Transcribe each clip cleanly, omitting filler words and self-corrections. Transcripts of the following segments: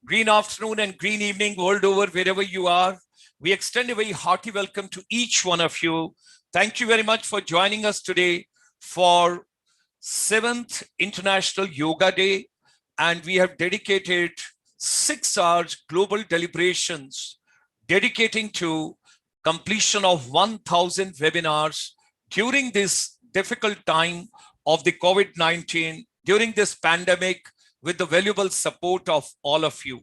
Green afternoon and green evening world over, wherever you are. We extend a very hearty welcome to each one of you. Thank you very much for joining us today for 7th International Yoga Day. And we have dedicated 6 hours global deliberations dedicating to completion of 1,000 webinars during this difficult time of the COVID-19, during this pandemic, with the valuable support of all of you.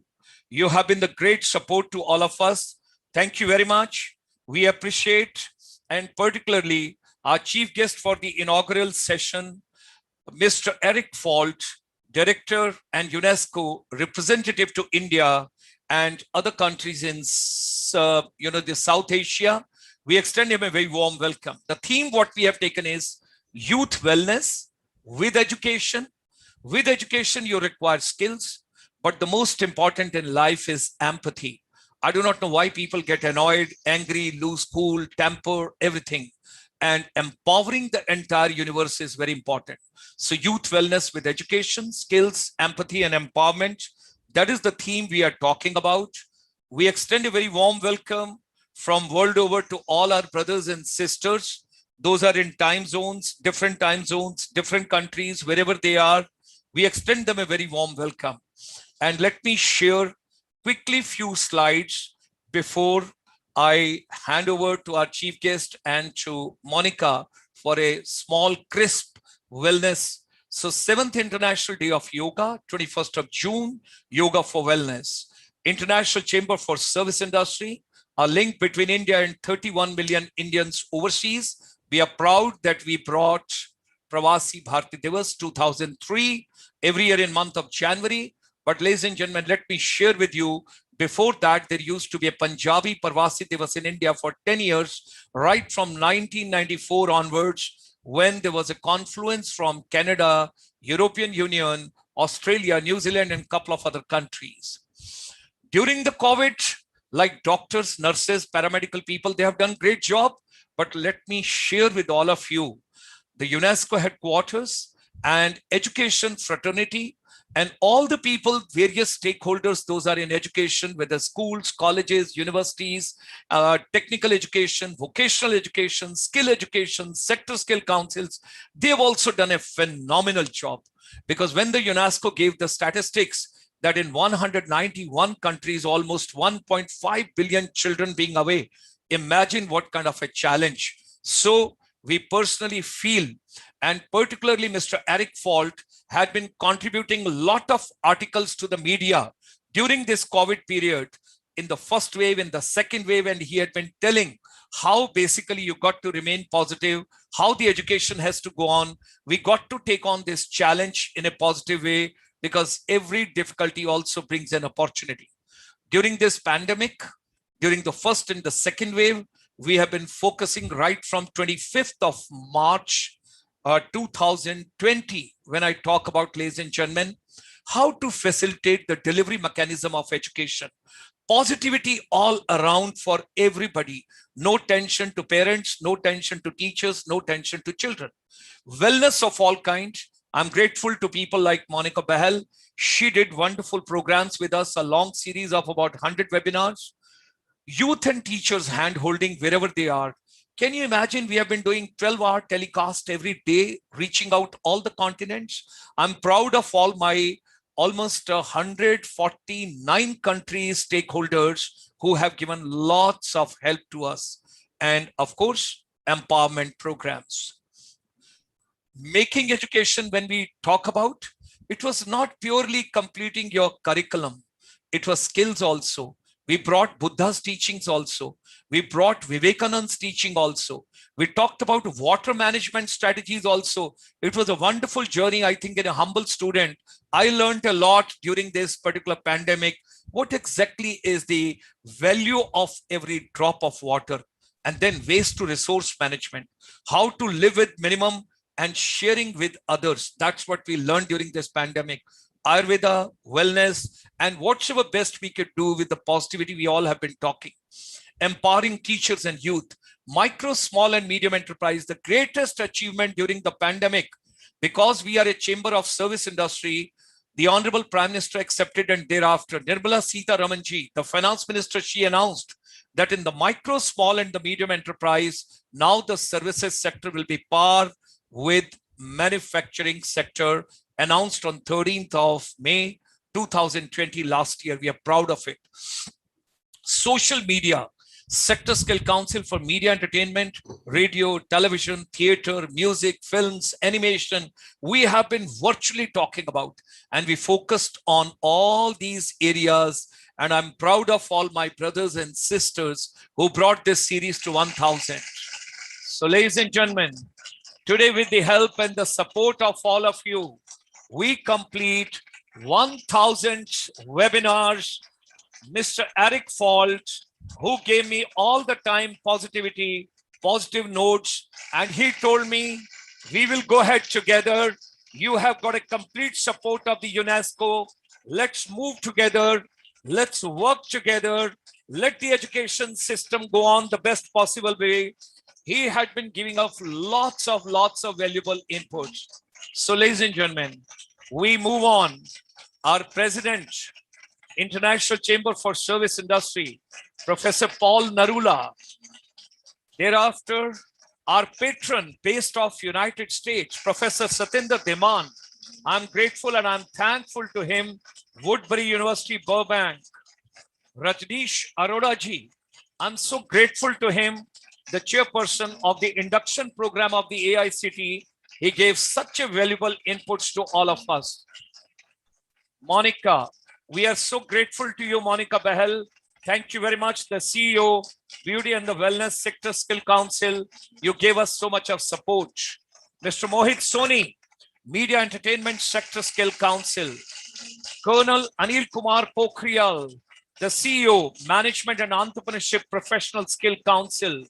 You have been the great support to all of us. Thank you very much. We appreciate, and particularly our chief guest for the inaugural session, Mr. Eric Falt, Director and UNESCO representative to India and other countries in the South Asia. We extend him a very warm welcome. The theme what we have taken is youth wellness with education. With education, you require skills, but the most important in life is empathy. I do not know why people get annoyed, angry, lose cool, temper, everything. And empowering the entire universe is very important. So youth wellness with education, skills, empathy, and empowerment. That is the theme we are talking about. We extend a very warm welcome from world over to all our brothers and sisters. Those are in time zones, different countries, wherever they are. We extend them a very warm welcome. And let me share quickly few slides before I hand over to our chief guest and to Monica for a small, crisp wellness. So 7th International Day of Yoga, 21st of June, Yoga for Wellness. International Chamber for Service Industry, a link between India and 31 million Indians overseas. We are proud that we brought Pravasi Bharati Divas 2003 every year in month of January. But ladies and gentlemen, let me share with you, before that, there used to be a Punjabi Pravasi Divas in India for 10 years, right from 1994 onwards, when there was a confluence from Canada, European Union, Australia, New Zealand, and a couple of other countries. During the COVID, like doctors, nurses, paramedical people, they have done a great job. But let me share with all of you, the UNESCO headquarters and education fraternity and all the people, various stakeholders, those are in education, whether schools, colleges, universities, technical education, vocational education, skill education, sector skill councils, they have also done a phenomenal job. Because when the UNESCO gave the statistics that in 191 countries, almost 1.5 billion children being away, imagine what kind of a challenge. So we personally feel, and particularly Mr. Eric Falt had been contributing a lot of articles to the media during this COVID period, in the first wave, in the second wave, and he had been telling how basically you got to remain positive, how the education has to go on. We got to take on this challenge in a positive way, because every difficulty also brings an opportunity. During this pandemic, during the first and the second wave, we have been focusing right from 25th of March 2020, when I talk about, ladies and gentlemen, how to facilitate the delivery mechanism of education. Positivity all around for everybody. No tension to parents, no tension to teachers, no tension to children. Wellness of all kinds. I'm grateful to people like Monica Bahel. She did wonderful programs with us, a long series of about 100 webinars. Youth and teachers hand-holding wherever they are. Can you imagine, we have been doing 12-hour telecast every day, reaching out all the continents. I'm proud of all my almost 149 countries stakeholders who have given lots of help to us. And of course, empowerment programs. Making education, when we talk about, it was not purely completing your curriculum. It was skills also. We brought Buddha's teachings also. We brought Vivekananda's teaching also. We talked about water management strategies also. It was a wonderful journey, I think, in a humble student. I learned a lot during this particular pandemic. What exactly is the value of every drop of water? And then waste to resource management. How to live with minimum and sharing with others. That's what we learned during this pandemic. Ayurveda, wellness, and whatever best we could do with the positivity we all have been talking. Empowering teachers and youth. Micro, small, and medium enterprise, the greatest achievement during the pandemic, because we are a chamber of service industry, The Honorable Prime Minister accepted, and thereafter, Nirmala Sitharamanji, the Finance Minister, she announced that in the micro, small, and the medium enterprise, now the services sector will be par with manufacturing sector, announced on 13th of May 2020 last year. We are proud of it. Social media, Sector Skill Council for Media Entertainment, Radio, Television, Theatre, Music, Films, Animation, we have been virtually talking about, and we focused on all these areas. And I'm proud of all my brothers and sisters who brought this series to 1,000. So ladies and gentlemen, today with the help and the support of all of you, we complete 1,000 webinars. Mr. Eric Falt, who gave me all the time positivity, positive notes, and he told me, we will go ahead together. You have got a complete support of the UNESCO. Let's move together. Let's work together. Let the education system go on the best possible way. He had been giving us lots of valuable inputs. So ladies and gentlemen, we move on. Our president, International Chamber for Service Industry, Professor Paul Narula. Thereafter, our patron based off United States, Professor Satinder Deman. I'm grateful and I'm thankful to him. Woodbury University, Burbank. Rajneesh Arora ji. I'm so grateful to him, the chairperson of the induction program of the AICT. He gave such a valuable inputs to all of us. Monica, we are so grateful to you, Monica Behel. Thank you very much, the CEO, Beauty and the Wellness Sector Skill Council. You gave us so much of support. Mr. Mohit Soni, Media Entertainment Sector Skill Council. Colonel Anil Kumar Pokhriyal, the CEO, Management and Entrepreneurship Professional Skill Council.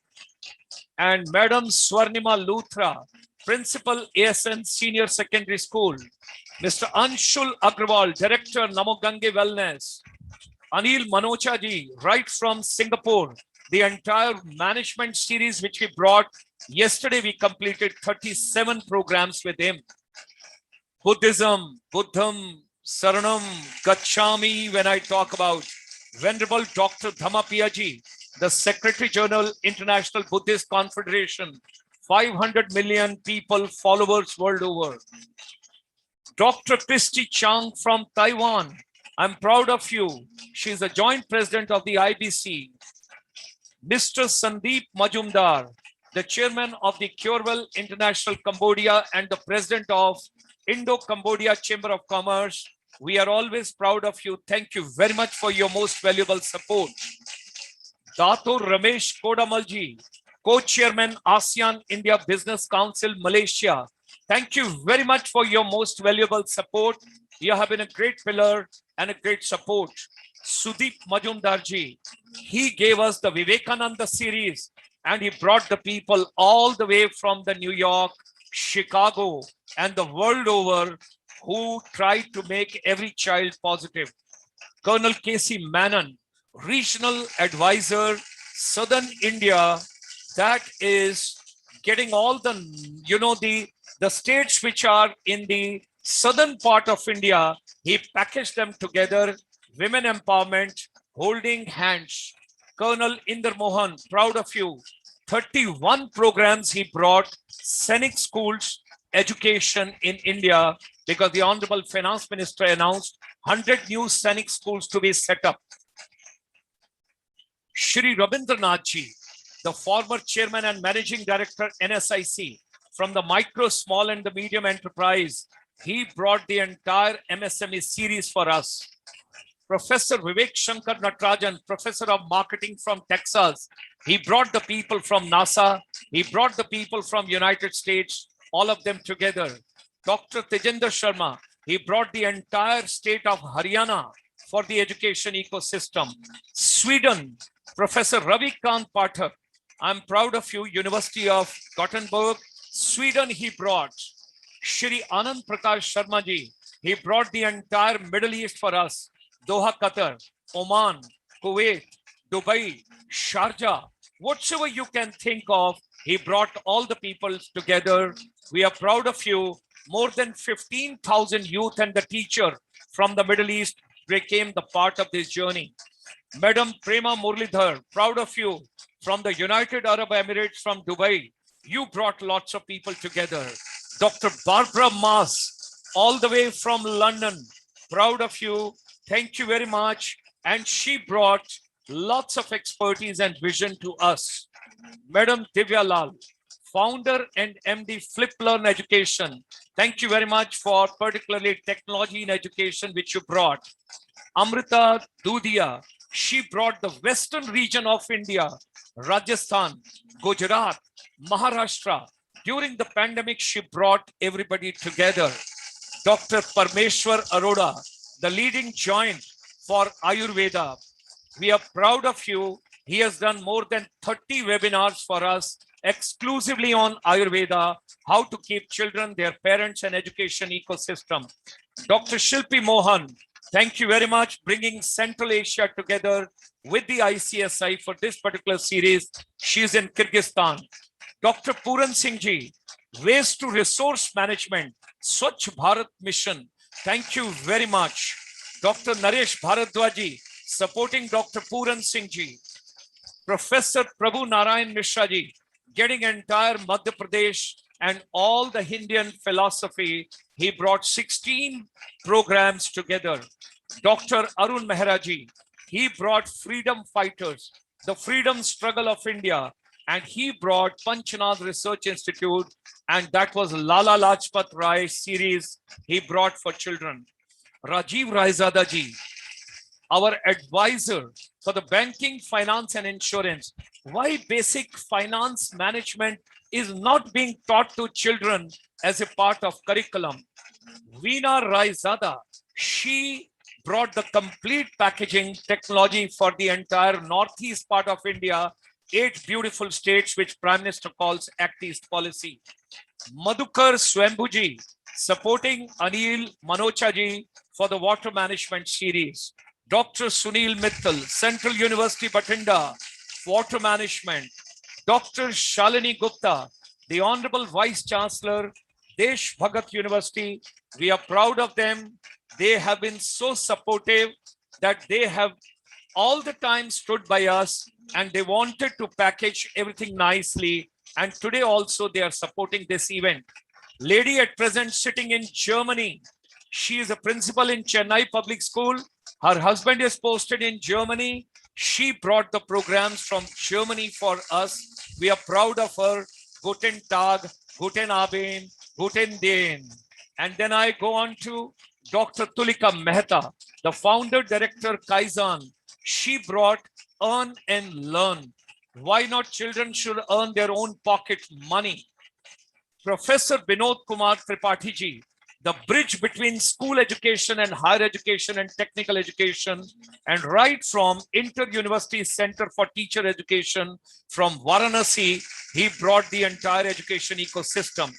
And Madam Swarnima Luthra, Principal ASN Senior Secondary School. Mr. Anshul Agrawal, Director, Namo Gange Wellness. Anil Manocha ji, right from Singapore. The entire management series which we brought. Yesterday we completed 37 programs with him. Buddhism, Buddham, Saranam, Gachami, when I talk about Venerable Dr. Dhammapiya ji, the Secretary General, International Buddhist Confederation, 500 million people, followers world over. Dr. Christy Chang from Taiwan. I'm proud of you. She's a joint president of the IBC. Mr. Sandeep Majumdar, the chairman of the Curewell International Cambodia and the president of Indo-Cambodia Chamber of Commerce. We are always proud of you. Thank you very much for your most valuable support. Dato Ramesh Kodamalji, co-chairman ASEAN India Business Council, Malaysia. Thank you very much for your most valuable support. You have been a great pillar and a great support. Sudeep Majumdarji, he gave us the Vivekananda series and he brought the people all the way from the New York, Chicago, and the world over who tried to make every child positive. Colonel K.C. Menon, regional advisor, Southern India, that is getting all the, the states which are in the southern part of India, he packaged them together, women empowerment, holding hands. Colonel Inder Mohan, proud of you. 31 programs he brought, scenic schools, education in India, because the Honorable Finance Minister announced 100 new scenic schools to be set up. Shri Rabindranath ji, the former chairman and managing director, NSIC, from the micro, small, and the medium enterprise, he brought the entire MSME series for us. Professor Vivek Shankar Natarajan, professor of marketing from Texas, he brought the people from NASA, he brought the people from United States, all of them together. Dr. Tejendra Sharma, he brought the entire state of Haryana for the education ecosystem. Sweden, Professor Ravi Kant Pathak, I'm proud of you, University of Gothenburg, Sweden he brought. Shri Anand Prakash Sharma ji, he brought the entire Middle East for us. Doha, Qatar, Oman, Kuwait, Dubai, Sharjah, whatsoever you can think of, he brought all the people together. We are proud of you. More than 15,000 youth and the teacher from the Middle East became the part of this journey. Madam Prema Murlidhar, proud of you. From the United Arab Emirates from Dubai, you brought lots of people together. Dr. Barbara Mas, all the way from London, proud of you. Thank you very much. And she brought lots of expertise and vision to us. Madam Divya Lal, founder and MD Flip Learn Education. Thank you very much for particularly technology in education, which you brought. Amrita Dudia, she brought the western region of India, Rajasthan, Gujarat, Maharashtra. During the pandemic, she brought everybody together. Dr. Parmeshwar Arora, the leading joint for Ayurveda. We are proud of you. He has done more than 30 webinars for us exclusively on Ayurveda, how to keep children, their parents, and education ecosystem. Dr. Shilpi Mohan, thank you very much, bringing Central Asia together with the ICSI for this particular series. She's in Kyrgyzstan. Dr. Puran Singh ji, Waste to Resource Management, Swachh Bharat Mission. Thank you very much. Dr. Naresh Bharadwaji, supporting Dr. Puran Singh ji. Professor Prabhu Narayan Mishra ji, getting entire Madhya Pradesh and all the Indian philosophy. He brought 16 programs together. Dr. Arun Mehra ji, he brought freedom fighters, the freedom struggle of India, and he brought Panchnath Research Institute, and that was Lala Lajpat Rai series he brought for children. Rajiv Raizada ji, our advisor for the banking, finance, and insurance. Why basic finance management is not being taught to children as a part of curriculum? Veena Raizada, she brought the complete packaging technology for the entire northeast part of India, 8 beautiful states which Prime Minister calls Act East policy. Madhukar Swambhuji, supporting Anil Manochaji for the water management series. Dr. Sunil Mittal, Central University Bathinda, water management. Dr. Shalini Gupta, the Honorable Vice Chancellor, Desh Bhagat University. We are proud of them. They have been so supportive that they have all the time stood by us, and they wanted to package everything nicely. And today also they are supporting this event. Lady at present sitting in Germany. She is a principal in Chennai Public School. Her husband is posted in Germany. She brought the programs from Germany for us. We are proud of her. Guten Tag, Guten Abend, Guten Den. And then I go on to Dr. Tulika Mehta, the founder director Kaizen. She brought Earn and Learn. Why not children should earn their own pocket money? Professor Binod Kumar Tripathi ji, the bridge between school education and higher education and technical education, and right from Inter-University Center for Teacher Education from Varanasi, he brought the entire education ecosystem.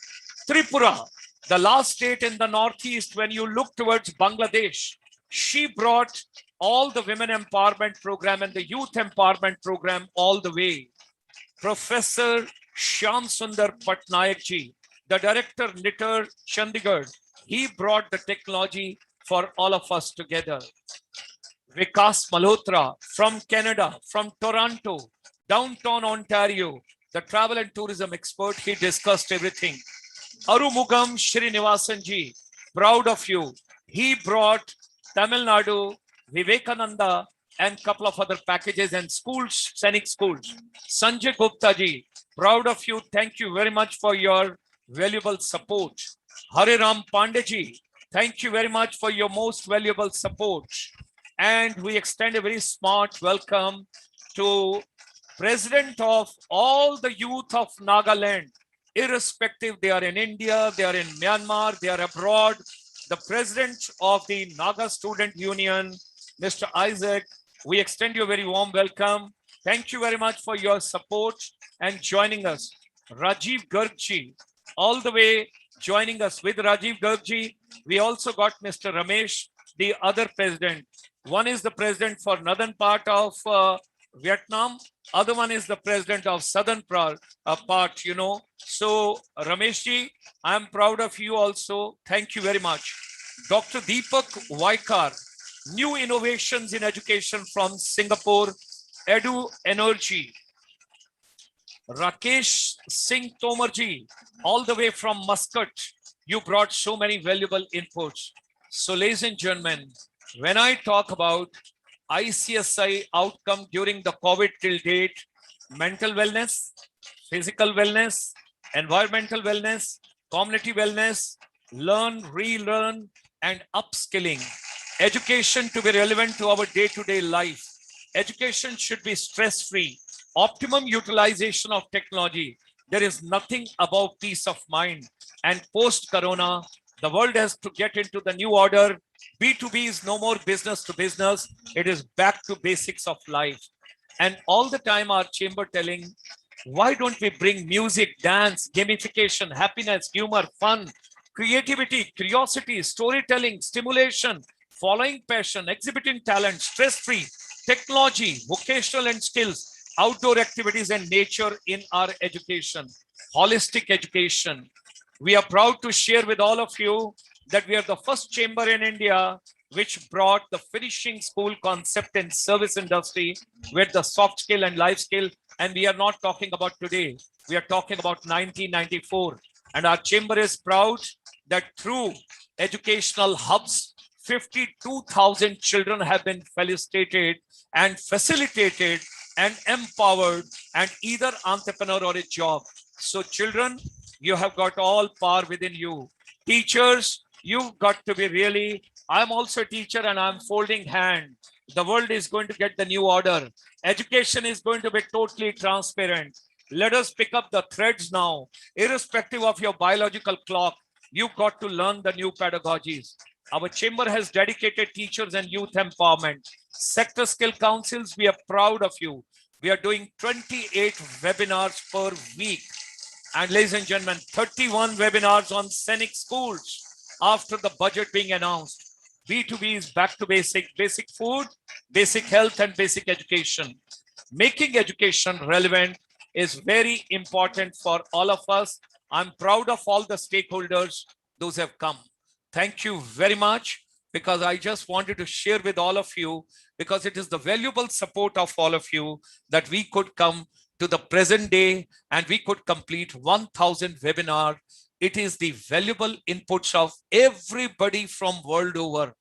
Tripura, the last state in the northeast when you look towards Bangladesh, she brought all the women empowerment program and the youth empowerment program all the way. Professor Shyam Sundar Patnaik ji, the director NITR Chandigarh, he brought the technology for all of us together. Vikas Malhotra from Canada, from Toronto, downtown Ontario, the travel and tourism expert, he discussed everything. Arumugam Srinivasan ji, proud of you. He brought Tamil Nadu, Vivekananda, and a couple of other packages and schools, scenic schools. Sanjay Gupta ji, proud of you. Thank you very much for your valuable support. Hare Ram Pandey ji, thank you very much for your most valuable support. And we extend a very smart welcome to President of all the youth of Nagaland, irrespective they are in India, they are in Myanmar, they are abroad. The President of the Naga Student Union, Mr. Isaac, we extend you a very warm welcome. Thank you very much for your support and joining us. Rajiv Garg ji, all the way joining us. With Rajiv Garg ji, we also got Mr. Ramesh, the other president. One is the president for northern part of Vietnam. Other one is the president of southern part, So Ramesh ji, I am proud of you also. Thank you very much. Dr. Deepak Vaikar, new innovations in education from Singapore, Edu Energy. Rakesh Singh Tomarji, all the way from Muscat, you brought so many valuable inputs. So, ladies and gentlemen, when I talk about ICSI outcome during the COVID till date, mental wellness, physical wellness, environmental wellness, community wellness, learn, relearn, and upskilling. Education to be relevant to our day-to-day life. Education should be stress-free. Optimum utilization of technology. There is nothing above peace of mind. And post-corona, the world has to get into the new order. B2B is no more business to business. It is back to basics of life. And all the time our chamber telling, why don't we bring music, dance, gamification, happiness, humor, fun, creativity, curiosity, storytelling, stimulation, following passion, exhibiting talent, stress-free, technology, vocational and skills, outdoor activities and nature in our education, holistic education. We are proud to share with all of you that we are the first chamber in India which brought the finishing school concept in service industry with the soft skill and life skill. And we are not talking about today. We are talking about 1994. And our chamber is proud that through educational hubs, 52,000 children have been felicitated and facilitated and empowered and either entrepreneur or a job. So children, you have got all power within you. Teachers, you've got to be really, I'm also a teacher and I'm folding hand. The world is going to get the new order. Education is going to be totally transparent. Let us pick up the threads now. Irrespective of your biological clock, you've got to learn the new pedagogies. Our chamber has dedicated teachers and youth empowerment. Sector skill councils, we are proud of you. We are doing 28 webinars per week. And ladies and gentlemen, 31 webinars on scenic schools after the budget being announced. B2B is back to basic food, basic health, and basic education. Making education relevant is very important for all of us. I'm proud of all the stakeholders, those have come. Thank you very much, because I just wanted to share with all of you, because it is the valuable support of all of you that we could come to the present day and we could complete 1,000 webinar. It is the valuable inputs of everybody from world over.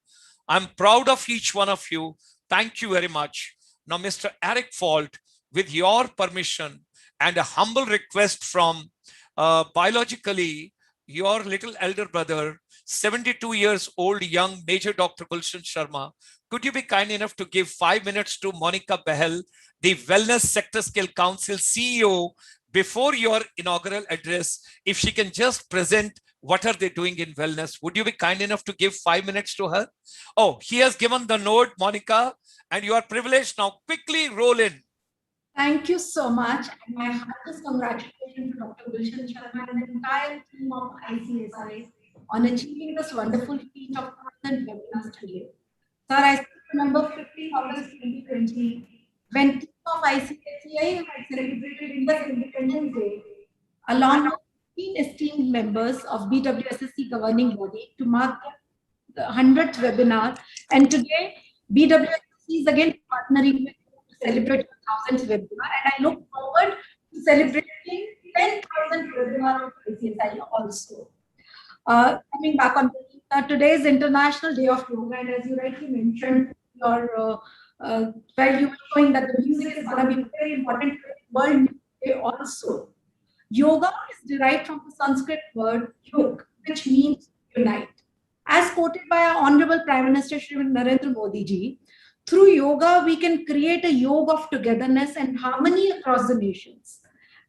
I'm proud of each one of you. Thank you very much. Now, Mr. Eric Fault, with your permission and a humble request from biologically your little elder brother, 72 years old, young Major Dr. Gulshan Sharma, could you be kind enough to give 5 minutes to Monica Behel, the Wellness Sector Skill Council CEO, before your inaugural address, if she can just present what are they doing in wellness? Would you be kind enough to give 5 minutes to her? Oh, he has given the note, Monica, and you are privileged. Now quickly roll in. Thank you so much. And my heartiest congratulations to Dr. Gulshan Sharma and the entire team of ICSI on achieving this wonderful feat of 1,000 webinars today. Sir, I still remember 15 August 2020, when team of ICSI had celebrated India's Independence Day, along with 15 esteemed members of BWSSC governing body to mark the 100th webinar. And today, BWSSC is again partnering with to celebrate 1,000th webinar, and I look forward to celebrating 10,000 webinar of ICSI also. Coming back on today's International Day of Yoga, and as you rightly mentioned, where you were showing that the music is going to be very important for the World Music Day also. Yoga is derived from the Sanskrit word yog, which means unite. As quoted by our Honorable Prime Minister Shri Narendra Modi ji, through yoga, we can create a yoga of togetherness and harmony across the nations.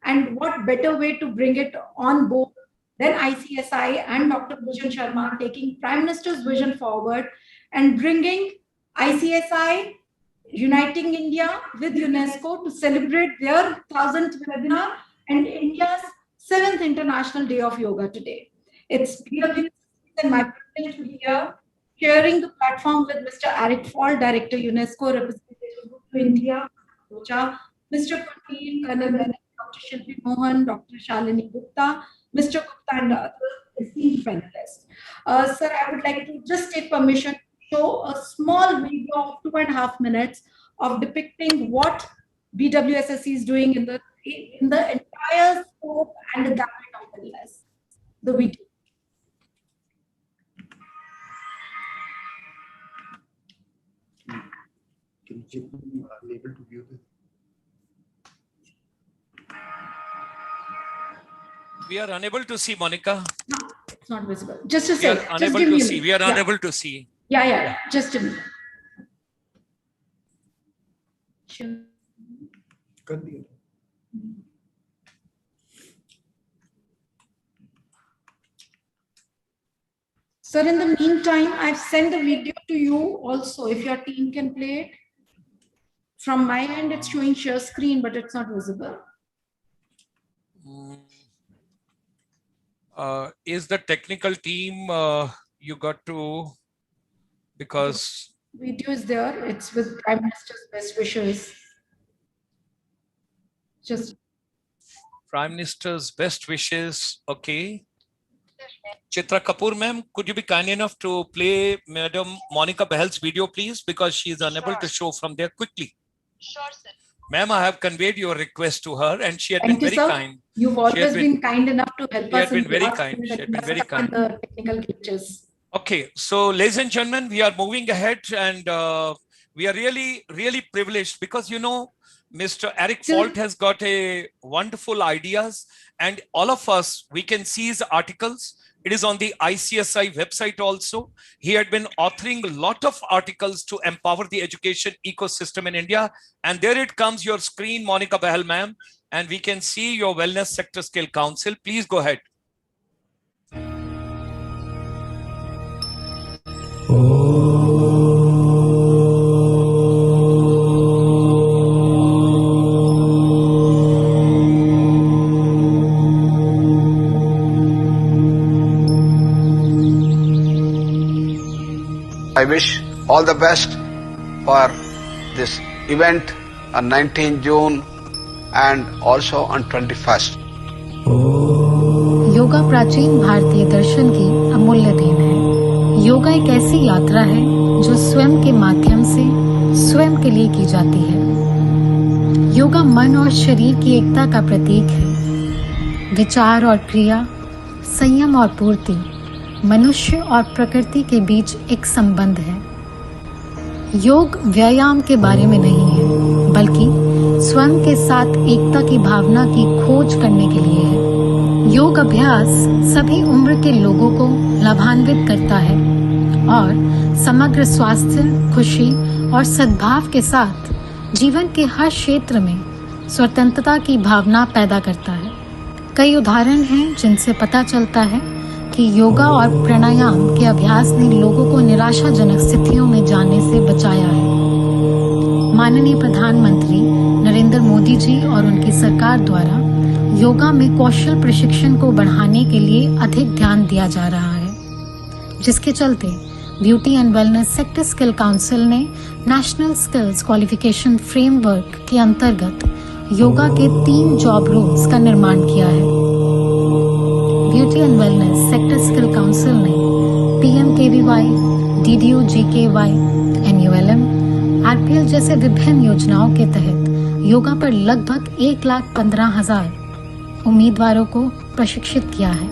And what better way to bring it on board than ICSI and Dr. Gulshan Sharma taking Prime Minister's vision forward and bringing ICSI uniting India with UNESCO to celebrate their 1,000th webinar and India's 7th International Day of Yoga today. It's BWC and my privilege to be here, sharing the platform with Mr. Eric Fault, Director UNESCO, Representative to India, Mr. Kunil, Colonel Dr. Shilpi Mohan, Dr. Shalini Gupta, Mr. Gupta and others, esteemed panelists. Sir, I would like to just take permission to show a small video of 2.5 minutes of depicting what BWSSC is doing in the entire scope and the gamut of the list. The video. Can you able to view this? We are unable to see, Monica. No, it's not visible. Just a We second. are Just unable give me to a see. minute. We are Yeah. unable to see. Yeah. Just a minute. Sure. कर दिया। Sir, in the meantime, I've sent the video to you also, if your team can play it. From my end, it's showing share screen, but it's not visible. Is the technical team, you got to, because Video is there. It's with Prime Minister's best wishes. Just Prime Minister's best wishes. Okay. Chitra Kapoor, ma'am, could you be kind enough to play Madam Monica Bahal's video, please? Because she is unable to show from there quickly. Sure, sir. Ma'am, I have conveyed your request to her and she had thank been you, very sir. kind. You've always been kind enough to help She had us in been very last kind. minute She had been and very stuck on kind. the technical glitches. Okay, so ladies and gentlemen, we are moving ahead and we are really privileged because, you know, Mr. Eric Falt has got a wonderful ideas and all of us, we can see his articles. It is on the ICSI website also. He had been authoring a lot of articles to empower the education ecosystem in India. And there it comes, your screen, Monica Bahal, ma'am. And we can see your Wellness Sector Skill Council. Please go ahead. I wish all the best for this event on 19 June and also on 21st. Yoga प्राचीन भारतीय दर्शन की अमूल्य then है। योगा एक ऐसी यात्रा है जो स्वयं के माध्यम से स्वयं के लिए की जाती है। योगा मन और शरीर की एकता का प्रतीक है। विचार और क्रिया, संयम और पूर्ति, मनुष्य और प्रकृति के बीच एक संबंध है। योग व्यायाम के बारे में नहीं है, बल्कि स्वयं के साथ एकता की भावना की खोज करने के लिए है। योग अभ्यास सभी उम्र के लोगों को लाभान्वित करता है और समग्र स्वास्थ्य, खुशी और सद्भाव के साथ जीवन के हर क्षेत्र में स्वतंत्रता की भावना पैदा करता है। कई उदाहरण हैं जिनसे पता चलता है कि योगा और प्राणायाम के अभ्यास ने लोगों को निराशाजनक स्थितियों में जाने से बचाया है। माननीय प्रधानमंत्री नरेंद्र मोदी जी और उनकी सरकार द्वारा योगा में कौशल प्रशिक्षण को बढ़ाने के लिए अधिक ध्यान दिया जा रहा है, जिसके चलते beauty and wellness sector skill council ने नेशनल स्किल्स क्वालिफिकेशन फ्रेमवर्क के अंतर्गत योगा के 3 जॉब रोल्स का निर्माण किया है। Beauty and wellness sector skill council ने PMKVY, DDU-GKY, NULM, RPL जैसे विभिन्न योजनाओं के तहत योगा पर लगभग 1,15,000 उम्मीदवारों को प्रशिक्षित किया है।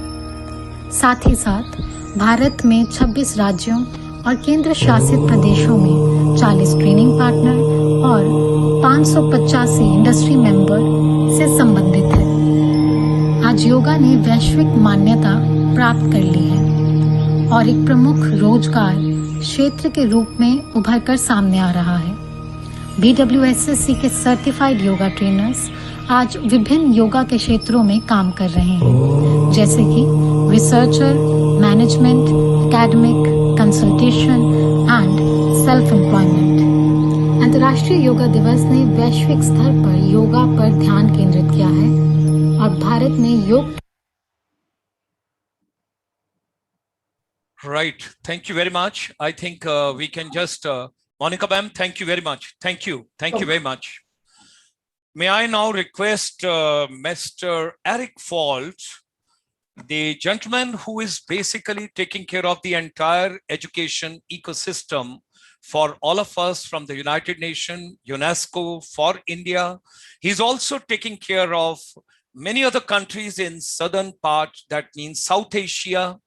साथ ही साथ भारत में 26 राज्यों और केंद्र शासित प्रदेशों में 40 ट्रेनिंग पार्टनर और 585 इंडस्ट्री मेंबर से संबंधित है। आज योगा ने वैश्विक मान्यता प्राप्त कर ली है और एक प्रमुख रोजगार क्षेत्र के रूप में उभर कर सामने आ रहा है। BWSSC के सर्टिफाइड योगा ट्रेनर्स आज विभिन्न योगा के क्षेत्रों में काम कर रहे हैं, जैसे कि researcher, management, academic, consultation and self employment. अंतर्राष्ट्रीय योगा दिवस ने वैश्विक स्तर पर योगा पर ध्यान केंद्रित किया है और भारत में योग Right. Thank you very much. I think we can just, Monica ma'am, thank you very much. Thank you. Thank you very much. May I now request Mr. Eric Falt the gentleman who is basically taking care of the entire education ecosystem for all of us from the United Nations, UNESCO, for India. He's also taking care of many other countries in southern part, that means South Asia.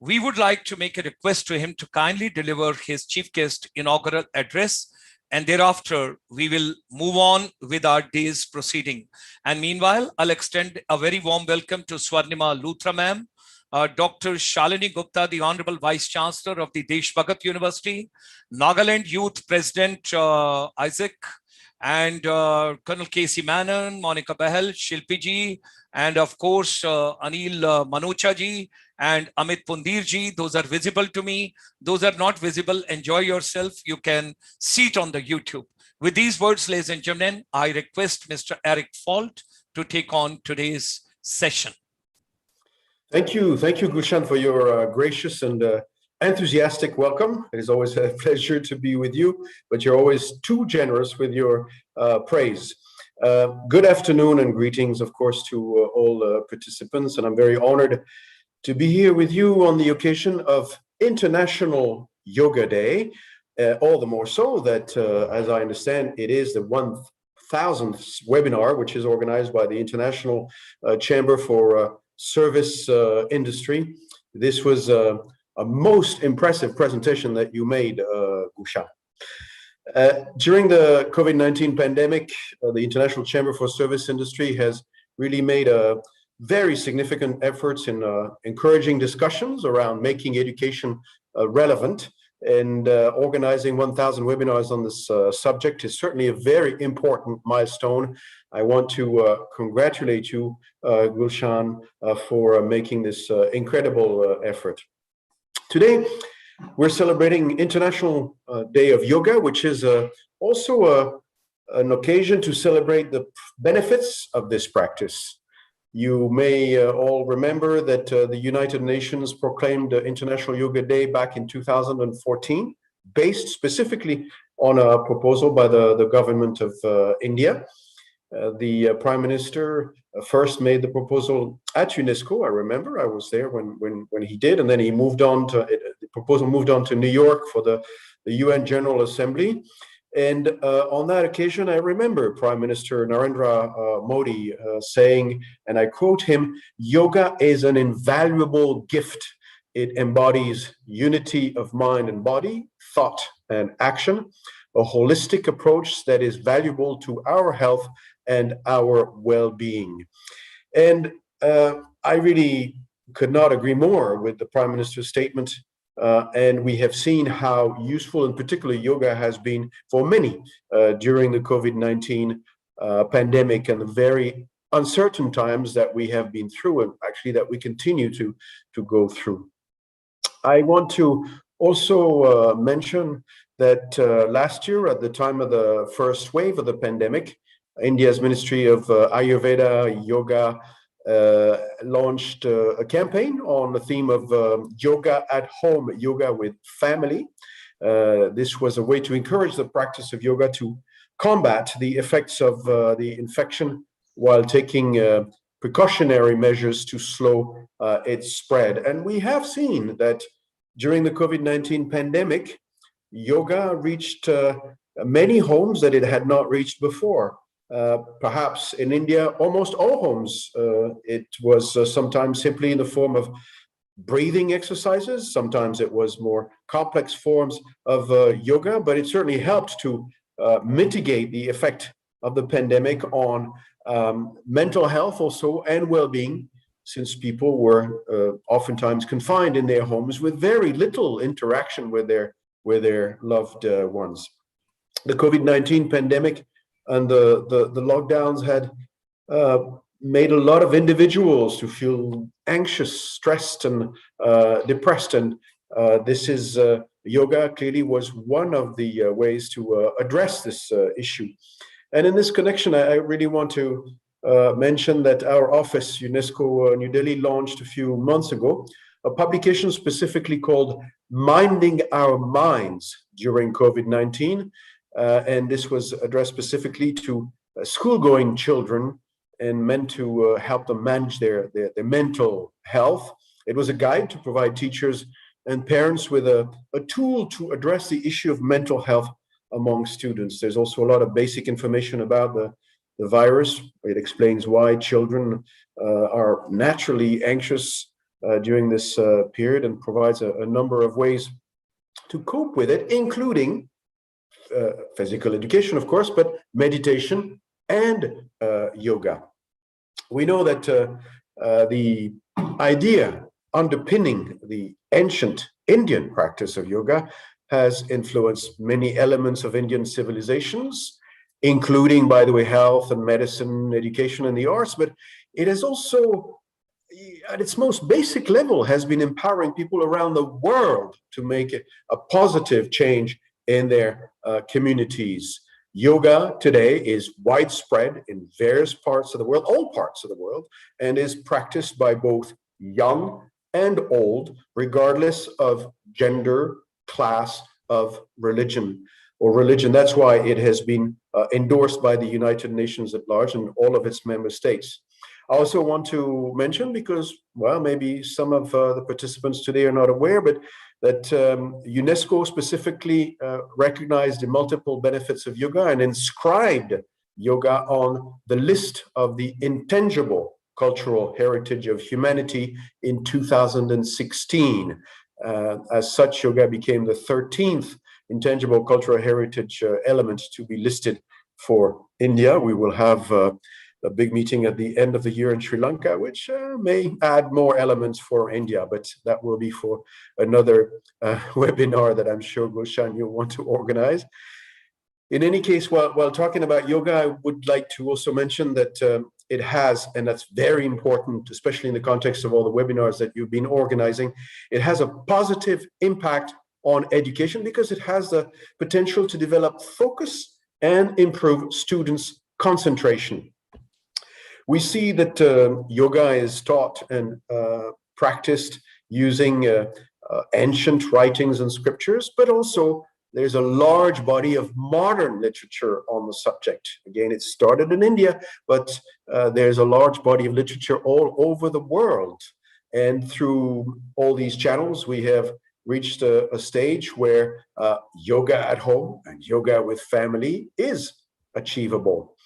We would like to make a request to him to kindly deliver his chief guest inaugural address, and thereafter we will move on with our day's proceeding. And meanwhile, I'll extend a very warm welcome to Swarnima Luthra ma'am, Dr. Shalini Gupta, the Honorable Vice Chancellor of the Desh Bhagat University, Nagaland Youth President Isaac, and Colonel K.C. Manon, Monica Bahel, Shilpi ji, and of course Anil Manocha ji and Amit Pundir ji. Those are visible to me. Those are not visible. Enjoy yourself. You can see it on the YouTube. With these words, ladies and gentlemen, I request Mr. Eric Fault to take on today's session. Thank you, Gulshan, for your gracious and enthusiastic welcome. It is always a pleasure to be with you, but you're always too generous with your praise. Good afternoon and greetings, of course, to all participants, and I'm very honored to be here with you on the occasion of International Yoga Day, all the more so that, as I understand, it is the 1000th webinar, which is organized by the International Chamber for Service Industry. This was a most impressive presentation that you made, Gulshan. During the COVID-19 pandemic, the International Chamber for Service Industry has really made a very significant efforts in encouraging discussions around making education relevant, and organizing 1000 webinars on this subject is certainly a very important milestone. I want to congratulate you, Gulshan, for making this incredible effort. Today, we're celebrating International Day of Yoga, which is also an occasion to celebrate the benefits of this practice. You may all remember that the United Nations proclaimed International Yoga Day back in 2014, based specifically on a proposal by the government of India. The Prime Minister first made the proposal at UNESCO. I remember I was there when he did, and then he moved on to the proposal moved on to New York for the UN General Assembly. And on that occasion, I remember Prime Minister Narendra Modi saying, and I quote him, "Yoga is an invaluable gift. It embodies unity of mind and body, thought and action, a holistic approach that is valuable to our health and our well-being." And I really could not agree more with the Prime Minister's statement. And we have seen how useful, in particular, yoga has been for many during the COVID-19 pandemic and the very uncertain times that we have been through, and actually that we continue to go through. I want to also mention that last year, at the time of the first wave of the pandemic, India's Ministry of Ayurveda, Yoga, launched a campaign on the theme of yoga at home, yoga with family. This was a way to encourage the practice of yoga to combat the effects of the infection while taking precautionary measures to slow its spread. And we have seen that during the COVID-19 pandemic, yoga reached many homes that it had not reached before. Perhaps in India, almost all homes, it was sometimes simply in the form of breathing exercises. Sometimes it was more complex forms of yoga, but it certainly helped to mitigate the effect of the pandemic on mental health also and well-being, since people were oftentimes confined in their homes with very little interaction with their loved ones. The COVID-19 pandemic and the lockdowns had made a lot of individuals to feel anxious, stressed, and depressed. And this is yoga clearly was one of the ways to address this issue. And in this connection, I really want to mention that our office, UNESCO New Delhi, launched a few months ago a publication specifically called Minding Our Minds During COVID-19. And this was addressed specifically to school-going children and meant to help them manage their mental health. It was a guide to provide teachers and parents with a tool to address the issue of mental health among students. There's also a lot of basic information about the virus. It explains why children are naturally anxious during this period, and provides a number of ways to cope with it, including physical education, of course, but meditation and yoga. We know that the idea underpinning the ancient Indian practice of yoga has influenced many elements of Indian civilizations, including, by the way, health and medicine, education, and the arts. But it has also, at its most basic level, has been empowering people around the world to make a positive change in their communities. Yoga today is widespread in various parts of the world, all parts of the world, and is practiced by both young and old, regardless of gender, class, of religion. That's why it has been endorsed by the United Nations at large and all of its member states. I also want to mention, because, well, maybe some of the participants today are not aware, but that UNESCO specifically recognized the multiple benefits of yoga and inscribed yoga on the list of the intangible cultural heritage of humanity in 2016. As such, yoga became the 13th intangible cultural heritage element to be listed for India. We will have a big meeting at the end of the year in Sri Lanka, which may add more elements for India, but that will be for another webinar that I'm sure, Gulshan, you'll want to organize. In any case, while talking about yoga, I would like to also mention that it has, and that's very important, especially in the context of all the webinars that you've been organizing, it has a positive impact on education because it has the potential to develop focus and improve students' concentration. We see that yoga is taught and practiced using ancient writings and scriptures, but also there's a large body of modern literature on the subject. Again, it started in India, but there's a large body of literature all over the world. And through all these channels, we have reached a stage where yoga at home and yoga with family is achievable.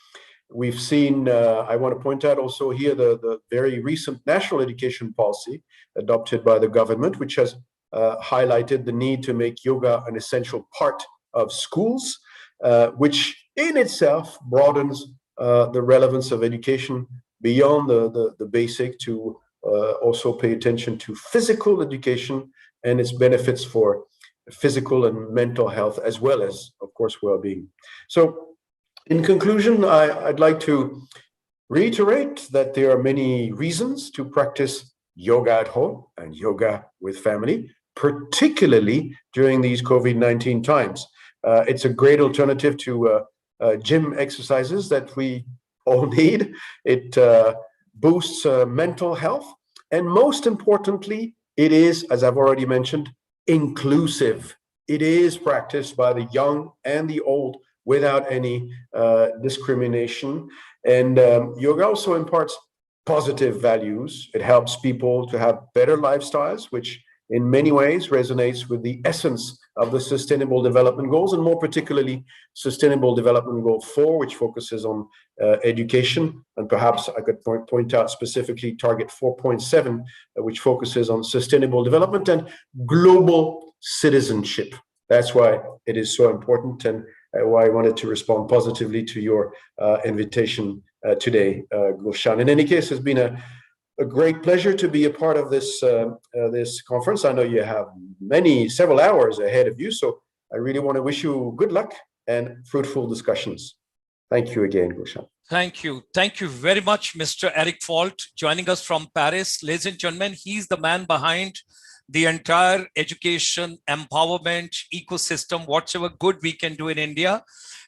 We've seen, I want to point out also here, the very recent national education policy adopted by the government, which has highlighted the need to make yoga an essential part of schools, which in itself broadens the relevance of education beyond the basic to also pay attention to physical education and its benefits for physical and mental health, as well as, of course, well-being. So in conclusion, I'd like to reiterate that there are many reasons to practice yoga at home and yoga with family, particularly during these COVID-19 times. It's a great alternative to gym exercises that we all need. It boosts mental health. And most importantly, it is, as I've already mentioned, inclusive. It is practiced by the young and the old without any discrimination. And yoga also imparts positive values. It helps people to have better lifestyles, which in many ways resonates with the essence of the Sustainable Development Goals, and more particularly Sustainable Development Goal 4, which focuses on education. And perhaps I could point out specifically Target 4.7, which focuses on sustainable development and global citizenship. That's why it is so important, and why I wanted to respond positively to your invitation today, Gulshan. In any case, it's been a great pleasure to be a part of this this conference. I know you have several hours ahead of you, so I really want to wish you good luck and fruitful discussions. Thank you again, Gulshan. Thank you. Thank you very much, Mr. Eric Fault, joining us from Paris. Ladies and gentlemen, he's the man behind the entire education empowerment ecosystem, whatever good we can do in India.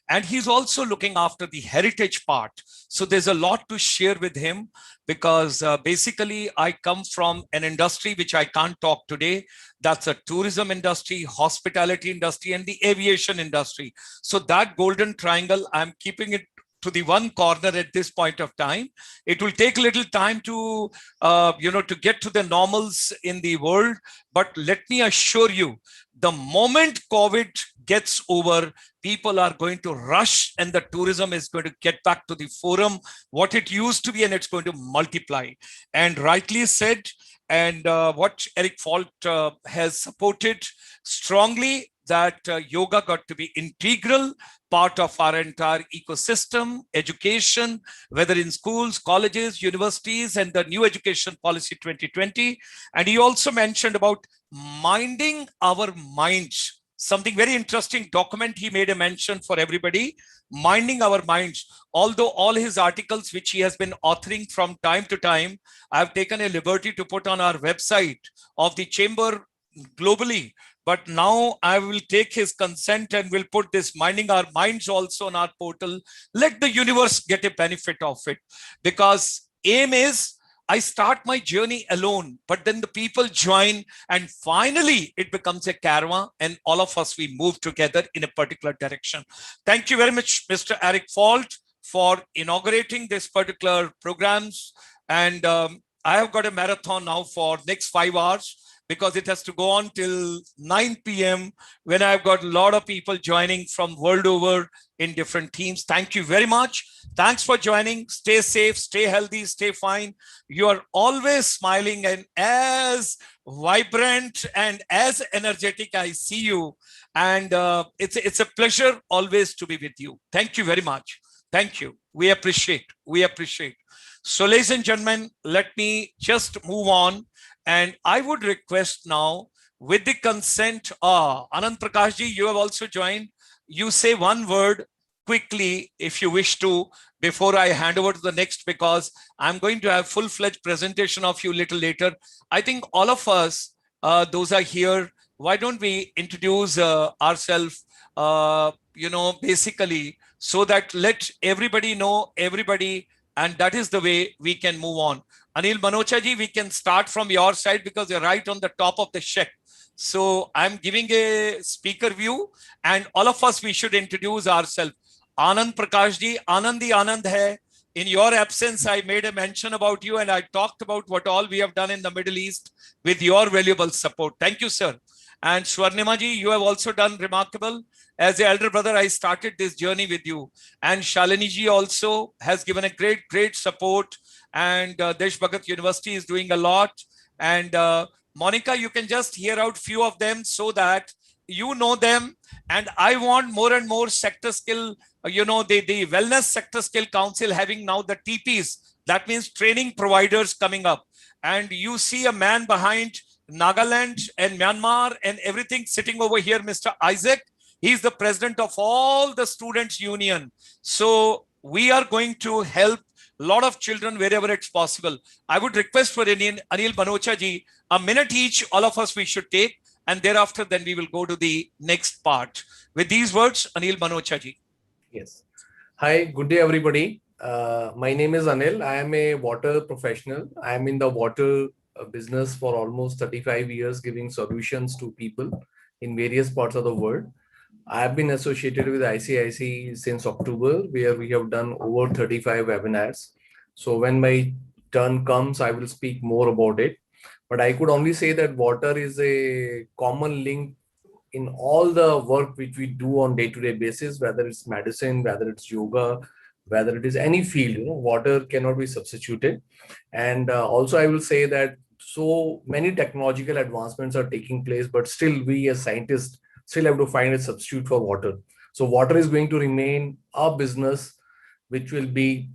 And he's also looking after the heritage part. So there's a lot to share with him, because basically I come from an industry which I can't talk today. That's a tourism industry, hospitality industry, and the aviation industry. So that golden triangle, I'm keeping it to the one corner at this point of time. It will take a little time to, to get to the normals in the world. But let me assure you, the moment COVID gets over, people are going to rush and the tourism is going to get back to the forum, what it used to be, and it's going to multiply. And rightly said, and what Eric Falt has supported strongly, that yoga got to be integral part of our entire ecosystem, education, whether in schools, colleges, universities, and the new education policy 2020. And he also mentioned about minding our minds. Something very interesting document he made a mention for everybody, minding our minds. Although all his articles, which he has been authoring from time to time, I've taken a liberty to put on our website of the chamber globally. But now I will take his consent and will put this minding our minds also on our portal. Let the universe get a benefit of it. Because aim is, I start my journey alone, but then the people join and finally it becomes a caravan and all of us, we move together in a particular direction. Thank you very much, Mr. Eric Falt, for inaugurating this particular programs. And I have got a marathon now for next 5 hours, because it has to go on till 9 p.m. when I've got a lot of people joining from world over in different teams. Thank you very much. Thanks for joining. Stay safe, stay healthy, stay fine. You are always smiling and as vibrant and as energetic. I see you. And it's a pleasure always to be with you. Thank you very much. Thank you. We appreciate. We appreciate. So ladies and gentlemen, let me just move on. And I would request now, with the consent, Anand Prakashji, you have also joined. You say one word quickly, if you wish to, before I hand over to the next, because I'm going to have full-fledged presentation of you a little later. I think all of us, those are here, why don't we introduce ourselves, basically, so that let everybody know everybody, and that is the way we can move on. Anil Manocha ji, we can start from your side because you're right on the top of the shelf. So I'm giving a speaker view and all of us, we should introduce ourselves. Anand Prakash ji, Anandi Anand hai. In your absence, I made a mention about you and I talked about what all we have done in the Middle East with your valuable support. Thank you, sir. And Swarnima ji, you have also done remarkable. As the elder brother, I started this journey with you. And Shalini ji also has given a great support. And Desh Bhagat University is doing a lot. And Monica, you can just hear out few of them so that you know them. And I want more and more sector skill, the Wellness Sector Skill Council having now the TPs. That means training providers coming up. And you see a man behind Nagaland and Myanmar and everything sitting over here, Mr. Isaac. He's the president of all the students union. So we are going to help a lot of children wherever it's possible. I would request for Anil Manocha ji, a minute each, all of us we should take. And thereafter, then we will go to the next part. With these words, Anil Manocha ji. Yes. Hi, good day, everybody. My name is Anil. I am a water professional. I am in the water business for almost 35 years, giving solutions to people in various parts of the world. I have been associated with ICIC since October, where we have done over 35 webinars. So when my turn comes, I will speak more about it. But I could only say that water is a common link in all the work which we do on day-to-day basis, whether it's medicine, whether it's yoga, whether it is any field, water cannot be substituted. And also I will say that so many technological advancements are taking place, but still we as scientists still have to find a substitute for water. So water is going to remain our business, which will be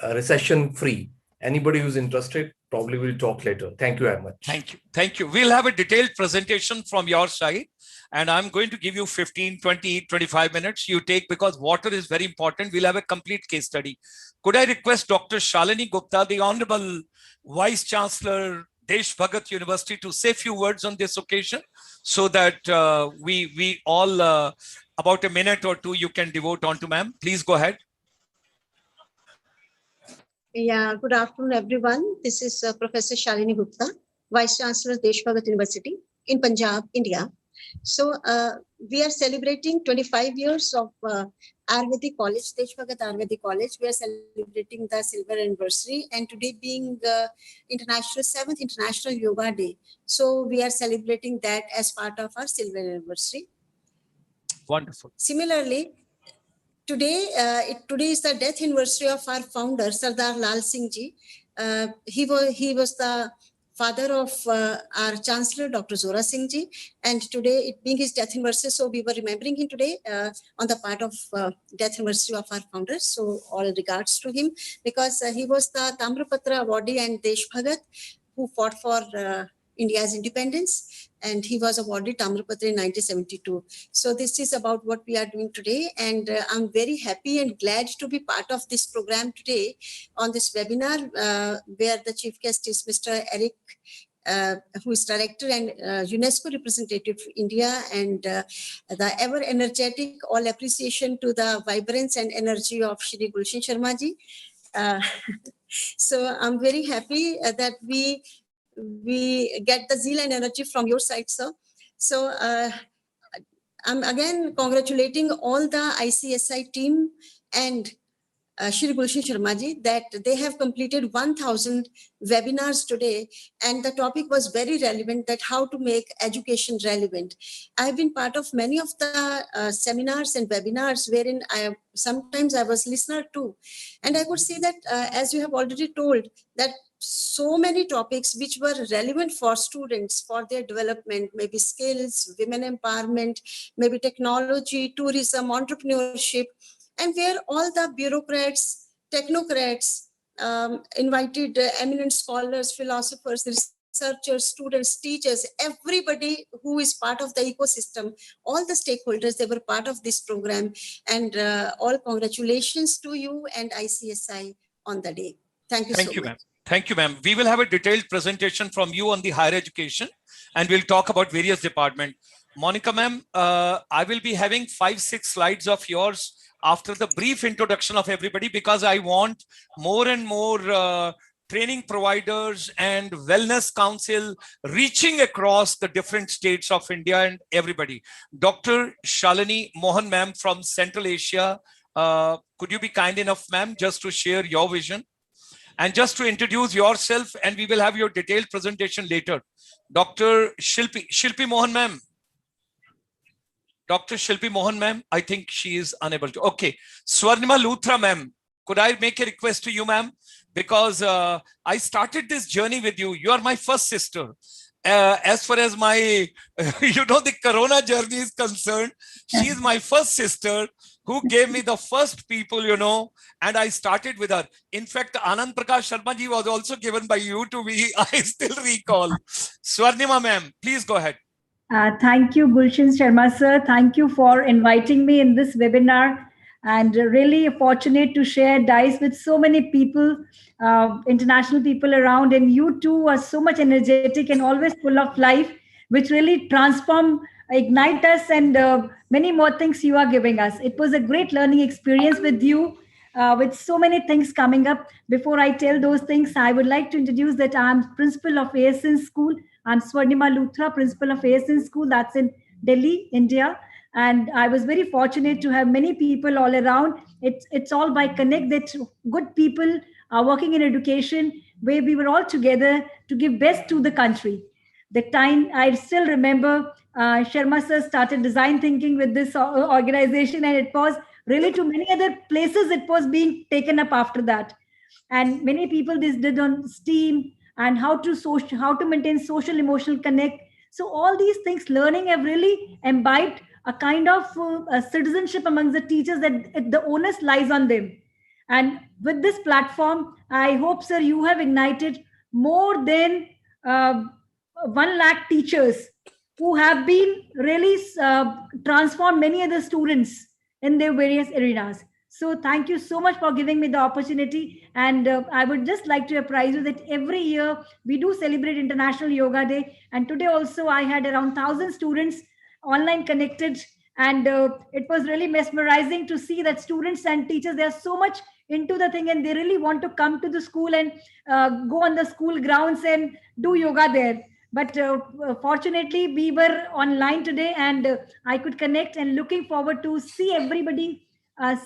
recession-free. Anybody who's interested probably will talk later. Thank you very much. Thank you. Thank you. We'll have a detailed presentation from your side. And I'm going to give you 15, 20, 25 minutes you take because water is very important. We'll have a complete case study. Could I request Dr. Shalini Gupta, the Honorable Vice Chancellor, Desh Bhagat University, to say a few words on this occasion so that we all, about a minute or two, you can devote on to ma'am. Please go ahead. Yeah, good afternoon, everyone. This is Professor Shalini Gupta, Vice Chancellor, Desh Bhagat University in Punjab, India. So we are celebrating 25 years of Ayurvedic College, Deshbhagat Ayurvedic College. We are celebrating the silver anniversary, and today being International 7th International Yoga Day. So we are celebrating that as part of our silver anniversary. Wonderful. Similarly, today is the death anniversary of our founder, Sardar Lal Singh Ji. He was the father of our Chancellor, Dr. Zora Singh Ji, and today, it being his death anniversary, so we were remembering him today on the part of death anniversary of our founders. So all regards to him, because he was the Tamrapatra awardee and Deshbhagat who fought for India's independence, and he was awarded Tamrapatra in 1972. So this is about what we are doing today, and I'm very happy and glad to be part of this program today on this webinar, where the chief guest is Mr. Eric, who is director and UNESCO representative for India, and the ever energetic, all appreciation to the vibrance and energy of Shri Gulshan Sharma ji. So I'm very happy that we get the zeal and energy from your side, sir. So I'm again congratulating all the ICSI team and Shri Gulshan Sharma ji, that they have completed 1,000 webinars today, and the topic was very relevant, that how to make education relevant. I've been part of many of the seminars and webinars wherein sometimes I was listener too, and I could see that as you have already told, that so many topics which were relevant for students, for their development, maybe skills, women empowerment, maybe technology, tourism, entrepreneurship, and where all the bureaucrats, technocrats, invited eminent scholars, philosophers, researchers, students, teachers, everybody who is part of the ecosystem, all the stakeholders, they were part of this program. And all congratulations to you and ICSI on the day. Thank you so much. Ma'am. Thank you, ma'am. We will have a detailed presentation from you on the higher education, and we'll talk about various departments. Monica, ma'am, I will be having 5-6 slides of yours after the brief introduction of everybody, because I want more and more training providers and wellness council reaching across the different states of India and everybody. Dr. Shalini Mohan, ma'am, from Central Asia. Could you be kind enough, ma'am, just to share your vision? And just to introduce yourself, and we will have your detailed presentation later. Dr. Shilpi Mohan, ma'am. Dr. Shilpi Mohan, ma'am, I think she is unable to. Okay. Swarnima Luthra, ma'am. Could I make a request to you, ma'am? Because I started this journey with you. You are my first sister. As far as my, the Corona journey is concerned, she is my first sister who gave me the first people, and I started with her. In fact, Anand Prakash Sharma ji was also given by you to me. I still recall. Swarnima, ma'am, please go ahead. Thank you, Gulshan Sharma sir. Thank you for inviting me in this webinar, and really fortunate to share dice with so many people, international people around, and you too are so much energetic and always full of life, which really ignite us, and many more things you are giving us. It was a great learning experience with you, with so many things coming up. Before I tell those things, I would like to introduce that I'm principal of ASN School. I'm Swarnima Luthra, principal of ASN School, that's in Delhi, India. And I was very fortunate to have many people all around. It's all by connect that good people are working in education, where we were all together to give best to the country. The time I still remember, Sharma sir started design thinking with this organization, and it was really to many other places it was being taken up after that. And many people this did on STEAM and how to maintain social emotional connect. So all these things learning have really imbibed a kind of a citizenship amongst the teachers, that the onus lies on them. And with this platform, I hope, sir, you have ignited more than 1 lakh teachers who have been really transformed many other students in their various arenas. So thank you so much for giving me the opportunity. And I would just like to apprise you that every year we do celebrate International Yoga Day. And today also I had around 1,000 students online connected. And it was really mesmerizing to see that students and teachers, they are so much into the thing, and they really want to come to the school and go on the school grounds and do yoga there. But fortunately, we were online today, and I could connect. And looking forward to see everybody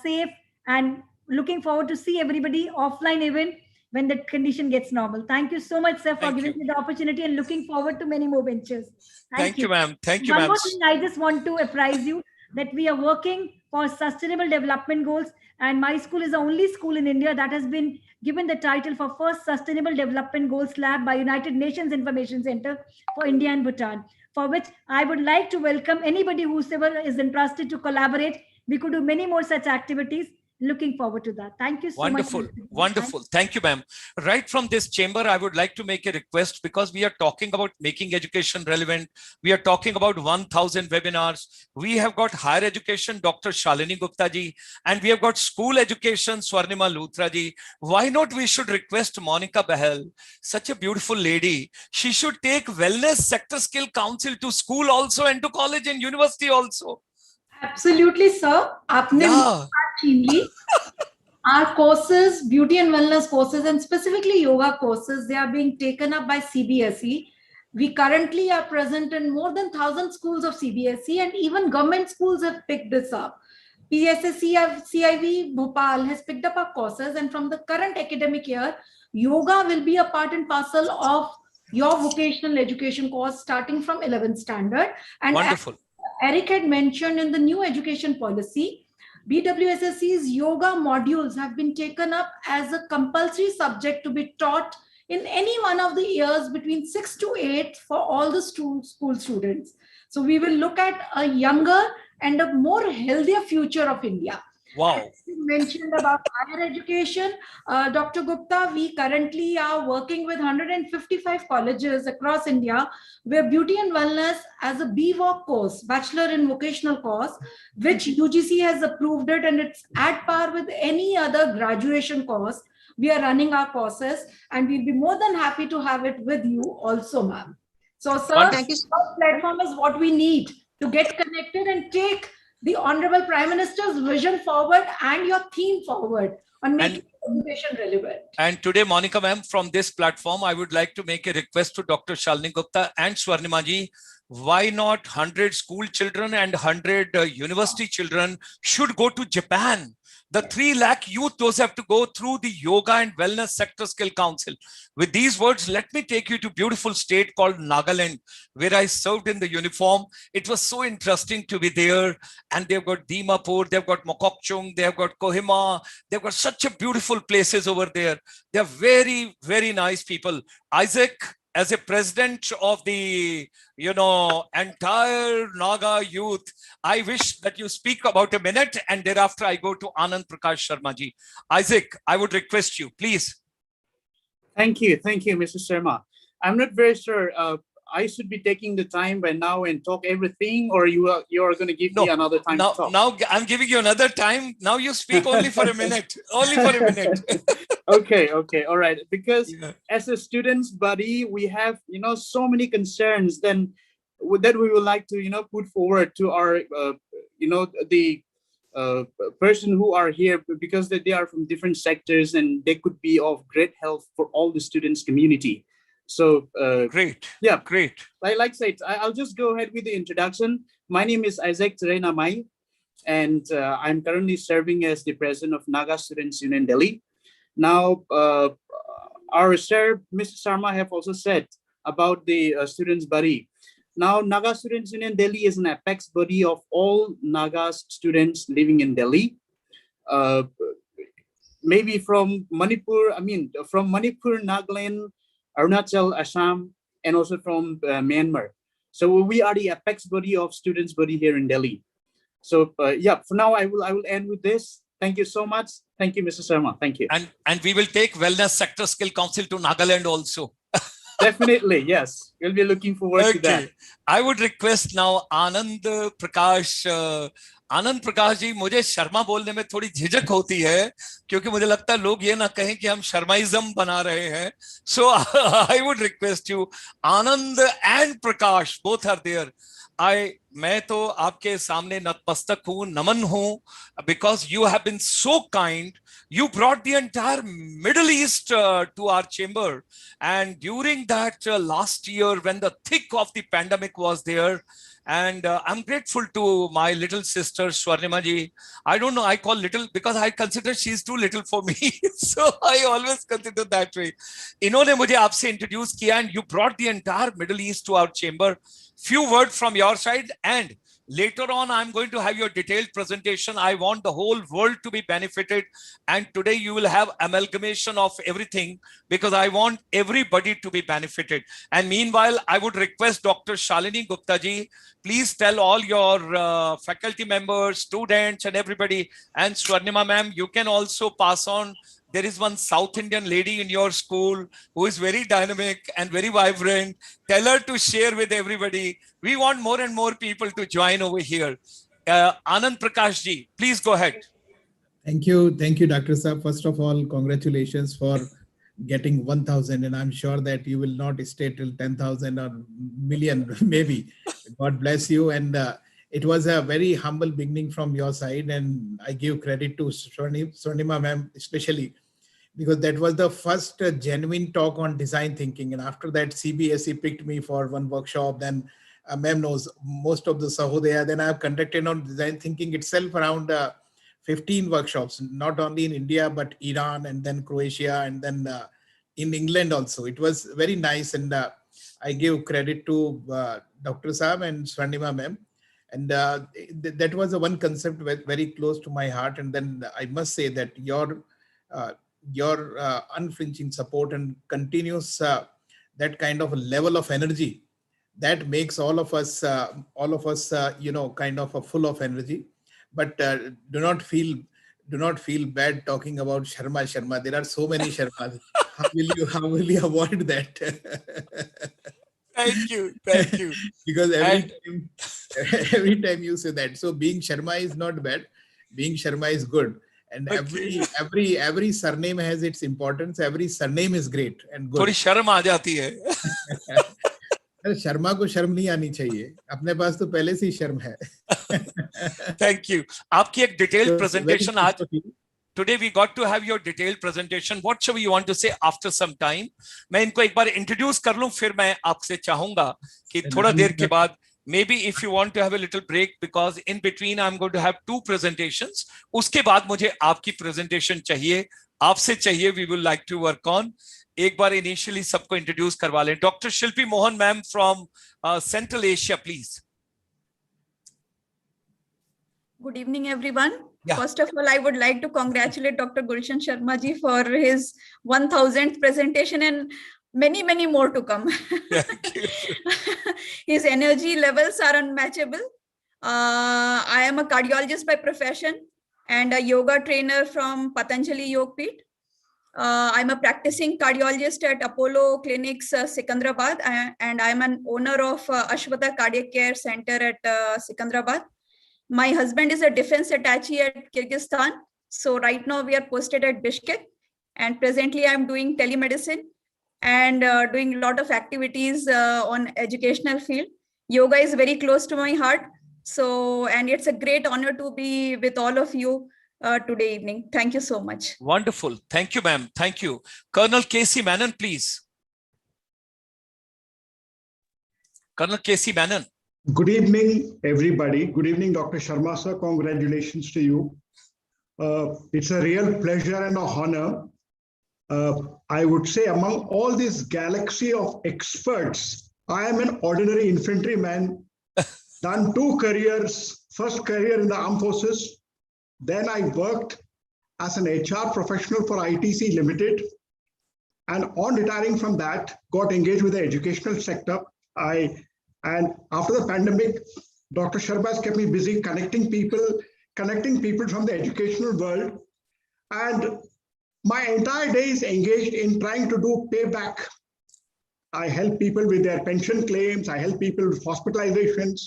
safe, and looking forward to see everybody offline even when the condition gets normal. Thank you so much, sir, for Thank giving you. me the opportunity, and looking forward to many more ventures. Thank Thank you, you. ma'am. Thank you, One ma'am. more thing, I just want to apprise you that we are working for sustainable development goals, and my school is the only school in India that has been given the title for first Sustainable Development Goals Lab by United Nations Information Center for India and Bhutan, for which I would like to welcome anybody whosoever is interested to collaborate. We could do many more such activities. Looking forward to that. Thank you so much. Wonderful. Wonderful. Thank you, ma'am. Right from this chamber, I would like to make a request, because we are talking about making education relevant. We are talking about 1,000 webinars. We have got higher education, Dr. Shalini Gupta ji, and we have got school education, Swarnima Luthra ji. Why not we should request Monica Bahel, such a beautiful lady. She should take Wellness Sector Skill Council to school also, and to college and university also. Absolutely, sir. आपने Yeah. छीन ली. Our courses, beauty and wellness courses, and specifically yoga courses, they are being taken up by CBSE. We currently are present in more than 1,000 schools of CBSE, and even government schools have picked this up. CIV Bhopal has picked up our courses, and from the current academic year, yoga will be a part and parcel of your vocational education course starting from 11th standard. And Wonderful. Eric had mentioned, in the new education policy, BWSSC's yoga modules have been taken up as a compulsory subject to be taught in any one of the years between 6 to 8 for all the school students. So we will look at a younger and a more healthier future of India. Wow. As you mentioned about higher education, Dr. Gupta, we currently are working with 155 colleges across India, where beauty and wellness as a BVOC course, Bachelor in Vocational course, which UGC has approved it, and it's at par with any other graduation course. We are running our courses, and we'll be more than happy to have it with you also, ma'am. So, sir, Thank you. our platform is what we need to get connected and take the Honorable Prime Minister's vision forward and your theme forward on making education relevant. And today, Monica ma'am, from this platform, I would like to make a request to Dr. Shalini Gupta and Swarnima ji. Why not 100 school children and 100 university children should go to Japan? The 3 lakh youth, those have to go through the Yoga and Wellness Sector Skill Council. With these words, let me take you to a beautiful state called Nagaland, where I served in the uniform. It was so interesting to be there. And they've got Dimapur, they've got Mokokchung, they've got Kohima. They've got such a beautiful places over there. They're very, very nice people. Isaac, as a president of the, entire Naga youth, I wish that you speak about a minute, and thereafter I go to Anand Prakash Sharma ji. Isaac, I would request you, please. Thank you, Mr. Sharma. I'm not very sure. I should be taking the time by now and talk everything, or you are going to give me another time to talk? Now I'm giving you another time. Now you speak only for a minute. Only for a minute. Okay, all right. Because as a student's body, we have so many concerns that we would like to put forward to our the person who are here, because they are from different sectors and they could be of great help for all the students community. So great. Yeah, great. Like I said, I'll just go ahead with the introduction. My name is Isaac Terena Mai, and I'm currently serving as the president of Naga Students Union Delhi. Now, our sir, Mr. Sharma, have also said about the students' body. Now, Naga Students Union Delhi is an apex body of all Naga students living in Delhi. Maybe from Manipur, Nagaland, Arunachal, Assam, and also from Myanmar. So we are the apex body of students' body here in Delhi. So for now I will end with this. Thank you so much. Thank you, Mr. Sharma. Thank you. And we will take Wellness Sector Skill Council to Nagaland also. Definitely, yes. We'll be looking forward to that. I would request now Anand Prakash. Anand Prakash ji, मुझे शर्मा बोलने में थोड़ी झिझक होती है, क्योंकि मुझे लगता है लोग ये ना कहें कि हम शर्माइज्म बना रहे हैं. So I would request you, Anand and Prakash, both are there. मैं तो आपके सामने नतमस्तक हूं, नमन हूं, because you have been so kind You brought the entire Middle East to our chamber. And during that last year, when the thick of the pandemic was there, and I'm grateful to my little sister, Swarnima ji. I don't know, I call little because I consider she's too little for me. So I always consider that way. इन्होंने मुझे आपसे introduce किया, and you brought the entire Middle East to our chamber. Few words from your side, and later on, I'm going to have your detailed presentation. I want the whole world to be benefited. And today you will have amalgamation of everything because I want everybody to be benefited. And meanwhile, I would request Dr. Shalini Gupta ji, please tell all your faculty members, students and everybody. And Swarnima ma'am, you can also pass on. There is one South Indian lady in your school who is very dynamic and very vibrant. Tell her to share with everybody. We want more and more people to join over here. Anand Prakash ji, please go ahead. Thank you, Dr. Saab. First of all, congratulations for getting 1,000, and I'm sure that you will not stay till 10,000 or million, maybe. God bless you. And it was a very humble beginning from your side, and I give credit to Swarnima ma'am especially, because that was the first genuine talk on design thinking. And after that, CBSE picked me for one workshop. Then ma'am knows most of the Sahodaya. Then I have conducted on design thinking itself around 15 workshops, not only in India, but Iran, and then Croatia, and then in England also. It was very nice. And I give credit to Dr. Saab and Swarnima ma'am. And that was a one concept very close to my heart. And then I must say that your unflinching support and continuous that kind of a level of energy that makes all of us kind of full of energy. But do not feel bad talking about Sharma. There are so many Sharmas. How will you avoid that? Thank you. Because every time you say that. So being Sharma is not bad. Being Sharma is good. And every surname has its importance. Every surname is great and good. थोड़ी शर्म आ जाती है. शर्मा को शर्म नहीं आनी चाहिए. अपने पास तो पहले से ही शर्म है. Thank you. आपकी एक detailed presentation आज. Today we got to have your detailed presentation. What shall you want to say after some time? मैं इनको एक बार introduce कर लूं, फिर मैं आपसे चाहूंगा कि थोड़ा देर के बाद maybe if you want to have a little break, because in between I'm going to have 2 presentations. उसके बाद मुझे आपकी presentation चाहिए, आपसे चाहिए. We would like to work on. एक बार initially सबको introduce करवा लें. Dr. Shilpi Mohan ma'am from Central Asia, please. Good evening, everyone. Yeah. First of all, I would like to congratulate Dr. Gulshan Sharma ji for his 1000th presentation and many, many more to come. Thank you. His energy levels are unmatchable. I am a cardiologist by profession and a yoga trainer from Patanjali Yogpeeth. I'm a practicing cardiologist at Apollo Clinics, Secunderabad, and I'm an owner of Ashwata Cardiac Care Center at Secunderabad. My husband is a defense attaché at Kyrgyzstan. So right now we are posted at Bishkek, and presently I'm doing telemedicine and doing a lot of activities on educational field. Yoga is very close to my heart. So, and it's a great honor to be with all of you today evening. Thank you so much. Wonderful. Thank you, ma'am. Thank you. Colonel Casey Menon, please. Colonel Casey Menon. Good evening, everybody. Good evening, Dr. Sharma, sir. Congratulations to you. It's a real pleasure and an honor. I would say among all this galaxy of experts, I am an ordinary infantryman, done 2 careers, first career in the armed forces. Then I worked as an HR professional for ITC Limited. And on retiring from that, got engaged with the educational sector. And after the pandemic, Dr. Sharma has kept me busy connecting people from the educational world. And my entire day is engaged in trying to do payback. I help people with their pension claims. I help people with hospitalizations.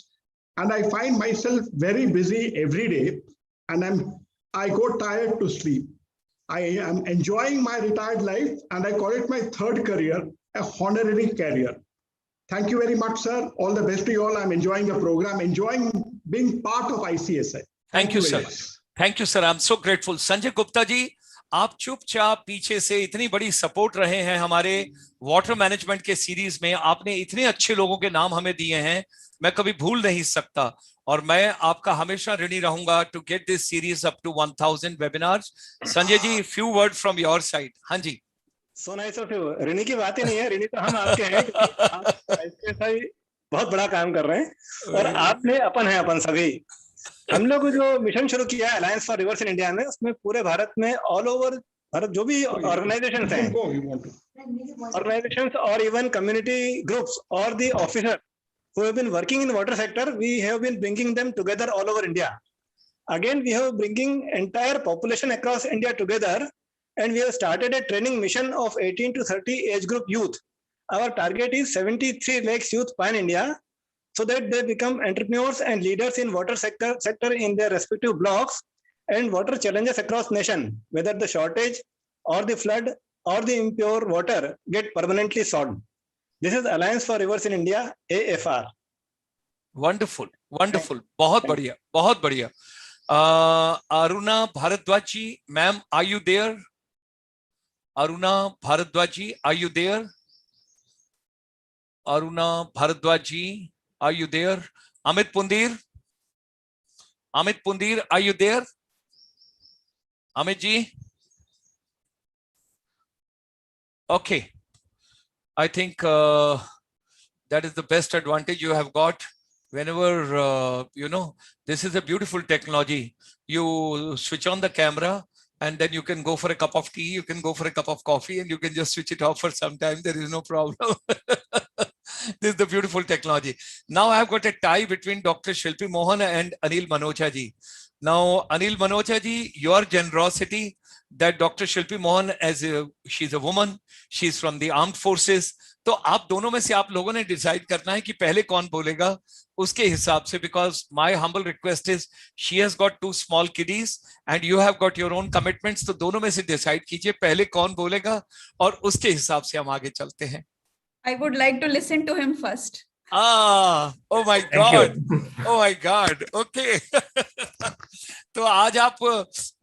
And I find myself very busy every day. And I go tired to sleep. I am enjoying my retired life, and I call it my 3rd career, a honorary career. Thank you very much, sir. All the best to you all. I'm enjoying the program, enjoying being part of ICSI. Thank you, sir. Thank you, sir. I'm so grateful. Sanjay Gupta ji, आप चुपचाप पीछे से इतनी बड़ी support रहे हैं हमारे water management के सीरीज में, आपने इतने अच्छे लोगों के नाम हमें दिए हैं, मैं कभी भूल नहीं सकता। और मैं आपका हमेशा ऋणी रहूंगा to get this series up to 1000 webinars. Sanjay ji, few word from your side. हाँ जी। So nice of you. ऋणी की बात ही नहीं है, ऋणी तो हम आपके हैं, क्योंकि आप इसके साथ बहुत बड़ा काम कर रहे हैं और आपने अपन है अपन सभी। हम लोग जो मिशन शुरू किया है alliance for reverse in India में, उसमें पूरे भारत में ऑल ओवर भारत जो भी ऑर्गेनाइजेशंस हैं, ऑर्गेनाइजेशंस और इवन कम्युनिटी ग्रुप्स और the officer who have been working in water sector, we have been bringing them together all over India. Again, we have bringing entire population across India together, and we have started a training mission of 18 to 30 age group youth. Our target is 73 lakhs youth pan India, so that they become entrepreneurs and leaders in water sector in their respective blocks, and water challenges across nation, whether the shortage or the flood or the impure water, get permanently solved. This is Alliance for Rivers in India, AFR. Wonderful wonderful, बहुत बढ़िया बहुत बढ़िया। Aruna Bhardwaj ji, ma'am, are you there? Aruna Bhardwaj ji, are you there? Aruna Bhardwaj ji, are you there? Amit Pundir, Amit Pundir, are you there? Amit ji, okay. I think that is the best advantage you have got. Whenever, this is a beautiful technology. You switch on the camera and then you can go for a cup of tea, you can go for a cup of coffee, and you can just switch it off for some time. There is no problem. This is the beautiful technology. Now I have got a tie between Dr. Shilpi Mohan and Anil Manocha ji. Now, Anil Manocha ji, your generosity, that Dr. Shilpi Mohan, she's a woman, she's from the armed forces. तो आप दोनों में से आप लोगों ने decide करना है कि पहले कौन बोलेगा उसके हिसाब से, because my humble request is she has got 2 small kiddies and you have got your own commitments. तो दोनों में से डिसाइड कीजिए पहले कौन बोलेगा और उसके हिसाब से हम आगे चलते हैं. I would like to listen to him first. Oh my God. Oh my God. Okay. तो आज आप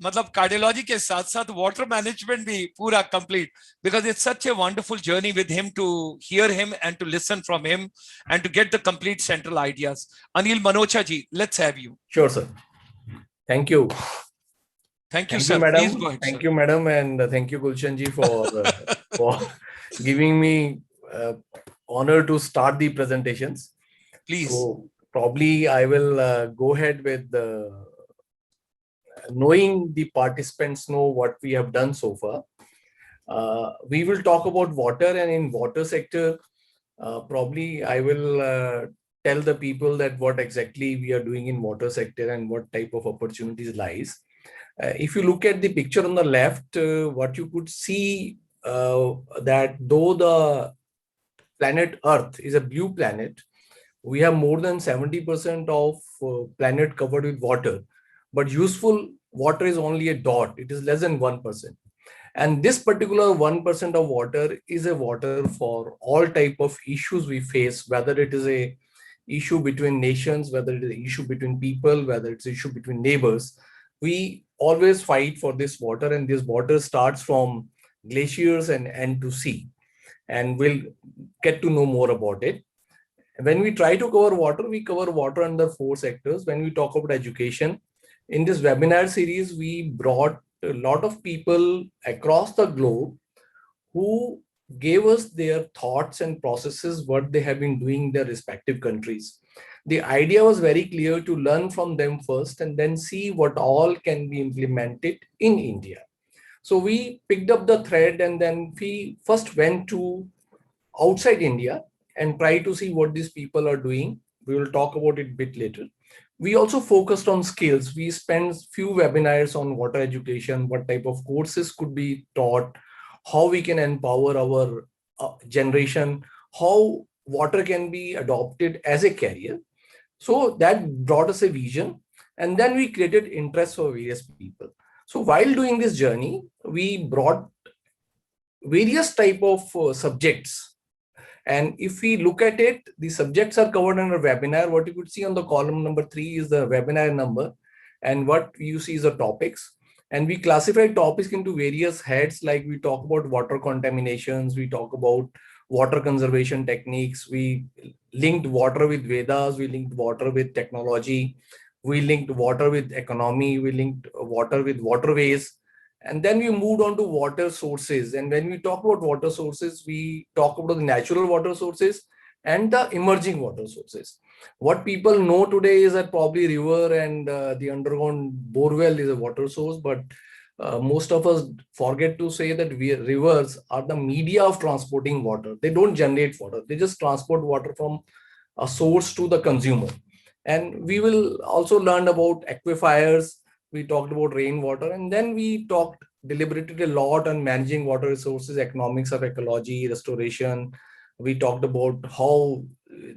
मतलब कार्डियोलॉजी के साथ साथ वाटर मैनेजमेंट भी पूरा complete, because it's such a wonderful journey with him to hear him and to listen from him and to get the complete central ideas. Anil Manocha ji, let's have you. Sure, sir. Thank you. Thank you, sir. Madam. Please go ahead, thank sir. you, madam, and thank you, Gulshan ji, for giving me honor to start the presentations. Please. So probably I will go ahead with knowing the participants know what we have done so far. We will talk about water, and in water sector, probably I will tell the people that what exactly we are doing in water sector and what type of opportunities lies. If you look at the picture on the left, what you could see that though the planet Earth is a blue planet, we have more than 70% of planet covered with water, but useful water is only a dot. It is less than 1%. And this particular 1% of water is a water for all type of issues we face, whether it is a issue between nations, whether it is an issue between people, whether it's an issue between neighbors. We always fight for this water, and this water starts from glaciers and end to sea. And we'll get to know more about it. When we try to cover water, we cover water under 4 sectors. When we talk about education, in this webinar series, we brought a lot of people across the globe who gave us their thoughts and processes, what they have been doing in their respective countries. The idea was very clear to learn from them first and then see what all can be implemented in India. So we picked up the thread, and then we first went to outside India and try to see what these people are doing. We will talk about it a bit later. We also focused on skills. We spent few webinars on water education, what type of courses could be taught, how we can empower our generation, how water can be adopted as a career. So that brought us a vision, and then we created interest for various people. So while doing this journey, we brought various type of subjects. And if we look at it, the subjects are covered under webinar. What you could see on the column number 3 is the webinar number, and what you see is the topics. And we classify topics into various heads, like we talk about water contaminations, we talk about water conservation techniques, we linked water with Vedas, we linked water with technology, we linked water with economy, we linked water with waterways, and then we moved on to water sources. And when we talk about water sources, we talk about the natural water sources and the emerging water sources. What people know today is that probably river and the underground borewell is a water source, but most of us forget to say that rivers are the media of transporting water. They don't generate water. They just transport water from a source to the consumer. And we will also learn about aquifers. We talked about rainwater, and then we talked deliberated a lot on managing water resources, economics of ecology, restoration. We talked about how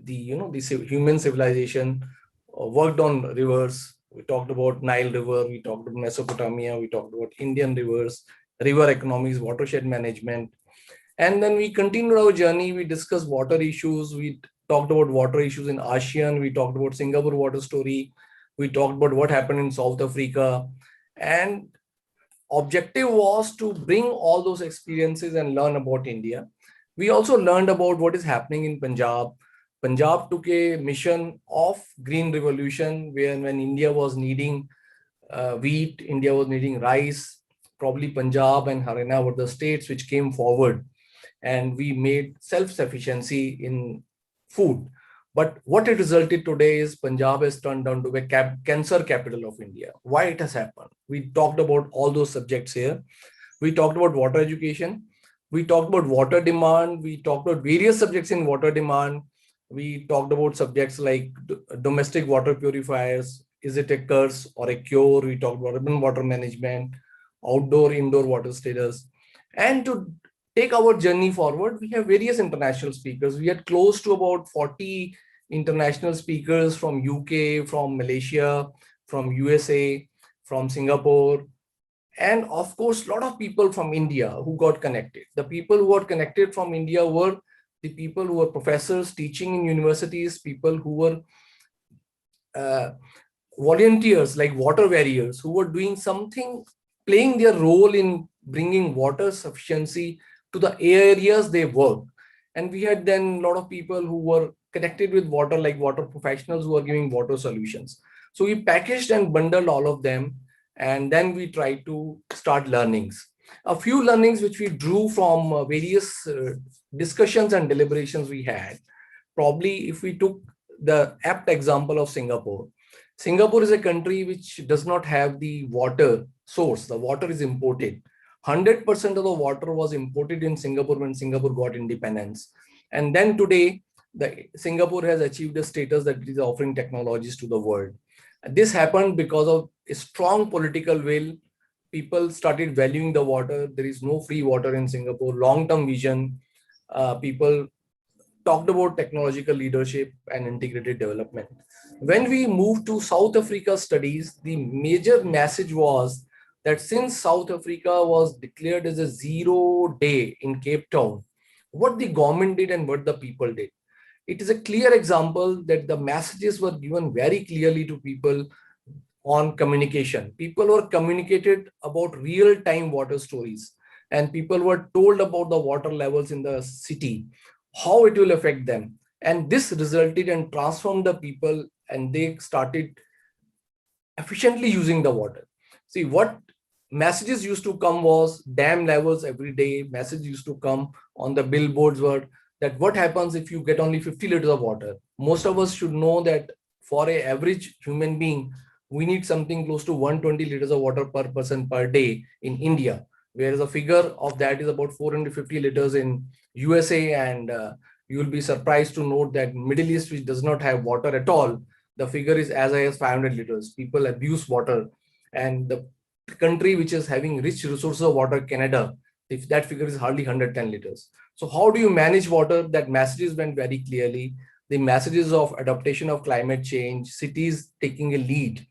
the human civilization worked on rivers. We talked about Nile River, we talked about Mesopotamia, we talked about Indian rivers, river economics, watershed management. And then we continued our journey. We discussed water issues. We talked about water issues in ASEAN. We talked about Singapore water story. We talked about what happened in South Africa. And objective was to bring all those experiences and learn about India. We also learned about what is happening in Punjab. Punjab took a mission of green revolution, where when India was needing wheat, India was needing rice, probably Punjab and Haryana were the states which came forward, and we made self-sufficiency in food. But what it resulted today is Punjab has turned down to be cancer capital of India. Why it has happened? We talked about all those subjects here. We talked about water education. We talked about water demand. We talked about various subjects in water demand. We talked about subjects like domestic water purifiers. Is it a curse or a cure? We talked about urban water management, outdoor, indoor water status. And to take our journey forward, we have various international speakers. We had close to about 40 international speakers from UK, from Malaysia, from USA, from Singapore, and of course, a lot of people from India who got connected. The people who got connected from India were the people who were professors teaching in universities, people who were volunteers like water warriors who were doing something, playing their role in bringing water sufficiency to the areas they work. And we had then a lot of people who were connected with water, like water professionals who are giving water solutions. So we packaged and bundled all of them, and then we tried to start learnings. A few learnings which we drew from various discussions and deliberations we had. Probably if we took the apt example of Singapore. Singapore is a country which does not have the water source. The water is imported. 100% of the water was imported in Singapore when Singapore got independence. And then today, Singapore has achieved a status that it is offering technologies to the world. This happened because of a strong political will. People started valuing the water. There is no free water in Singapore. Long-term vision. People talked about technological leadership and integrated development. When we moved to South Africa studies, the major message was that since South Africa was declared as a 0 day in Cape Town, what the government did and what the people did. It is a clear example that the messages were given very clearly to people on communication. People were communicated about real-time water stories, and people were told about the water levels in the city, how it will affect them. And this resulted and transformed the people, and they started efficiently using the water. See, what messages used to come was dam levels every day. Messages used to come on the billboards were that what happens if you get only 50 liters of water. Most of us should know that for an average human being, we need something close to 120 liters of water per person per day in India, whereas a figure of that is about 450 liters in USA. And you will be surprised to note that Middle East, which does not have water at all, the figure is as high as 500 liters. People abuse water. And the country which is having rich resources of water, Canada, if that figure is hardly 110 liters. So how do you manage water? That messages went very clearly. The messages of adaptation of climate change, cities taking a lead.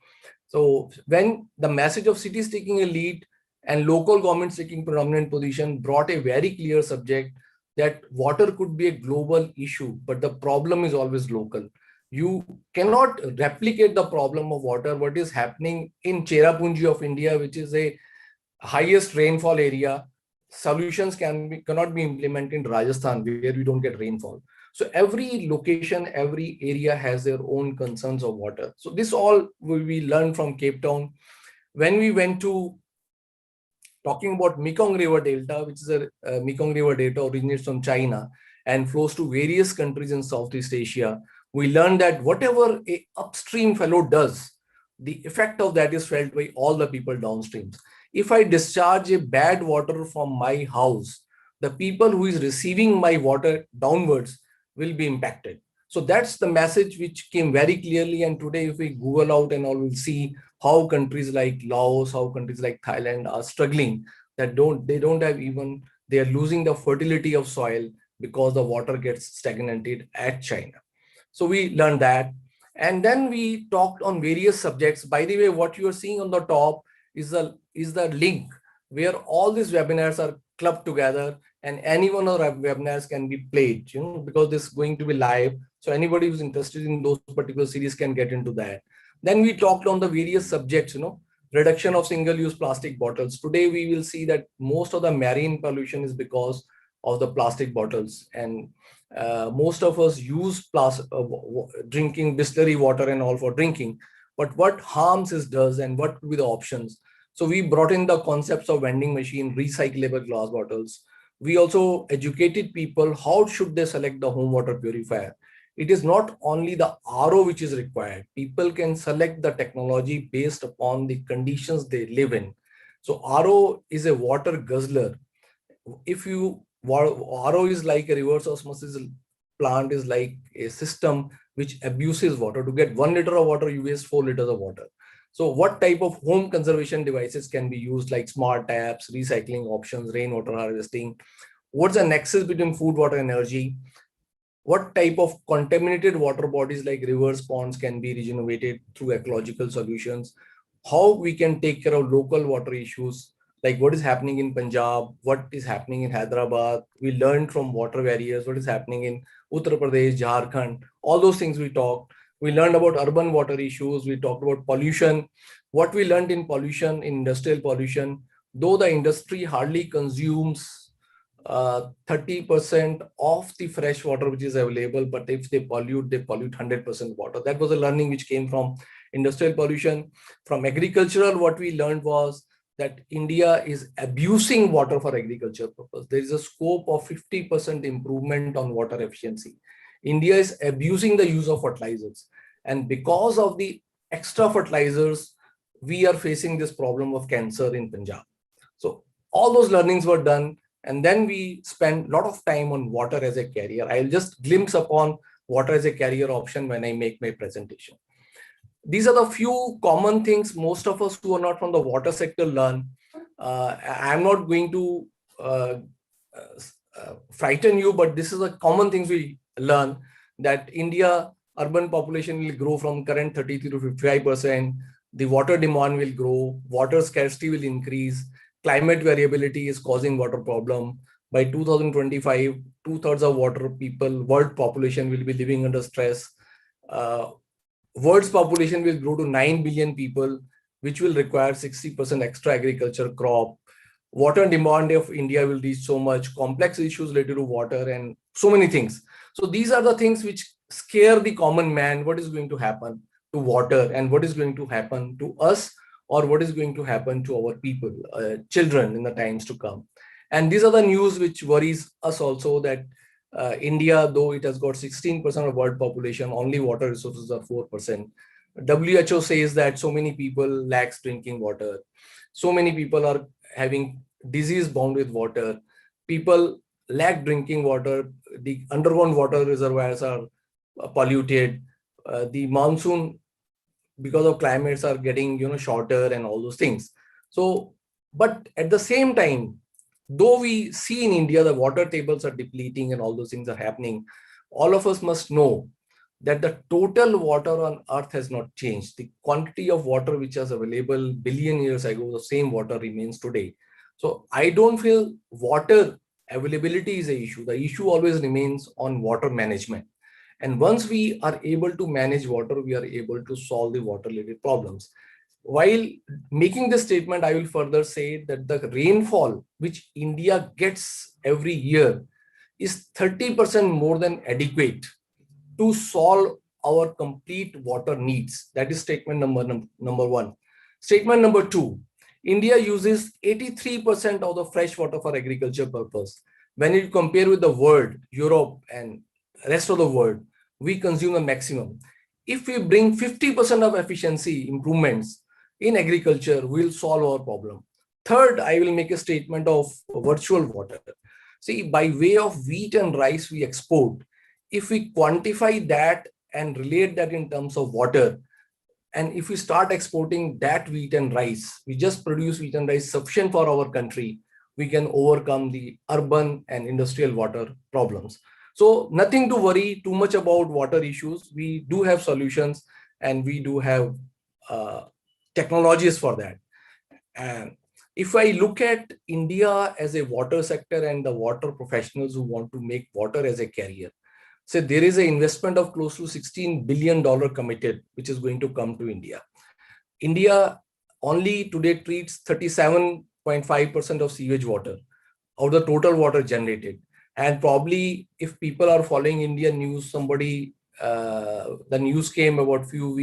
So when the message of cities taking a lead and local governments taking predominant position brought a very clear subject that water could be a global issue, but the problem is always local. You cannot replicate the problem of water, what is happening in Cherrapunji of India, which is a highest rainfall area, solutions cannot be implemented in Rajasthan where we don't get rainfall. So every location, every area has their own concerns of water. So this all we learned from Cape Town. When we went to talking about Mekong River Delta, which is a Mekong River Delta originates from China and flows to various countries in Southeast Asia, we learned that whatever a upstream fellow does, the effect of that is felt by all the people downstream. If I discharge a bad water from my house, the people who is receiving my water downwards will be impacted. So that's the message which came very clearly. And today, if we Google out and all, we'll see how countries like Laos, how countries like Thailand are struggling, that they don't have even, they are losing the fertility of soil because the water gets stagnated at China. So we learned that. And then we talked on various subjects. By the way, what you are seeing on the top is the link where all these webinars are clubbed together, and any one of our webinars can be played, because this is going to be live. So anybody who's interested in those particular series can get into that. Then we talked on the various subjects, reduction of single-use plastic bottles. Today, we will see that most of the marine pollution is because of the plastic bottles. And most of us use drinking distillery water and all for drinking. But what harms it does and what would be the options? So we brought in the concepts of vending machine, recyclable glass bottles. We also educated people how should they select the home water purifier. It is not only the RO which is required. People can select the technology based upon the conditions they live in. So RO is a water guzzler. RO is like a reverse osmosis plant, is like a system which abuses water. To get 1 liter of water, you waste 4 liters of water. So what type of home conservation devices can be used, like smart taps, recycling options, rainwater harvesting? What's the nexus between food, water, energy? What type of contaminated water bodies like rivers, ponds can be regenerated through ecological solutions? How we can take care of local water issues, like what is happening in Punjab, what is happening in Hyderabad. We learned from water barriers, what is happening in Uttar Pradesh, Jharkhand, all those things we talked. We learned about urban water issues. We talked about pollution. What we learned in pollution, in industrial pollution, though the industry hardly consumes 30% of the fresh water which is available, but if they pollute 100% water. That was a learning which came from industrial pollution. From agricultural, what we learned was that India is abusing water for agriculture purpose. There is a scope of 50% improvement on water efficiency. India is abusing the use of fertilizers. And because of the extra fertilizers, we are facing this problem of cancer in Punjab. So all those learnings were done. And then we spend a lot of time on water as a carrier. I'll just glimpse upon water as a carrier option when I make my presentation. These are the few common things most of us who are not from the water sector learn. I'm not going to frighten you, but this is a common things we learn, that India urban population will grow from current 33 to 55%. The water demand will grow, water scarcity will increase, climate variability is causing water problem. By 2025, 2/3 of water people, world population will be living under stress. World's population will grow to 9 billion people, which will require 60% extra agriculture crop. Water demand of India will reach so much, complex issues related to water and so many things. So these are the things which scare the common man. What is going to happen to water and what is going to happen to us, or what is going to happen to our people, children in the times to come. And these are the news which worries us also, that India, though it has got 16% of world population, only water resources are 4%. WHO says that so many people lacks drinking water. So many people are having disease bound with water. People lack drinking water. The underground water reservoirs are polluted. The monsoon, because of climates, are getting shorter and all those things. So, but at the same time, though we see in India the water tables are depleting and all those things are happening, all of us must know that the total water on earth has not changed. The quantity of water which was available billion years ago, the same water remains today. So I don't feel water availability is an issue. The issue always remains on water management. And once we are able to manage water, we are able to solve the water related problems. while making this statement, I will further say that the rainfall which India gets every year is 30% more than adequate to solve our complete water needs. That is statement number one. Statement number two, India uses 83% of the fresh water for agriculture purpose. When you compare with the world, Europe and rest of the world, we consume the maximum. If we bring 50% of efficiency improvements in agriculture, we'll solve our problem. Third, I will make a statement of virtual water. See, by way of wheat and rice we export, if we quantify that and relate that in terms of water, and if we start exporting that wheat and rice, we just produce wheat and rice sufficient for our country, we can overcome the urban and industrial water problems. So nothing to worry too much about water issues. We do have solutions and we do have technologies for that. And if I look at India as a water sector and the water professionals who want to make water as a career, so there is an investment of close to $16 billion committed, which is going to come to India. India only today treats 37.5% of sewage water out of the total water generated. And probably if people are following Indian news, the news came about few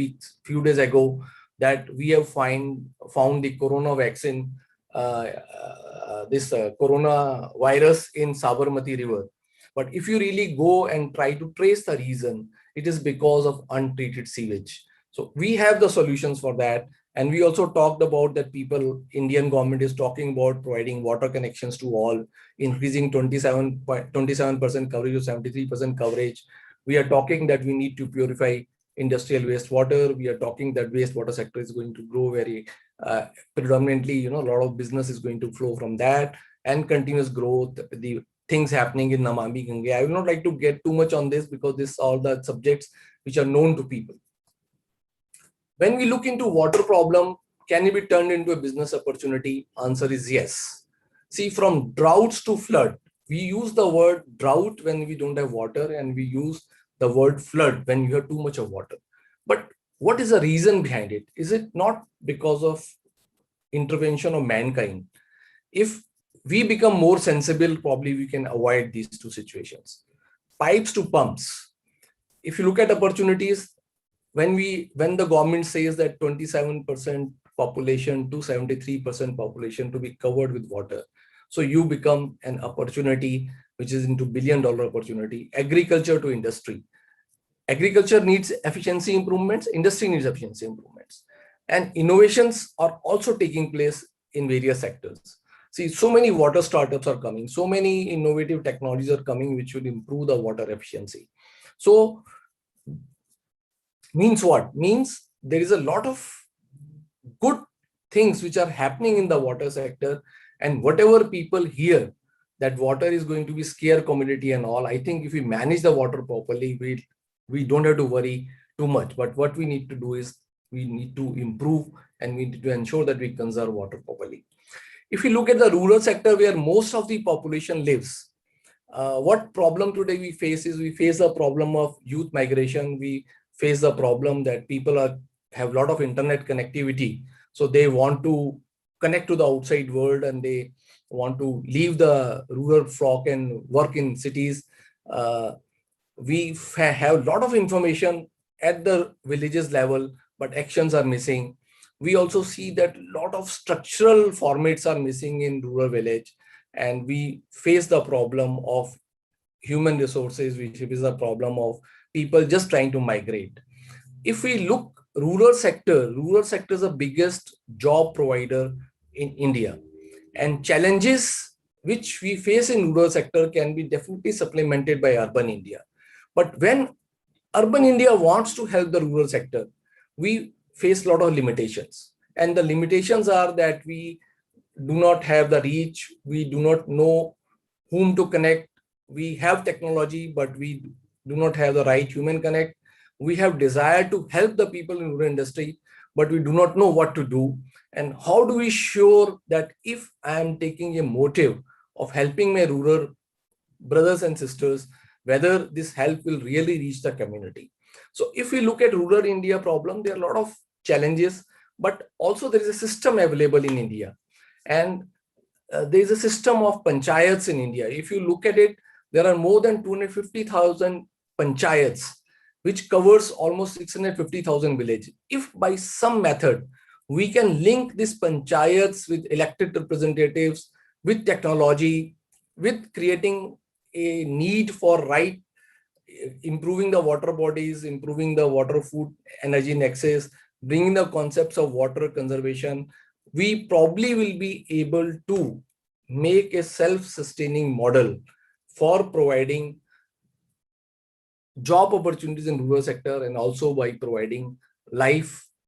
days ago that we have found the corona vaccine, this coronavirus in Sabarmati River. But if you really go and try to trace the reason, it is because of untreated sewage. So we have the solutions for that. And we also talked about that Indian government is talking about providing water connections to all, increasing 27% coverage to 73% coverage. We are talking that we need to purify industrial wastewater. We are talking that wastewater sector is going to grow very predominantly, a lot of business is going to flow from that, and continuous growth, the things happening in Namami Gange. I will not like to get too much on this because this are all the subjects which are known to people. When we look into water problem, can it be turned into a business opportunity? Answer is yes. See, from droughts to flood, we use the word drought when we don't have water, and we use the word flood when you have too much of water. But what is the reason behind it? Is it not because of intervention of mankind? If we become more sensible, probably we can avoid these two situations. Pipes to pumps. If you look at opportunities, when the government says that 27% population to 73% population to be covered with water, so you become an opportunity which is into $1 billion opportunity. Agriculture to industry. Agriculture needs efficiency improvements, industry needs efficiency improvements. And innovations are also taking place in various sectors. See, so many water startups are coming, so many innovative technologies are coming which will improve the water efficiency. So, means what? Means there is a lot of good things which are happening in the water sector, and whatever people hear that water is going to be scarce commodity and all, I think if we manage the water properly, we don't have to worry too much. But what we need to do is we need to improve and we need to ensure that we conserve water properly. If you look at the rural sector where most of the population lives, what problem today we face is we face the problem of youth migration. We face the problem that people have a lot of internet connectivity. So they want to connect to the outside world and they want to leave the rural flock and work in cities. We have a lot of information at the villages level, but actions are missing. We also see that a lot of structural formats are missing in rural village, and we face the problem of human resources, which is the problem of people just trying to migrate. If we look rural sector is the biggest job provider in India, and challenges which we face in rural sector can be definitely supplemented by urban India. But when urban India wants to help the rural sector, we face a lot of limitations. And the limitations are that we do not have the reach, we do not know whom to connect. We have technology, but we do not have the right human connect. We have desire to help the people in rural industry, but we do not know what to do. And how do we sure that if I am taking a motive of helping my rural brothers and sisters, whether this help will really reach the community? So if we look at rural India problem, there are a lot of challenges, but also there is a system available in India. And there is a system of panchayats in India. If you look at it, there are more than 250,000 panchayats, which covers almost 650,000 villages. If by some method we can link these panchayats with elected representatives, with technology, with creating a need for improving the water bodies, improving the water food energy nexus, bringing the concepts of water conservation, we probably will be able to make a self-sustaining model for providing job opportunities in rural sector, and also by providing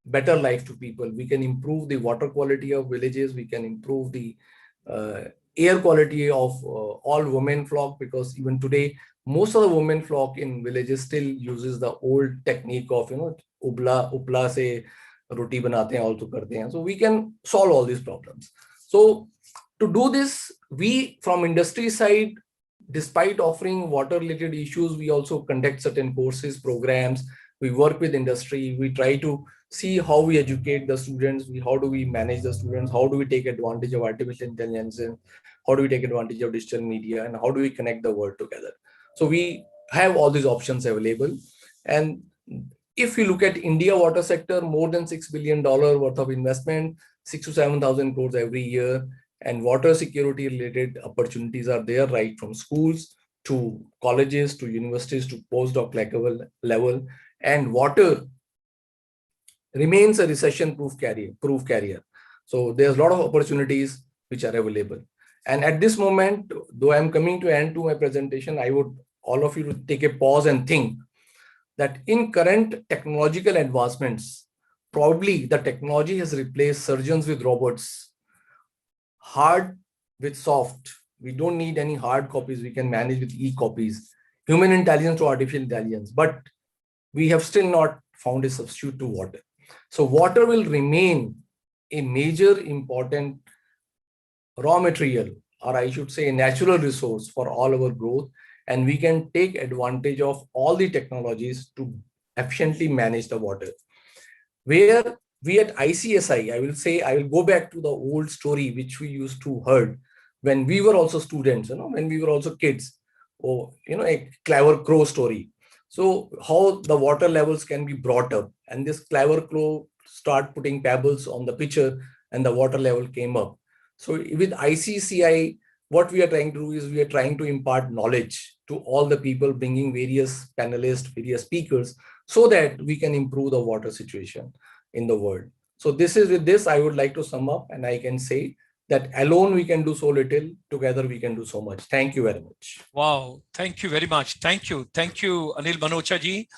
better life to people. We can improve the water quality of villages. We can improve the air quality of all women flock, because even today, most of the women flock in villages still uses the old technique of, upla se roti banate hain, also karte hain. So we can solve all these problems. So to do this, we from industry side, despite offering water related issues, we also conduct certain courses, programs. We work with industry. We try to see how we educate the students. How do we manage the students? How do we take advantage of artificial intelligence? And how do we take advantage of digital media? And how do we connect the world together? So we have all these options available. And if you look at India water sector, more than $6 billion worth of investment, 6,000 to 7,000 crores every year. And water security related opportunities are there, right from schools to colleges to universities to postdoc level. And water remains a recession proof carrier. So there's a lot of opportunities which are available. And at this moment, though I'm coming to end to my presentation, I would all of you to take a pause and think that in current technological advancements, probably the technology has replaced surgeons with robots, hard with soft. We don't need any hard copies. We can manage with e-copies, human intelligence to artificial intelligence, but we have still not found a substitute to water. So water will remain a major important raw material, or I should say a natural resource for all our growth. And we can take advantage of all the technologies to efficiently manage the water. Where we at ICSI, I will go back to the old story which we used to heard when we were also students, when we were also kids, or a clever crow story. So how the water levels can be brought up, and this clever crow start putting pebbles on the pitcher and the water level came up. So with ICCI, what we are trying to do is we are trying to impart knowledge to all the people, bringing various panelists, various speakers, so that we can improve the water situation in the world. So with this, I would like to sum up, and I can say that alone we can do so little, together we can do so much. Thank you very much. Wow, thank you very much. Thank you, Anil Manocha ji,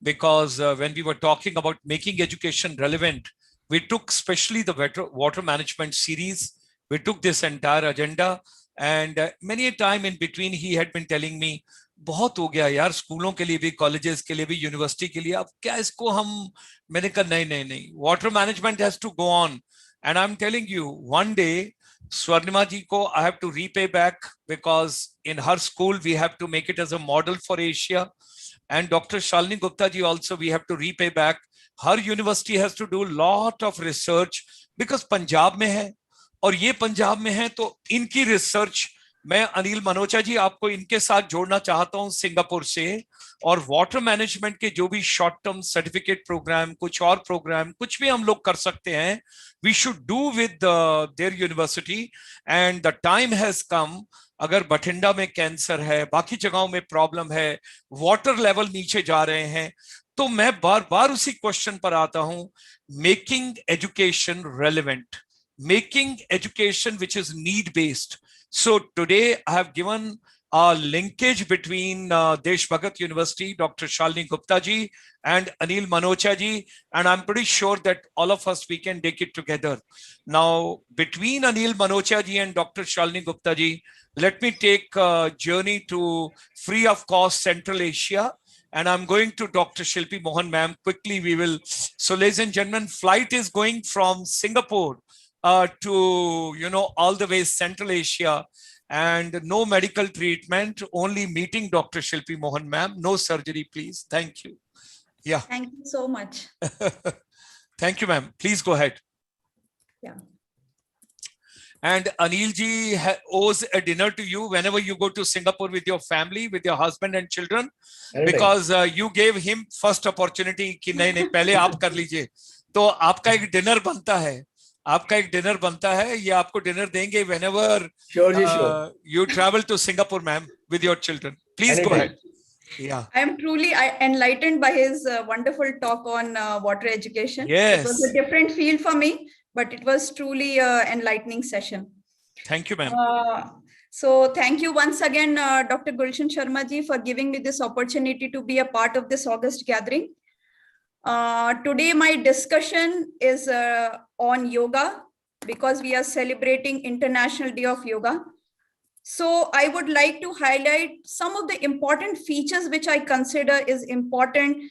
because when we were talking about making education relevant, we took especially the water management series. We took this entire agenda, and many a time in between he had been telling me, बहुत हो गया यार, स्कूलों के लिए भी, colleges के लिए भी, यूनिवर्सिटी के लिए, अब क्या इसको हम, मैंने कहा नहीं, water management has to go on. And I'm telling you, one day Swarnima ji ko I have to repay back, because in her school we have to make it as a model for Asia. And Dr. Shalini Gupta ji also we have to repay back. Her university has to do a lot of research, because Punjab में है और ये पंजाब में है, तो इनकी research मैं अनिल मनोचा जी आपको इनके साथ जोड़ना चाहता हूं सिंगापुर से। और वाटर मैनेजमेंट के जो भी शॉर्ट टर्म सर्टिफिकेट प्रोग्राम, कुछ और प्रोग्राम, कुछ भी हम लोग कर सकते हैं, we should do with their university. And the time has come. अगर बठिंडा में कैंसर है, बाकी जगहों में प्रॉब्लम है, वाटर लेवल नीचे जा रहे हैं, तो मैं बार बार उसी क्वेश्चन पर आता हूं, making education relevant, making education which is need based. So today I have given a linkage between Desh Bhagat University, Dr. Shalini Gupta ji and Anil Manocha ji, and I'm pretty sure that all of us, we can take it together. Now between Anil Manocha ji and Dr. Shalini Gupta ji, let me take a journey to free of cost Central Asia. And I'm going to Dr. Shilpi Mohan ma'am. Quickly we will. So ladies and gentlemen, flight is going from Singapore to all the way Central Asia, and no medical treatment, only meeting Dr. Shilpi Mohan ma'am. No surgery, please. Thank you. Yeah. Thank you so much. Thank you, ma'am. Please go ahead. Yeah. And Anil ji owes a dinner to you whenever you go to Singapore with your family, with your husband and children, because you gave him first opportunity कि नहीं पहले आप कर लीजिए. तो आपका एक dinner बनता है. आपका एक dinner बनता है. ये आपको dinner देंगे whenever you travel to Singapore, ma'am, with your children. Please go ahead. Yeah. I am truly enlightened by his wonderful talk on water education. Yes. It was a different field for me, but it was truly an enlightening session. Thank you, ma'am. So thank you once again, Dr. Gulshan Sharma ji, for giving me this opportunity to be a part of this August gathering. Today, my discussion is on yoga because we are celebrating International Day of Yoga. So I would like to highlight some of the important features which I consider is important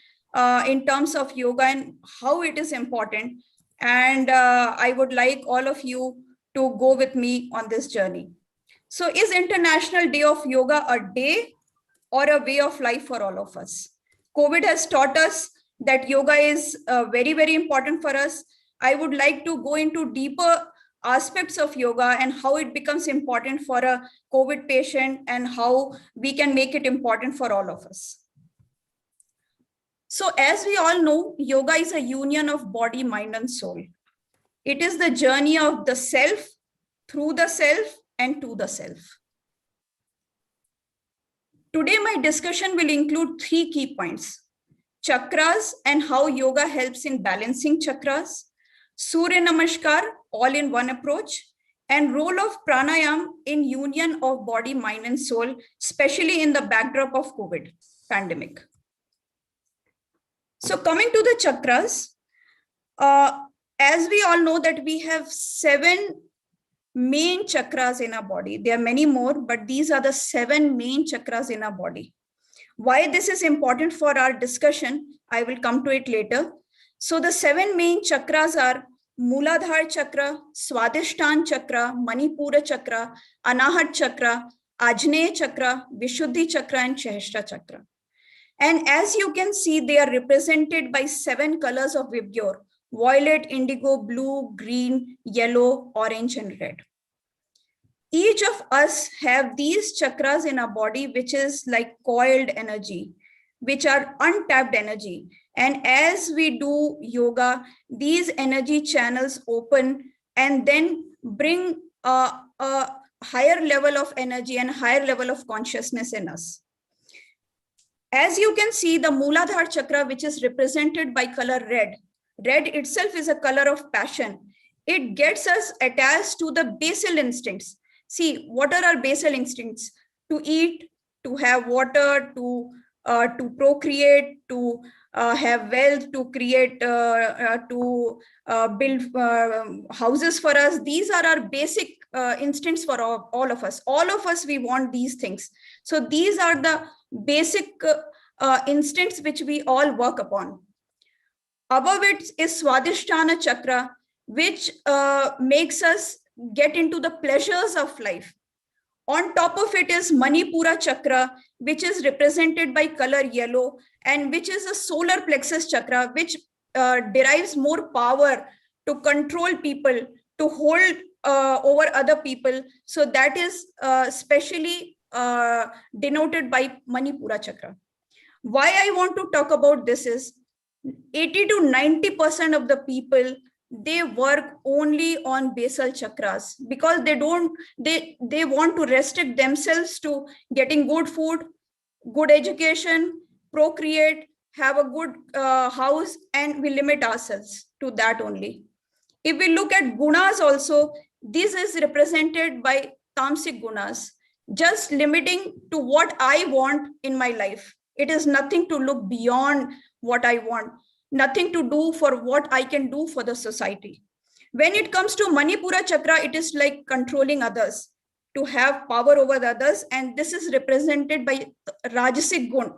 in terms of yoga and how it is important. And I would like all of you to go with me on this journey. So is International Day of Yoga a day or a way of life for all of us? COVID has taught us that yoga is very, very important for us. I would like to go into deeper aspects of yoga and how it becomes important for a COVID patient and how we can make it important for all of us. So as we all know, yoga is a union of body, mind, and soul. It is the journey of the self, through the self, and to the self. Today, my discussion will include 3 key points: chakras and how yoga helps in balancing chakras, Surya Namaskar, all in one approach, and role of pranayam in union of body, mind, and soul, especially in the backdrop of COVID pandemic. So coming to the chakras, as we all know that we have 7 main chakras in our body. There are many more, but these are the 7 main chakras in our body. Why this is important for our discussion, I will come to it later. So the 7 main chakras are Mooladhara chakra, Swadhisthana chakra, Manipura chakra, Anahat chakra, Ajneya chakra, Vishuddhi chakra, and Sahasrara chakra. And as you can see, they are represented by 7 colors of Vibgyor: violet, indigo, blue, green, yellow, orange, and red. Each of us have these chakras in our body, which is like coiled energy, which are untapped energy. And as we do yoga, these energy channels open and then bring a higher level of energy and higher level of consciousness in us. As you can see, the Mooladhara chakra, which is represented by color red. Red itself is a color of passion. It gets us attached to the basal instincts. See, what are our basal instincts? To eat, to have water, to procreate, to have wealth, to create, to build houses for us. These are our basic instincts for all of us. All of us, we want these things. So these are the basic instincts which we all work upon. Above it is Swadhisthana chakra, which makes us get into the pleasures of life. On top of it is Manipura chakra, which is represented by color yellow, and which is a solar plexus chakra, which derives more power to control people, to hold over other people. So that is specially denoted by Manipura chakra. Why I want to talk about this is 80 to 90% of the people, they work only on basal chakras because they want to restrict themselves to getting good food, good education, procreate, have a good house, and we limit ourselves to that only. If we look at gunas also, this is represented by tamasic gunas, just limiting to what I want in my life. It is nothing to look beyond what I want, nothing to do for what I can do for the society. When it comes to Manipura chakra, it is like controlling others, to have power over the others, and this is represented by Rajasic gun.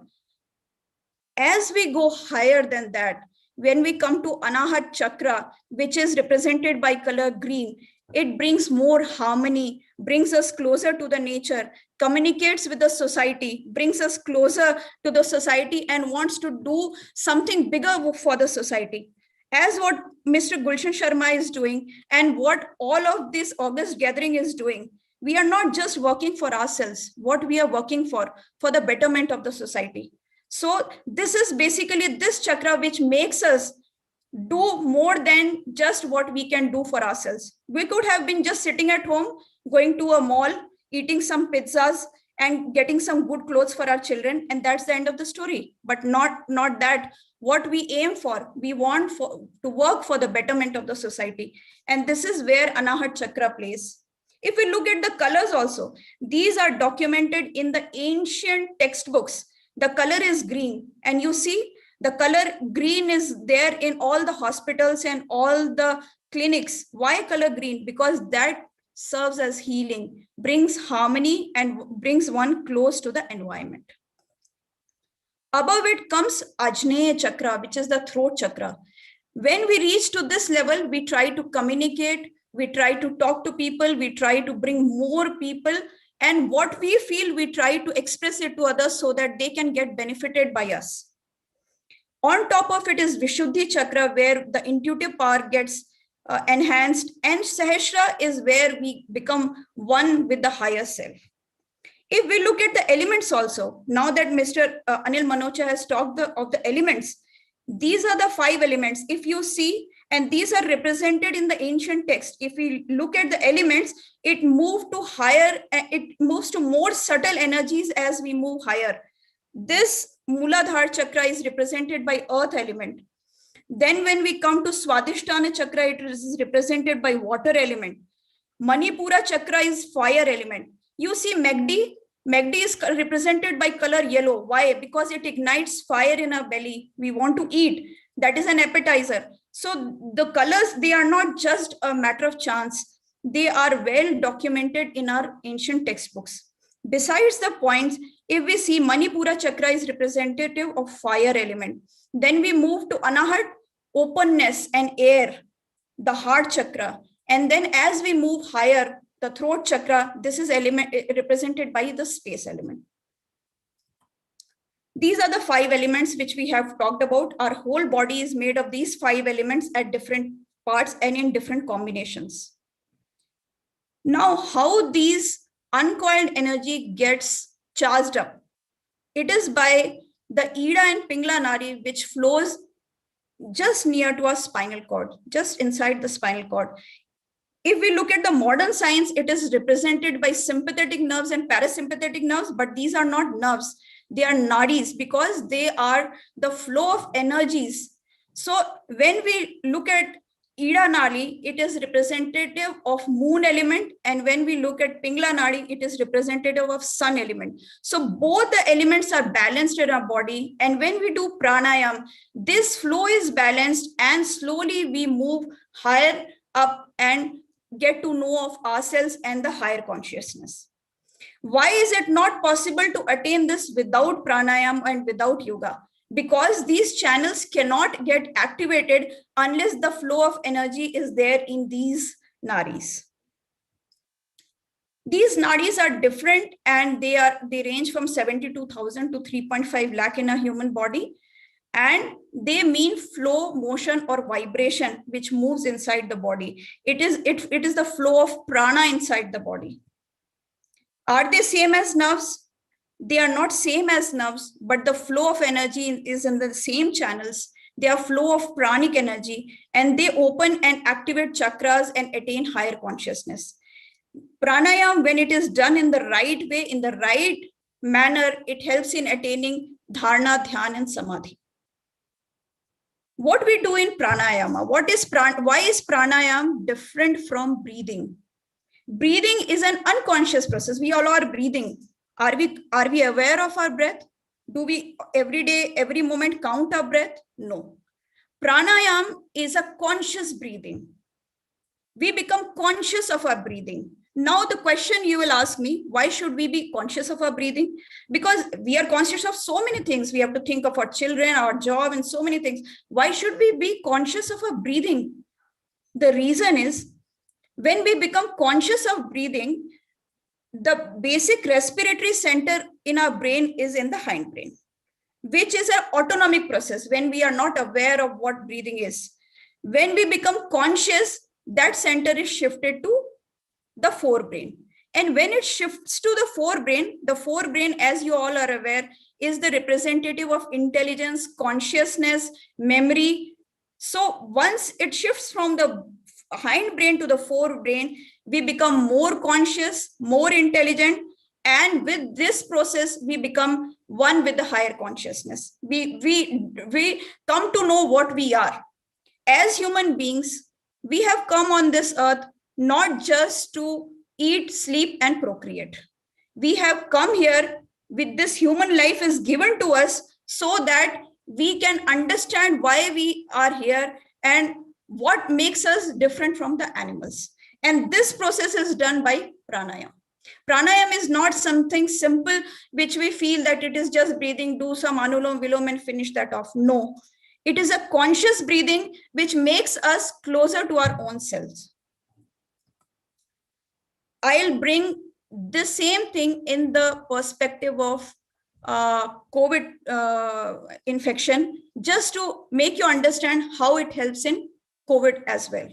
As we go higher than that, when we come to Anahat chakra, which is represented by color green, it brings more harmony, brings us closer to the nature, communicates with the society, brings us closer to the society, and wants to do something bigger for the society. as what Mr. Gulshan Sharma is doing and what all of this August gathering is doing, we are not just working for ourselves. What we are working for the betterment of the society. So this is basically this chakra which makes us do more than just what we can do for ourselves. We could have been just sitting at home, going to a mall, eating some pizzas and getting some good clothes for our children, and that's the end of the story. But not that. What we aim for, we want to work for the betterment of the society, and this is where Anahat Chakra plays. If we look at the colors also, these are documented in the ancient textbooks. The color is green, and you see the color green is there in all the hospitals and all the clinics. Why color green? Because that serves as healing, brings harmony, and brings one close to the environment. Above it comes Ajneya Chakra, which is the throat chakra. When we reach to this level, we try to communicate, we try to talk to people, we try to bring more people, and what we feel, we try to express it to others so that they can get benefited by us. On top of it is Vishuddhi Chakra, where the intuitive power gets enhanced, and Sahasra is where we become one with the higher self. If we look at the elements also, now that Mr. Anil Manocha has talked of the elements, these are the 5 elements. If you see, and these are represented in the ancient text. If we look at the elements, it moves to higher, it moves to more subtle energies as we move higher. This Mooladhara Chakra is represented by earth element. Then when we come to Swadhisthana Chakra, it is represented by water element. Manipura Chakra is fire element. You see Megdi is represented by color yellow. Why? Because it ignites fire in our belly. We want to eat. That is an appetizer. So the colors, they are not just a matter of chance. They are well documented in our ancient textbooks. Besides the points, if we see Manipura Chakra is representative of fire element. Then we move to Anahat, openness and air, the heart chakra. And then as we move higher, the throat chakra, this is represented by the space element. These are the 5 elements which we have talked about. Our whole body is made of these 5 elements at different parts and in different combinations. Now, how these uncoiled energy gets charged up? It is by the Ida and Pingla Nadi, which flows just near to our spinal cord, just inside the spinal cord. If we look at the modern science, it is represented by sympathetic nerves and parasympathetic nerves, but these are not nerves. They are nadis because they are the flow of energies. So when we look at Ida Nadi, it is representative of moon element. And when we look at Pingla Nadi, it is representative of sun element. So both the elements are balanced in our body. And when we do pranayam, this flow is balanced and slowly we move higher up and get to know of ourselves and the higher consciousness. Why is it not possible to attain this without pranayam and without yoga? Because these channels cannot get activated unless the flow of energy is there in these nadis. These nadis are different and they range from 72,000 to 3.5 lakh in a human body. And they mean flow, motion, or vibration, which moves inside the body. It is the flow of prana inside the body. Are they same as nerves? They are not same as nerves, but the flow of energy is in the same channels. They are flow of pranic energy, and they open and activate chakras and attain higher consciousness. Pranayam, when it is done in the right way, in the right manner, it helps in attaining dharana, dhyan, and samadhi. What we do in pranayama? Why is pranayam different from breathing? Breathing is an unconscious process. We all are breathing. Are we aware of our breath? Do we every day, every moment count our breath? No. Pranayam is a conscious breathing. We become conscious of our breathing. Now the question you will ask me, why should we be conscious of our breathing? Because we are conscious of so many things. We have to think of our children, our job, and so many things. Why should we be conscious of our breathing? The reason is, when we become conscious of breathing, the basic respiratory center in our brain is in the hindbrain, which is an autonomic process when we are not aware of what breathing is. When we become conscious, that center is shifted to the forebrain. And when it shifts to the forebrain, as you all are aware, is the representative of intelligence, consciousness, memory. So once it shifts from the hindbrain to the forebrain, we become more conscious, more intelligent, and with this process, we become one with the higher consciousness. We come to know what we are. As human beings, we have come on this earth not just to eat, sleep, and procreate. We have come here with this human life is given to us so that we can understand why we are here and what makes us different from the animals. And this process is done by pranayama. Pranayama is not something simple which we feel that it is just breathing, do some anulom vilom and finish that off. No, it is a conscious breathing which makes us closer to our own selves. I'll bring the same thing in the perspective of COVID infection, just to make you understand how it helps in COVID as well.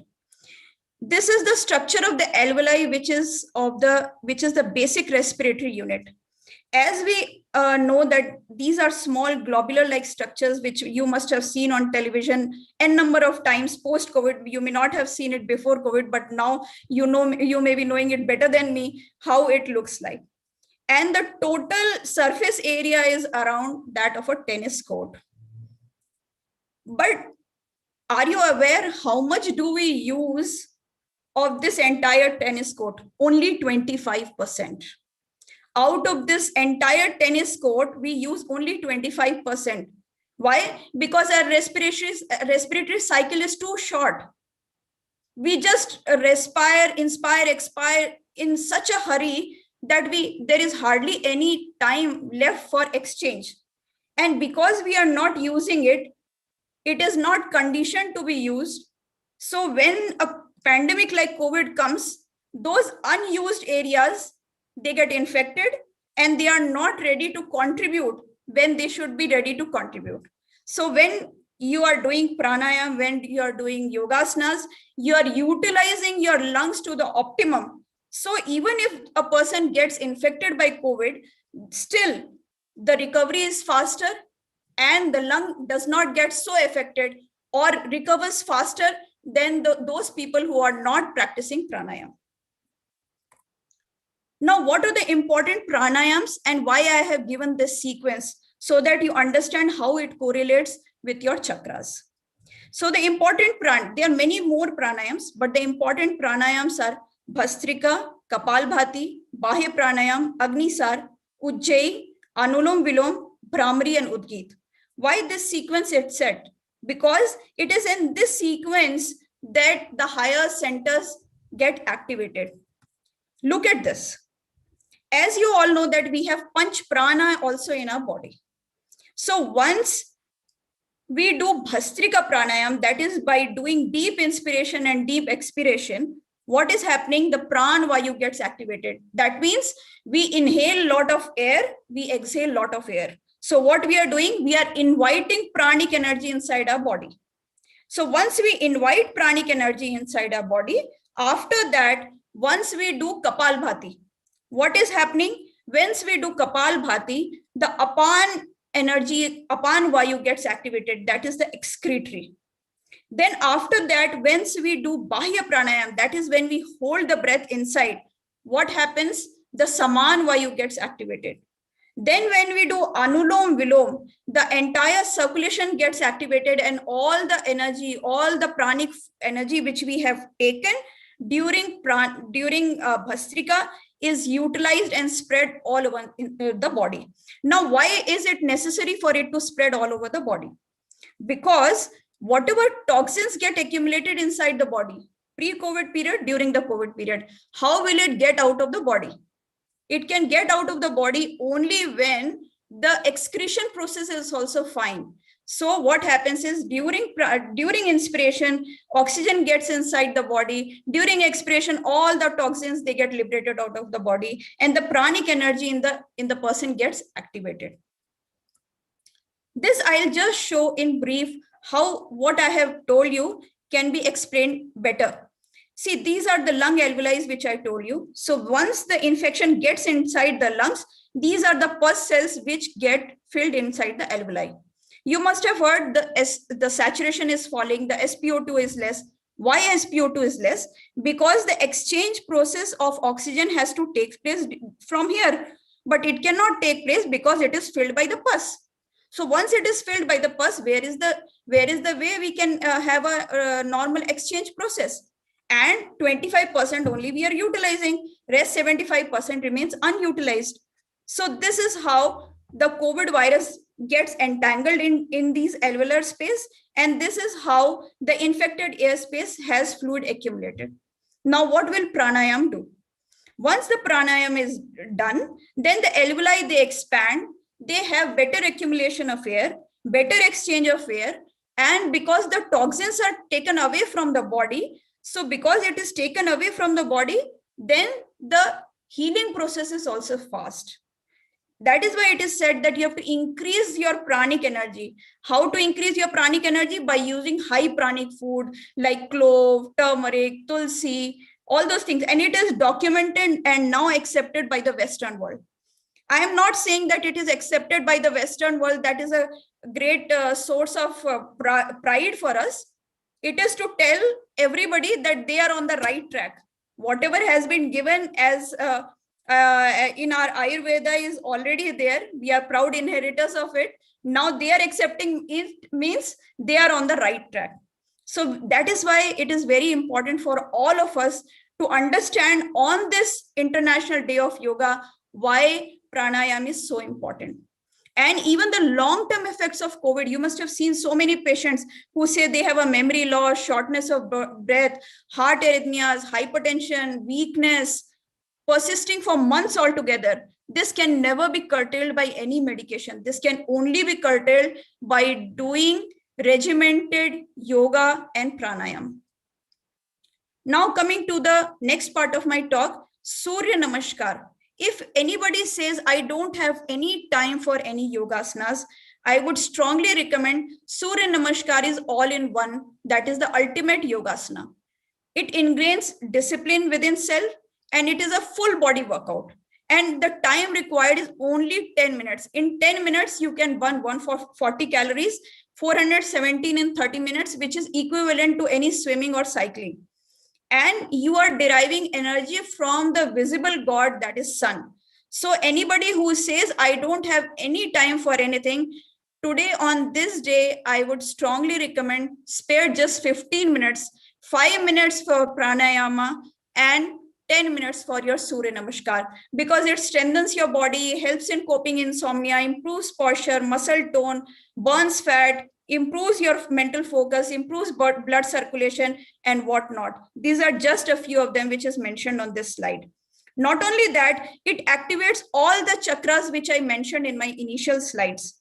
This is the structure of the alveoli, which is the basic respiratory unit. As we know that these are small globular-like structures, which you must have seen on television n number of times post-COVID. You may not have seen it before COVID, but now you may be knowing it better than me, how it looks like. And the total surface area is around that of a tennis court. But are you aware how much do we use of this entire tennis court? Only 25%. Out of this entire tennis court, we use only 25%. Why? Because our respiratory cycle is too short. We just respire, inspire, expire in such a hurry that there is hardly any time left for exchange. And because we are not using it, it is not conditioned to be used. So when a pandemic like COVID comes, those unused areas, they get infected and they are not ready to contribute when they should be ready to contribute. So when you are doing pranayama, when you are doing yogasanas, you are utilizing your lungs to the optimum. So even if a person gets infected by COVID, still the recovery is faster and the lung does not get so affected or recovers faster than those people who are not practicing pranayama. Now, what are the important pranayams and why I have given this sequence so that you understand how it correlates with your chakras. So the important there are many more pranayams, but the important pranayams are Bhastrika, Kapalbhati, Bahya Pranayam, Agnisar, Ujjayi, Anulom Vilom, Bhramari and Udgit. Why this sequence is set? Because it is in this sequence that the higher centers get activated. Look at this. As you all know that we have Panch Prana also in our body. So once we do Bhastrika Pranayam, that is by doing deep inspiration and deep expiration, what is happening? The Pran Vayu gets activated. That means we inhale a lot of air, we exhale a lot of air. So what we are doing, we are inviting pranic energy inside our body. So once we invite pranic energy inside our body, after that, once we do Kapalbhati, what is happening? Once we do Kapalbhati, the Apan energy, Apan Vayu gets activated. That is the excretory. Then after that, once we do Bahya Pranayam, that is when we hold the breath inside. What happens? The Saman Vayu gets activated. Then when we do Anulom Vilom, the entire circulation gets activated and all the energy, all the pranic energy which we have taken during Bhastrika is utilized and spread all over the body. Now, why is it necessary for it to spread all over the body? Because whatever toxins get accumulated inside the body, pre-COVID period, during the COVID period, how will it get out of the body? It can get out of the body only when the excretion process is also fine. So what happens is during inspiration, oxygen gets inside the body. During expiration, all the toxins, they get liberated out of the body and the pranic energy in the person gets activated. This I'll just show in brief how what I have told you can be explained better. See, these are the lung alveoli which I told you. So once the infection gets inside the lungs, these are the pus cells which get filled inside the alveoli. You must have heard the saturation is falling, the SpO2 is less. Why SpO2 is less? Because the exchange process of oxygen has to take place from here, but it cannot take place because it is filled by the pus. So once it is filled by the pus, where is the way we can have a normal exchange process? And 25% only we are utilizing, rest 75% remains unutilized. So this is how the COVID virus gets entangled in these alveolar space, and this is how the infected airspace has fluid accumulated. Now what will pranayam do? Once the pranayam is done, then the alveoli, they expand, they have better accumulation of air, better exchange of air, and because the toxins are taken away from the body, so because it is taken away from the body, then the healing process is also fast. That is why it is said that you have to increase your pranic energy. How to increase your pranic energy? By using high pranic food like clove, turmeric, tulsi, all those things. And it is documented and now accepted by the Western world. I am not saying that it is accepted by the Western world. That is a great source of pride for us. It is to tell everybody that they are on the right track. Whatever has been given as in our Ayurveda is already there. We are proud inheritors of it. Now they are accepting it, means they are on the right track. So that is why it is very important for all of us to understand on this International Day of Yoga why pranayama is so important. And even the long-term effects of COVID, you must have seen so many patients who say they have a memory loss, shortness of breath, heart arrhythmias, hypertension, weakness, persisting for months altogether. This can never be curtailed by any medication. This can only be curtailed by doing regimented yoga and pranayam. Now coming to the next part of my talk, Surya Namaskar. If anybody says, I don't have any time for any yogasanas, I would strongly recommend Surya Namaskar is all in one. That is the ultimate yogasana. It ingrains discipline within self, and it is a full body workout. And the time required is only 10 minutes. In 10 minutes, you can burn 140 calories, 417 in 30 minutes, which is equivalent to any swimming or cycling. And you are deriving energy from the visible God, that is sun. So anybody who says, I don't have any time for anything, today on this day, I would strongly recommend spare just 15 minutes, 5 minutes for pranayama and 10 minutes for your Surya Namaskar, because it strengthens your body, helps in coping insomnia, improves posture, muscle tone, burns fat, improves your mental focus, improves blood circulation and whatnot. These are just a few of them which is mentioned on this slide. Not only that, it activates all the chakras which I mentioned in my initial slides.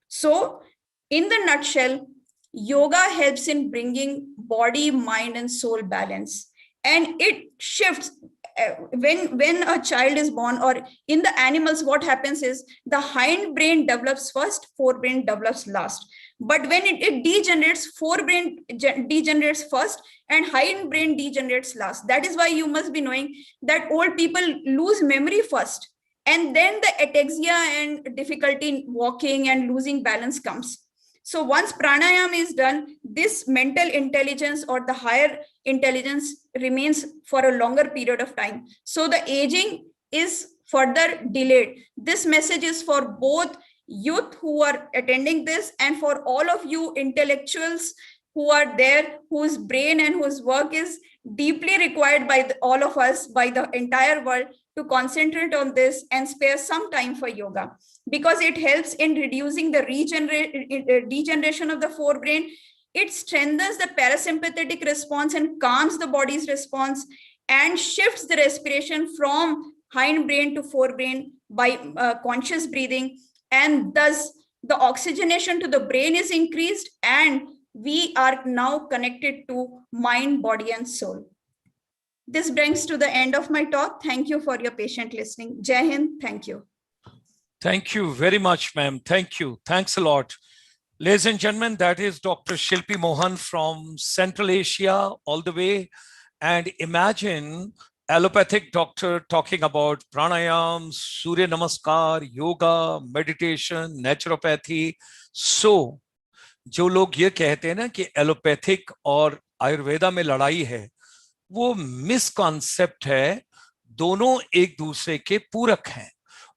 So in the nutshell, yoga helps in bringing body, mind and soul balance. And it shifts when a child is born, or in the animals, what happens is the hind brain develops first, forebrain develops last. But when it degenerates, forebrain degenerates first and hind brain degenerates last. That is why you must be knowing that old people lose memory first, and then the ataxia and difficulty in walking and losing balance comes. So once pranayama is done, this mental intelligence or the higher intelligence remains for a longer period of time. So the aging is further delayed. This message is for both youth who are attending this and for all of you intellectuals who are there, whose brain and whose work is deeply required by all of us, by the entire world, to concentrate on this and spare some time for yoga, because it helps in reducing the degeneration of the forebrain. It strengthens the parasympathetic response and calms the body's response and shifts the respiration from hind brain to forebrain by conscious breathing. And thus the oxygenation to the brain is increased and we are now connected to mind, body and soul. This brings to the end of my talk. Thank you for your patient listening. Jai Hind. Thank you. Thank you very much, ma'am. Thank you. Thanks a lot. Ladies and gentlemen, that is Dr. Shilpi Mohan from Central Asia all the way. And imagine allopathic doctor talking about pranayam, Surya Namaskar, yoga, meditation, naturopathy. So, जो लोग ये कहते हैं ना कि allopathic और आयुर्वेदा में लड़ाई है, वो मिसकॉन्सेप्ट है। दोनों एक दूसरे के पूरक हैं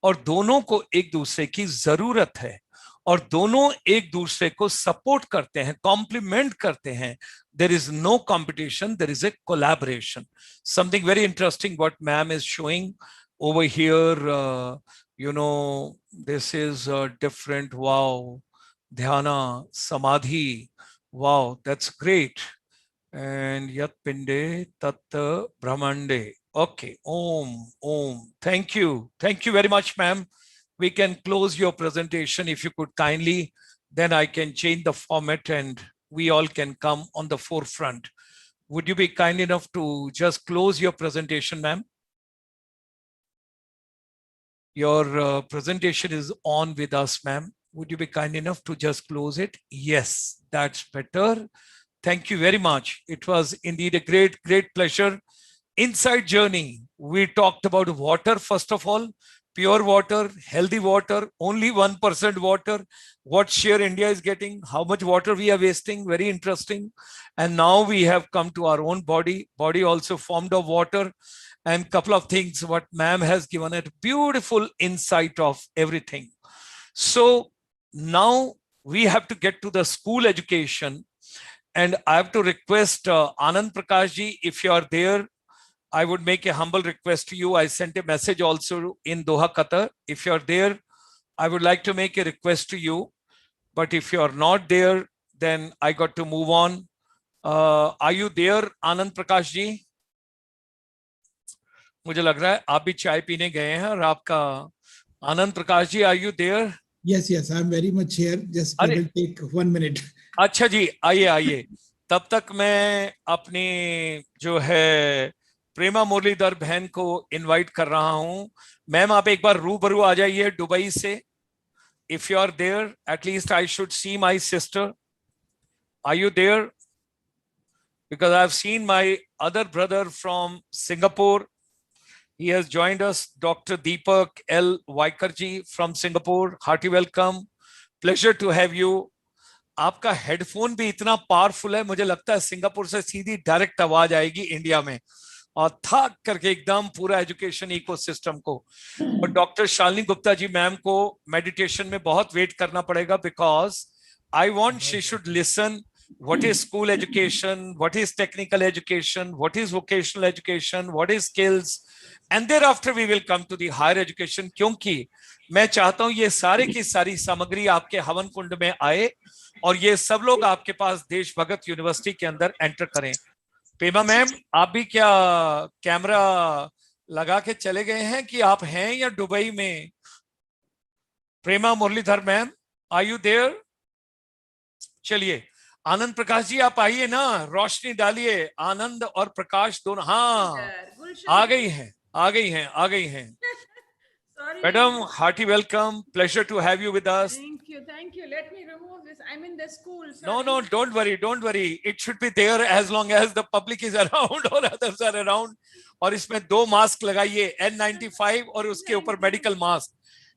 और दोनों को एक दूसरे की जरूरत है और दोनों एक दूसरे को सपोर्ट करते हैं, कॉम्प्लीमेंट करते हैं। There is no competition, there is a collaboration. Something very interesting what ma'am is showing over here. This is different. Wow. Dhyana, Samadhi. Wow, that's great. And Yat Pinde Tat Brahmande. Okay. Om. Thank you. Thank you very much, ma'am. We can close your presentation if you could kindly, then I can change the format and we all can come on the forefront. Would you be kind enough to just close your presentation, ma'am? Your presentation is on with us, ma'am. Would you be kind enough to just close it? Yes, that's better. Thank you very much. It was indeed a great, great pleasure. Inside journey, we talked about water, first of all, pure water, healthy water, only 1% water, what share India is getting, how much water we are wasting, very interesting. And now we have come to our own body also formed of water, and couple of things what ma'am has given a beautiful insight of everything. So now we have to get to the school education, and I have to request Anand Prakash ji, if you are there, I would make a humble request to you. I sent a message also in Doha, Qatar. If you're there, I would like to make a request to you. But if you're not there, then I got to move on. Are you there, Anand Prakash ji? मुझे लग रहा है आप भी चाय पीने गए हैं और आपका Anand Prakash ji, are you there? Yes, I'm very much here. Just it will take 1 minute. अच्छा जी, आइए। तब तक मैं अपनी जो है प्रेमा मुरलीधर बहन को इनवाइट कर रहा हूं। मैम, आप एक बार रूबरू आ जाइए दुबई से। If you are there, at least I should see my sister. Are you there? Because I've seen my other brother from Singapore. He has joined us, Dr. Deepak L. Vaikarji from Singapore. Hearty welcome. Pleasure to have you. आपका headphone भी इतना powerful है, मुझे लगता है Singapore से सीधी direct आवाज आएगी इंडिया में और थक करके एकदम पूरा एजुकेशन इकोसिस्टम को। और डॉक्टर शालिनी गुप्ता जी मैम को मेडिटेशन में बहुत वेट करना पड़ेगा, because I want she should listen what is school education, what is technical education, what is vocational education, what is skills, and thereafter we will come to the higher education. क्योंकि मैं चाहता हूं ये सारे की सारी सामग्री आपके हवन कुंड में आए और ये सब लोग आपके पास देश भगत यूनिवर्सिटी के अंदर एंटर करें। पेमा मैम, आप भी क्या कैमरा लगा के चले गए हैं कि आप हैं या दुबई में? Prema Muralidhar ma'am, are you there? चलिए, आनंद प्रकाश जी आप आइए ना, रोशनी डालिए। आनंद और प्रकाश दोनों, हाँ, आ गई हैं। Madam, hearty welcome, pleasure to have you with us. Thank you. Let me remove this. I'm in the school. No, don't worry. It should be there as long as the public is around or others are around. और इसमें 2 mask लगाइए, N95 और उसके ऊपर medical mask.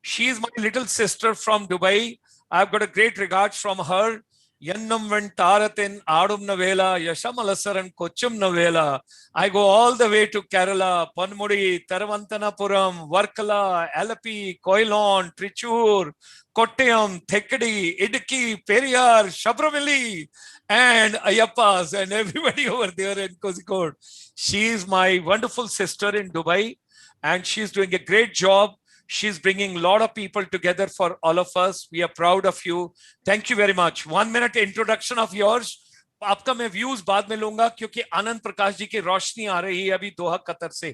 She is my little sister from Dubai. I've got a great regard from her. Yannam Ventaratin Adum Navela, Yashamalasaran Kochum Navela. I go all the way to Kerala, Panmudi, Taravantanapuram, Varkala, Alapi, Koilon, Trichur, Kottayam, Thekadi, Idiki, Periyar, Shabramili, and Ayappas, and everybody over there in Kozhikode. She is my wonderful sister in Dubai, and she's doing a great job. She's bringing a lot of people together for all of us. We are proud of you. Thank you very much. 1 minute introduction of yours. आपका मैं views बाद में लूंगा क्योंकि आनंद प्रकाश जी की रोशनी आ रही है अभी दोहा कतर से।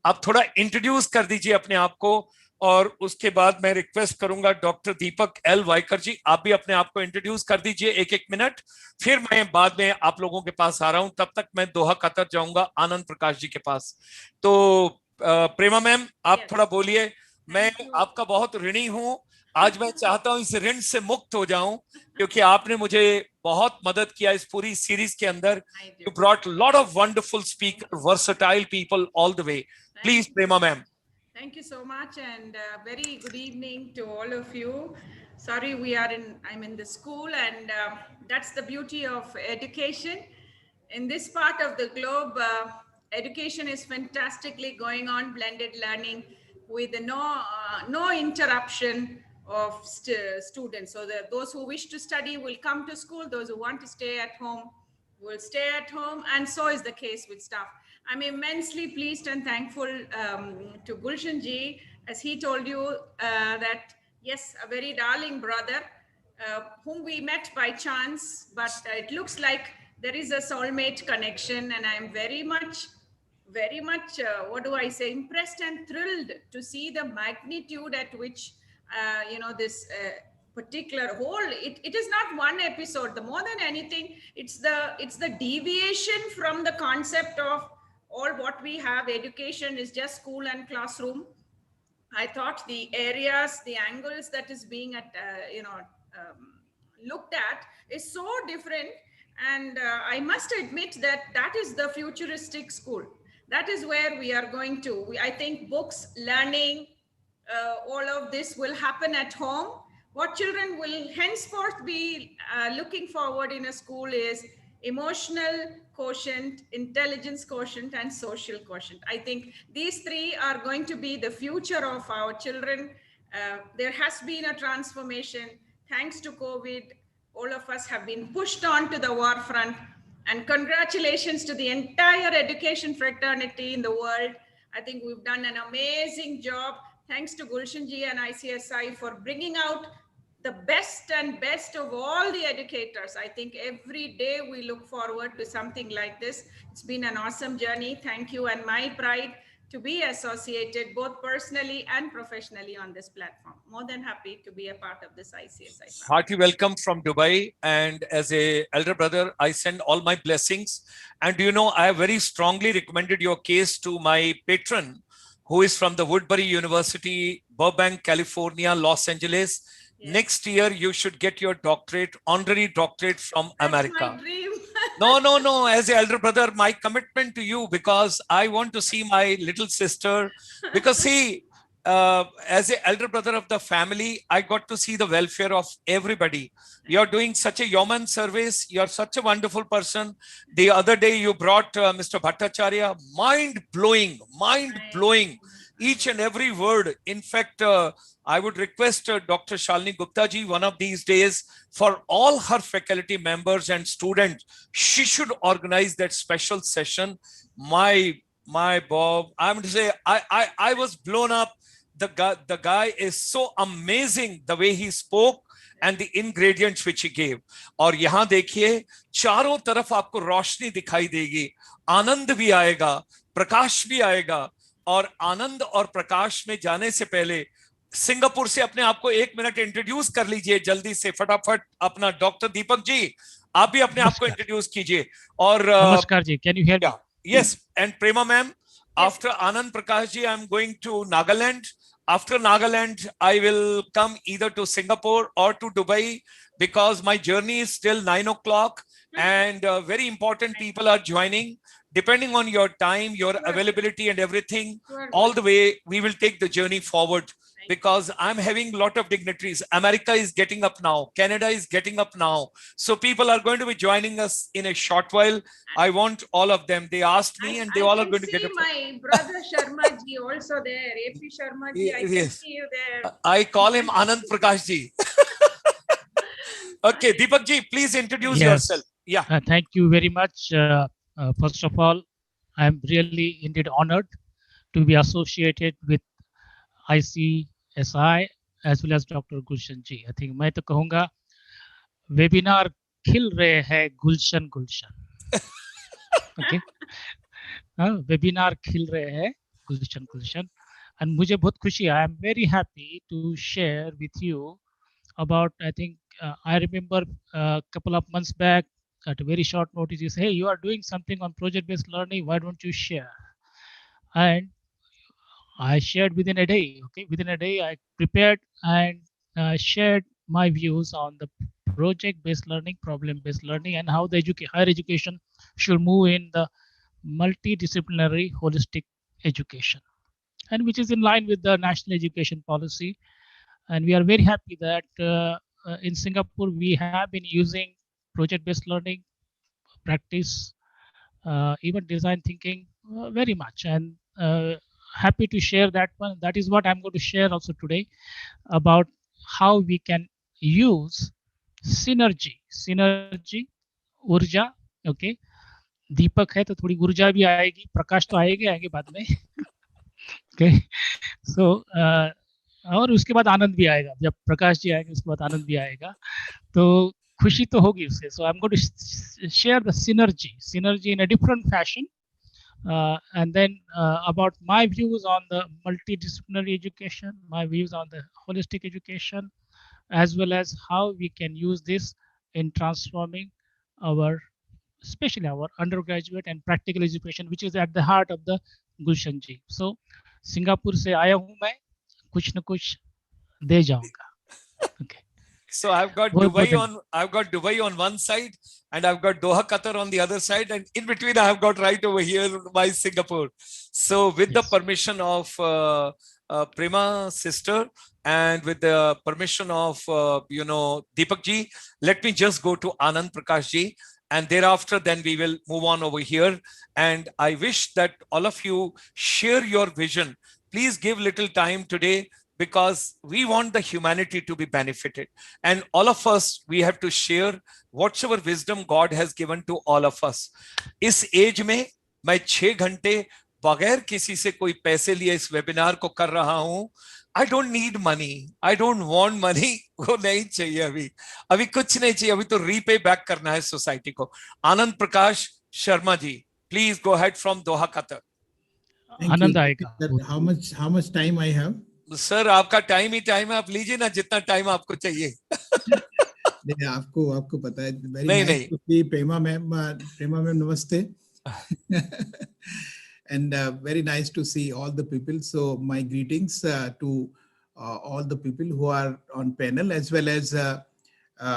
आप थोड़ा इंट्रोड्यूस कर दीजिए अपने आप को और उसके बाद मैं रिक्वेस्ट करूंगा डॉक्टर दीपक एल वाइकर जी, आप भी अपने आप को इंट्रोड्यूस कर दीजिए 1-1 मिनट, फिर मैं बाद में आप लोगों के पास आ रहा हूं। तब तक मैं दोहा कतर जाऊंगा आनंद प्रकाश जी के पास। तो प्रेमा मैम, आप थोड़ा बोलिए। मैं आपका बहुत ऋणी हूं। आज मैं चाहता हूं इस ऋण से मुक्त हो जाऊं क्योंकि आपने मुझे बहुत मदद किया इस पूरी सीरीज के अंदर. You brought a lot of wonderful speakers, versatile people all the way. Please, Prema ma'am. Thank you so much, and very good evening to all of you. Sorry, I'm in the school, and that's the beauty of education. In this part of the globe, education is fantastically going on, blended learning with no interruption of students. So those who wish to study will come to school, those who want to stay at home will stay at home, and so is the case with staff. I'm immensely pleased and thankful to Gulshan ji, as he told you that, yes, a very darling brother whom we met by chance, but it looks like there is a soulmate connection, and I'm very much, what do I say, impressed and thrilled to see the magnitude at which, this particular whole, it is not one episode. The more than anything, it's the deviation from the concept of all what we have. Education is just school and classroom. I thought the areas, the angles that is being looked at is so different. And I must admit that that is the futuristic school. That is where we are going to. I think books, learning, all of this will happen at home. What children will henceforth be looking forward in a school is emotional quotient, intelligence quotient, and social quotient. I think these three are going to be the future of our children. There has been a transformation. Thanks to COVID, all of us have been pushed on to the war front. And congratulations to the entire education fraternity in the world. I think we've done an amazing job. Thanks to Gulshan ji and ICSI for bringing out the best and best of all the educators. I think every day we look forward to something like this. It's been an awesome journey. Thank you, and my pride to be associated both personally and professionally on this platform. More than happy to be a part of this ICSI. Hearty welcome from Dubai, and as a elder brother, I send all my blessings. And you know, I have very strongly recommended your case to my patron, who is from the Woodbury University, Burbank, California, Los Angeles. Yes. Next year, you should get your doctorate, honorary doctorate from America. That's my dream. No. As an elder brother, my commitment to you, because I want to see my little sister. Because see, as an elder brother of the family, I got to see the welfare of everybody. You're doing such a yeoman service. You're such a wonderful person. The other day, you brought Mr. Bhattacharya. Mind blowing. Each and every word. In fact, I would request Dr. Shalini Gupta ji one of these days, for all her faculty members and students, she should organize that special session. My Bob, I'm going to say, I was blown up. The guy is so amazing, the way he spoke and the ingredients which he gave. और यहाँ देखिए, चारों तरफ आपको रोशनी दिखाई देगी, आनंद भी आएगा, प्रकाश भी आएगा. और आनंद और प्रकाश में जाने से पहले सिंगापुर से अपने आप को 1 मिनट इंट्रोड्यूस कर लीजिए जल्दी से, फटाफट. अपना डॉक्टर दीपक जी, आप भी अपने आप को इंट्रोड्यूस कीजिए. और नमस्कार जी, can you hear me? Yes, and Prema ma'am, after Anand Prakash ji, I'm going to Nagaland. After Nagaland, I will come either to Singapore or to Dubai, because my journey is still 9 o'clock, and very important people are joining. Depending on your time, your availability and everything, all the way, we will take the journey forward, because I'm having a lot of dignitaries. America is getting up now. Canada is getting up now. So people are going to be joining us in a short while. I want all of them. They asked me, and they all are going to get up. My brother Sharma ji also there. AP Sharma ji, I can see you there. I call him Anand Prakash ji. Okay, Deepak ji, please introduce yourself. Yeah. Thank you very much. First of all, I'm really indeed honored to be associated with ICSI as well as Dr. Gulshan ji. I think मैं तो कहूँगा webinar खिल रहे हैं गुलशन. Okay, webinar खिल रहे हैं गुलशन. And मुझे बहुत खुशी है. I'm very happy to share with you about, I think, I remember a couple of months back, at a very short notice, you say, hey, you are doing something on project-based learning, why don't you share? And I shared within a day. Okay, within a day I prepared, and shared my views on the project-based learning, problem-based learning, and how the higher education should move in the multidisciplinary holistic education, and which is in line with the national education policy. And we are very happy that in Singapore we have been using project-based learning practice, even design thinking very much, and happy to share that one. That is what I'm going to share also today about how we can use synergy ऊर्जा. Okay, दीपक है तो थोड़ी ऊर्जा भी आएगी, प्रकाश तो आएंगे बाद में. Okay, so और उसके बाद आनंद भी आएगा, जब प्रकाश जी आएंगे उसके बाद आनंद भी आएगा, तो खुशी तो होगी उससे. So I'm going to share the synergy in a different fashion, and then about my views on the multidisciplinary education, my views on the holistic education, as well as how we can use this in transforming our, especially our undergraduate and practical education, which is at the heart of the Gulshan ji. So Singapore से आया हूं मैं, कुछ न कुछ दे जाऊंगा. Okay. So I've got Dubai on one side, and I've got Doha, Qatar on the other side, and in between I have got right over here my Singapore. So with the permission of Prema sister, and with the permission of Deepak ji, let me just go to Anand Prakash ji, and thereafter then we will move on over here. And I wish that all of you share your vision. Please give little time today, because we want the humanity to be benefited. And all of us, we have to share whatever wisdom God has given to all of us. इस as में मैं 6 घंटे बगैर किसी से कोई पैसे लिए इस वेबिनार को कर रहा हूं. I don't need money. I don't want money. वो नहीं चाहिए अभी कुछ नहीं चाहिए. अभी तो रीपे बैक करना है सोसाइटी को. Anand Prakash Sharma ji, please go ahead from Doha, Qatar. आनंद आएगा. How much time I have? Sir आपका टाइम ही टाइम है, आप लीजिए ना जितना टाइम आपको चाहिए. नहीं, आपको पता है. Very nice to see Prema ma'am नमस्ते. And very nice to see all the people. So my greetings to all the people who are on panel, as well as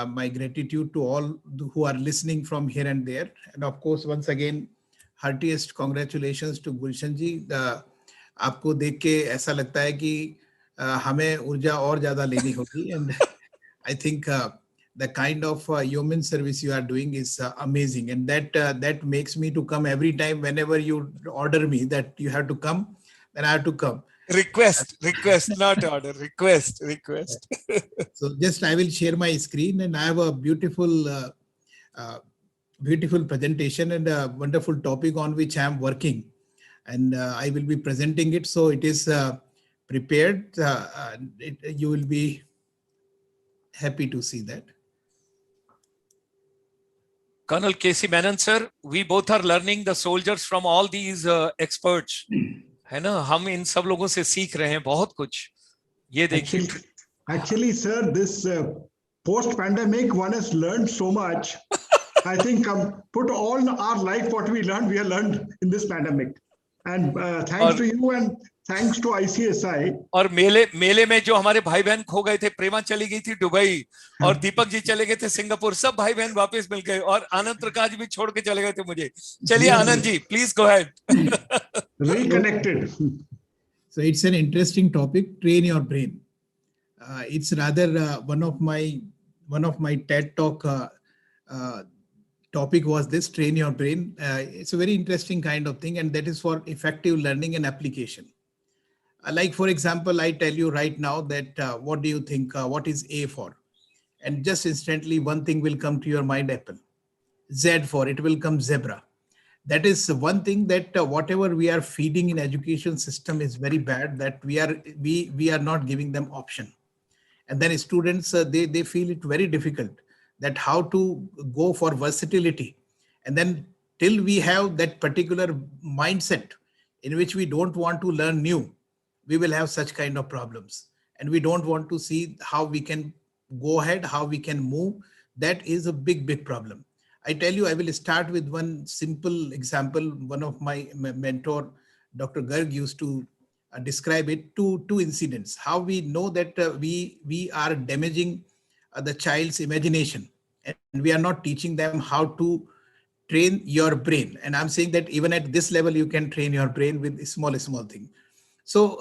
my gratitude to all who are listening from here and there. And of course, once again, heartiest congratulations to Gulshan ji. आपको देख के ऐसा लगता है कि हमें ऊर्जा और ज्यादा लेनी होगी. And I think the kind of human service you are doing is amazing, and that makes me to come every time. Whenever you order me that you have to come, then I have to come. Request, not order. Request. So just I will share my screen, and I have a beautiful presentation and a wonderful topic on which I am working, and I will be presenting it. So it is prepared. You will be happy to see that. Colonel K.C. Menon sir, we both are learning the soldiers from all these experts. है ना, हम इन सब लोगों से सीख रहे हैं बहुत कुछ. ये देखिए. Actually, sir, this post-pandemic, one has learned so much. I think put all our life, what we have learned in this pandemic. And thanks to you and thanks to ICSI. और मेले में जो हमारे भाई बहन खो गए थे, प्रेमा चली गई थी दुबई, और दीपक जी चले गए थे सिंगापुर, सब भाई बहन वापस मिल गए, और आनंद प्रकाश भी छोड़ के चले गए थे मुझे. चलिए Anand ji, please go ahead. Reconnected. So it's an interesting topic, train your brain. It's rather one of my TED talk topic was this, train your brain. It's a very interesting kind of thing, and that is for effective learning and application. Like, for example, I tell you right now that what do you think, what is A for? And just instantly one thing will come to your mind, apple. Z for, it will come zebra. That is one thing, that whatever we are feeding in education system is very bad, that we are not giving them option. And then students, they feel it very difficult that how to go for versatility. And then till we have that particular mindset in which we don't want to learn new, we will have such kind of problems. And we don't want to see how we can go ahead, how we can move. That is a big problem. I tell you, I will start with one simple example. One of my mentor, Dr. Garg, used to describe it, two incidents. How we know that we are damaging the child's imagination, and we are not teaching them how to train your brain. And I'm saying that even at this level, you can train your brain with small thing. So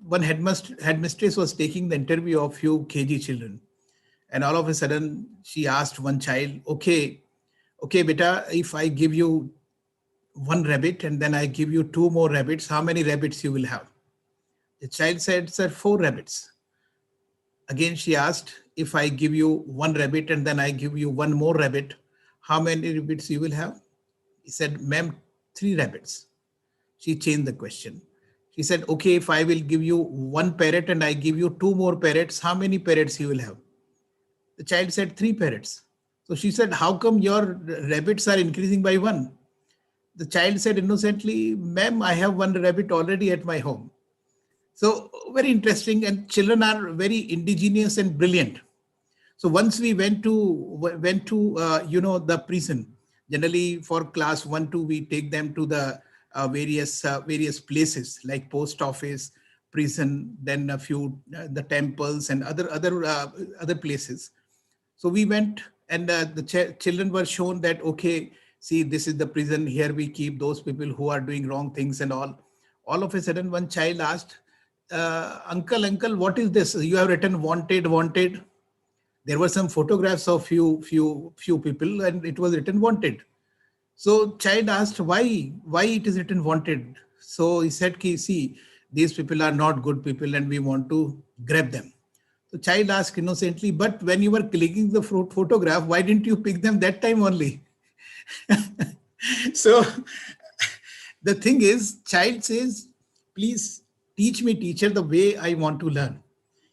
one headmistress was taking the interview of few KG children, and all of a sudden she asked one child, okay, beta, if I give you one rabbit and then I give you two more rabbits, how many rabbits you will have? The child said, sir, four rabbits. Again, she asked, if I give you one rabbit and then I give you one more rabbit, how many rabbits you will have? He said, ma'am, three rabbits. She changed the question. She said, okay, if I will give you one parrot and I give you two more parrots, how many parrots you will have? The child said, three parrots. So she said, how come your rabbits are increasing by one? The child said innocently, ma'am, I have one rabbit already at my home. So very interesting, and children are very indigenous and brilliant. So once we went to the prison. Generally for class 1, 2, we take them to the various places like post office, prison, then a few the temples and other places. So we went, and the children were shown that, okay, see, this is the prison. Here we keep those people who are doing wrong things and all. All of a sudden, one child asked, uncle, what is this? You have written wanted, wanted. There were some photographs of few people, and it was written wanted. So child asked, why it is written wanted? So he said, see, these people are not good people and we want to grab them. The child asked innocently, but when you were clicking the photograph, why didn't you pick them that time only? So the thing is, child says, please teach me, teacher, the way I want to learn.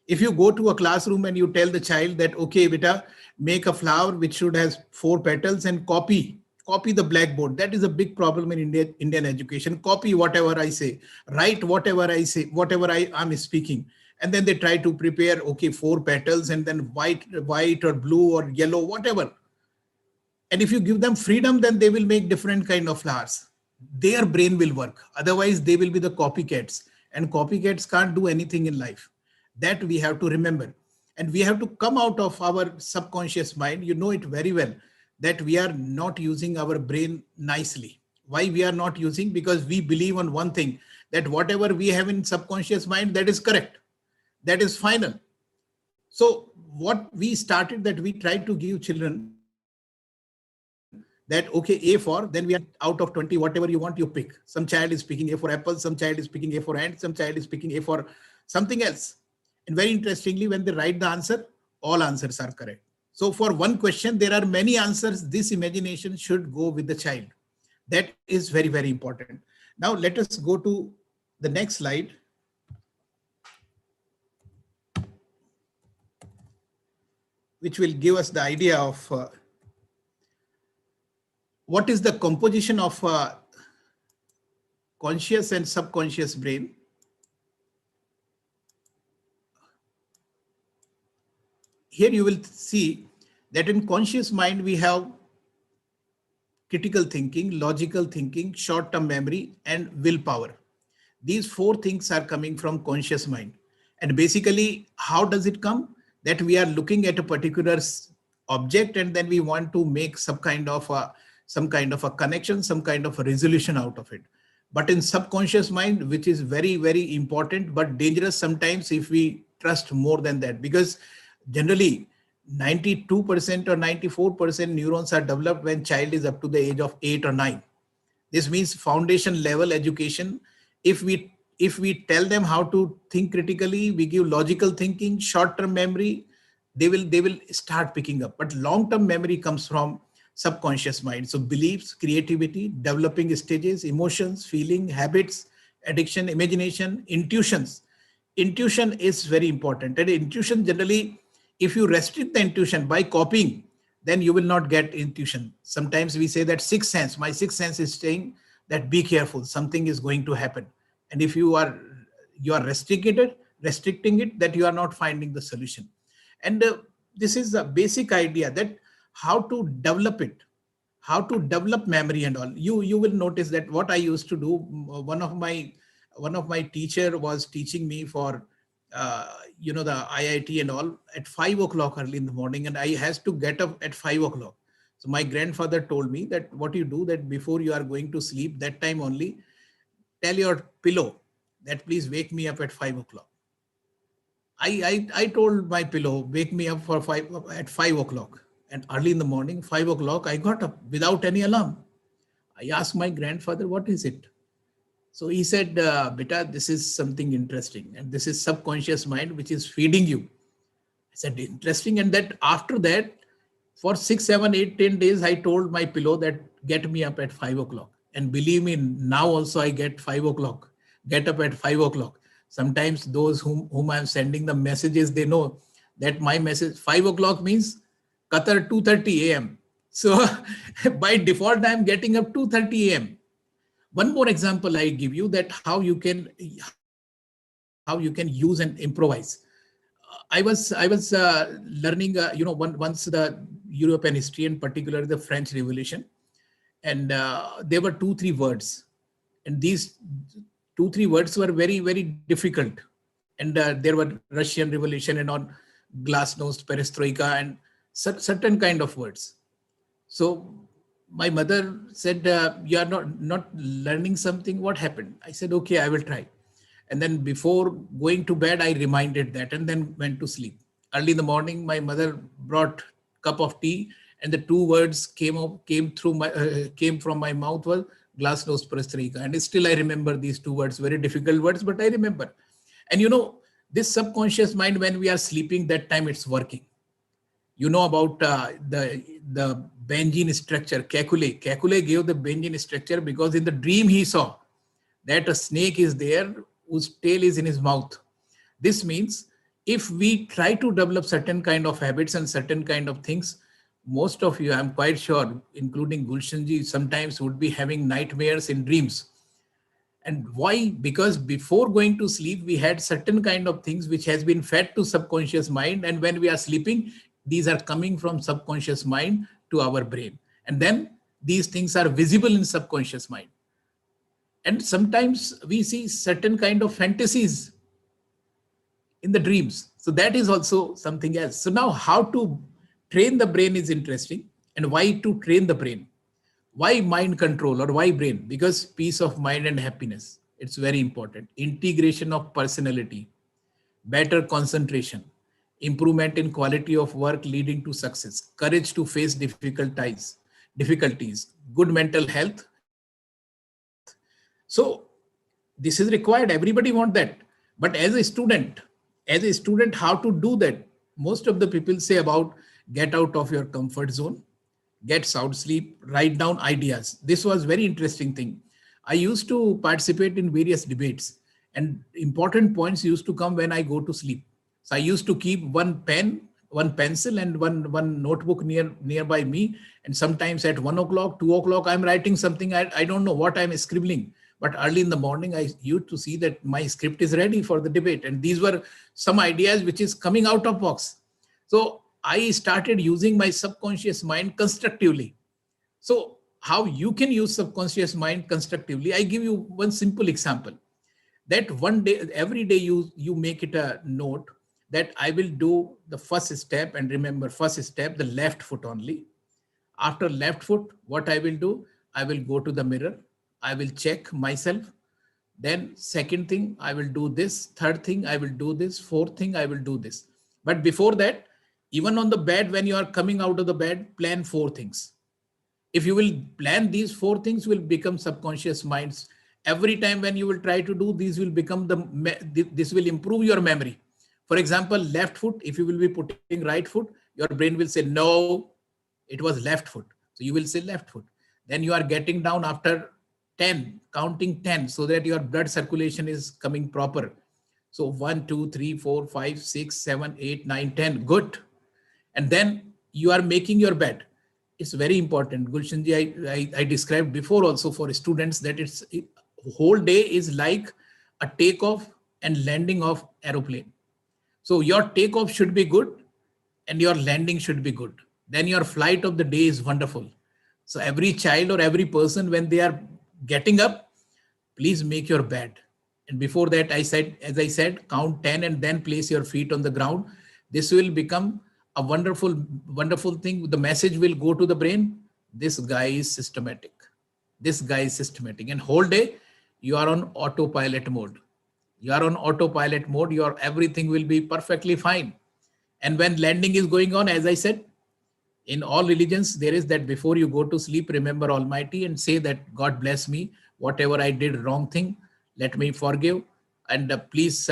If you go to a classroom and you tell the child that, okay, beta, make a flower which should has 4 petals and copy the blackboard. That is a big problem in Indian education. Copy whatever I say, write whatever I say, whatever I am speaking. And then they try to prepare, okay, 4 petals and then white or blue or yellow, whatever. And if you give them freedom, then they will make different kind of flowers. Their brain will work. Otherwise, they will be the copycats. And copycats can't do anything in life. That we have to remember. And we have to come out of our subconscious mind. You know it very well that we are not using our brain nicely. Why we are not using? Because we believe on one thing, that whatever we have in subconscious mind, that is correct. That is final. So what we started, that we tried to give children that, okay, A for, then we are out of 20, whatever you want, you pick. Some child is picking A for apple, some child is picking A for ant, some child is picking A for something else. And very interestingly, when they write the answer, all answers are correct. So for one question, there are many answers. This imagination should go with the child. That is very, very important. Now let us go to the next slide. Which will give us the idea of what is the composition of conscious and subconscious brain. Here you will see that in conscious mind, we have critical thinking, logical thinking, short-term memory, and willpower. These 4 things are coming from conscious mind. And basically, how does it come? That we are looking at a particular object and then we want to make some kind of a connection, some kind of a resolution out of it. But in subconscious mind, which is very, very important, but dangerous sometimes if we trust more than that, because generally 92% or 94% neurons are developed when child is up to the age of 8 or 9. This means foundation level education. If we tell them how to think critically, we give logical thinking, short-term memory, they will start picking up. But long-term memory comes from subconscious mind. So beliefs, creativity, developing stages, emotions, feeling, habits, addiction, imagination, intuitions. Intuition is very important. And intuition generally, if you restrict the intuition by copying, then you will not get intuition. Sometimes we say that sixth sense, my sixth sense is saying that be careful, something is going to happen. And if you are restricting it, that you are not finding the solution. And this is the basic idea, that how to develop it, how to develop memory and all. You will notice that what I used to do, one of my one of my teacher was teaching me for, you know, the IIT and all at 5 o'clock early in the morning, and I has to get up at 5 o'clock. So my grandfather told me that what you do, that before you are going to sleep, that time only, tell your pillow that please wake me up at 5 o'clock. I told my pillow, wake me up for at 5 o'clock. And early in the morning, 5 o'clock, I got up without any alarm. I asked my grandfather, what is it? So he said, Beta, this is something interesting. And this is subconscious mind, which is feeding you. I said, interesting. And that after that, for 6, 7, 8, 10 days, I told my pillow that get me up at 5 o'clock. And believe me, now also I get 5 o'clock, get up at 5 o'clock. Sometimes those whom I'm sending the messages, they know that my message 5 o'clock means Qatar 2:30 a.m. So by default, I'm getting up 2:30 a.m. One more example I give you, that how you can use and improvise. I was learning, you know, once the European history, and particularly the French Revolution, and there were 2-3 words, and these 2-3 words were very, very difficult. And there were Russian Revolution and on glasnost, perestroika, and certain kind of words. So my mother said, you are not learning something. What happened? I said, okay, I will try. And then before going to bed, I reminded that and then went to sleep. Early in the morning, my mother brought cup of tea, and the 2 words came from my mouth was glasnost, perestroika. And still I remember these 2 words, very difficult words, but I remember. And you know, this subconscious mind, when we are sleeping, that time it's working. You know about the Bayesian structure, Kekule. Kekule gave the Bayesian structure because in the dream he saw that a snake is there whose tail is in his mouth. This means if we try to develop certain kind of habits and certain kind of things, most of you, I'm quite sure, including Gulshanji, sometimes would be having nightmares in dreams. And why? Because before going to sleep, we had certain kind of things which has been fed to subconscious mind. And when we are sleeping, these are coming from subconscious mind to our brain. And then these things are visible in subconscious mind. And sometimes we see certain kind of fantasies in the dreams. So that is also something else. So now how to train the brain is interesting. And why to train the brain? Why mind control or why brain? Because peace of mind and happiness. It's very important. Integration of personality, better concentration, improvement in quality of work leading to success, courage to face difficulties, good mental health. So this is required. Everybody want that. But as a student, how to do that? Most of the people say about get out of your comfort zone, get sound sleep, write down ideas. This was very interesting thing. I used to participate in various debates, and important points used to come when I go to sleep. So I used to keep one pen, one pencil, and one notebook nearby me. And sometimes at 1 o'clock, 2 o'clock, I'm writing something. I don't know what I'm scribbling. But early in the morning, I used to see that my script is ready for the debate. And these were some ideas which is coming out of box. So I started using my subconscious mind constructively. So how you can use subconscious mind constructively? I give you one simple example. That one day, every day you make it a note that I will do the first step, and remember first step, the left foot only. After left foot, what I will do? I will go to the mirror. I will check myself. Then second thing, I will do this. Third thing, I will do this. Fourth thing, I will do this. But before that, even on the bed, when you are coming out of the bed, plan 4 things. If you will plan these 4 things, will become subconscious minds. Every time when you will try to do, these will become this will improve your memory. For example, left foot, if you will be putting right foot, your brain will say, no, it was left foot. So you will say left foot. Then you are getting down after 10, counting 10, so that your blood circulation is coming proper. So 1, 2, 3, 4, 5, 6, 7, 8, 9, 10. Good. And then you are making your bed. It's very important. Gulshanji, I described before also for students that whole day is like a takeoff and landing of aeroplane. So your takeoff should be good and your landing should be good. Then your flight of the day is wonderful. So every child or every person, when they are getting up, please make your bed. And before that, as I said, count 10 and then place your feet on the ground. This will become a wonderful, wonderful thing. The message will go to the brain. This guy is systematic. This guy is systematic. And whole day, you are on autopilot mode. You are on autopilot mode. Your everything will be perfectly fine. And when landing is going on, as I said, in all religions, there is that before you go to sleep, remember Almighty and say that God bless me. Whatever I did wrong thing, let me forgive. And please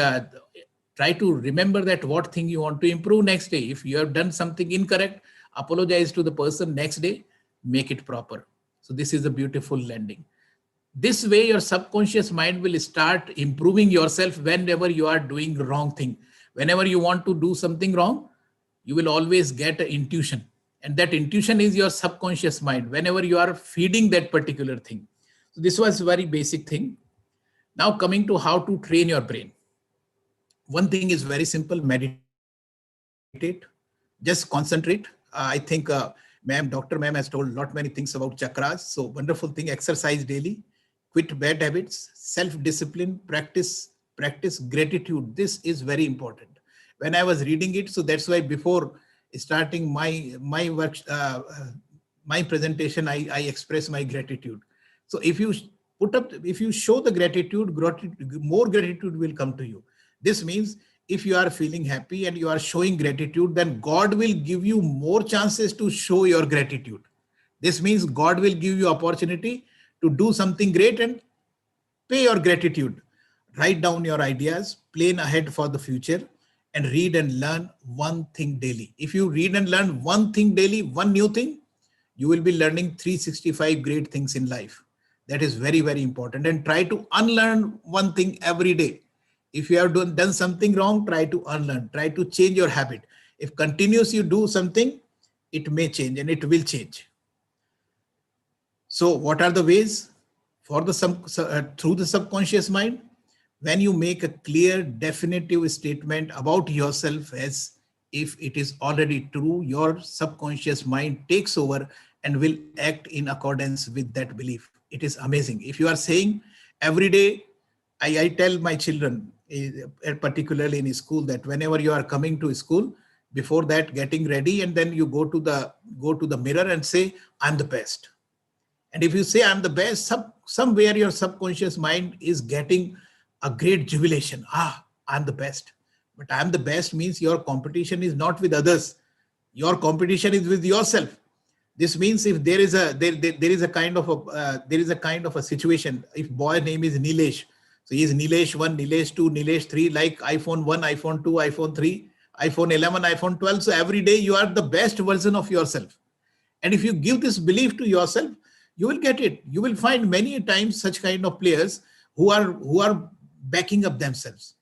try to remember that what thing you want to improve next day. If you have done something incorrect, apologize to the person next day, make it proper. So this is a beautiful landing. This way, your subconscious mind will start improving yourself whenever you are doing wrong thing. Whenever you want to do something wrong, you will always get an intuition. And that intuition is your subconscious mind whenever you are feeding that particular thing. So this was a very basic thing. Now coming to how to train your brain. One thing is very simple, meditate. Just concentrate. I think Dr. Ma'am has told a lot many things about chakras. So wonderful thing, exercise daily, quit bad habits, self-discipline, practice gratitude. This is very important. When I was reading it, so that's why before starting my work, my presentation, I express my gratitude. So if you show the gratitude, more gratitude will come to you. This means if you are feeling happy and you are showing gratitude, then God will give you more chances to show your gratitude. This means God will give you opportunity to do something great and pay your gratitude. Write down your ideas, plan ahead for the future, and read and learn one thing daily. If you read and learn one thing daily, one new thing, you will be learning 365 great things in life. That is very, very important. And try to unlearn one thing every day. If you have done something wrong, try to unlearn, try to change your habit. If continuously you do something, it may change and it will change. So what are the ways? For the through the subconscious mind, when you make a clear, definitive statement about yourself as if it is already true, your subconscious mind takes over and will act in accordance with that belief. It is amazing. If you are saying every day, I tell my children, particularly in school, that whenever you are coming to school, before that getting ready, and then you go to the mirror and say, I'm the best. And if you say I'm the best, somewhere your subconscious mind is getting a great jubilation. I'm the best. But I'm the best means your competition is not with others. Your competition is with yourself. This means if there is a kind of a situation. If boy name is Nilesh, so he is Nilesh 1, Nilesh 2, Nilesh 3, like iPhone 1, iPhone 2, iPhone 3, iPhone 11, iPhone 12. So every day you are the best version of yourself. And if you give this belief to yourself, you will get it. You will find many times such kind of players who are backing up themselves,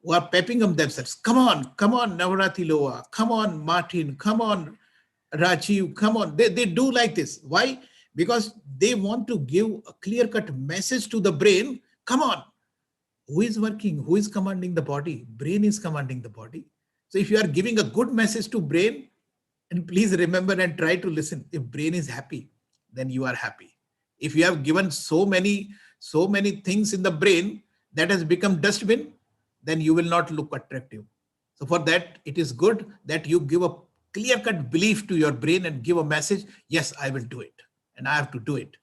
who are pepping up themselves. Come on, Navrati Loa. Come on, Martin. Come on, Rajiv. Come on. They do like this. Why? Because they want to give a clear-cut message to the brain. Come on. Who is working? Who is commanding the body? Brain is commanding the body. So if you are giving a good message to brain, and please remember and try to listen. If brain is happy, then you are happy. If you have given so many things in the brain that has become dustbin, then you will not look attractive. So for that, it is good that you give a clear-cut belief to your brain and give a message. Yes, I will do it. And I have to do it.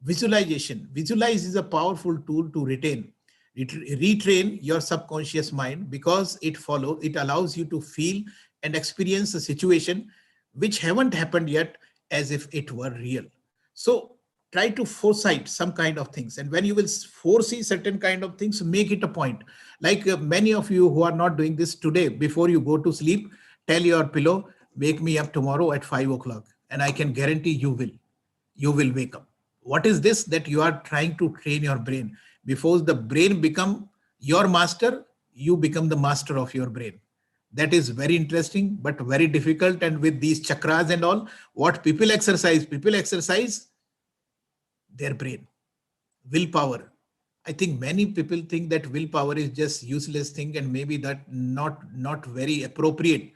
Visualization. Visualize is a powerful tool to retrain your subconscious mind, because it allows you to feel and experience a situation which haven't happened yet as if it were real. So try to foresight some kind of things. And when you will foresee certain kind of things, make it a point. Like many of you who are not doing this today, before you go to sleep, tell your pillow, wake me up tomorrow at 5 o'clock. And I can guarantee you will wake up. What is this? That you are trying to train your brain. Before the brain become your master, you become the master of your brain. That is very interesting, but very difficult. And with these chakras and all, what people exercise their brain, willpower. I think many people think that willpower is just useless thing and maybe that not very appropriate.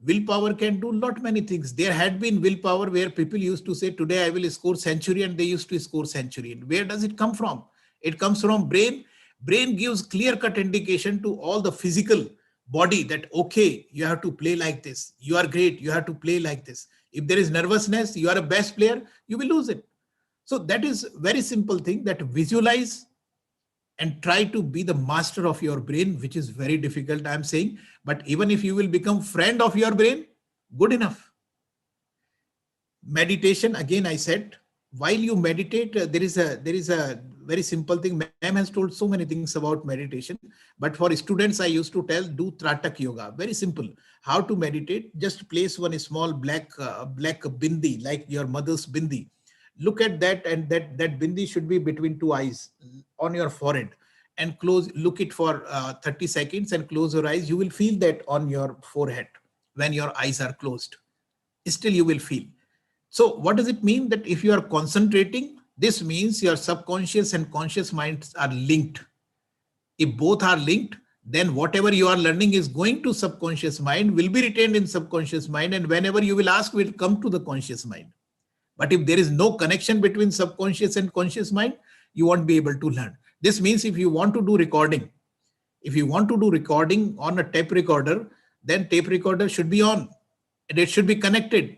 Willpower can do lot many things. There had been willpower where people used to say, today I will score century, and they used to score century. And where does it come from? It comes from brain. Brain gives clear-cut indication to all the physical body that, okay, you have to play like this. You are great. You have to play like this. If there is nervousness, you are a best player, you will lose it. So that is very simple thing, that visualize and try to be the master of your brain, which is very difficult, I'm saying. But even if you will become friend of your brain, good enough. Meditation, again, I said, while you meditate, there is a very simple thing. Ma'am has told so many things about meditation, but for students, I used to tell, do Tratak yoga. Very simple. How to meditate? Just place one small black bindi, like your mother's bindi. Look at that, and that bindi should be between two eyes on your forehead, and look it for 30 seconds and close your eyes. You will feel that on your forehead when your eyes are closed. Still you will feel. So what does it mean? That if you are concentrating, this means your subconscious and conscious minds are linked. If both are linked, then whatever you are learning is going to subconscious mind, will be retained in subconscious mind, and whenever you will ask, will come to the conscious mind. But if there is no connection between subconscious and conscious mind, you won't be able to learn. This means if you want to do recording, on a tape recorder, then tape recorder should be on and it should be connected.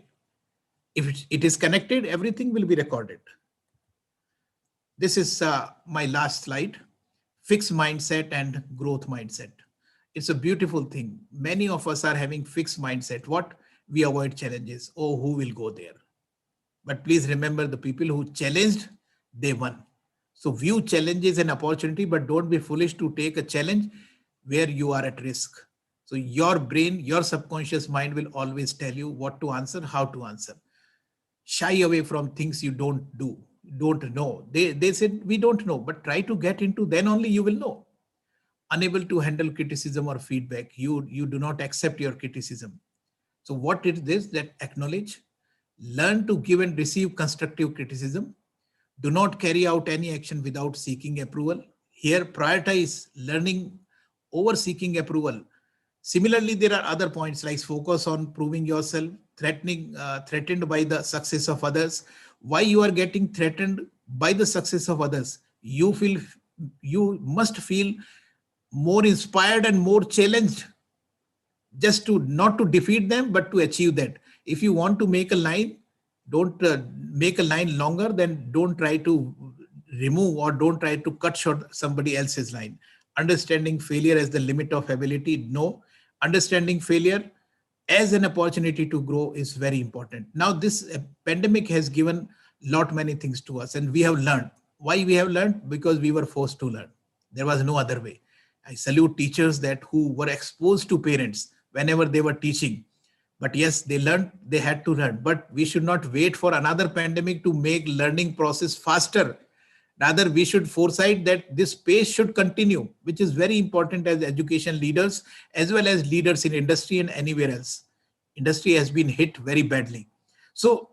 If it is connected, everything will be recorded. This is my last slide. Fixed mindset and growth mindset. It's a beautiful thing. Many of us are having fixed mindset. What? We avoid challenges. Oh, who will go there? But please remember, the people who challenged, they won. So view challenge as an opportunity, but don't be foolish to take a challenge where you are at risk. So your brain, your subconscious mind will always tell you what to answer, how to answer. Shy away from things you don't know. They said, we don't know, but try to get into, then only you will know. Unable to handle criticism or feedback. You do not accept your criticism. So what is this? That acknowledge, learn to give and receive constructive criticism. Do not carry out any action without seeking approval. Here, prioritize learning over seeking approval. Similarly, there are other points like focus on proving yourself, threatened by the success of others. Why you are getting threatened by the success of others? You must feel more inspired and more challenged, just to not to defeat them, but to achieve that. If you want to make a line, don't make a line longer, then don't try to remove or don't try to cut short somebody else's line. Understanding failure as the limit of ability, no. Understanding failure as an opportunity to grow is very important. Now, this pandemic has given many things to us, and we have learned. Why we have learned? Because we were forced to learn. There was no other way. I salute teachers who were exposed to parents whenever they were teaching. But yes, they learned, they had to learn. But we should not wait for another pandemic to make learning process faster. Rather, we should foresight that this pace should continue, which is very important as education leaders, as well as leaders in industry and anywhere else. Industry has been hit very badly. So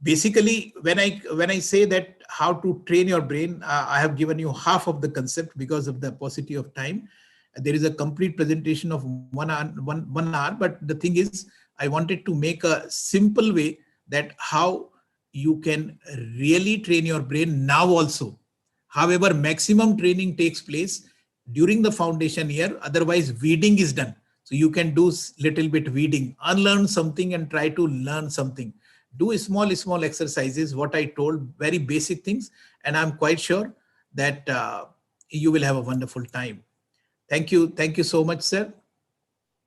basically, when I say that how to train your brain, I have given you half of the concept because of the paucity of time. There is a complete presentation of 1 hour, but the thing is, I wanted to make a simple way that how you can really train your brain now also. However, maximum training takes place during the foundation year. Otherwise, weeding is done. So you can do little bit weeding, unlearn something and try to learn something. Do small exercises, what I told, very basic things. And I'm quite sure that you will have a wonderful time. Thank you. Thank you so much, sir.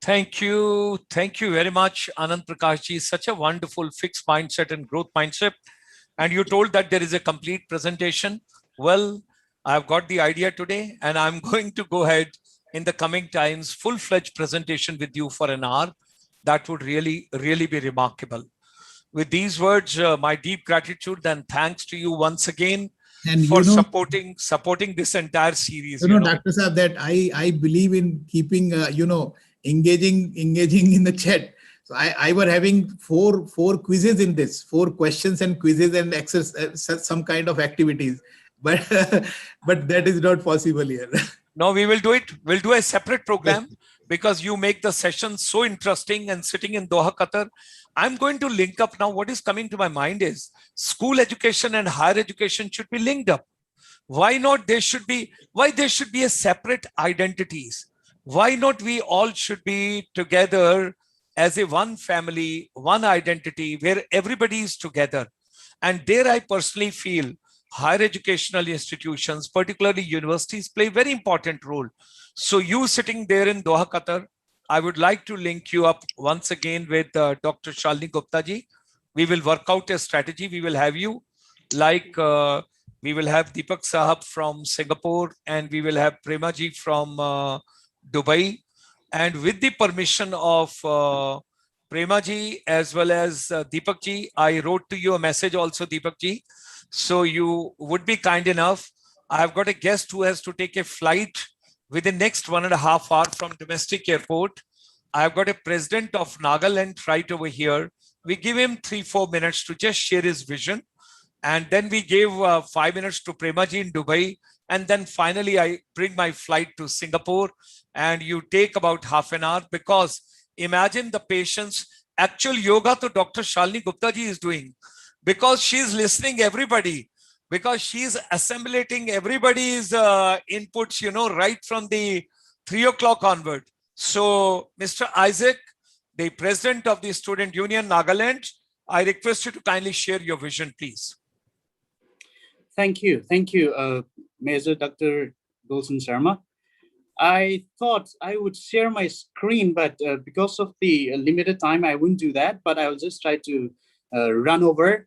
Thank you. Thank you very much, Anand Prakashji. Such a wonderful fixed mindset and growth mindset. And you told that there is a complete presentation. Well, I've got the idea today, and I'm going to go ahead in the coming times, full-fledged presentation with you for an hour. That would really be remarkable. With these words, my deep gratitude and thanks to you once again and for supporting this entire series. Dr. Saab, that I believe in keeping, engaging in the chat. So I were having four quizzes in this, 4 questions and quizzes and some kind of activities, but that is not possible here. No, we will do it. We'll do a separate program because you make the session so interesting. And sitting in Doha, Qatar, I'm going to link up now. What is coming to my mind is school education and higher education should be linked up. Why not there should be, why there should be a separate identities? Why not we all should be together as a one family, one identity where everybody is together? And there I personally feel higher educational institutions, particularly universities, play a very important role. So you sitting there in Doha, Qatar, I would like to link you up once again with Dr. Shalini Gupta ji. We will work out a strategy. We will have you like we will have Deepak Sahab from Singapore, and we will have Prema ji from Dubai. And with the permission of Prema ji as well as Deepak ji, I wrote to you a message also, Deepak ji. So you would be kind enough. I have got a guest who has to take a flight within next 1.5 hours from domestic airport. I have got a president of Nagaland right over here. We give him 3-4 minutes to just share his vision. And then we gave 5 minutes to Premaji in Dubai. And then finally, I bring my flight to Singapore. And you take about half an hour, because imagine the patience. Actual yoga to Dr. Shalini Gupta ji is doing, because she's listening everybody, because she's assimilating everybody's inputs, you know, right from the 3 o'clock onward. So, Mr. Isaac, the president of the Student Union Nagaland, I request you to kindly share your vision, please. Thank you. Thank you, Major Dr. Gulshan Sharma. I thought I would share my screen, but because of the limited time, I wouldn't do that, but I'll just try to run over.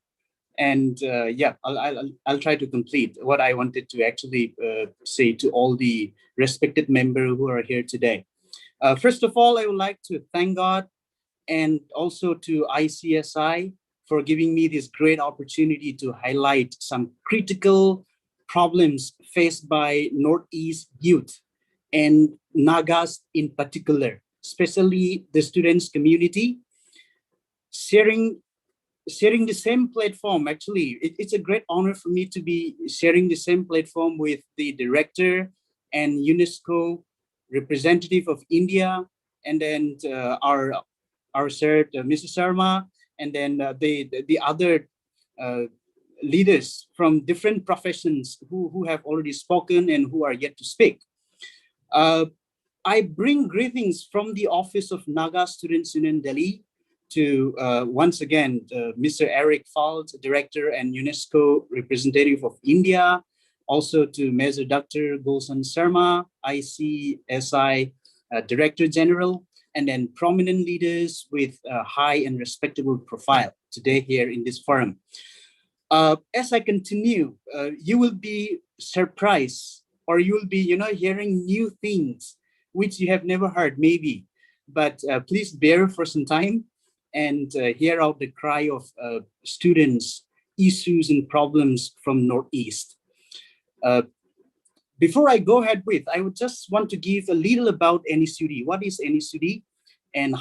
And yeah, I'll try to complete what I wanted to actually say to all the respected members who are here today. First of all, I would like to thank God and also to ICSI for giving me this great opportunity to highlight some critical problems faced by Northeast youth and Nagas in particular, especially the students community. Sharing the same platform, actually, it's a great honor for me to be sharing the same platform with the director and UNESCO representative of India, and then our sir, Mr. Sharma, and then the other leaders from different professions who have already spoken and who are yet to speak. I bring greetings from the office of Naga Students Union Delhi to once again Mr. Eric Falt, Director and UNESCO representative of India, also to Major Dr. Gulshan Sharma, ICSI Director General, and then prominent leaders with a high and respectable profile today here in this forum. As I continue, you will be surprised, or you will be, hearing new things which you have never heard, maybe. But please bear for some time and hear out the cry of students, issues and problems from Northeast. Before I go ahead with, I would just want to give a little about NSUD. What is NSUD and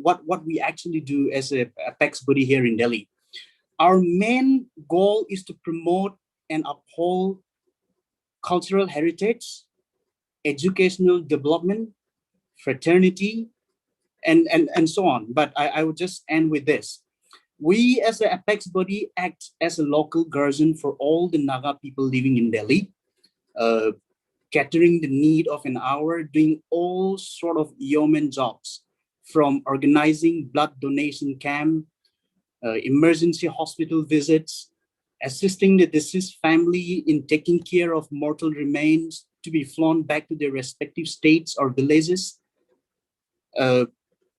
what we actually do as a Apex body here in Delhi. Our main goal is to promote and uphold cultural heritage, educational development, fraternity, and so on. But I would just end with this. We as the Apex body act as a local guardian for all the Naga people living in Delhi, catering the need of an hour, doing all sort of yeoman jobs, from organizing blood donation camp, emergency hospital visits, assisting the deceased family in taking care of mortal remains to be flown back to their respective states or villages,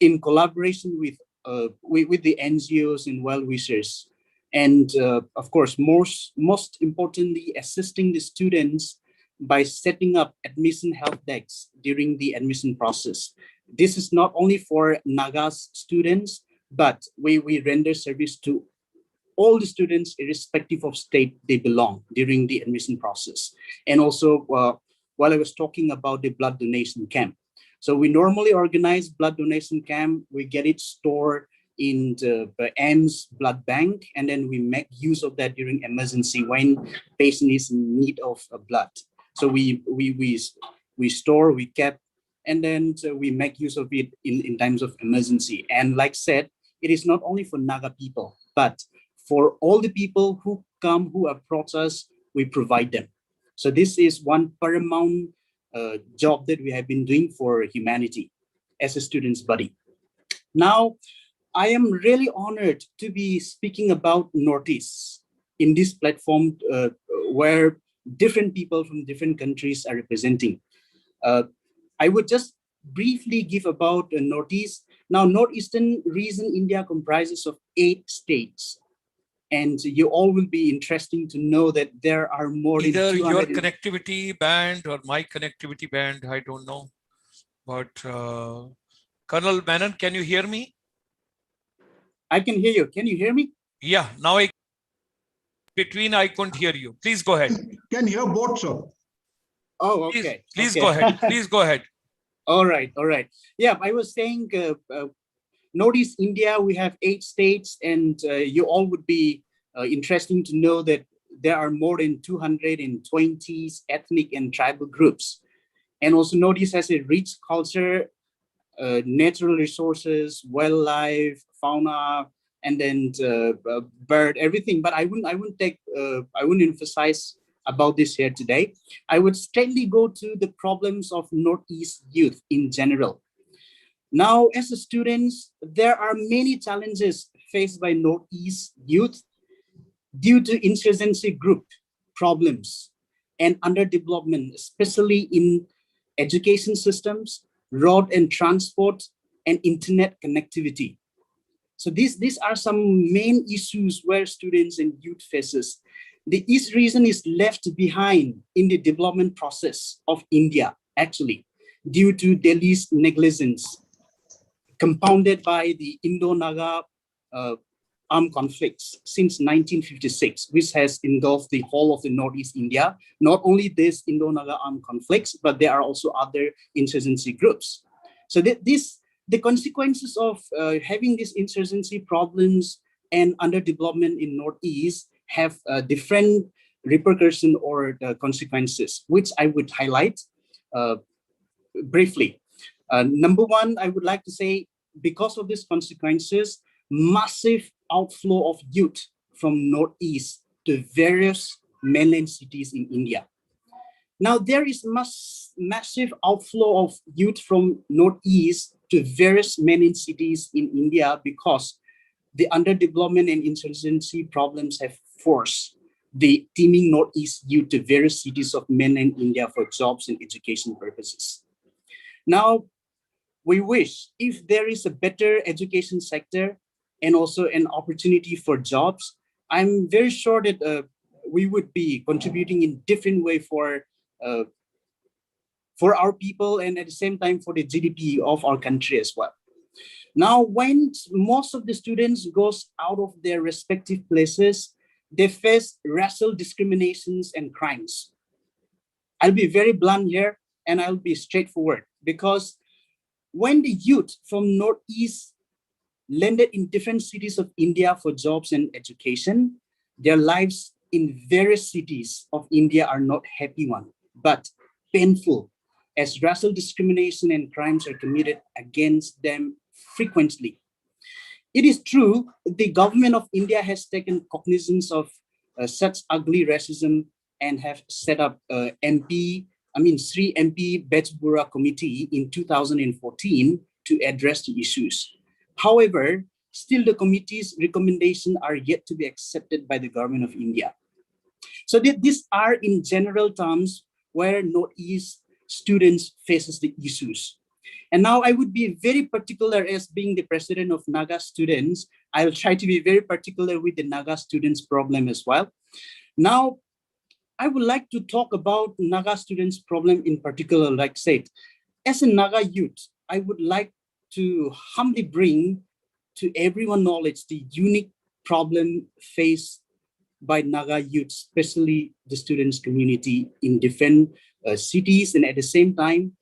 in collaboration with the NGOs and well-wishers. And of course, most importantly, assisting the students by setting up admission help desks during the admission process. This is not only for Nagas students, but we render service to all the students irrespective of state they belong during the admission process. And also, while I was talking about the blood donation camp. So we normally organize blood donation camp, we get it stored in the AIMS blood bank, and then we make use of that during emergency when patient is in need of blood. So we store, we keep, and then we make use of it in times of emergency. And like said, it is not only for Naga people, but for all the people who come, who approach us, we provide them. So this is one paramount job that we have been doing for humanity as a student's body. Now, I am really honored to be speaking about Northeast in this platform where different people from different countries are representing. I would just briefly give about Northeast. Now, Northeastern region India comprises of 8 states. And you all will be interesting to know that there are more than Either 200. your connectivity band or my connectivity band, I don't know. But Colonel Menon, can you hear me? I can hear you. Can you hear me? Yeah, now I couldn't hear you. Please go ahead. Can hear both, sir. Oh, okay. Please okay. go ahead. Please go ahead. All right. Yeah, I was saying Northeast India, we have 8 states, and you all would be interesting to know that there are more than 220 ethnic and tribal groups. And also Northeast has a rich culture, natural resources, wildlife, fauna, and then bird, everything. But I wouldn't emphasize about this here today. I would straightly go to the problems of Northeast youth in general. Now, as a students, there are many challenges faced by Northeast youth due to insurgency group problems and underdevelopment, especially in education systems, road and transport, and internet connectivity. So these are some main issues where students and youth faces. The East region is left behind in the development process of India, actually, due to Delhi's negligence, compounded by the Indo-Naga armed conflicts since 1956, which has engulfed the whole of the Northeast India. Not only this Indo-Naga armed conflicts, but there are also other insurgency groups. So the consequences of having these insurgency problems and underdevelopment in Northeast have different repercussions or consequences, which I would highlight briefly. Number one, I would like to say, because of these consequences, massive outflow of youth from Northeast to various mainland cities in India. Now, there is massive outflow of youth from Northeast to various mainland cities in India because the underdevelopment and insurgency problems have forced the teeming Northeast youth to various cities of mainland India for jobs and education purposes. Now, we wish if there is a better education sector and also an opportunity for jobs, I'm very sure that we would be contributing in different way for our people and at the same time for the GDP of our country as well. Now, when most of the students goes out of their respective places, they face racial discriminations and crimes. I'll be very blunt here and I'll be straightforward, because when the youth from Northeast landed in different cities of India for jobs and education, their lives in various cities of India are not happy one, but painful, as racial discrimination and crimes are committed against them frequently. It is true, the government of India has taken cognizance of such ugly racism and have set up Sri MP Bechbura Committee in 2014 to address the issues. However, still the committee's recommendations are yet to be accepted by the government of India. So these are in general terms where Northeast students faces the issues. And now I would be very particular, as being the president of Naga students, I'll try to be very particular with the Naga students problem as well. Now, I would like to talk about Naga students problem in particular, like said. As a Naga youth, I would like to humbly bring to everyone knowledge the unique problem faced by Naga youth, especially the students community in different cities and at the same time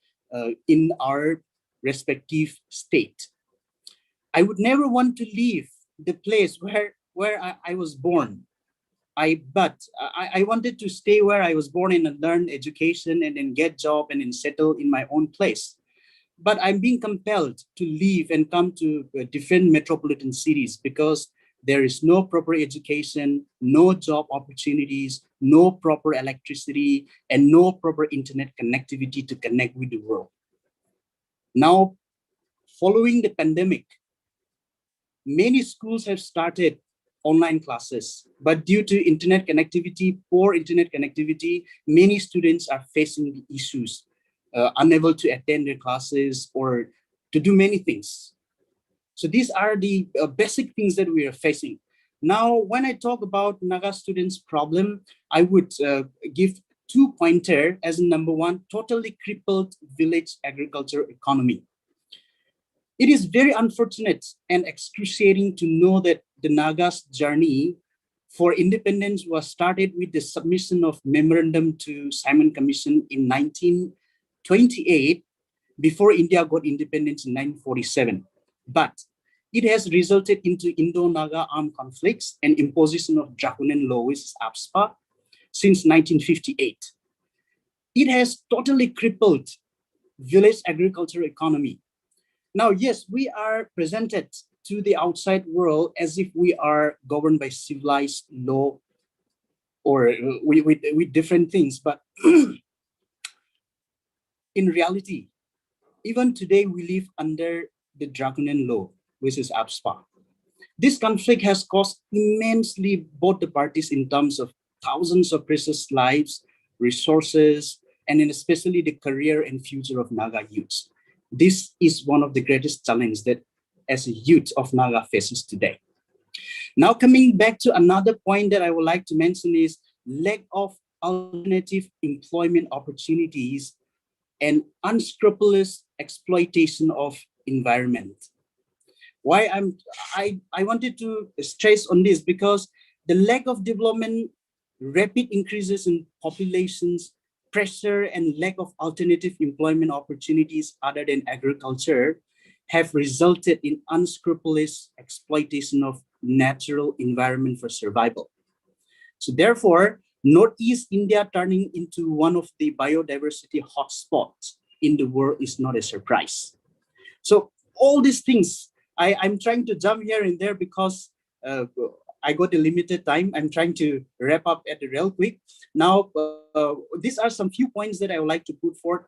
in our respective state. I would never want to leave the place where I was born. But I wanted to stay where I was born and learn education and then get job and then settle in my own place. But I'm being compelled to leave and come to different metropolitan cities because there is no proper education, no job opportunities, no proper electricity, and no proper internet connectivity to connect with the world. Now, following the pandemic, many schools have started online classes, but due to internet connectivity, poor internet connectivity, many students are facing the issues, unable to attend their classes or to do many things. So these are the basic things that we are facing. Now, when I talk about Naga students' problem, I would give 2 pointers as number one, totally crippled village agriculture economy. It is very unfortunate and excruciating to know that the Nagas' journey for independence was started with the submission of memorandum to Simon Commission in 1928 before India got independence in 1947. But it has resulted into Indo-Naga armed conflicts and imposition of draconian law, which is APSPA, since 1958. It has totally crippled village agriculture economy. Now, yes, we are presented to the outside world as if we are governed by civilized law or with different things. But in reality, even today, we live under the draconian law, which is APSPA. This conflict has cost immensely both the parties in terms of thousands of precious lives, resources, and especially the career and future of Naga youths. This is one of the greatest challenges that as a youth of Naga faces today. Now, coming back to another point that I would like to mention is lack of alternative employment opportunities and unscrupulous exploitation of environment. Why I wanted to stress on this because the lack of development, rapid increases in populations, pressure and lack of alternative employment opportunities other than agriculture have resulted in unscrupulous exploitation of natural environment for survival. So therefore, Northeast India turning into one of the biodiversity hotspots in the world is not a surprise. So all these things, I'm trying to jump here and there because I got a limited time. I'm trying to wrap up at the real quick. Now, these are some few points that I would like to put forth.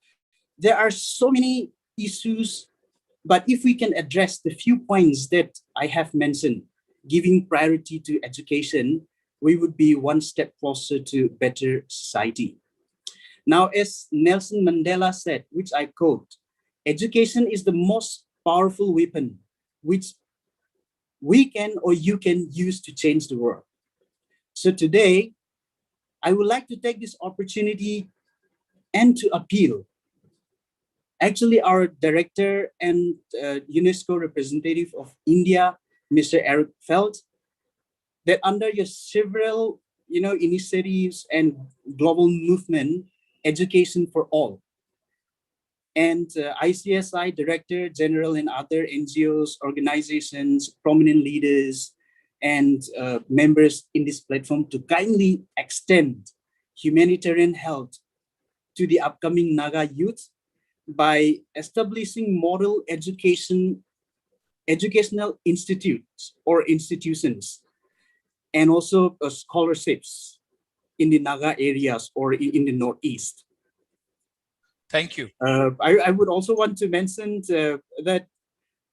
There are so many issues, but if we can address the few points that I have mentioned, giving priority to education, we would be one step closer to better society. Now, as Nelson Mandela said, which I quote, education is the most powerful weapon which we can or you can use to change the world. So today, I would like to take this opportunity and to appeal. Actually, our director and UNESCO representative of India, Mr. Eric Feld, that under your several initiatives and global movement, education for all, and ICSI Director General and other NGOs, organizations, prominent leaders, and members in this platform to kindly extend humanitarian help to the upcoming Naga youth by establishing model educational institutes or institutions, and also scholarships in the Naga areas or in the Northeast. Thank you. I would also want to mention that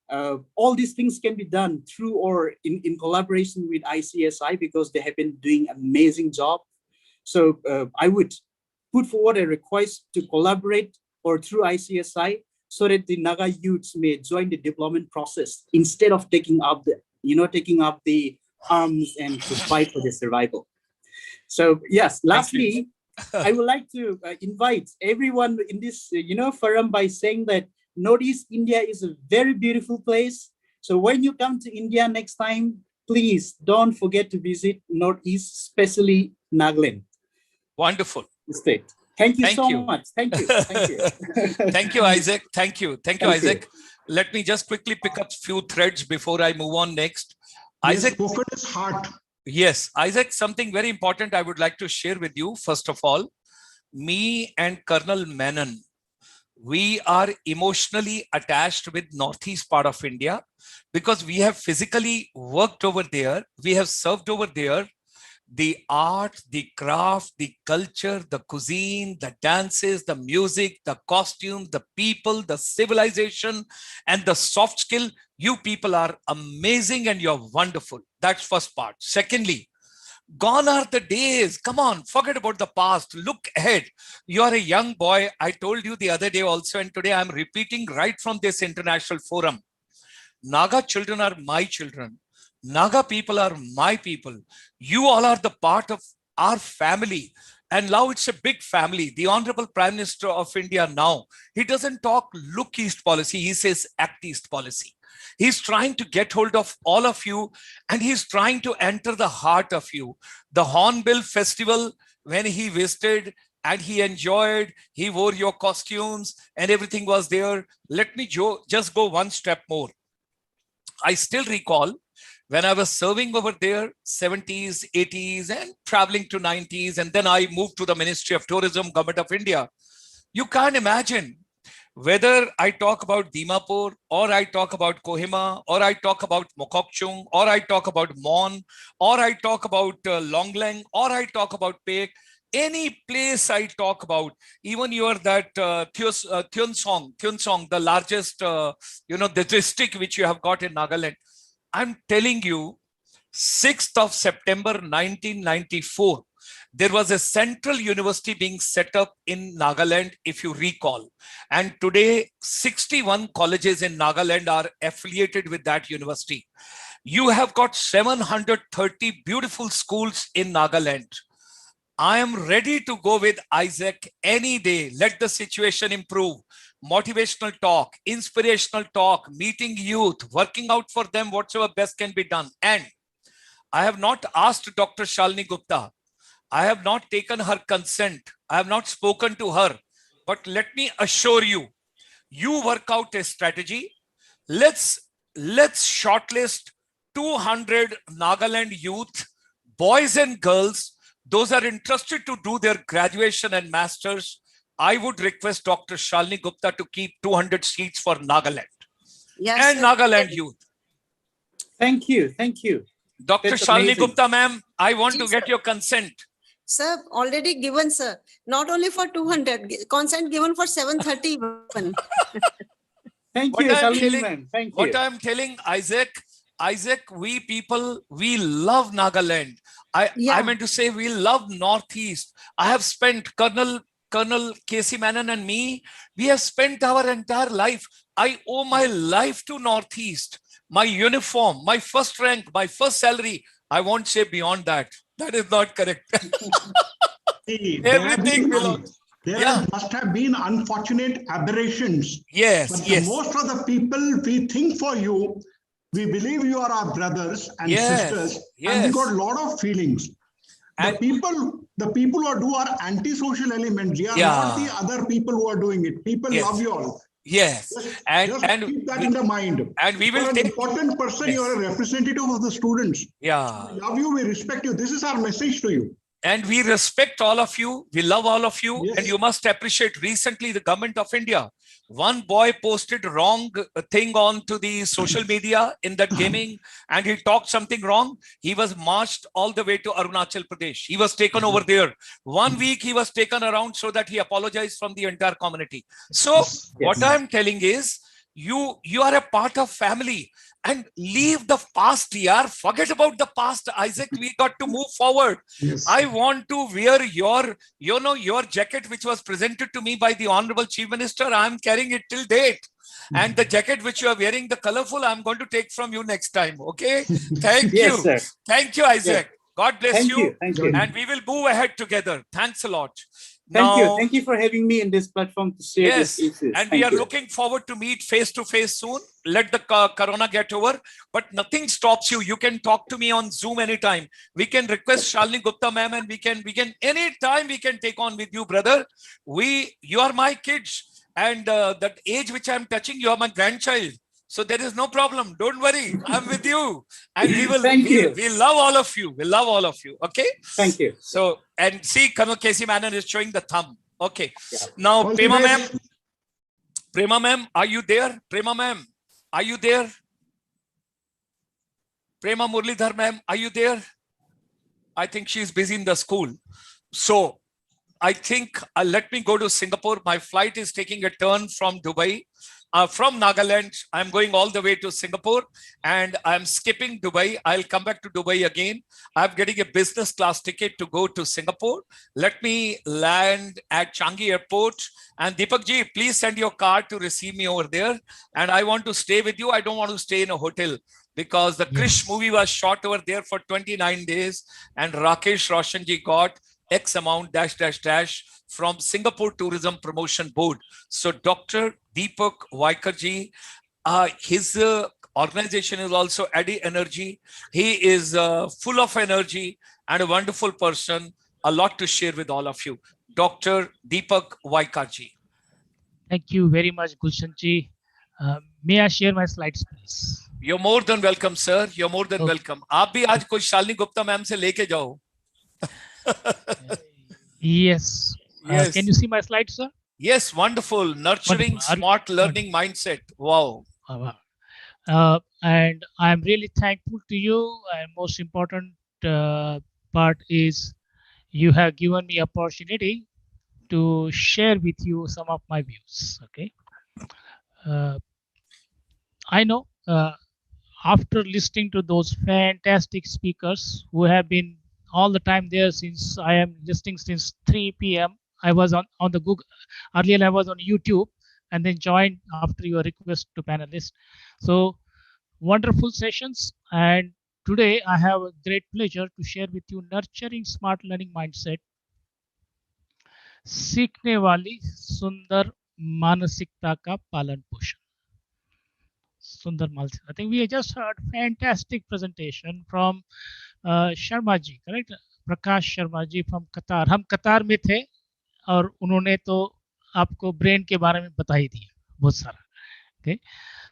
all these things can be done through or in collaboration with ICSI because they have been doing an amazing job. So I would put forward a request to collaborate or through ICSI so that the Naga youths may join the development process instead of taking up the arms and to fight for their survival. So yes, lastly, I would like to invite everyone in this forum by saying that Northeast India is a very beautiful place. So when you come to India next time, please don't forget to visit Northeast, especially Nagaland. Wonderful. State. Thank you so much. Thank you. Thank you. Thank you, Isaac. Thank you, Isaac. Let me just quickly pick up a few threads before I move on next. Isaac, focus heart. Yes, Isaac, something very important I would like to share with you. First of all, me and Colonel Menon, we are emotionally attached with Northeast part of India because we have physically worked over there. We have served over there. the art, the craft, the culture, the cuisine, the dances, the music, the costume, the people, the civilization, and the soft skill. You people are amazing and you're wonderful. That's first part. Secondly, gone are the days. Come on, forget about the past. Look ahead. You're a young boy. I told you the other day also, and today I'm repeating right from this international forum. Naga children are my children. Naga people are my people. You all are the part of our family. And now it's a big family. The Honorable Prime Minister of India now, he doesn't talk look east policy. He says act east policy. He's trying to get hold of all of you and he's trying to enter the heart of you. The Hornbill Festival, when he visited and he enjoyed, he wore your costumes and everything was there. Let me just go one step more. I still recall when I was serving over there, 70s, 80s, and traveling to 90s, and then I moved to the Ministry of Tourism, Government of India. You can't imagine whether I talk about Dimapur, or I talk about Kohima, or I talk about Mokokchung, or I talk about Mon, or I talk about Longlang, or I talk about Pek. Any place I talk about, even your that Thunsong, the largest, the district which you have got in Nagaland. I'm telling you, 6th of September 1994, there was a central university being set up in Nagaland, if you recall. And today, 61 colleges in Nagaland are affiliated with that university. You have got 730 beautiful schools in Nagaland. I am ready to go with Isaac any day. Let the situation improve. Motivational talk, inspirational talk, meeting youth, working out for them whatsoever best can be done. And I have not asked Dr. Shalini Gupta. I have not taken her consent. I have not spoken to her. But let me assure you, you work out a strategy. Let's shortlist 200 Nagaland youth, boys and girls. Those are interested to do their graduation and masters. I would request Dr. Shalini Gupta to keep 200 seats for Nagaland and Nagaland youth. Thank you. Thank you. Dr. That's Shalini amazing. Gupta, ma'am, I want to get your consent. Sir, already given, sir. Not only for 200, consent given for 730 even. Thank What you, I'm Shalini telling, ma'am. Thank what you. I'm telling Isaac, we people, we love Nagaland. I meant to say we love Northeast. I have spent Colonel Casey Menon and me, we have spent our entire life. I owe my life to Northeast. My uniform, my first rank, my first salary. I won't say beyond that. That is not correct. Everything belongs. There must have been unfortunate aberrations. Yes, but yes. Most of the people, we think for you, we believe you are our brothers and sisters, and we got a lot of feelings. The people who do are antisocial elements. They are not the other people who are doing it. People love you all. Yes, Just keep that in the mind. And we will for an take important person. You are a representative of the students. Yeah. We love you. We respect you. This is our message to you. And we respect all of you. We love all of you. And you must appreciate recently the government of India. One boy posted wrong thing onto the social media in that gaming and he talked something wrong. He was marched all the way to Arunachal Pradesh. He was taken over there. 1 week he was taken around so that he apologized from the entire community. So what I'm telling is you are a part of family. And leave the past, yaar. Forget about the past, Isaac. We got to move forward. Yes. I want to wear your jacket, which was presented to me by the Honorable Chief Minister. I'm carrying it till date. And the jacket which you are wearing, the colorful, I'm going to take from you next time. Okay? Thank you. Sir. Thank you, Isaac. Yes. God bless Thank you. Thank you. And we will move ahead together. Thanks a lot. Thank you. Thank you for having me in this platform to share this issues. And we are looking forward to meet face to face soon. Let the corona get over, but nothing stops you. You can talk to me on Zoom anytime. We can request Shalini Gupta ma'am, and we can anytime we can take on with you, brother. You are my kids, and that age which I'm touching, you are my grandchild. So there is no problem. Don't worry. I'm with you. And we will we love all of you. We love all of you. Okay? Thank you. So, and see, Colonel Casey Menon is showing the thumb. Okay. Yeah. Now, Prema ma'am, are you there? Prema ma'am, are you there? Prema Murlidhar ma'am, are you there? I think she's busy in the school. So I think let me go to Singapore. My flight is taking a turn from Dubai. From Nagaland, I'm going all the way to Singapore and I'm skipping Dubai. I'll come back to Dubai again. I'm getting a business class ticket to go to Singapore. Let me land at Changi Airport. And Deepak ji, please send your car to receive me over there. And I want to stay with you. I don't want to stay in a hotel because the Krish movie was shot over there for 29 days. And Rakesh Roshan ji got X amount dash dash dash from Singapore Tourism Promotion Board. So Dr. Deepak Vaikarji, his organization is also Addy Energy. He is full of energy and a wonderful person. A lot to share with all of you. Dr. Deepak Vaikarji. Thank you very much, Gulshan ji. May I share my slides, please? You're more than welcome, sir. You're more than welcome. आप भी आज कुछ Shalini Gupta ma'am से लेके जाओ. Yes. Yes. Can you see my slides, sir? Yes, wonderful. Nurturing Wonderful. smart learning mindset. Wow. And I'm really thankful to you. And most important part is you have given me opportunity to share with you some of my views. Okay. I know after listening to those fantastic speakers who have been all the time there since I am listening since 3 p.m. I was on the Google. Earlier I was on YouTube and then joined after your request to panelist. So wonderful sessions. And today I have a great pleasure to share with you nurturing smart learning mindset. सीखने वाली सुंदर मानसिकता का पालन पोषण. Sundar Malsi. I think we just heard fantastic presentation from Sharma ji, correct? Prakash Sharma ji from Qatar. हम कतार में थे और उन्होंने तो आपको ब्रेन के बारे में बता ही दिया बहुत सारा. Okay,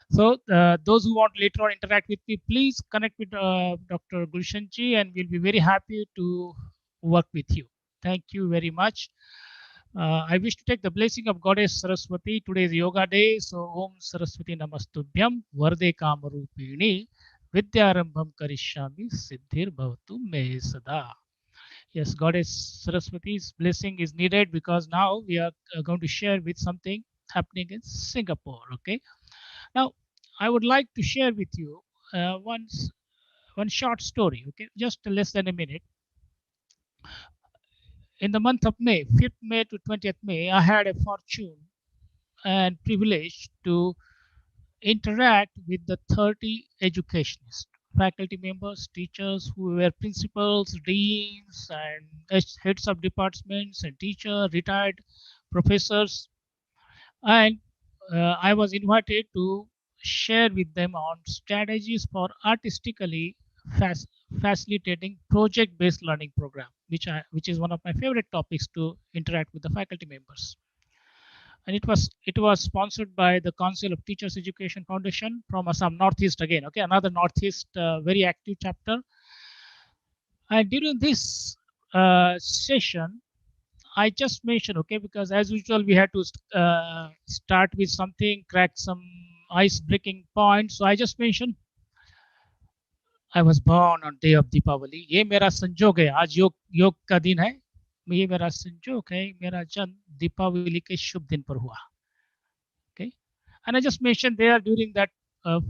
so those who want later on interact with me, please connect with Dr. Gulshan ji, and we'll be very happy to work with you. Thank you very much. I wish to take the blessing of Goddess Saraswati. Today is Yoga Day, so Om Saraswati Namastubhyam Varde Kamarupini Vidyarambham Karishami Siddhir Bhavatu Me Sada. Yes, Goddess Saraswati's blessing is needed because now we are going to share with something happening in Singapore. Okay, now I would like to share with you one short story. Okay, just less than a minute. In the month of May, 5th May to 20th May, I had a fortune and privilege to interact with the 30 educationists, faculty members, teachers who were principals, deans, and heads of departments and teachers, retired professors. And I was invited to share with them on strategies for artistically facilitating project-based learning program, which is one of my favorite topics to interact with the faculty members. And it was sponsored by the Council of Teachers Education Foundation from Assam Northeast again. Okay, another Northeast very active chapter. And during this session, I just mentioned, okay, because as usual we had to start with something, crack some ice-breaking points. So I just mentioned I was born on day of Deepavali. ये मेरा संजोग है. आज योग का दिन है. ये मेरा संजोग है. मेरा जन्म दीपावली के शुभ दिन पर हुआ. Okay, and I just mentioned there during that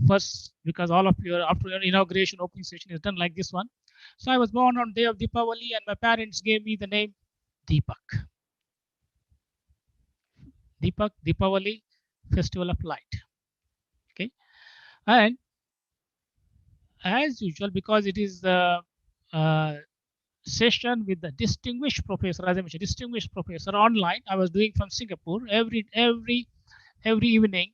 first, because all of your after your inauguration opening session is done like this one. So I was born on day of Deepavali, and my parents gave me the name Deepak. Deepak, Deepavali, festival of light. Okay, and as usual, because it is the session with the distinguished professor, as I mentioned, distinguished professor online, I was doing from Singapore every evening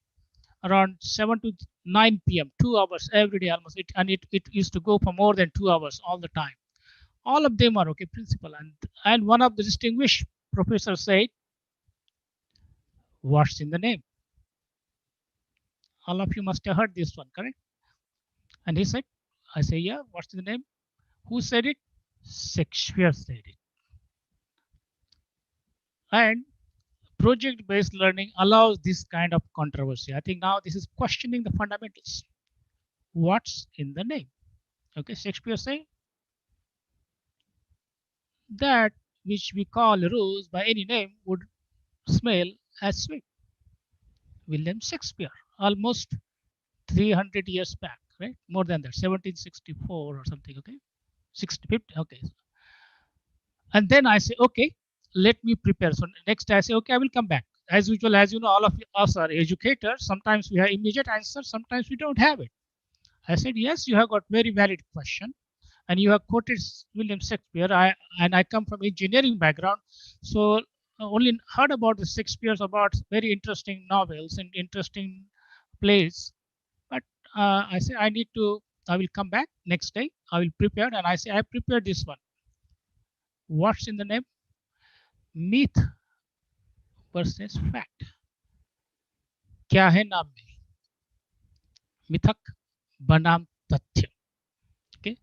around 7 to 9 p.m., 2 hours every day almost. It used to go for more than 2 hours all the time. All of them are okay, principal. And one of the distinguished professors said, what's in the name? All of you must have heard this one, correct? And he said, I say, yeah, what's in the name? Who said it? Shakespeare said it. And project-based learning allows this kind of controversy. I think now this is questioning the fundamentals. What's in the name? Okay, Shakespeare said, that which we call rose by any name would smell as sweet. William Shakespeare, almost 300 years back, right? More than that, 1764 or something, okay? 60, 50, okay. And then I say, okay, let me prepare. So next I say, okay, I will come back. As usual, as you know, all of us are educators. Sometimes we have immediate answer, sometimes we don't have it. I said, yes, you have got very valid question. And you have quoted William Shakespeare. I come from engineering background. So only heard about the Shakespeare's about very interesting novels and interesting plays. But I say, I will come back next day. I will prepare. And I say, I prepared this one. What's in the name? Myth versus fact. क्या है नाम में? मिथक बनाम तथ्य. Okay.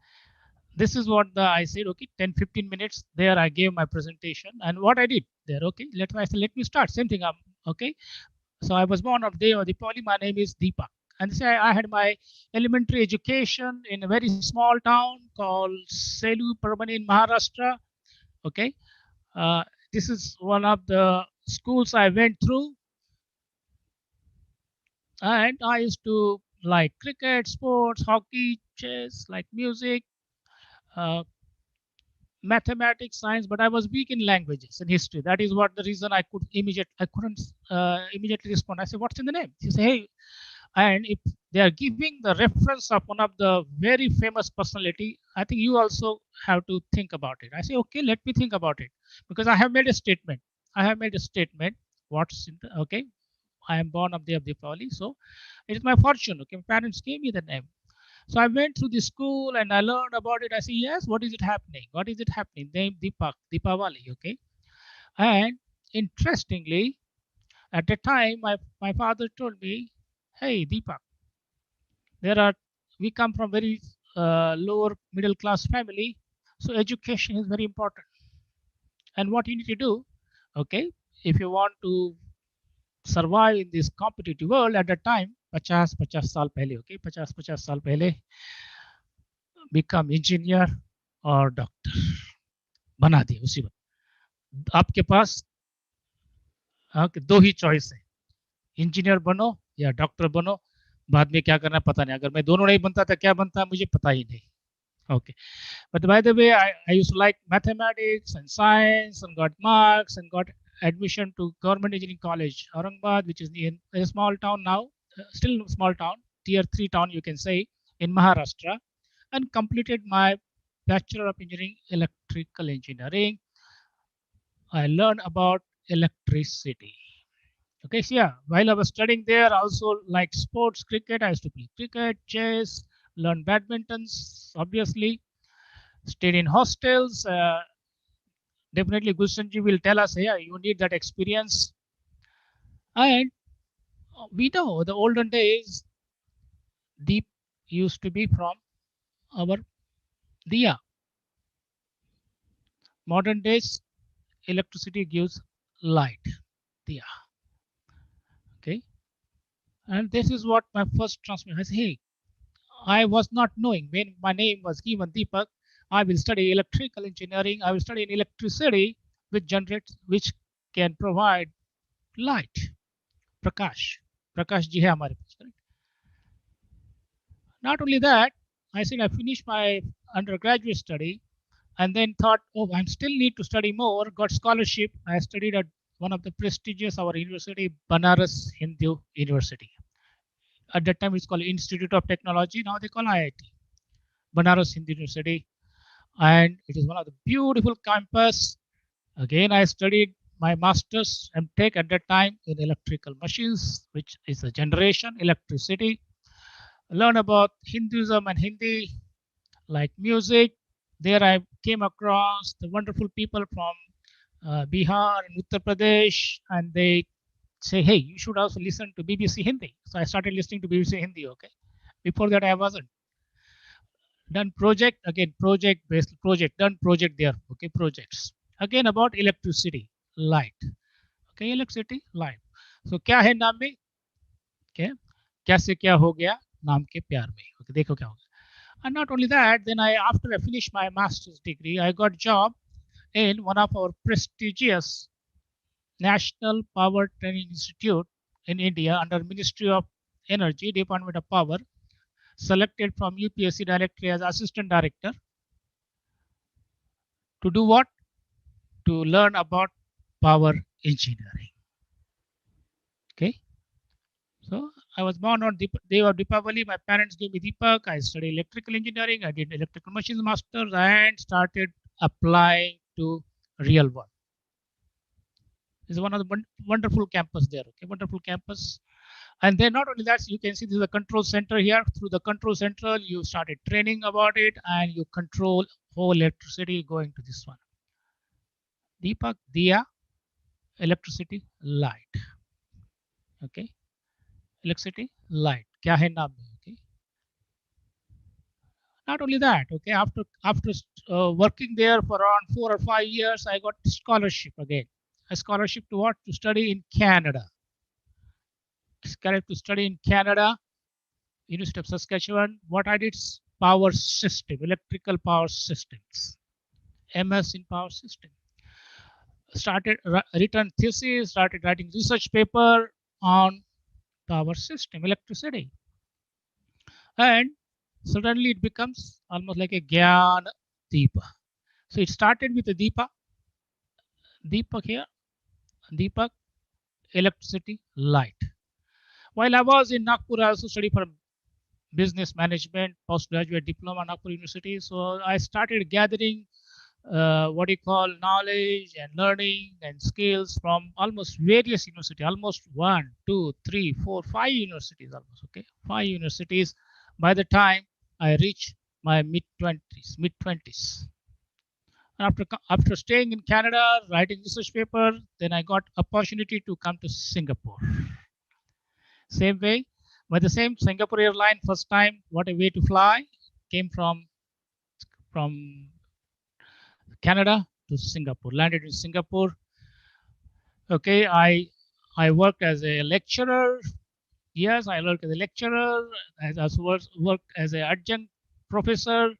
This is what I said. Okay, 10-15 minutes there I gave my presentation, and what I did there. Okay, let me start. Same thing. Okay. So I was born of day of Deepavali. My name is Deepak. And say I had my elementary education in a very small town called Selu, Permani in Maharashtra. Okay. This is one of the schools I went through. And I used to like cricket, sports, hockey, chess, like music, uh, mathematics, science, but I was weak in languages and history. That is what the reason I couldn't immediately respond. I said, what's in the name? She said, hey, and if they are giving the reference of one of the very famous personality, I think you also have to think about it. I say, okay, let me think about it, because I have made a statement. What's in the, okay? I am born of day of Deepavali, so it is my fortune. Okay, my parents gave me the name. So I went through the school and I learned about it. I say, yes, what is it happening? What is it happening? Name Deepak, Deepavali, okay? And interestingly, at the time, my father told me, hey, Deepak, we come from very lower middle class family, so education is very important. And what you need to do, okay, if you want to survive in this competitive world at the time, 50 साल पहले, okay, 50 साल पहले, become engineer और doctor बना दिए उसी वक्त. आपके पास दो ही चॉइस है, इंजीनियर बनो या डॉक्टर बनो. बाद में क्या करना पता नहीं. अगर मैं दोनों नहीं बनता था क्या बनता मुझे पता ही नहीं. Okay, but by the way, I used to like mathematics and science and got marks and got admission to Government Engineering College, Aurangabad, which is in a small town now, still a small town, tier 3 town you can say, in Maharashtra, and completed my Bachelor of Engineering, Electrical Engineering. I learned about electricity. Okay, so yeah, while I was studying there, I also like sports, cricket. I used to play cricket, chess, learn badminton, obviously. Stayed in hostels. Definitely, Gulshan ji will tell us, yeah, you need that experience. And we know the olden days, deep used to be from our diya. Modern days, electricity gives light, diya. Okay, and this is what my first transmission. I say, hey, I was not knowing when my name was given Deepak. I will study electrical engineering. I will study in electricity which generates, which can provide light. Prakash ji hai hamare paas, correct? Not only that, I said I finished my undergraduate study and then thought, oh, I still need to study more. Got scholarship. I studied at one of the prestigious our university, Banaras Hindu University. At that time, it's called Institute of Technology. Now they call IIT, Banaras Hindu University, and it is one of the beautiful campus. Again, I studied my master's and take at that time in electrical machines, which is a generation electricity. Learn about Hinduism and Hindi, like music. There I came across the wonderful people from Bihar and Uttar Pradesh, and they say, hey, you should also listen to BBC Hindi. So I started listening to BBC Hindi, okay. Before that, I wasn't. Done project, again, project-based project, done project there, okay, projects. Again, about electricity, light. Okay, electricity, light. So, क्या है नाम में? Okay, क्या से क्या हो गया नाम के प्यार में. Okay, देखो क्या हो गया. And not only that, then after I finished my master's degree, I got job in one of our prestigious National Power Training Institute in India under Ministry of Energy, Department of Power, selected from UPSC Directory as Assistant Director. To do what? To learn about power engineering. Okay. So I was born on the day of Deepavali. My parents gave me Deepak. I studied electrical engineering. I did electrical machines masters and started applying to real world. This is one of the wonderful campus there. Okay, wonderful campus. And then not only that, you can see this is a control center here. Through the control center, you started training about it and you control whole electricity going to this one. Deepak, Diya, electricity, light. Okay. Electricity, light. Kya hai naam? Okay. Not only that, okay, after working there for around 4 or 5 years, I got scholarship again. A scholarship to what? To study in Canada. To study in Canada, University of Saskatchewan. What I did is power system, electrical power systems, MS in power system. Started written thesis, started writing research paper on power system, electricity, and suddenly it becomes almost like a Gyan Deepa. So it started with a Deepak here, Deepak, electricity, light. While I was in Nagpur, I also studied for business management, postgraduate diploma, Nagpur University. So I started gathering what you call knowledge and learning and skills from almost various universities, almost 1, 2, 3, 4, 5 universities almost, okay, 5 universities by the time I reached my mid-20s. After staying in Canada, writing research paper, then I got opportunity to come to Singapore. Same way, by the same Singapore airline, first time, what a way to fly, came from Canada to Singapore, landed in Singapore. Okay, I worked as a lecturer. Yes, I worked as a lecturer, as worked as an adjunct professor,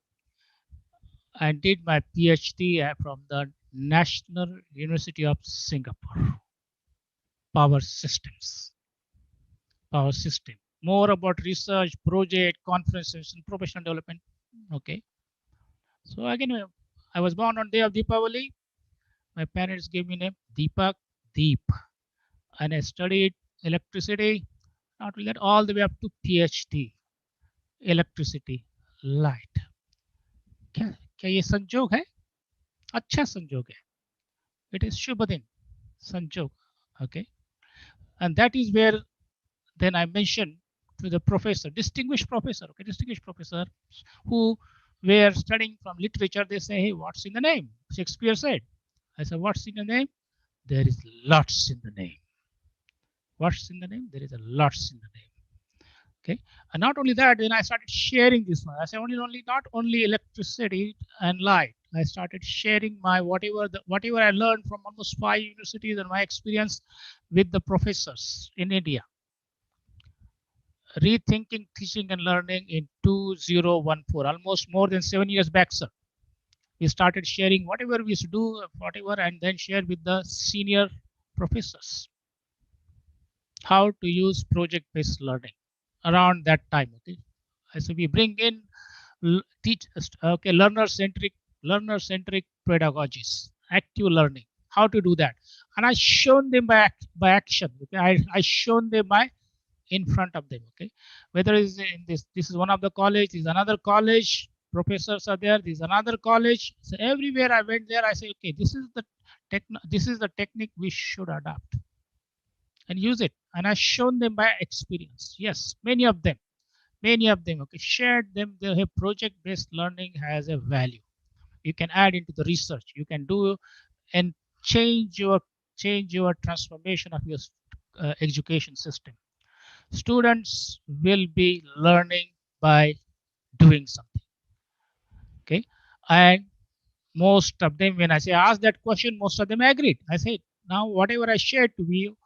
and did my PhD from the National University of Singapore. Power systems. Power system. More about research, project, conferences, and professional development. Okay. So again, I was born on day of Deepavali. My parents gave me name Deepak, Deep, and I studied electricity. Not only that, all the way up to PhD, electricity, light. क्या ये संजोग है? अच्छा संजोग है. It is Shubhadin, संजोग. Okay, and that is where then I mentioned to the professor, distinguished professor, okay, distinguished professor, who were studying from literature. They say, hey, what's in the name? Shakespeare said. I said, what's in the name? There is lots in the name. What's in the name? There is a lots in the name. Okay, and not only that, then I started sharing this one. I said not only electricity and light. I started sharing my whatever I learned from almost 5 universities and my experience with the professors in India. Rethinking teaching and learning in 2014, almost more than 7 years back, sir. We started sharing whatever we used to do, and then share with the senior professors how to use project-based learning around that time. Okay, so we bring in learner-centric pedagogies, active learning, how to do that, and I shown them by action. Okay, I shown them by in front of them. Okay, whether it's in this is one of the college, is another college, professors are there, this is another college. So everywhere I went there, I say, okay, this is the technique we should adopt and use it. And I shown them by experience. Yes, many of them, okay, shared them. They have project-based learning has a value. You can add into the research. You can do and change your transformation of your education system. Students will be learning by doing something. Okay, and most of them, when I say ask that question, most of them agreed. I said, now whatever I shared to you,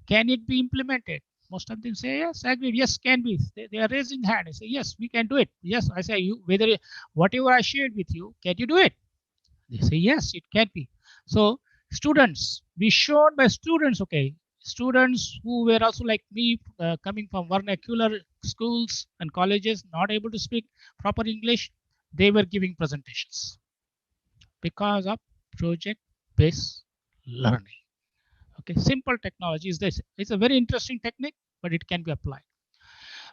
can it be implemented? Most of them say yes, agreed. Yes, can be. They are raising hand. I say yes, we can do it. Yes, I say whatever I shared with you, can you do it? They say yes, it can be. So students, we showed by students, okay, students who were also like me, coming from vernacular schools and colleges, not able to speak proper English, they were giving presentations because of project-based learning. Okay, simple technology is this. It's a very interesting technique, but it can be applied.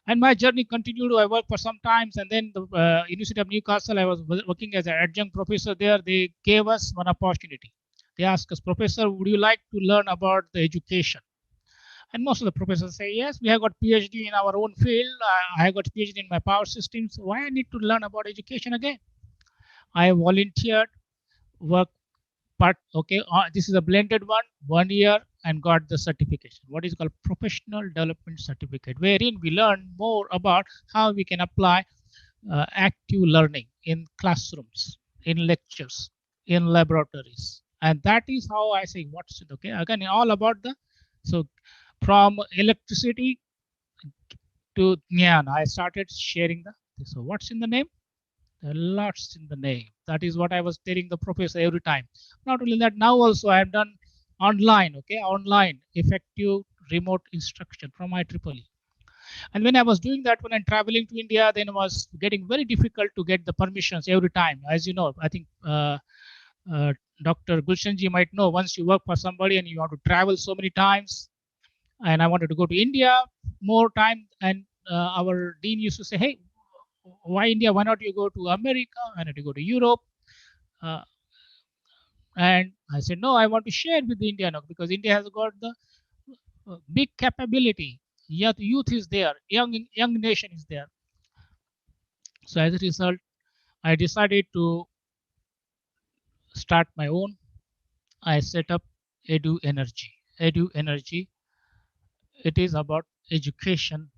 And my journey continued. I worked for some times, and then the University of Newcastle, I was working as an adjunct professor there. They gave us one opportunity. They asked us, Professor, would you like to learn about the education? And most of the professors say, yes, we have got PhD in our own field. I have got PhD in my power systems. So why I need to learn about education again? I volunteered, work part. Okay, this is a blended one year, and got the certification. What is called professional development certificate, wherein we learn more about how we can apply active learning in classrooms, in lectures, in laboratories, and that is how I say what's it. Okay, again, all about the so from electricity to Nyan, I started sharing the. So what's in the name? There are lots in the name. That is what I was telling the professor every time. Not only that, now also I have done online, okay, online effective remote instruction from IEEE. And when I was doing that, when I'm traveling to India, then it was getting very difficult to get the permissions every time. As you know, I think uh, Dr. Gulshan ji might know, once you work for somebody and you want to travel so many times, and I wanted to go to India more time, and our dean used to say, hey, why India? Why not you go to America? Why not you go to Europe? Uh, and I said, no, I want to share with the India now, because India has got the big capability. Yet youth is there, young nation is there. So as a result, I decided to start my own. I set up Edu Energy. Edu Energy, it is about education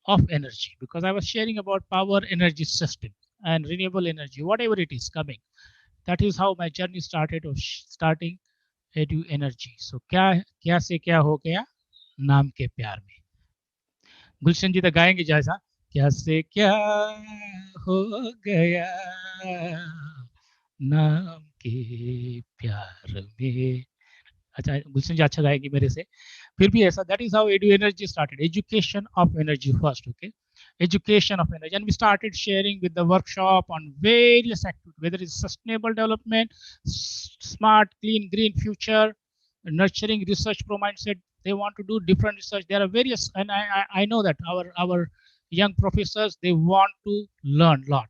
of energy, because I was sharing about power energy system and renewable energy, whatever it is coming. That is how my journey started of starting Edu Energy. So क्या से क्या हो गया नाम के प्यार में. गुलशन जी तो गाएंगे जैसा क्या से क्या हो गया नाम के प्यार में. अच्छा, गुलशन जी अच्छा गाएंगे मेरे से. फिर भी ऐसा, that is how Edu Energy started. Education of energy first, okay? Education of energy. And we started sharing with the workshop on various activities, whether it's sustainable development, smart, clean, green future, nurturing research pro mindset. They want to do different research. There are various, and I know that our young professors, they want to learn a lot.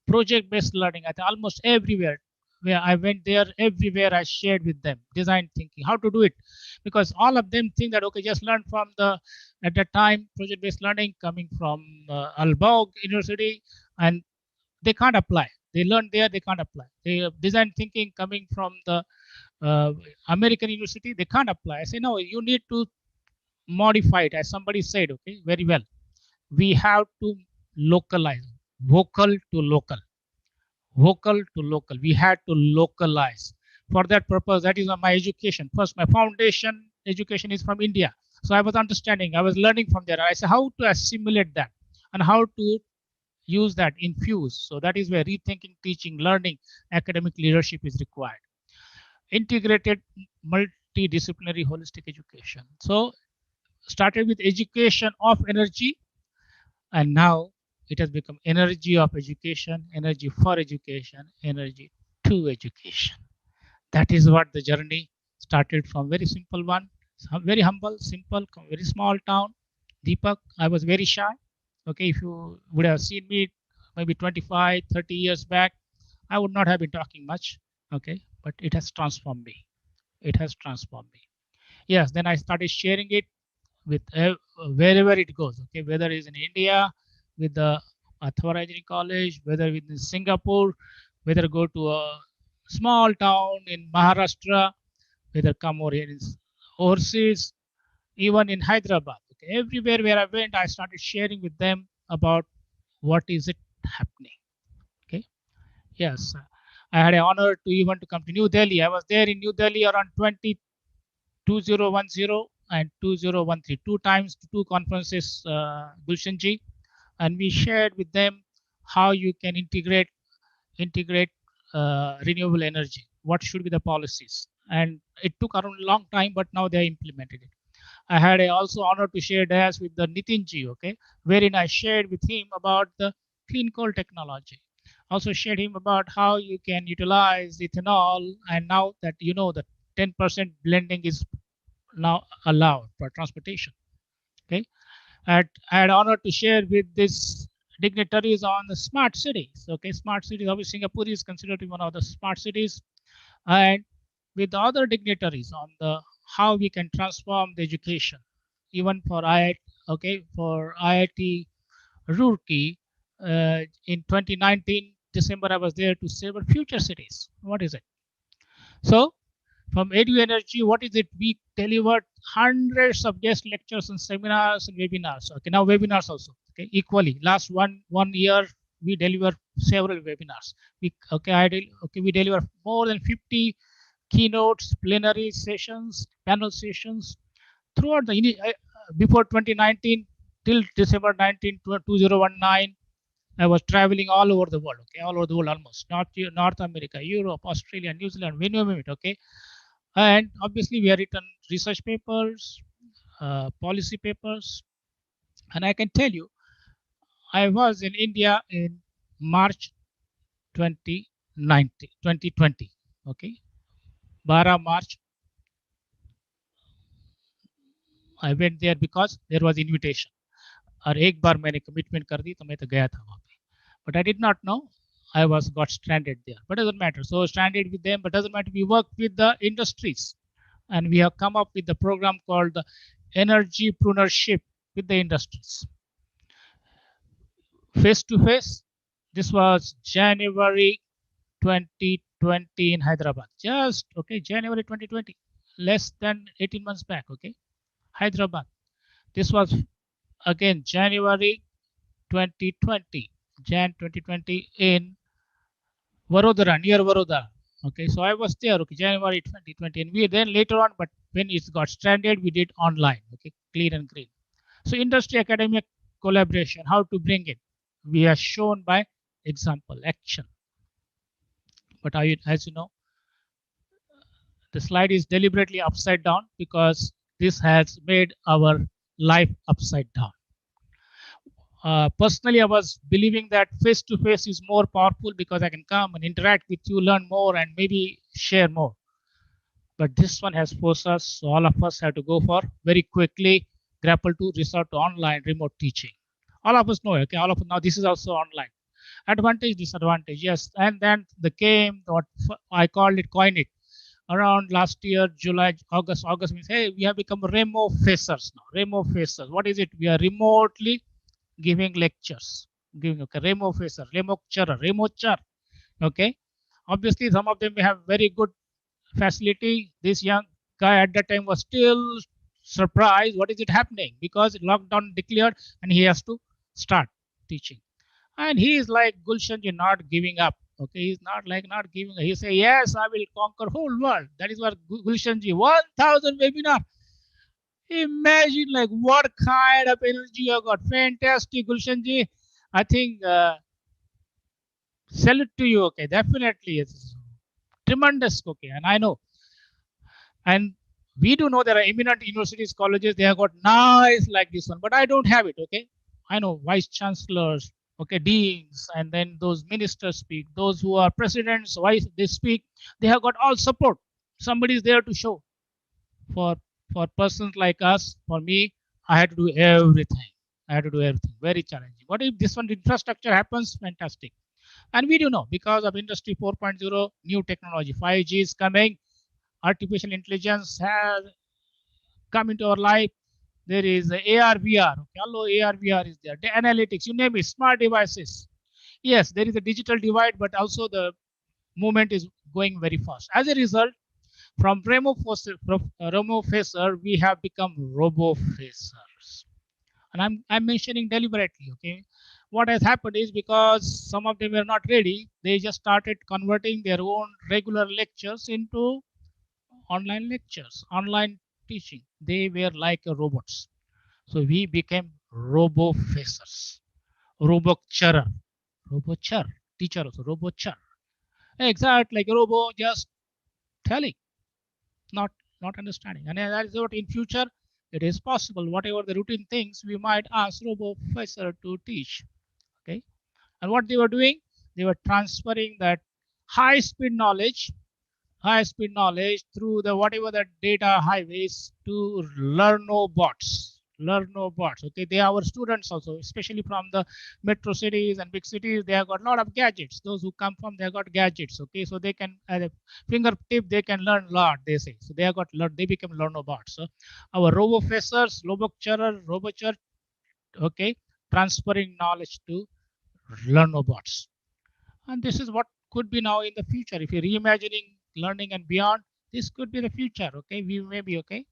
Project-based learning, I think almost everywhere where I went there, everywhere I shared with them design thinking, how to do it, because all of them think that okay, just learn from the at that time project-based learning coming from Aalborg University, and they can't apply. They learn there, they can't apply. They design thinking coming from the American University, they can't apply. I say no, you need to modify it, as somebody said. Okay, very well. We have to localize, vocal to local. Vocal to local. We had to localize. For that purpose, that is my education. First, my foundation education is from India. So I was understanding, I was learning from there. I said how to assimilate that and how to use that, infuse. So that is where rethinking, teaching, learning, academic leadership is required. Integrated, multidisciplinary, holistic education. So started with education of energy, and now it has become energy of education, energy for education, energy to education. That is what the journey started from. Very simple one, very humble, simple, very small town. Deepak, I was very shy. Okay, if you would have seen me maybe 25, 30 years back, I would not have been talking much. Okay, but it has transformed me. It has transformed me. Yes, then I started sharing it with wherever it goes. Okay, whether it's in India with the Athwara Engineering College, whether in Singapore, whether go to a small town in Maharashtra, whether come over here in overseas, even in Hyderabad. Okay, everywhere where I went, I started sharing with them about what is it happening. Okay, yes, I had an honor to even to come to New Delhi. I was there in New Delhi around 2010 and 2013, two times, two conferences, Gulshan ji, and we shared with them how you can integrate renewable energy, what should be the policies. And it took around a long time, but now they implemented it. I had also honor to share this with the Nitinji, okay, wherein I shared with him about the clean coal technology. Also shared him about how you can utilize ethanol, and now that you know that 10% blending is now allowed for transportation. Okay, I had honor to share with this dignitaries on the smart cities. Okay, smart cities. Obviously, Singapore is considered to be one of the smart cities, and with the other dignitaries on the how we can transform the education, even for IIT. Okay, for IIT Roorkee, in 2019 December, I was there to save our future cities. What is it? So from Edu Energy, what is it? We delivered hundreds of guest lectures and seminars and webinars. Okay, now webinars also. Okay, equally. Last one year, we delivered several webinars. We deliver more than 50 keynotes, plenary sessions, panel sessions throughout the before 2019 till December 19, 2019. I was traveling all over the world, okay, all over the world almost, North America, Europe, Australia, New Zealand, we name it, okay. And obviously, we have written research papers, policy papers, and I can tell you, I was in India in March 2019, 2020, okay, 12 March. I went there because there was invitation. और एक बार मैंने commitment कर दी तो मैं तो गया था वहाँ पे. But I did not know I was got stranded there. But it doesn't matter. So stranded with them, but doesn't matter. We work with the industries, and we have come up with the program called the Energypreneurship with the industries. Face to face. This was January 2020 in Hyderabad. Just okay, January 2020, less than 18 months back. Okay, Hyderabad. This was again January 2020, Jan 2020 in Vadodara, near Vadodara. Okay, so I was there, okay, January 2020, and we then later on, but when it got stranded, we did online, okay, clean and green. So industry academic collaboration, how to bring it, we are shown by example, action. But as you know, the slide is deliberately upside down because this has made our life upside down. Personally, I was believing that face-to-face is more powerful because I can come and interact with you, learn more, and maybe share more. But this one has forced us, so all of us have to go for very quickly, grapple to resort to online remote teaching. All of us know, okay, all of us now this is also online. Advantage, disadvantage, yes. And then the game, what I called it, coin it. Around last year, July, August means, hey, we have become remote facers now. Remote facers. What is it? We are remotely giving lectures, giving okay, remote facer, remote chair, okay. Obviously, some of them may have very good facility. This young guy at that time was still surprised. What is it happening? Because lockdown declared and he has to start teaching. And he is like Gulshan, you're not giving up. Okay, he's not like not giving up. He say, yes, I will conquer whole world. That is what Gulshanji, 1,000 webinar. Imagine like what kind of energy you got. Fantastic, Gulshanji. I think salute to you. Okay, definitely it's tremendous. Okay, and I know, and we do know there are eminent universities, colleges. They have got nice like this one, but I don't have it. Okay, I know vice chancellors, okay, deans, and then those ministers speak. Those who are presidents, vice they speak. They have got all support. Somebody is there to show. For persons like us, for me, I had to do everything. I had to do everything. Very challenging. What if this one infrastructure happens? Fantastic. And we do know because of Industry 4.0, new technology, 5G is coming. Artificial intelligence has come into our life. There is AR, VR. Okay, hello, AR, VR is there. The analytics, you name it, smart devices. Yes, there is a digital divide, but also the movement is going very fast. As a result, from remote facer, we have become robo facers. And I'm mentioning deliberately, okay? What has happened is because some of them were not ready, they just started converting their own regular lectures into online lectures, online teaching. They were like robots. So we became robo facers, robo chair, teacher also, robo chair. Exactly like a robo, just telling, not understanding. And that is what in future it is possible. Whatever the routine things, we might ask robo professor to teach. Okay, and what they were doing, they were transferring that high speed knowledge through the whatever the data highways to learnobots. Okay, they are our students also, especially from the metro cities and big cities. They have got a lot of gadgets. Those who come from, they have got gadgets. Okay, so they can at a fingertip they can learn a lot, they say. So they have got learn, they become learnobots. So our robofessors, robocher, okay, transferring knowledge to learnobots. And this is what could be now in the future. If you're reimagining learning and beyond, this could be the future. Okay, we may be okay.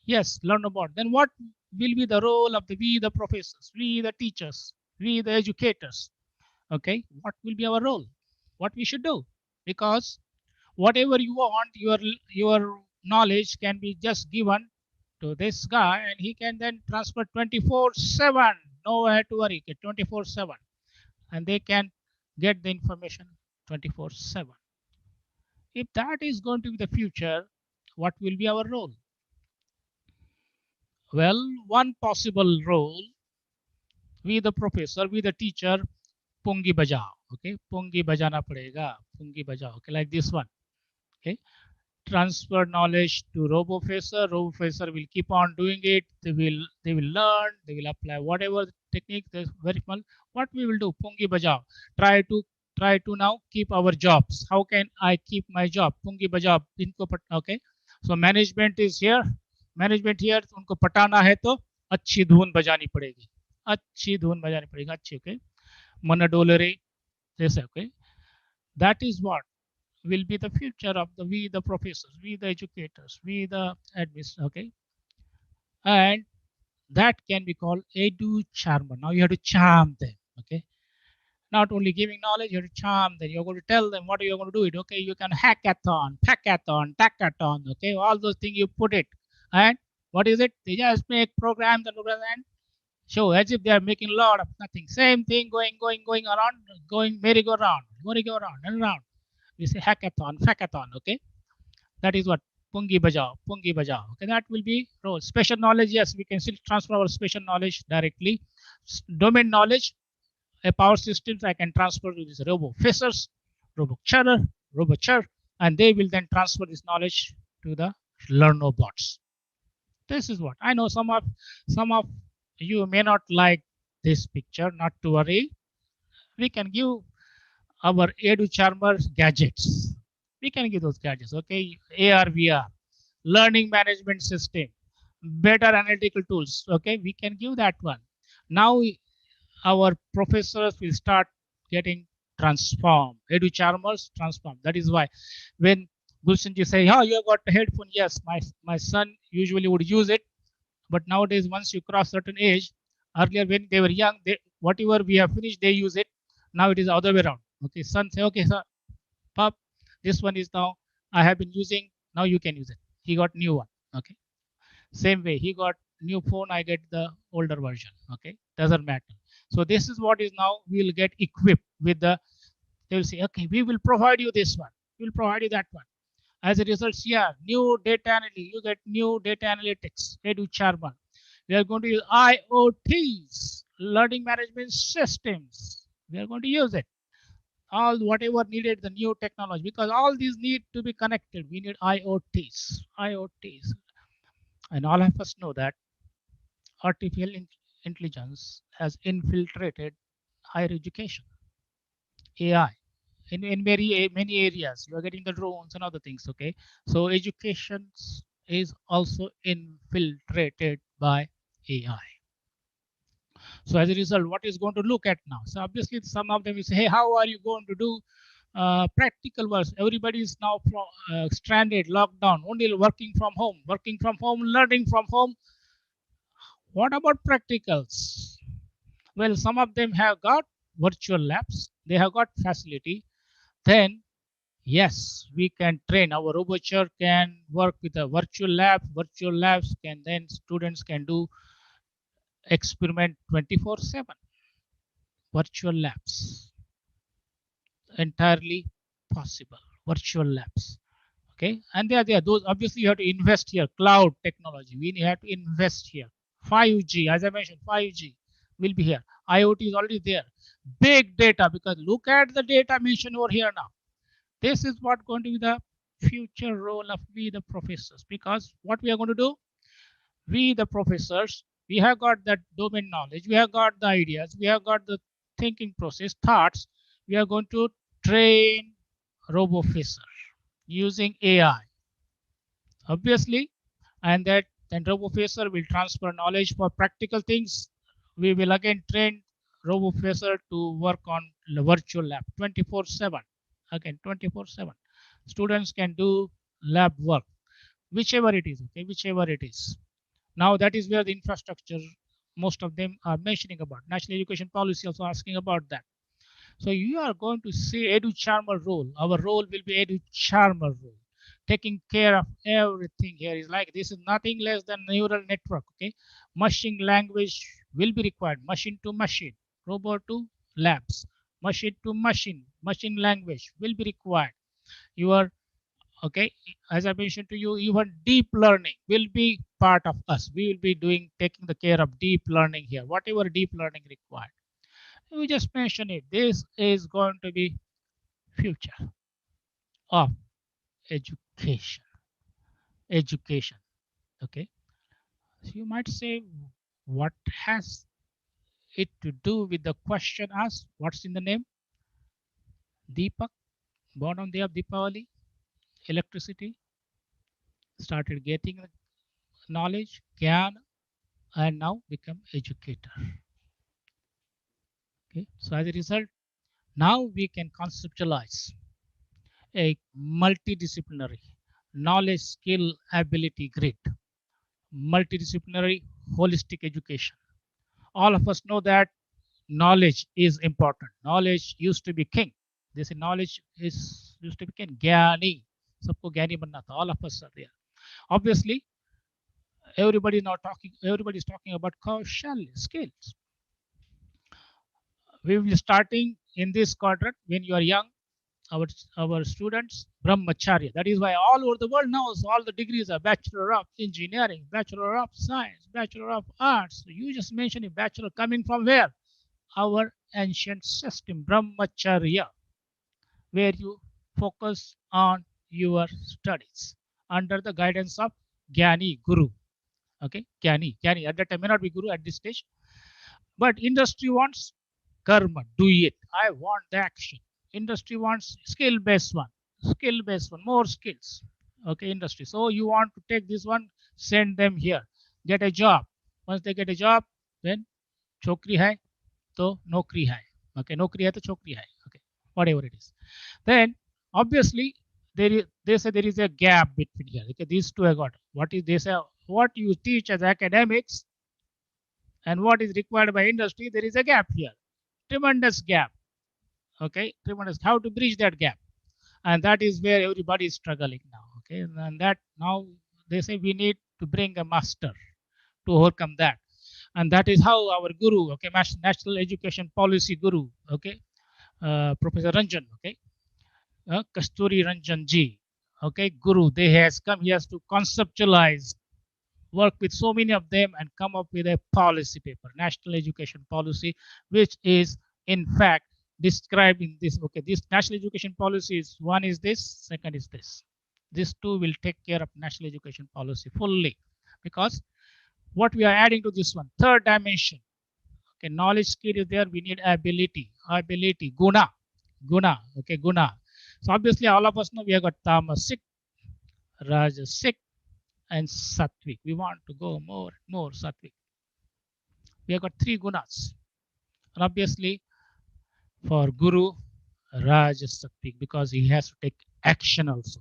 Yes, learn about. Then what will be the role of we the professors, we the teachers, we the educators? Okay, what will be our role? What we should do? Because whatever you want, your knowledge can be just given to this guy, and he can then transfer 24/7. Nowhere to worry, 24/7, and they can get the information 24/7. If that is going to be the future, what will be our role? Well, one possible role, we the professor, we the teacher, pungi bajao. Okay, pungi bajana padega, pungi bajao. Okay, like this one. Okay, transfer knowledge to robofessor. Robofessor will keep on doing it. They will learn. They will apply whatever technique. There's very fun. What we will do, pungi bajao. Try to now keep our jobs. How can I keep my job? Pungi bajao. Inko okay. So management is here. Management here उनको पटाना है तो अच्छी धुन बजानी पड़ेगी, अच्छी okay, मन डोलरे जैसे. Okay, that is what will be the future of the professors, we the educators, we the admins. Okay, and that can be called edu charmer. Now you have to charm them. Okay, not only giving knowledge, you have to charm them. You're going to tell them what you're going to do it. Okay, you can hackathon, takathon. Okay, all those things you put it. And what is it? They just make programs and show as if they are making a lot of nothing. Same thing going around, going merry-go-round and around. We say hackathon, hackathon. Okay, that is what pungi bajao. Okay, that will be role. Special knowledge, yes, we can still transfer our special knowledge directly. Domain knowledge, a power systems I can transfer to these robofessors, robocher, and they will then transfer this knowledge to the learnobots. This is what I know. Some of you may not like this picture. Not to worry. We can give our edu charmer gadgets. We can give those gadgets. Okay, AR, VR, learning management system, better analytical tools. Okay, we can give that one. Now our professors will start getting transformed. Edu charmers transformed. That is why when Gulshan ji say, "Oh, you have got a headphone." Yes, my son usually would use it, but nowadays once you cross certain age, earlier when they were young, whatever we have finished, they use it. Now it is the other way around. Okay, son say, "Okay, sir, pop, this one is now I have been using. Now you can use it." He got new one. Okay, same way he got new phone. I get the older version. Okay, doesn't matter. So this is what is now we will get equipped with the. They will say, "Okay, we will provide you this one. We will provide you that one." As a result, yeah, new data analytics. You get new data analytics. Edu Sharma. We are going to use IoTs, learning management systems. We are going to use it. All whatever needed, the new technology, because all these need to be connected. We need IoTs. And all of us know that artificial intelligence has infiltrated higher education. AI. In many areas, you are getting the drones and other things. Okay, so education is also infiltrated by AI. So as a result, what is going to look at now? So obviously, some of them will say, "Hey, how are you going to do practical work? Everybody is now stranded, locked down, only working from home, learning from home. What about practicals?" Well, some of them have got virtual labs. They have got facility. Then yes, we can train. Our robocher can work with a virtual lab. Virtual labs can then students can do experiment 24/7. Virtual labs, entirely possible. Virtual labs. Okay, and they are there. Those obviously you have to invest here. Cloud technology, we have to invest here. 5G, as I mentioned, 5G will be here. IoT is already there. Big data, because look at the data mentioned over here now. This is what going to be the future role of we the professors, because what we are going to do, we the professors, we have got that domain knowledge, we have got the ideas, we have got the thinking process, thoughts. We are going to train robo-officer using AI, obviously, and that then robo-officer will transfer knowledge for practical things. We will again train robo-officer to work on the virtual lab 24/7. Again, 24/7. Students can do lab work, whichever it is, okay, whichever it is. Now that is where the infrastructure, most of them are mentioning about. National education policy also asking about that. So you are going to see Edu Charmer role. Our role will be Edu Charmer role. Taking care of everything here is like this is nothing less than neural network. Okay, machine language will be required. Machine to machine, robot to labs, machine to machine language will be required. You are okay. As I mentioned to you, even deep learning will be part of us. We will be doing taking the care of deep learning here. Whatever deep learning required. We just mentioned it. This is going to be future of education. Education. Okay. So you might say, what has it to do with the question asked? What's in the name? Deepak, born on the day of Deepavali, electricity, started getting knowledge, gyan, and now become educator. Okay. So as a result, now we can conceptualize a multidisciplinary knowledge, skill, ability grid, multidisciplinary holistic education. All of us know that knowledge is important. Knowledge used to be king. This knowledge is used to be king. Gyani. Sabko gyani banna tha. All of us are there. Obviously, everybody is talking about kaushal skills. We will be starting in this quadrant when you are young. Our students, brahmacharya. That is why all over the world now, all the degrees are Bachelor of Engineering, Bachelor of Science, Bachelor of Arts. So you just mentioned a bachelor coming from where? Our ancient system, brahmacharya, where you focus on your studies under the guidance of Gyani, Guru. Okay, Gyani. At that time may not be Guru at this stage. But industry wants karma, do it. I want the action. Industry wants skill-based one, more skills. Okay, industry. So you want to take this one, send them here, get a job. Once they get a job, then chokri hai, to nokri hai. Okay, nokri hai to chokri hai. Okay, whatever it is. Then obviously they say there is a gap between here. Okay, these two I got. What is they say? What you teach as academics and what is required by industry, there is a gap here. Tremendous gap. Okay, tremendous. How to bridge that gap? And that is where everybody is struggling now. Okay, and that now they say we need to bring a master to overcome that. And that is how our guru, okay, National Education Policy Guru, okay, Professor Ranjan, okay, Kasturi Ranjan ji, okay, Guru, they has come, he has to conceptualize, work with so many of them and come up with a policy paper, National Education Policy, which is in fact described in this. Okay, this National Education Policy is one is this, second is this. These two will take care of National Education Policy fully, because what we are adding to this one, third dimension. Okay, knowledge, skill is there. We need ability, guna. Okay, guna. So obviously all of us know we have got tamasic, rajasic, and sattvic. We want to go more sattvic. We have got three gunas. And obviously for Guru, Rajasattvic, because he has to take action also.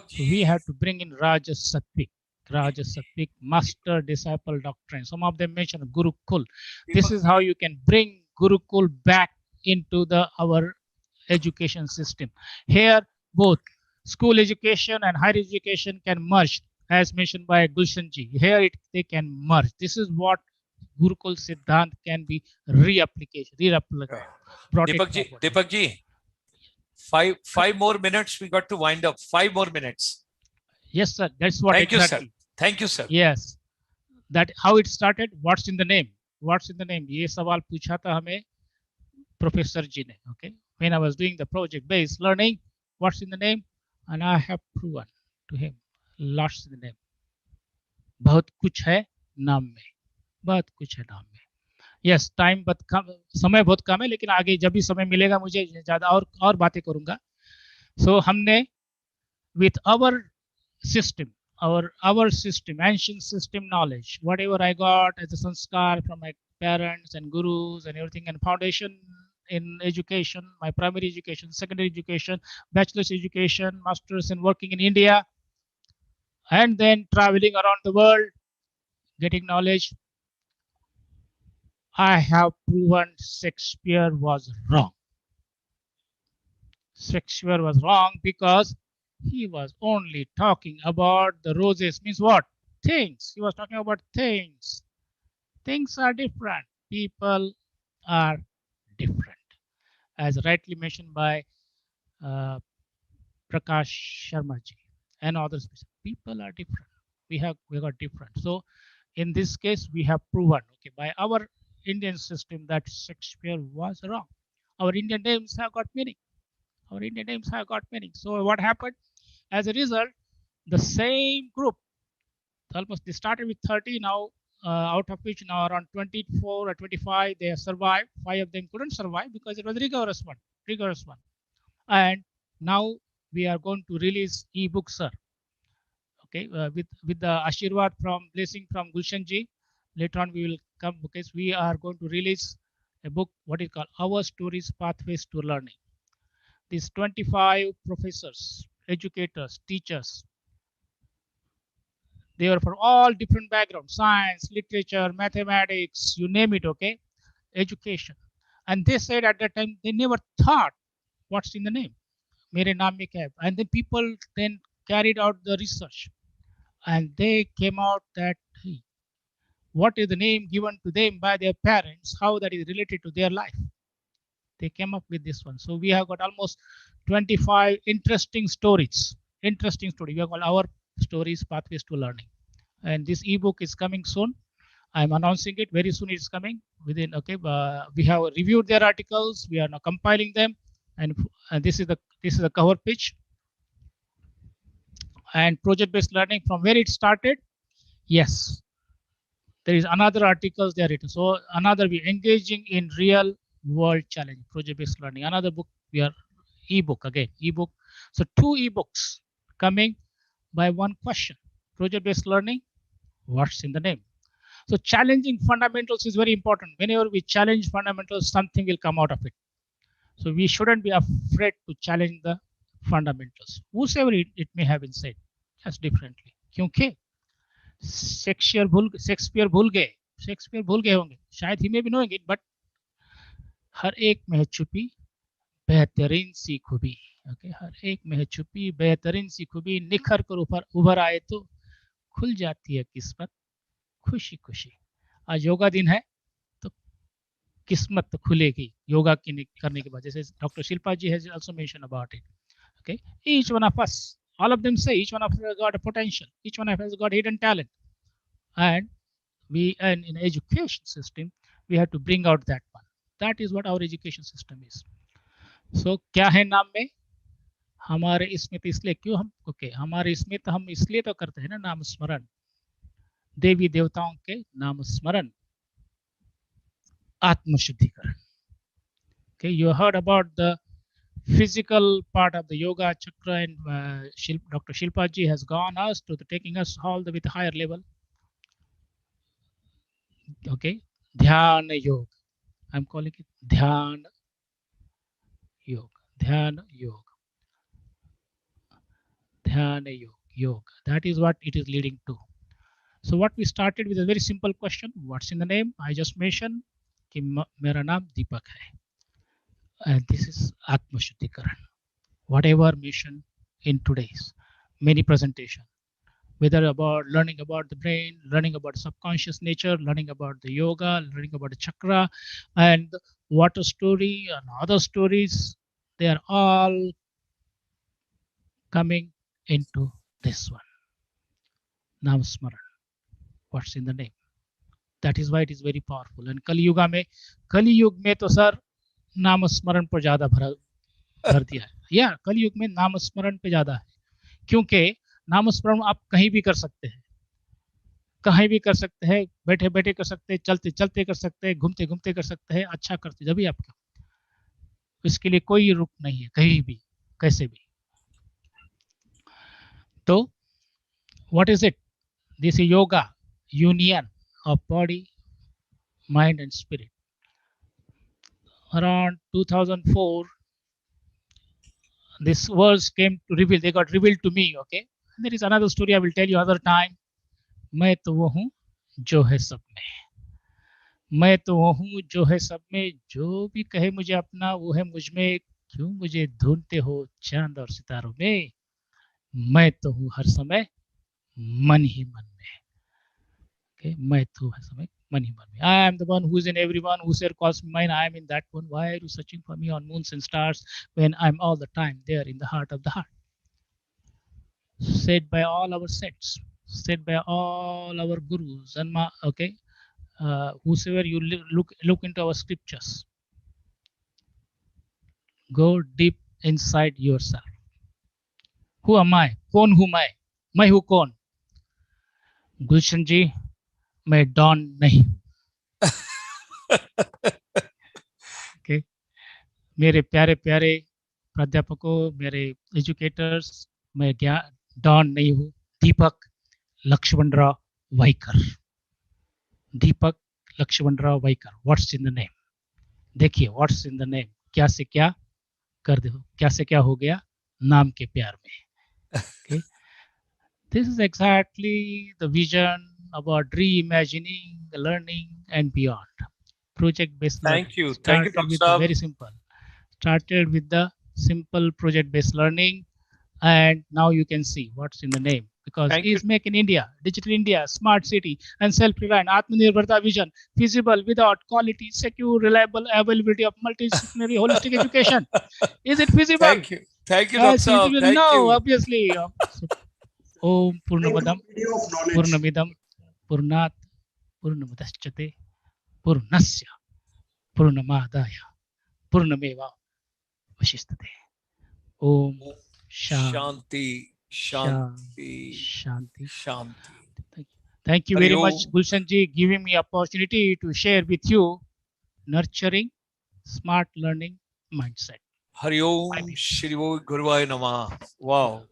So we have to bring in Rajasattvic, master disciple doctrine. Some of them mention Gurukul. This is how you can bring Gurukul back into our education system. Here both school education and higher education can merge, as mentioned by Gulshan ji. Here they can merge. This is what Gurukul Siddhant can be reapplied. Deepak ji, Five more minutes. We got to wind up. 5 more minutes. Yes, sir. That's what Thank exactly. you, sir. Thank you, sir. Yes. That how it started. What's in the name? What's in the name? ये सवाल पूछा था हमें professor जी ने. Okay. When I was doing the project-based learning, what's in the name? And I have proven to him lots in the name. बहुत कुछ है नाम में. बहुत कुछ है नाम में. यस टाइम बहुत कम, समय बहुत कम है, लेकिन आगे जब भी समय मिलेगा मुझे ज़्यादा और बातें करूंगा. सो हमने with our system, our system, ancient system knowledge, whatever I got as a sanskar from my parents and gurus and everything, and foundation in education, my primary education, secondary education, bachelor's education, masters, and working in India, and then traveling around the world, getting knowledge. I have proven Shakespeare was wrong. Shakespeare was wrong because he was only talking about the roses. Means what? Things. He was talking about things. Things are different. People are different. As rightly mentioned by Prakash Sharma ji and others. People are different. We got different. So in this case, we have proven, okay, by our Indian system that Shakespeare was wrong. Our Indian names have got meaning. Our Indian names have got meaning. So what happened? As a result, the same group, almost they started with 30 now, out of which now around 24 or 25 they have survived. 5 of them couldn't survive because it was rigorous one. And now we are going to release e-books, sir. Okay, with the Ashirwad from blessing from Gulshan ji. Later on we will come because we are going to release a book, what is called Our Stories Pathways to Learning. These 25 professors, educators, teachers, they were from all different backgrounds, science, literature, mathematics, you name it, okay, education. And they said at that time, they never thought what's in the name. Mere naam mein kya hai? And then people then carried out the research. And they came out that hey, what is the name given to them by their parents, how that is related to their life. They came up with this one. So we have got almost 25 interesting stories. Interesting story. We have got Our Stories Pathways to Learning. And this ebook is coming soon. I'm announcing it very soon. It's coming within. Okay, we have reviewed their articles. We are now compiling them, and this is the cover pitch. And project-based learning, from where it started, yes, there is another articles they are written. So another, we engaging in real world challenge, project-based learning. Another book, we are ebook again, ebook. So 2 ebooks coming by one question. Project-based learning, what's in the name? So challenging fundamentals is very important. Whenever we challenge fundamentals, something will come out of it. So we shouldn't be afraid to challenge the fundamentals. Whosoever it may have been said, just differently. क्योंकि Shakespeare भूल गए होंगे, शायद ही में भी होंगे, but हर एक में छुपी बेहतरीन सी खूबी. ओके, हर एक में छुपी बेहतरीन सी खूबी निखर कर ऊपर उभर आए तो खुल जाती है किस्मत खुशी खुशी. आज योगा दिन है तो किस्मत तो खुलेगी योगा करने के बाद. जैसे doctor Shilpa ji has also mention about it. Okay, each one of us, all of them say each one of us has got a potential, each one of us has got hidden talent, and in education system we have to bring out that one. That is what our education system is. So क्या है नाम में? हमारे इसमें तो इसलिए क्यों हम हमारे इसमें तो हम इसलिए तो करते हैं ना नाम स्मरण, देवी देवताओं के नाम स्मरण, आत्मशुद्धिकरण. Okay, you heard about the physical part of the yoga chakra, and Dr. Shilpa ji has gone us to taking us all the with higher level. Okay, Dhyan Yoga. I'm calling it Dhyan Yoga. Dhyan Yoga. Dhyan Yoga. That is what it is leading to. So what we started with a very simple question. What's in the name? I just mentioned कि मेरा नाम दीपक है. And this is Atma Shuddhikaran. Whatever mission in today's many presentation, whether about learning about the brain, learning about subconscious nature, learning about the yoga, learning about the chakra, and water story and other stories, they are all coming into this one. Nam Smaran. What's in the name? That is why it is very powerful. And Kali Yuga में तो sir नाम स्मरण पर ज्यादा भर दिया है. या कली युग में नाम स्मरण पे ज्यादा है, क्योंकि नाम स्मरण आप कहीं भी कर सकते हैं, कहीं भी कर सकते हैं, बैठे बैठे कर सकते हैं, चलते चलते कर सकते हैं, घूमते घूमते कर सकते हैं, अच्छा करते जब भी आप. इसके लिए कोई रुक नहीं है, कहीं भी कैसे भी. तो what is it? This is yoga, union of body, mind and spirit. Around 2004, this words came to reveal. They got revealed to me. Okay. And there is another story I will tell you other time. मैं तो वो हूँ जो है सब में. मैं तो वो हूँ जो है सब में. जो भी कहे मुझे अपना वो है मुझ में. क्यों मुझे ढूंढते हो चांद और सितारों में. मैं तो हूँ हर समय मन ही मन में. Okay. मैं तो हर समय मन ही मन में. I am the one who is in everyone. Whosoever calls me mine, I am in that one. Why are you searching for me on moons and stars when I'm all the time there in the heart of the heart? Said by all our sects, said by all our gurus and okay, whosoever you look into our scriptures, go deep inside yourself. Who am I? कौन हूँ मैं हूँ कौन? गुलशन जी, मैं don नहीं. Okay. मेरे प्यारे प्यारे प्राध्यापकों, मेरे एजुकेटर्स, मैं डॉन नहीं हूँ. Deepak Laxmanrao Waikar. Deepak Laxmanrao Waikar. What's in the name? देखिए व्हाट्स इन द नेम. क्या से क्या कर दो, क्या से क्या हो गया नाम के प्यार में. Okay. This is exactly the vision about reimagining, learning and beyond. Project-based learning. Thank you, Started Dr. with Saab. very simple. Started with the simple project-based learning, and now you can see what's in the name. Because Thank is you. Make in India, Digital India, Smart City, and Self-Reliant Atmanirbharta vision feasible without quality, secure, reliable availability of multidisciplinary holistic education. Is it feasible? Thank you, Dr. Yes, Saab. feasible. Thank No, you. obviously. Om Purnamadam Purnamidam Purnat Purnamadashchate Purnasya Purnamadaya Purnameva Vashistate. Om Shanti, Shanti, Shanti. Shanti. Thank you Hari very Om. much, Gulshan ji, giving me opportunity to share with you nurturing smart learning mindset. Hari Om, Shri Guruvaya Namah. Wow.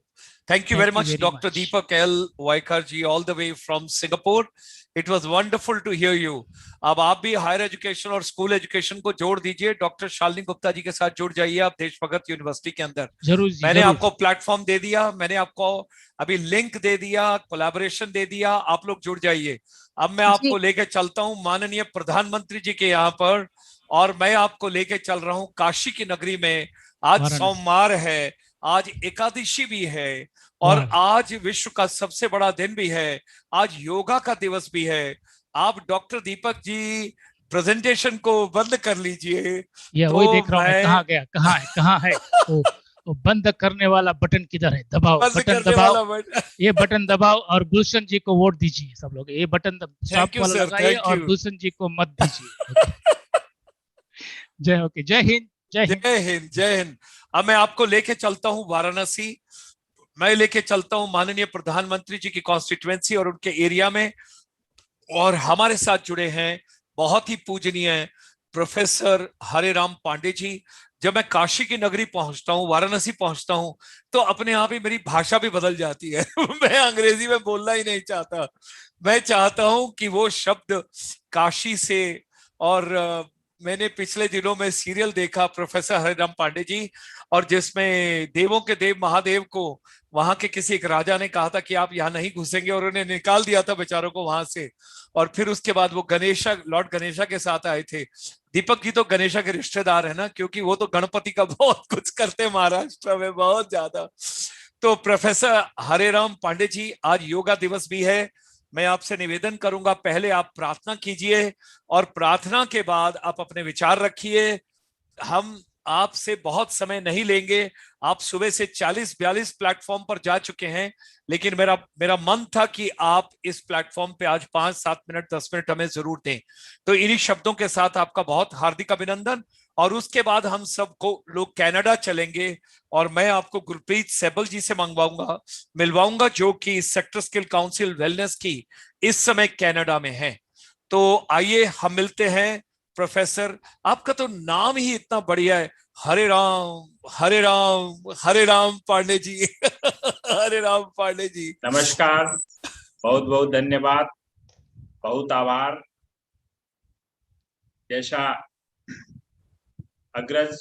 Thank you very much, Dr. Deepak L. Vaikar ji, all the way from Singapore. It was wonderful to hear you. अब आप भी higher education और school education को जोड़ दीजिए. Doctor Shalini Gupta ji के साथ जुड़ जाइए आप देशभगत यूनिवर्सिटी के अंदर. जरूर जी, मैंने जरूर. आपको प्लेटफॉर्म दे दिया, मैंने आपको अभी लिंक दे दिया, कोलैबोरेशन दे दिया. आप लोग जुड़ जाइए. अब मैं आपको लेके चलता हूं माननीय प्रधानमंत्री जी के यहाँ पर, और मैं आपको लेके चल रहा हूं काशी की नगरी में. आज सोमवार है, आज एकादशी भी है, और आज विश्व का सबसे बड़ा दिन भी है. आज योगा का दिवस भी है. आप डॉक्टर दीपक जी प्रेजेंटेशन को बंद कर लीजिए. ये वही देख रहा हूँ मैं. कहाँ गया, कहाँ है वो बंद करने वाला बटन किधर है? दबाओ, बटन दबाओ, ये बटन दबाओ और गुलशन जी को वोट दीजिए सब लोग. ये बटन स्टॉप वाला लगाइए और गुलशन जी को मत दीजिए. जय हिंद, जय हिंद, जय हिंद, जय हिंद. अब मैं आपको लेके चलता हूँ वाराणसी. मैं लेके चलता हूँ माननीय प्रधानमंत्री जी की कॉन्स्टिट्यूएंसी और उनके एरिया में. और हमारे साथ जुड़े हैं बहुत ही पूजनीय प्रोफेसर हरेराम पांडे जी. जब मैं काशी की नगरी पहुंचता हूँ, वाराणसी पहुंचता हूँ, तो अपने आप ही मेरी भाषा भी बदल जाती है. मैं अंग्रेजी में बोलना ही नहीं चाहता. मैं चाहता हूं कि वो शब्द काशी से, और मैंने पिछले दिनों में सीरियल देखा प्रोफेसर हरिराम पांडे जी, और जिसमें देवों के देव महादेव को वहां के किसी एक राजा ने कहा था कि आप यहाँ नहीं घुसेंगे, और उन्हें निकाल दिया था बेचारों को वहां से. और फिर उसके बाद वो गणेशा, लॉर्ड गणेशा के साथ आए थे. दीपक जी तो गणेशा के रिश्तेदार है ना, क्योंकि वो तो गणपति का बहुत कुछ करते महाराष्ट्र में, बहुत ज्यादा. तो प्रोफेसर हरेराम पांडे जी, आज योगा दिवस भी है. मैं आपसे निवेदन करूंगा, पहले आप प्रार्थना कीजिए और प्रार्थना के बाद आप अपने विचार रखिए. हम आपसे बहुत समय नहीं लेंगे। आप सुबह से 40-42 प्लेटफॉर्म पर जा चुके हैं, लेकिन मेरा मन था कि आप इस प्लेटफॉर्म पे आज 5-7 मिनट 10 मिनट हमें जरूर दें। तो इन्हीं शब्दों के साथ आपका बहुत हार्दिक अभिनंदन। और उसके बाद हम सबको लोग कनाडा चलेंगे और मैं आपको गुरप्रीत सहबल जी से मिलवाऊंगा, जो कि सेक्टर स्किल काउंसिल वेलनेस की इस समय कनाडा में है। तो आइए हम मिलते हैं। प्रोफेसर, आपका तो नाम ही इतना बढ़िया है, हरे राम हरे राम हरे राम पांडे जी। हरे राम पांडे जी। नमस्कार, बहुत बहुत धन्यवाद, बहुत आभार। जैसा अग्रज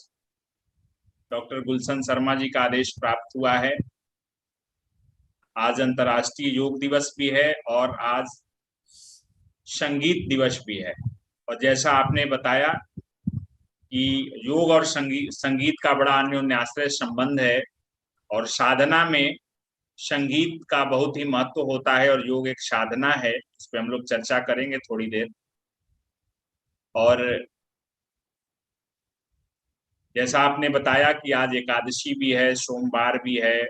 डॉक्टर गुलशन शर्मा जी का आदेश प्राप्त हुआ है, आज अंतर्राष्ट्रीय योग दिवस भी है और आज संगीत दिवस भी है। और जैसा आपने बताया कि योग और संगीत का बड़ा अन्योन्याश्रय संबंध है और साधना में संगीत का बहुत ही महत्व होता है और योग एक साधना है। इस पे हम लोग चर्चा करेंगे थोड़ी देर। और जैसा आपने बताया कि आज एकादशी भी है, सोमवार भी है,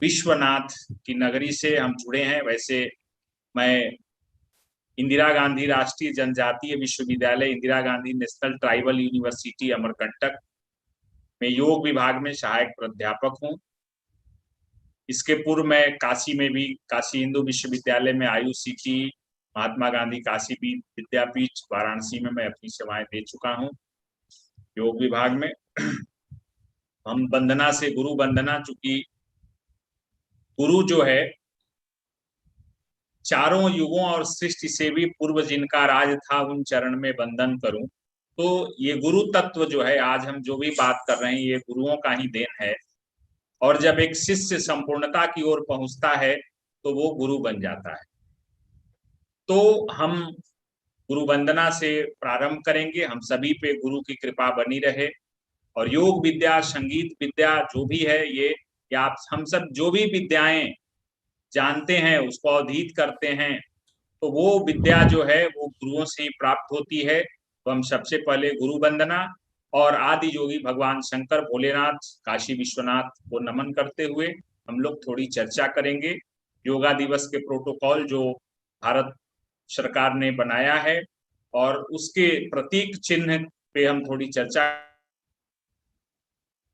विश्वनाथ की नगरी से हम जुड़े हैं। वैसे मैं इंदिरा गांधी राष्ट्रीय जनजातीय विश्वविद्यालय, Indira Gandhi national tribal university Amarkantak में योग विभाग में सहायक प्राध्यापक हूँ। इसके पूर्व मैं काशी में भी, काशी हिंदू विश्वविद्यालय में IUCT, महात्मा गांधी काशी विद्यापीठ वाराणसी में मैं अपनी सेवाएं दे चुका हूँ योग विभाग में। हम वंदना से गुरु वंदना, चूंकि गुरु जो है चारों युगों और सृष्टि से भी पूर्व जिनका राज था उन चरण में वंदन करूं, तो ये गुरु तत्व जो है आज हम जो भी बात कर रहे हैं ये गुरुओं का ही देन है। और जब एक शिष्य संपूर्णता की ओर पहुंचता है तो वो गुरु बन जाता है। तो हम गुरु वंदना से प्रारंभ करेंगे। हम सभी पे गुरु की कृपा बनी रहे। और योग विद्या, संगीत विद्या जो भी है, ये आप हम सब जो भी विद्याएं जानते हैं उसको अधीत करते हैं, तो वो विद्या जो है वो गुरुओं से ही प्राप्त होती है। तो हम सबसे पहले गुरु वंदना और आदि योगी भगवान शंकर भोलेनाथ, काशी विश्वनाथ को नमन करते हुए हम लोग थोड़ी चर्चा करेंगे। योगा दिवस के प्रोटोकॉल जो भारत सरकार ने बनाया है और उसके प्रतीक चिन्ह पे हम थोड़ी चर्चा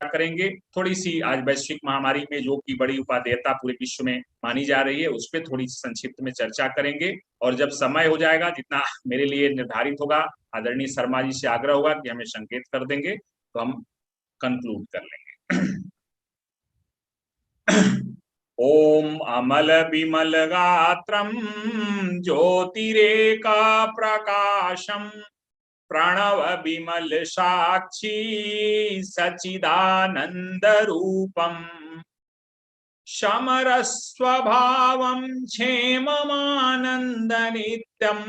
करेंगे। थोड़ी सी आज वैश्विक महामारी में योग की बड़ी उपादेयता पूरे विश्व में मानी जा रही है, उस पर थोड़ी संक्षिप्त में चर्चा करेंगे। और जब समय हो जाएगा, जितना मेरे लिए निर्धारित होगा, आदरणीय शर्मा जी से आग्रह होगा कि हमें संकेत कर देंगे, तो हम कंक्लूड कर लेंगे। ओम अमल विमल गात्रम ज्योतिरेका प्रकाशम प्रणव विमल साक्षी सचिदानंद रूपम समर स्वभावं क्षेममानंद नित्यं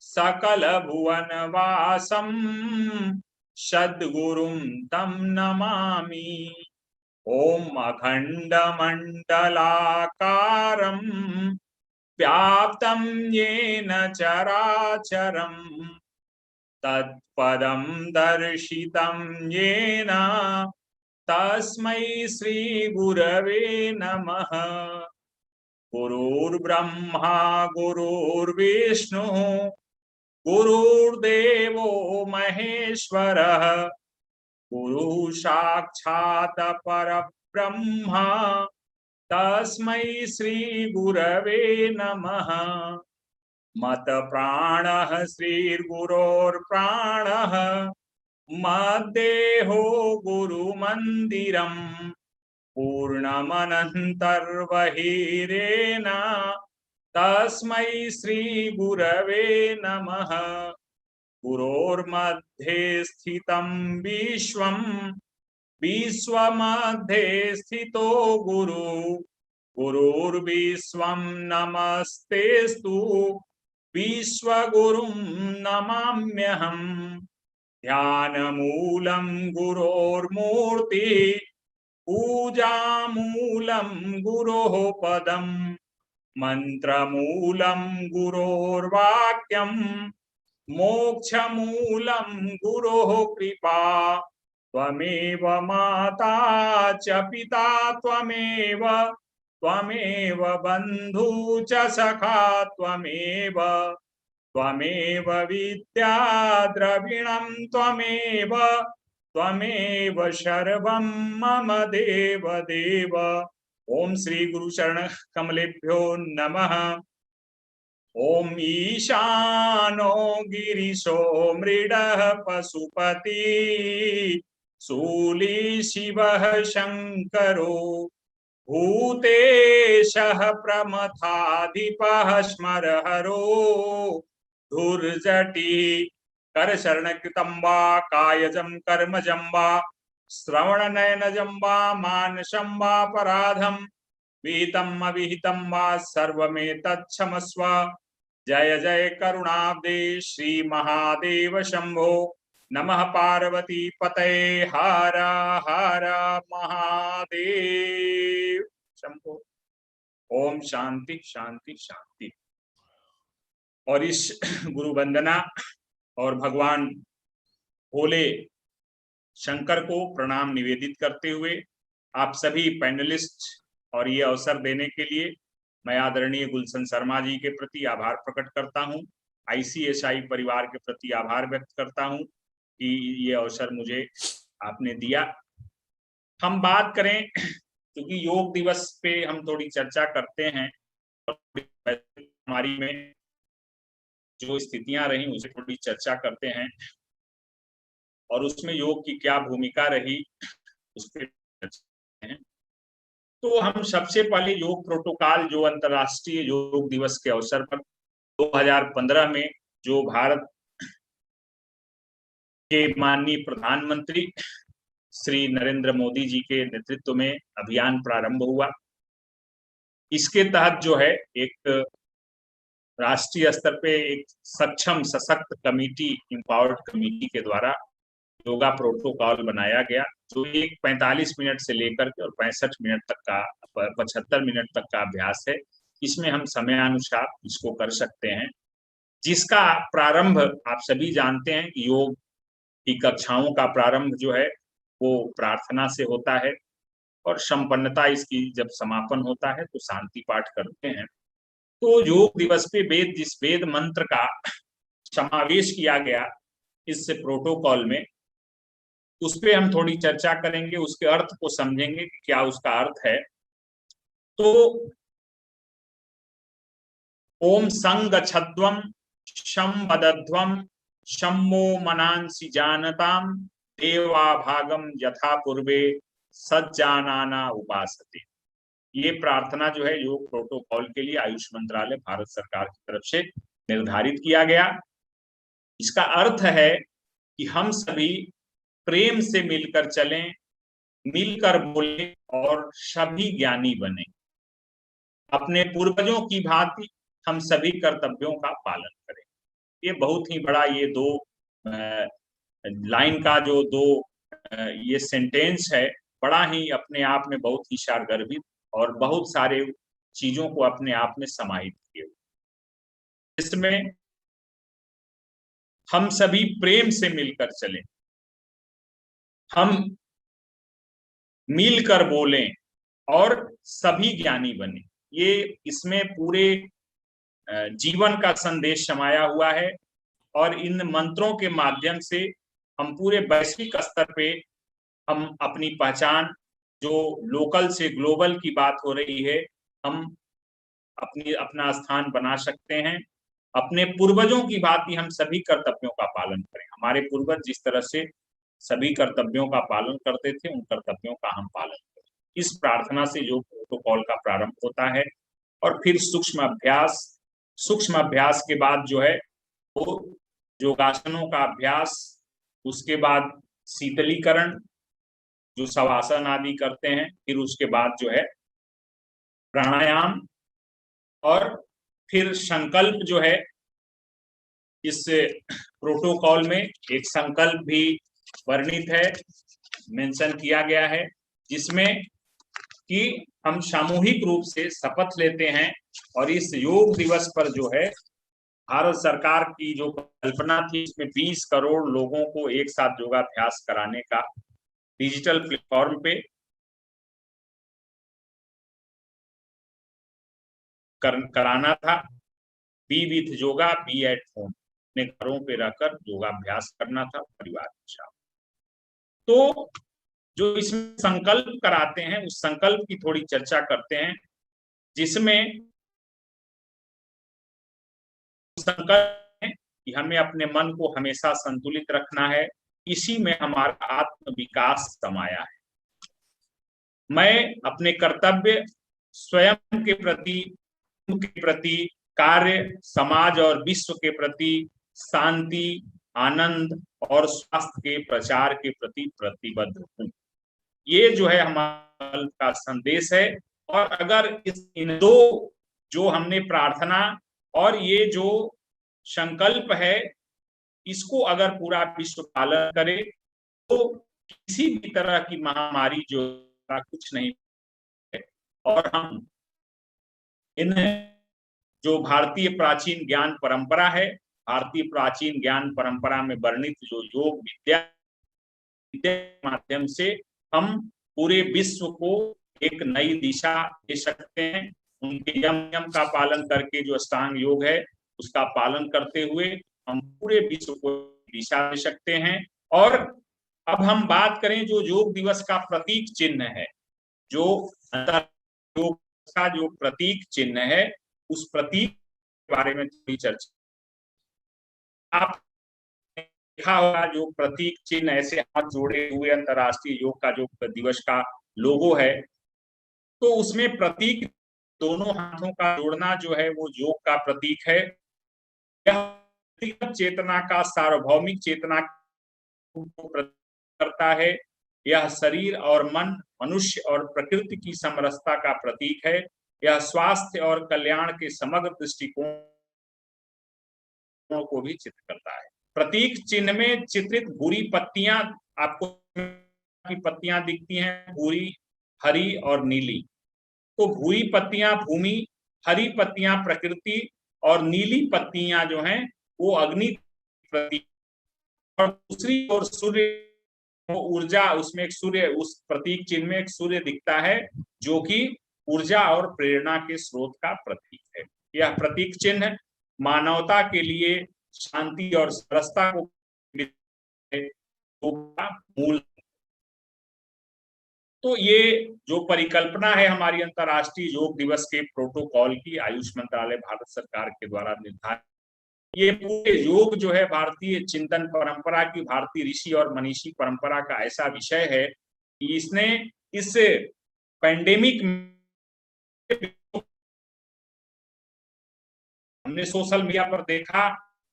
सकल भुवन वासं सद्गुरुं तं नमामि। ओम अखंड मंडलाकारं व्याप्तं येन चराचरं तत्पदं दर्शितं येन तस्मै श्री गुरवे नमः। गुरुर्ब्रह्मा गुरुर्विष्णु गुरुर्देवो महेश्वरः गुरु साक्षात् परब्रह्म तस्मै श्री गुरवे नमः। मत प्राणः श्रीर्गुरोर्प्राणः मद्देहो गुरुमन्दिरम् पूर्णमनन्तर्बहिरेण तस्मै श्री गुरवे नमः। गुरोर्मध्ये स्थितं विश्वं विश्वमध्ये स्थितो गुरु गुरुर्विश्वं नमस्तेस्तु विश्वगुरुं नमाम्यहम्। ध्यानमूलं गुरोर्मूर्ति पूजामूलं गुरोः पदं मन्त्रमूलं गुरोर्वाक्यं मोक्षमूलं गुरोः कृपा त्वमेव माता च पिता त्वमेव त्वमेव बन्धु च सखा त्वमेव त्वमेव विद्या द्रविणं त्वमेव त्वमेव सर्वं मम देव देव। ओम श्री गुरु चरण कमलेभ्यो नमः। ओम ईशानो गिरिशो मृडः पशुपति शूली शिवः शंकरो भूतेशः प्रमथाधिपः स्मरहरो धुर्जटी करशरणकृतं वा कायजं कर्मजं वा श्रवणनयनजं वा मानसं वा पराधं विहितम् अविहितं वा सर्वमेतच्छमस्व। जय जय करुणाब्दे श्री महादेव शंभो। नमः पार्वती पतये हर हर महादेव शंभो। ओम शांति शांति शांति। और इस गुरु वंदना और भगवान भोले शंकर को प्रणाम निवेदित करते हुए आप सभी पैनलिस्ट और ये अवसर देने के लिए मैं आदरणीय गुलशन शर्मा जी के प्रति आभार प्रकट करता हूं। ICSI परिवार के प्रति आभार व्यक्त करता हूं कि ये अवसर मुझे आपने दिया। हम बात करें, क्योंकि योग दिवस पे हम थोड़ी चर्चा करते हैं, हमारी में जो स्थितियां रही उसे थोड़ी चर्चा करते हैं और उसमें योग की क्या भूमिका रही उस पर चर्चा हैं। तो हम सबसे पहले योग प्रोटोकॉल जो अंतर्राष्ट्रीय योग दिवस के अवसर पर 2015 में जो भारत के माननीय प्रधानमंत्री श्री नरेंद्र मोदी जी के नेतृत्व में अभियान प्रारंभ हुआ। इसके तहत जो है एक राष्ट्रीय स्तर पे एक सक्षम सशक्त कमेटी, एम्पावर्ड कमेटी के द्वारा योगा प्रोटोकॉल बनाया गया, जो एक 45 मिनट से लेकर के और 65 मिनट तक का 75 मिनट तक का अभ्यास है। इसमें हम समयानुसार इसको कर सकते हैं, जिसका प्रारंभ आप सभी जानते हैं कि योग की कक्षाओं का प्रारंभ जो है वो प्रार्थना से होता है और संपन्नता इसकी जब समापन होता है तो शांति पाठ करते हैं। तो योग दिवस पे जिस वेद मंत्र का समावेश किया गया इस प्रोटोकॉल में, उस पे हम थोड़ी चर्चा करेंगे, उसके अर्थ को समझेंगे कि क्या उसका अर्थ है। तो ओम संगच्छध्वम शम वदध्वम शम्मो मनांसि जानताम देवा भागम यथा पूर्वे सज्जानाना उपासते। ये प्रार्थना जो है योग प्रोटोकॉल के लिए आयुष मंत्रालय भारत सरकार की तरफ से निर्धारित किया गया। इसका अर्थ है कि हम सभी प्रेम से मिलकर चलें, मिलकर बोलें और सभी ज्ञानी बने। अपने पूर्वजों की भांति हम सभी कर्तव्यों का पालन करें। ये बहुत ही बड़ा, ये दो लाइन का जो ये सेंटेंस है, बड़ा ही अपने आप में बहुत ही सारगर्भित और बहुत सारे चीजों को अपने आप में समाहित किए हुए। इसमें हम सभी प्रेम से मिलकर चलें, हम मिलकर बोलें और सभी ज्ञानी बने। ये इसमें पूरे जीवन का संदेश समाया हुआ है और इन मंत्रों के माध्यम से हम पूरे वैश्विक स्तर पे हम अपनी पहचान, जो लोकल से ग्लोबल की बात हो रही है, हम अपना स्थान बना सकते हैं। अपने पूर्वजों की भांति हम सभी कर्तव्यों का पालन करें। हमारे पूर्वज जिस तरह से सभी कर्तव्यों का पालन करते थे, उन कर्तव्यों का हम पालन करें। इस प्रार्थना से योग प्रोटोकॉल का प्रारंभ होता है और फिर सूक्ष्म अभ्यास के बाद जो है वो योगासनों का अभ्यास, उसके बाद शीतलीकरण जो शवासन आदि करते हैं, फिर उसके बाद जो है प्राणायाम और फिर संकल्प जो है। इस प्रोटोकॉल में एक संकल्प भी वर्णित है, मेंशन किया गया है, जिसमें कि हम सामूहिक रूप से शपथ लेते हैं और इस योग दिवस पर जो है भारत सरकार की जो कल्पना थी, इसमें 20 करोड़ लोगों को एक साथ योगाभ्यास कराने का डिजिटल प्लेटफॉर्म पे कराना था। Be with yoga, be at home, अपने घरों पे रहकर योगाभ्यास करना था परिवार के साथ। तो जो इसमें संकल्प कराते हैं, उस संकल्प की थोड़ी चर्चा करते हैं, जिसमें संकल्प है कि हमें अपने मन को हमेशा संतुलित रखना है, इसी में हमारा आत्म विकास समाया है। मैं अपने कर्तव्य स्वयं के प्रति कार्य, समाज और विश्व के प्रति शांति, आनंद और स्वास्थ्य के प्रचार के प्रति प्रतिबद्ध हूँ। ये जो है हमारा का संदेश है। और अगर इन दो जो हमने प्रार्थना और ये जो संकल्प है, इसको अगर पूरा विश्व पालन करे तो किसी भी तरह की महामारी जो कुछ नहीं है। और हम इन जो भारतीय प्राचीन ज्ञान परंपरा है, भारतीय प्राचीन ज्ञान परंपरा में वर्णित जो योग विद्या के माध्यम से हम पूरे विश्व को एक नई दिशा दे सकते हैं। उनके यम का पालन करके जो अष्टांग योग है उसका पालन करते हुए हम पूरे विश्व को दिशा दे सकते हैं। और अब हम बात करें जो योग दिवस का प्रतीक चिन्ह है, जो योग का जो प्रतीक चिन्ह है, उस प्रतीक के बारे में थोड़ी चर्चा। आप देखा होगा जो प्रतीक चिन्ह ऐसे हाथ जोड़े हुए अंतर्राष्ट्रीय योग का जो दिवस का लोगो है, तो उसमें प्रतीक दोनों हाथों का जोड़ना जो है वो योग का प्रतीक है। यह चेतना का सार्वभौमिक चेतना को करता है। यह शरीर और मन, मनुष्य और प्रकृति की समरसता का प्रतीक है। यह स्वास्थ्य और कल्याण के समग्र दृष्टिकोण को भी चित्र करता है। प्रतीक चिन्ह में चित्रित भूरी पत्तियां, आपको की पत्तियां दिखती हैं, भूरी, हरी और नीली। तो भूरी पत्तियां भूमि, हरी पत्तियां प्रकृति और नीली पत्तियां जो हैं वो अग्नि प्रतीक। और दूसरी ओर सूर्य, ऊर्जा, उसमें एक सूर्य, उस प्रतीक चिन्ह में एक सूर्य दिखता है जो कि ऊर्जा और प्रेरणा के स्रोत का प्रतीक है। यह प्रतीक चिन्ह मानवता के लिए शांति और सरसता को मूल। तो ये जो परिकल्पना है हमारी अंतर्राष्ट्रीय योग दिवस के प्रोटोकॉल की, आयुष मंत्रालय भारत सरकार के द्वारा निर्धारित, ये पूरे योग जो है भारतीय चिंतन परंपरा की, भारतीय ऋषि और मनीषी परंपरा का ऐसा विषय है कि इसने इस पैंडेमिक हमने सोशल मीडिया पर देखा,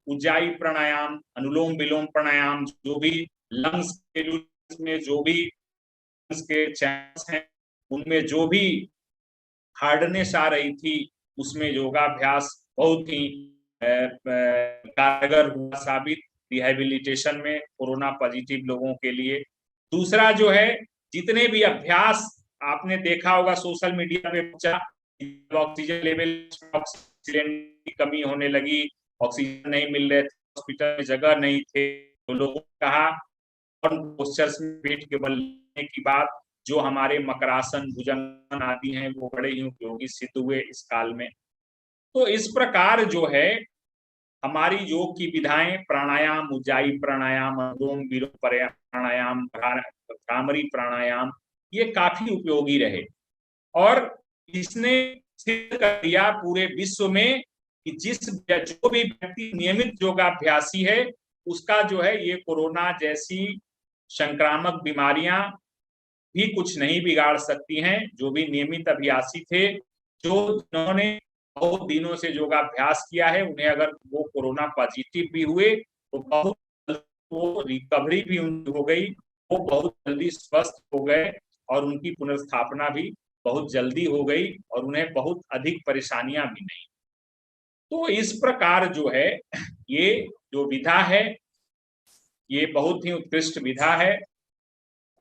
उज्जाई प्राणायाम, अनुलोम विलोम प्राणायाम, जो भी लंग्स के में जो भी के चैनल्स हैं उनमें जो भी हार्डनेस आ रही थी, उसमें योगाभ्यास बहुत ही कारगर हुआ साबित रिहेबिलिटेशन में कोरोना पॉजिटिव लोगों के लिए। दूसरा जो है, जितने भी अभ्यास आपने देखा होगा सोशल मीडिया पे, ऑक्सीजन लेवल, ऑक्सीजन की कमी होने लगी, ऑक्सीजन नहीं मिल रहे थे, हॉस्पिटल में जगह नहीं थे, तो लोगों ने कहा पोस्चर्स में पेट के बल की बात, जो हमारे मकरासन, भुजंगासन आदि हैं, वो बड़े ही उपयोगी सिद्ध हुए इस काल में। तो इस प्रकार जो है हमारी योग की विधाएं, प्राणायाम, उज्जाई प्राणायाम, अनुलोम विलोम प्राणायाम, भ्रामरी प्राणायाम, ये काफी उपयोगी रहे। और इसने सिद्ध कर दिया पूरे विश्व में कि जो भी व्यक्ति नियमित योगाभ्यासी है, उसका जो है ये कोरोना जैसी संक्रामक बीमारियां भी कुछ नहीं बिगाड़ सकती हैं। जो भी नियमित अभ्यासी थे, जिन्होंने बहुत दिनों से योगाभ्यास किया है, उन्हें अगर वो कोरोना पॉजिटिव भी हुए तो बहुत वो रिकवरी भी हो गई, वो बहुत जल्दी स्वस्थ हो गए और उनकी पुनर्स्थापना भी बहुत जल्दी हो गई और उन्हें बहुत अधिक परेशानियां भी नहीं। तो इस प्रकार जो है ये जो विधा है, ये बहुत ही उत्कृष्ट विधा है।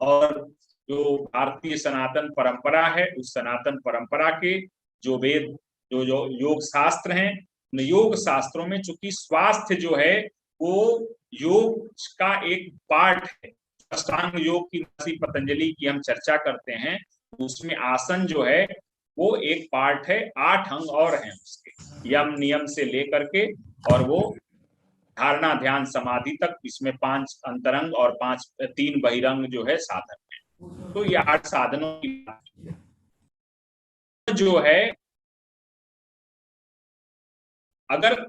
और जो भारतीय सनातन परंपरा है, उस सनातन परंपरा के जो वेद, जो योग शास्त्र हैं, योग शास्त्रों में चूंकि स्वास्थ्य जो है वो योग का एक पार्ट है, अष्टांग योग की महर्षि पतंजलि की हम चर्चा करते हैं, उसमें आसन जो है वो एक पार्ट है, 8 अंग और हैं उसके, यम नियम से लेकर के, और वो धारणा ध्यान समाधि तक, इसमें 5 अंतरंग और 3 बहिरंग जो है साधन है। तो ये 8 साधनों की जो है, अगर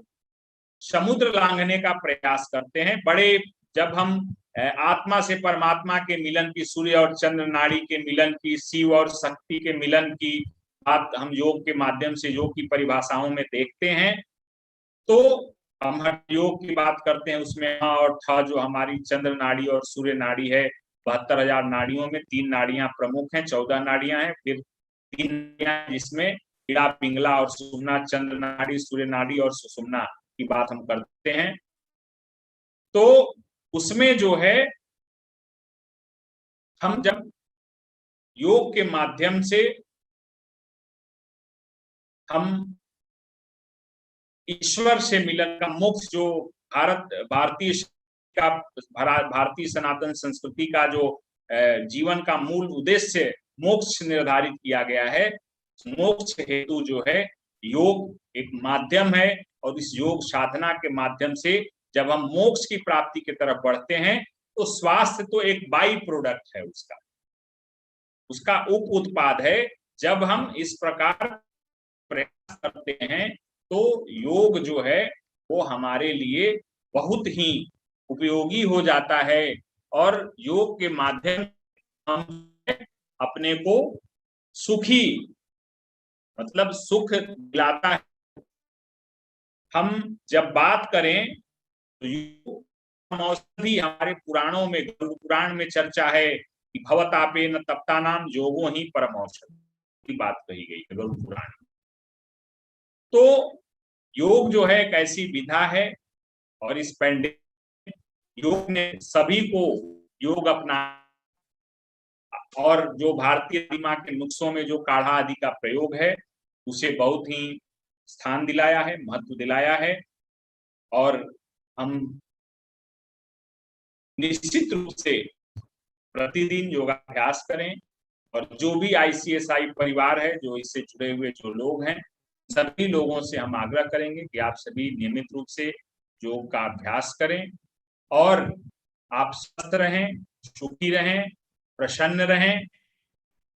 समुद्र लांघने का प्रयास करते हैं, बड़े जब हम आत्मा से परमात्मा के मिलन की, सूर्य और चंद्र नाड़ी के मिलन की, शिव और शक्ति के मिलन की बात हम योग के माध्यम से, योग की परिभाषाओं में देखते हैं, तो हम योग की बात करते हैं, उसमें और था जो हमारी चंद्र नाड़ी और सूर्य नाड़ी है। 72,000 नाड़ियों में 3 नाड़ियां प्रमुख हैं, 14 नाड़ियां हैं, फिर 3 नाड़ियां जिसमें इड़ा पिंगला और सुषुम्ना, चंद्र नाड़ी, सूर्य नाड़ी और सुषुम्ना की बात हम करते हैं। तो उसमें जो है, हम जब योग के माध्यम से हम ईश्वर से मिलन का, मोक्ष जो भारतीय सनातन संस्कृति का जो जीवन का मूल उद्देश्य मोक्ष निर्धारित किया गया है, मोक्ष हेतु जो है योग एक माध्यम है, और इस योग साधना के माध्यम से जब हम मोक्ष की प्राप्ति की तरफ बढ़ते हैं, तो स्वास्थ्य तो एक बाई प्रोडक्ट है, उसका उप उत्पाद है। जब हम इस प्रकार प्रयास करते हैं, तो योग जो है वो हमारे लिए बहुत ही उपयोगी हो जाता है, और योग के माध्यम से हम अपने को सुखी, मतलब सुख दिलाता है। हम जब बात करें तो योग औषधि, हमारे पुराणों में, गरुड़ पुराण में चर्चा है कि भवतापेन तप्तानाम योगो ही परम औषधि की बात कही गई है गरुड़ पुराण में। तो योग जो है एक ऐसी विधा है, और इस पैंडेमिक योग ने सभी को योग अपना, और जो भारतीय दिमाग के नुस्खों में जो काढ़ा आदि का प्रयोग है, उसे बहुत ही स्थान दिलाया है, महत्व दिलाया है। और हम निश्चित रूप से प्रतिदिन योगाभ्यास करें, और जो भी ICSI परिवार है, जो इससे जुड़े हुए जो लोग हैं, सभी लोगों से हम आग्रह करेंगे कि आप सभी नियमित रूप से योग का अभ्यास करें, और आप स्वस्थ रहें, सुखी रहें, प्रसन्न रहें।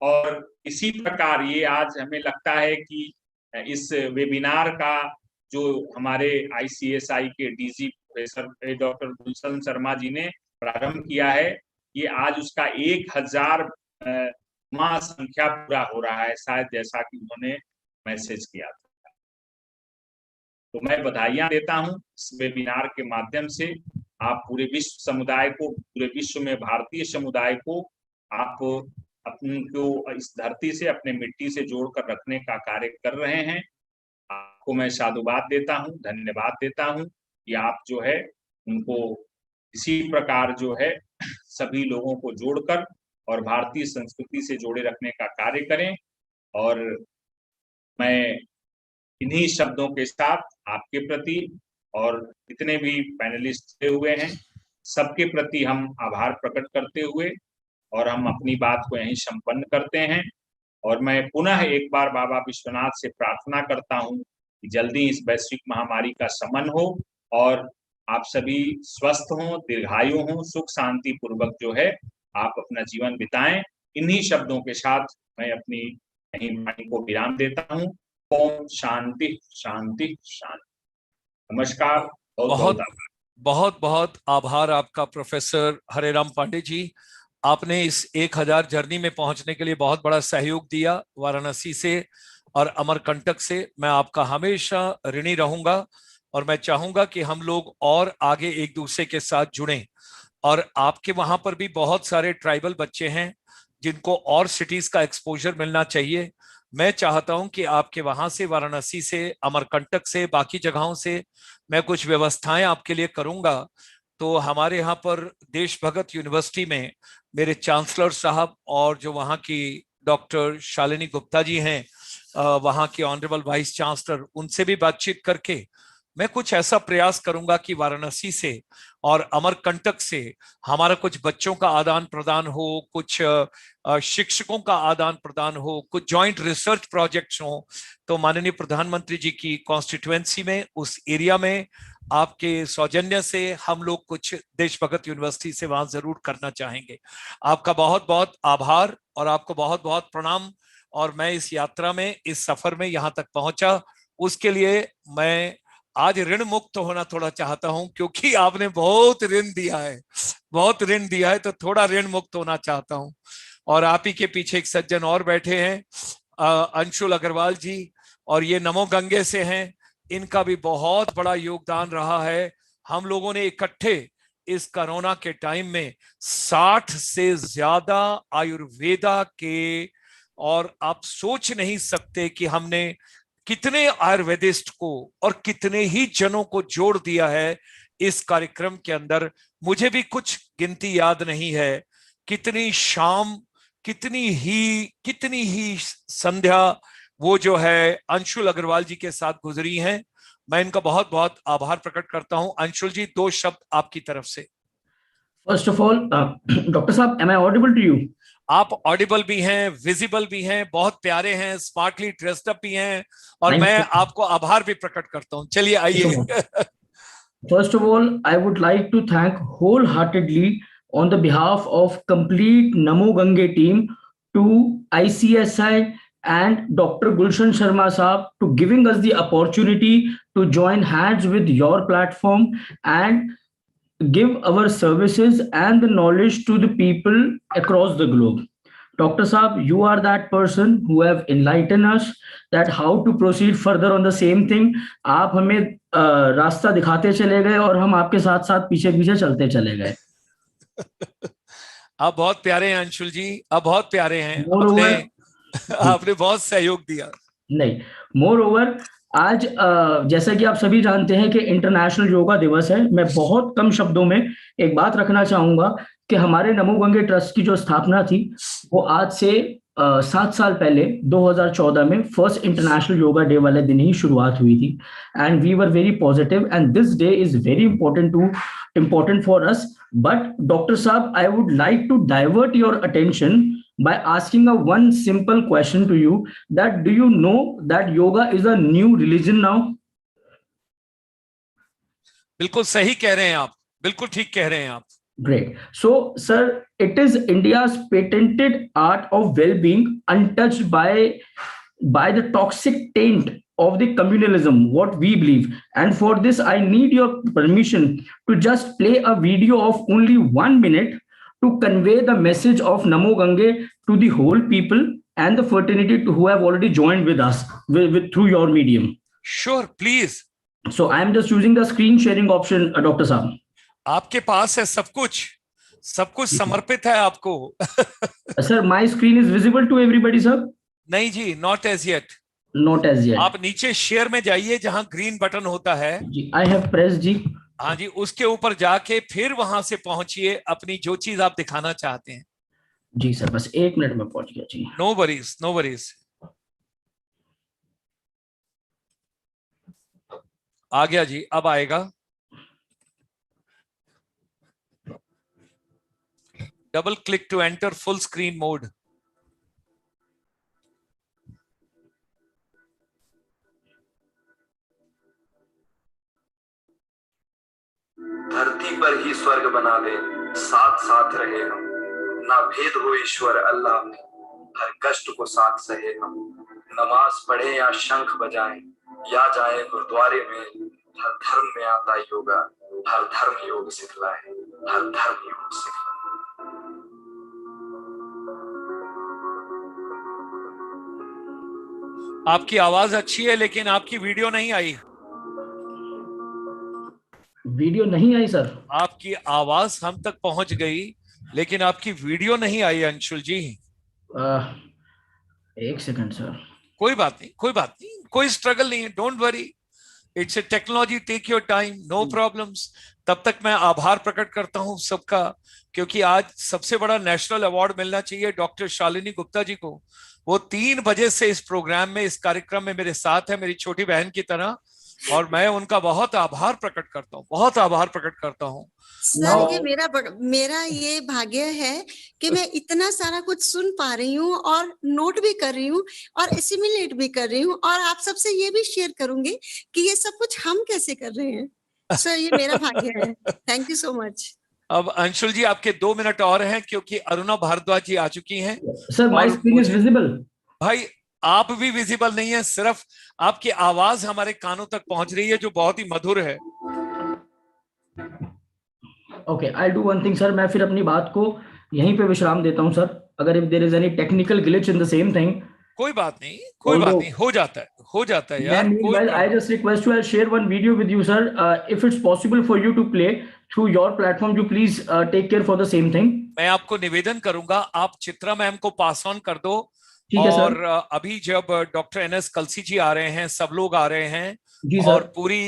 और इसी प्रकार ये आज हमें लगता है कि इस वेबिनार का जो हमारे ICSI के DG प्रोफेसर डॉक्टर गुलशन शर्मा जी ने प्रारंभ किया है, ये आज उसका 1000वां संख्या पूरा हो रहा है शायद, जैसा कि उन्होंने मैसेज किया था। तो मैं बधाइयां देता हूं इस वेबिनार के माध्यम से। आप पूरे विश्व समुदाय को, पूरे विश्व में भारतीय समुदाय को आप अपने को इस धरती से, अपने मिट्टी से जोड़कर रखने का कार्य कर रहे हैं। आपको मैं साधुवाद देता हूं, धन्यवाद देता हूं कि आप जो है उनको इसी प्रकार जो है सभी लोगों को जोड़कर और भारतीय संस्कृति से जोड़े रखने का कार्य करें। और मैं इन्हीं शब्दों के साथ आपके प्रति और जितने भी पैनलिस्ट हुए हैं सबके प्रति हम आभार प्रकट करते हुए और हम अपनी बात को यहीं संपन्न करते हैं। और मैं पुनः एक बार बाबा विश्वनाथ से प्रार्थना करता हूं कि जल्दी इस वैश्विक महामारी का शमन हो और आप सभी स्वस्थ हों, दीर्घायु हों, सुख शांति पूर्वक जो है आप अपना जीवन बिताएं। इन्हीं शब्दों के साथ मैं अपनी यहीं वाणी को विराम देता हूं। ओम शांति शांति शांति। नमस्कार। बहुत बहुत आभार आपका प्रोफेसर हरेराम पांडे जी। आपने इस 1000 जर्नी में पहुंचने के लिए बहुत बड़ा सहयोग दिया वाराणसी से और अमरकंटक से। मैं आपका हमेशा ऋणी रहूंगा और मैं चाहूंगा कि हम लोग और आगे एक दूसरे के साथ जुड़ें। और आपके वहां पर भी बहुत सारे ट्राइबल बच्चे हैं जिनको और सिटीज का एक्सपोजर मिलना चाहिए। मैं चाहता हूं कि आपके वहां से, वाराणसी से, अमरकंटक से, बाकी जगहों से मैं कुछ व्यवस्थाएं आपके लिए करूंगा। तो हमारे यहाँ पर देश भगत यूनिवर्सिटी में मेरे चांसलर साहब और जो वहाँ की डॉक्टर शालिनी गुप्ता जी हैं, वहाँ के ऑनरेबल वाइस चांसलर, उनसे भी बातचीत करके मैं कुछ ऐसा प्रयास करूंगा कि वाराणसी से और अमरकंटक से हमारा कुछ बच्चों का आदान प्रदान हो, कुछ शिक्षकों का आदान प्रदान हो, कुछ जॉइंट रिसर्च प्रोजेक्ट्स हो। तो माननीय प्रधानमंत्री जी की कॉन्स्टिट्यूएंसी में, उस एरिया में आपके सौजन्य से हम लोग कुछ देशभगत यूनिवर्सिटी से वहां जरूर करना चाहेंगे। आपका बहुत बहुत आभार और आपको बहुत बहुत प्रणाम। और मैं इस यात्रा में, इस सफर में यहां तक पहुंचा, उसके लिए मैं आज ऋण मुक्त होना थोड़ा चाहता हूं, क्योंकि आपने बहुत ऋण दिया है, बहुत ऋण दिया है, तो थोड़ा ऋण मुक्त होना चाहता हूं। और आप ही के पीछे एक सज्जन और बैठे हैं, अंशुल अग्रवाल जी, और ये नमो गंगे से हैं। इनका भी बहुत बड़ा योगदान रहा है। हम लोगों ने इकट्ठे इस कोरोना के टाइम में 60 से ज्यादा आयुर्वेदा के, और आप सोच नहीं सकते कि हमने कितने आयुर्वेदिस्ट को और कितने ही जनों को जोड़ दिया है इस कार्यक्रम के अंदर। मुझे भी कुछ गिनती याद नहीं है, कितनी शाम, कितनी ही संध्या वो जो है अंशुल अग्रवाल जी के साथ गुजरी हैं। मैं इनका बहुत बहुत आभार प्रकट करता हूं। अंशुल जी, 2 शब्द आपकी तरफ से। फर्स्ट ऑफ ऑल, डॉक्टर साहब, am I audible to you? आप ऑडिबल भी हैं, विजिबल भी हैं, बहुत प्यारे हैं, स्मार्टली ड्रेस्ड अप भी हैं, और मैं आपको आभार भी प्रकट करता हूं। चलिए आइए। First of all, I would like to thank wholeheartedly on the behalf of complete Namo Gange team to ICSI and Dr. Gulshan Sharma Saab to giving us the opportunity to join hands with your platform and give our services and the knowledge to the people across the globe. Dr. Saab, you are that person who have enlightened us that how to proceed further on the same thing. आप हमें रास्ता दिखाते चले गए और हम आपके साथ साथ पीछे पीछे चलते चले गए। आप बहुत प्यारे हैं अंशुल जी, आप बहुत प्यारे हैं। आपने बहुत सहयोग दिया। नहीं, मोर ओवर, आज जैसा कि आप सभी जानते हैं कि इंटरनेशनल योगा दिवस है। मैं बहुत कम शब्दों में एक बात रखना चाहूंगा कि हमारे नमो गंगे ट्रस्ट की जो स्थापना थी वो आज से 7 साल पहले 2014 में फर्स्ट इंटरनेशनल योगा डे वाले दिन ही शुरुआत हुई थी। And we were very positive and this day is very important for us. But Dr. Saab, I would like to divert your attention by asking a one simple question to you, that do you know that yoga is a new religion now? बिल्कुल सही कह रहे हैं आप, बिल्कुल ठीक कह रहे हैं आप। Great. So, sir, it is India's patented art of well-being, untouched by the toxic taint of the communalism, what we believe. And for this, I need your permission to just play a video of only 1 minute to convey the message of Namo Gange to the whole people and the fraternity who have already joined with us through your medium. Sure, please. So I am just using the screen sharing option, Dr. Saab. आपके पास है सब कुछ समर्पित है आपको। Sir, my screen is visible to everybody, sir? नहीं जी, not as yet. Not as yet. आप नीचे शेयर में जाइए जहां ग्रीन बटन होता है। जी, I have pressed जी। हाँ जी, उसके ऊपर जाके फिर वहां से पहुंचिए अपनी जो चीज आप दिखाना चाहते हैं। जी सर, बस 1 मिनट में पहुंच गया जी। No worries, no worries. आ गया जी, अब आएगा। Double click to enter full screen mode. धरती पर ही स्वर्ग बना दे, साथ साथ रहे हम, ना भेद हो ईश्वर अल्लाह में, हर कष्ट को साथ सहे हम। नमाज पढ़े या शंख बजाएं या जाएं गुरुद्वारे में, हर धर्म में आता योगा, हर धर्म योग सिखलाए, हर धर्म योग सिखलाए। आपकी आवाज अच्छी है लेकिन आपकी वीडियो नहीं आई। वीडियो नहीं आई सर? आपकी आवाज हम तक पहुंच गई लेकिन आपकी वीडियो नहीं आई अंशुल जी। 1 सेकंड सर। कोई बात नहीं, कोई बात नहीं, कोई स्ट्रगल नहीं है, don't worry, it's a technology, take your time, no problems. तब तक मैं आभार प्रकट करता हूं सबका, क्योंकि आज सबसे बड़ा नेशनल अवार्ड मिलना चाहिए डॉक्टर शालिनी गुप्ता जी को। वो 3 बजे से इस प्रोग्राम में, इस कार्यक्रम में मेरे साथ है, मेरी छोटी बहन की तरह, और मैं उनका बहुत आभार प्रकट करता हूँ, बहुत आभार प्रकट करता हूँ। सर ये मेरा ये भाग्य है कि मैं इतना सारा कुछ सुन पा रही हूँ और नोट भी कर रही हूँ और एसिमिलेट भी कर रही हूँ और आप सबसे ये भी शेयर करूंगी कि ये सब कुछ हम कैसे कर रहे हैं। सर ये मेरा भाग्य है। Thank you so much. अब अंशुल जी आपके 2 मिनट और हैं क्योंकि अरुणा भारद्वाज जी आ चुकी हैं। Sir my screen is visible. भाई आप भी विजिबल नहीं है, सिर्फ आपकी आवाज हमारे कानों तक पहुंच रही है जो बहुत ही मधुर है। Okay, I do one thing sir, मैं फिर अपनी बात को यहीं पे विश्राम देता हूं सर, अगर if there is any technical glitch in the same thing. कोई बात नहीं, कोई बात नहीं, हो जाता है यार। Meanwhile, I just request you, I'll share one video with you, sir. If it's possible for you to play through your platform, you please take care for the same thing. मैं आपको निवेदन करूंगा, आप चित्रा मैम को pass on कर दो। और अभी जब डॉक्टर NS कलसी जी आ रहे हैं, सब लोग आ रहे हैं और पूरी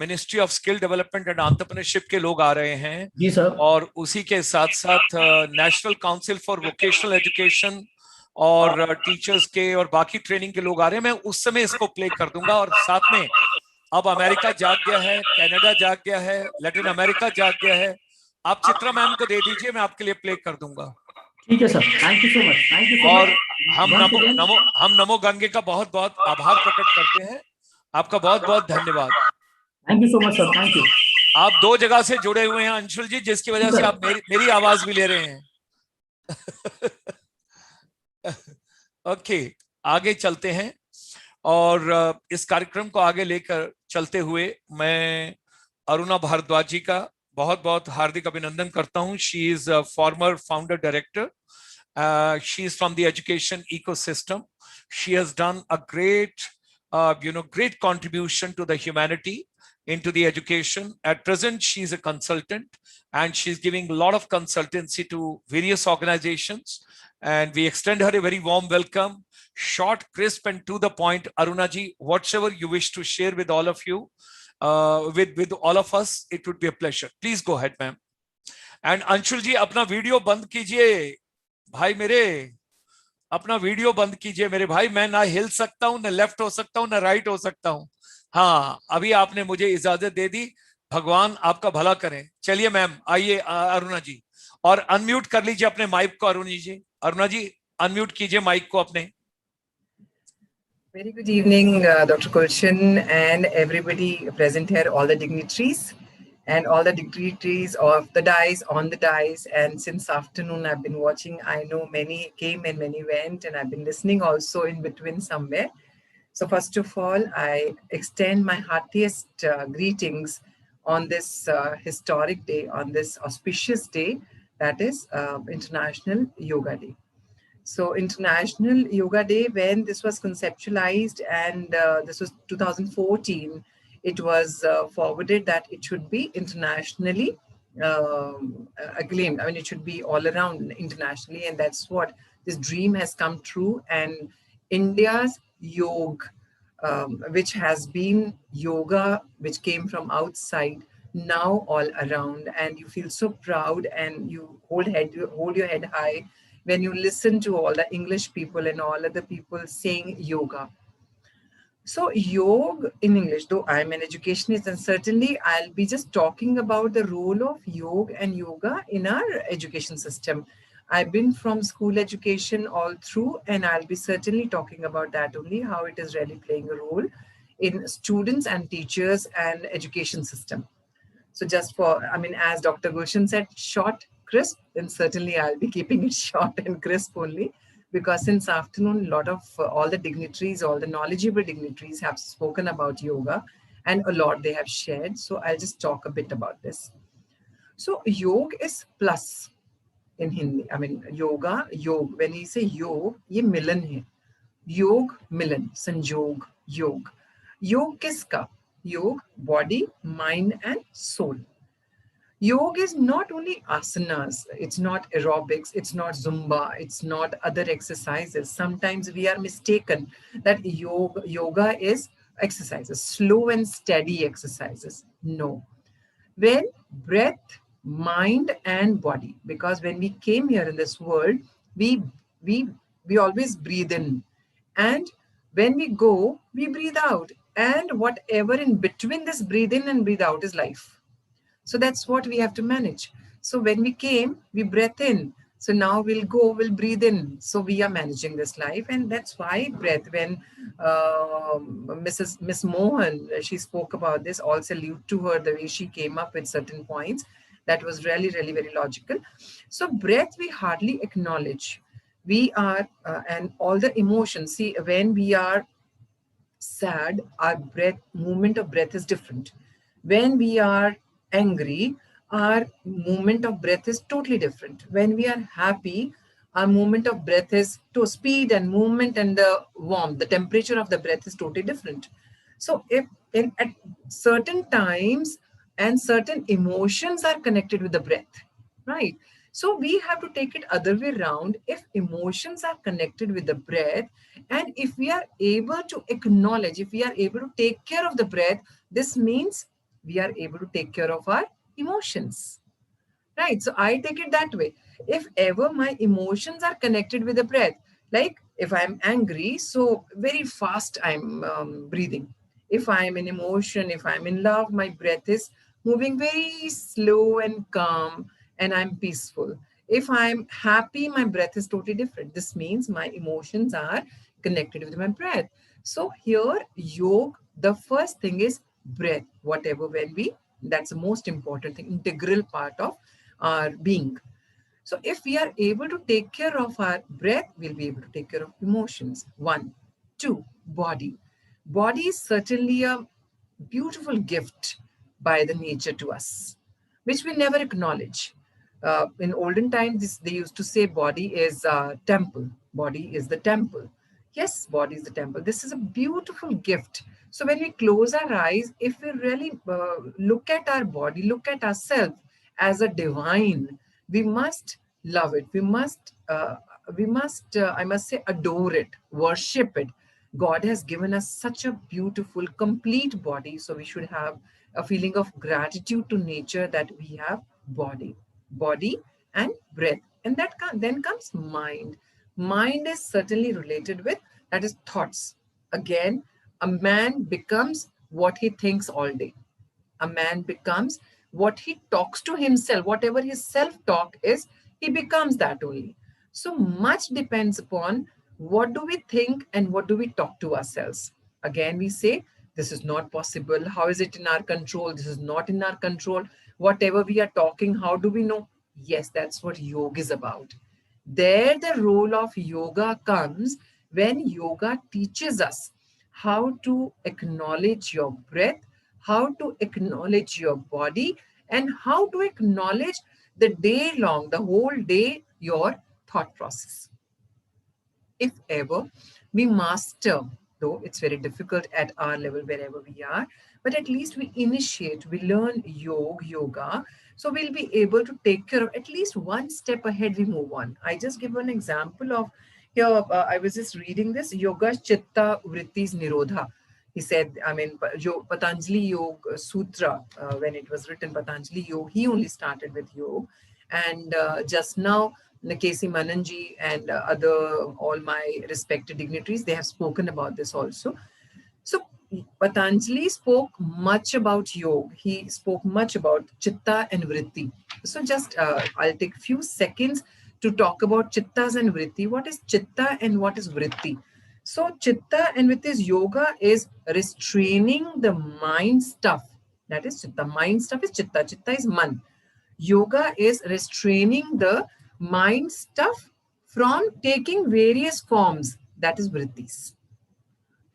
ministry of skill development and entrepreneurship के लोग आ रहे हैं जी सर, और उसी के साथ साथ national council for vocational education और टीचर्स के और बाकी ट्रेनिंग के लोग आ रहे हैं। मैं उस समय इसको प्ले कर दूंगा। और साथ में अब अमेरिका जाग गया है, कनाडा जाग गया है, लैटिन अमेरिका जाग गया है। आप चित्रा मैम को दे दीजिए, मैं आपके लिए प्ले कर दूंगा। ठीक है sir, thank you so much, thank you so और मच। हम नमो गंगे का बहुत बहुत आभार प्रकट करते हैं। आपका बहुत बहुत धन्यवाद। Thank you so much sir, thank you. आप 2 जगह से जुड़े हुए हैं अंशुल जी, जिसकी वजह से आप मेरी आवाज भी ले रहे हैं। ओके, आगे चलते हैं और इस कार्यक्रम को आगे लेकर चलते हुए मैं अरुणा भारद्वाज जी का बहुत बहुत हार्दिक अभिनंदन करता हूं। She is farmer founder director, she is from the education ecosystem. She has done a great contribution to the humanity into the education. At present she is a consultant and she's giving a lot of consultancy to various organizations, and we extend her a very warm welcome. Short, crisp and to the point, Aruna ji, whatever you wish to share with all of you, with all of us, it would be a pleasure. Please go ahead, ma'am. And Anshul ji, अपना video बंद कीजिए भाई मेरे, अपना video बंद कीजिए मेरे भाई। मैं ना हिल सकता हूं, ना लेफ्ट हो सकता हूं, ना राइट हो सकता हूं। हाँ, अभी आपने मुझे इजाजत दे दी, भगवान आपका भला करें। चलिए मैम, आइए अरुणा जी, और अनम्यूट कर लीजिए अपने माइक को। अरुणा जी अनम्यूट कीजिए माइक को अपने। Very good evening, Dr. Gulshan and everybody present here, all the dignitaries. And all the dignitaries of the dais, on the dais. And since afternoon, I've been watching. I know many came and many went, and I've been listening also in between somewhere. So first of all, I extend my heartiest greetings on this historic day, on this auspicious day, that is International Yoga Day. So International Yoga Day, when this was conceptualized, and this was 2014, it was forwarded that it should be internationally acclaimed. I mean, it should be all around internationally, and that's what this dream has come true. And India's yoga, which has been yoga, which came from outside, now all around, and you feel so proud, and you hold your head high when you listen to all the English people and all other people saying yoga. So yoga in English, though I'm an educationist, and certainly I'll be just talking about the role of yoga and yoga in our education system. I've been from school education all through, and I'll be certainly talking about that only, how it is really playing a role in students and teachers and education system. So just for, I mean, as Dr. Gulshan said, short, crisp, then certainly I'll be keeping it short and crisp only, because since afternoon, a lot of all the dignitaries, all the knowledgeable dignitaries have spoken about yoga, and a lot they have shared. So I'll just talk a bit about this. So yoga is plus in Hindi. I mean, yoga, yog. When we say yog, ye milan hai. Yog, milan, sanjog, yog. Yog kiska? Yog, body, mind, and soul. Yoga is not only asanas, it's not aerobics, it's not Zumba, it's not other exercises. Sometimes we are mistaken that yoga is exercises, slow and steady exercises. No. When breath, mind, and body, because when we came here in this world, we always breathe in, and when we go, we breathe out. and whatever in between this breathe in and breathe out is life. So that's what we have to manage. So when we came, we breathe in. So now we'll breathe in. So we are managing this life. And that's why breath, when Miss Mohan, she spoke about this, all salute to her, the way she came up with certain points. That was really, really very logical. So breath, we hardly acknowledge. We are, and all the emotions, see, when we are sad, our breath, movement of breath is different. When we are angry, our movement of breath is totally different. When we are happy, our movement of breath is to speed and movement, and the warmth, the temperature of the breath is totally different. So if at certain times and certain emotions are connected with the breath, right? So we have to take it other way around. If emotions are connected with the breath, and if we are able to acknowledge, if we are able to take care of the breath, this means we are able to take care of our emotions, right? So I take it that way. If ever my emotions are connected with the breath, like if I'm angry, so very fast I'm breathing. If I'm in emotion, if I'm in love, my breath is moving very slow and calm, and I'm peaceful. If I'm happy, my breath is totally different. This means my emotions are connected with my breath. So here, yoga, the first thing is breath. Whatever, when we, that's the most important thing, integral part of our being. So if we are able to take care of our breath, we'll be able to take care of emotions. 1. 2, body. Body is certainly a beautiful gift by the nature to us, which we never acknowledge. In olden times, they used to say body is a temple. Body is the temple. Yes, body is the temple. This is a beautiful gift. So when we close our eyes, if we really look at our body, look at ourselves as a divine, we must love it. We must, I must say, adore it, worship it. God has given us such a beautiful, complete body. So we should have a feeling of gratitude to nature that we have body and breath. And that then comes mind. Mind is certainly related with, that is thoughts. Again, a man becomes what he thinks all day. A man becomes what he talks to himself. Whatever his self-talk is, he becomes that only. So much depends upon what do we think and what do we talk to ourselves. Again, we say, this is not possible. How is it in our control? This is not in our control. Whatever we are talking, how do we know? Yes, that's what yoga is about. There, the role of yoga comes when yoga teaches us how to acknowledge your breath, how to acknowledge your body, and how to acknowledge the day long, the whole day, your thought process. If ever we master, though it's very difficult at our level wherever we are, but at least we initiate, we learn yoga, so we'll be able to take care of at least one step ahead, we move on. I just give an example of here, I was just reading this, Yoga Chitta Vrittis Nirodha. He said, I mean, Patanjali Yoga Sutra, when it was written, Patanjali Yoga, he only started with yoga. And just now, Casey Mananji and all my respected dignitaries, they have spoken about this also. So Patanjali spoke much about yoga. He spoke much about chitta and vritti. So just I'll take a few seconds to talk about chittas and vritti. What is chitta and what is vritti? So chitta and vritti yoga is restraining the mind stuff. That is chitta. Mind stuff is chitta. Chitta is man. Yoga is restraining the mind stuff from taking various forms. That is vrittis.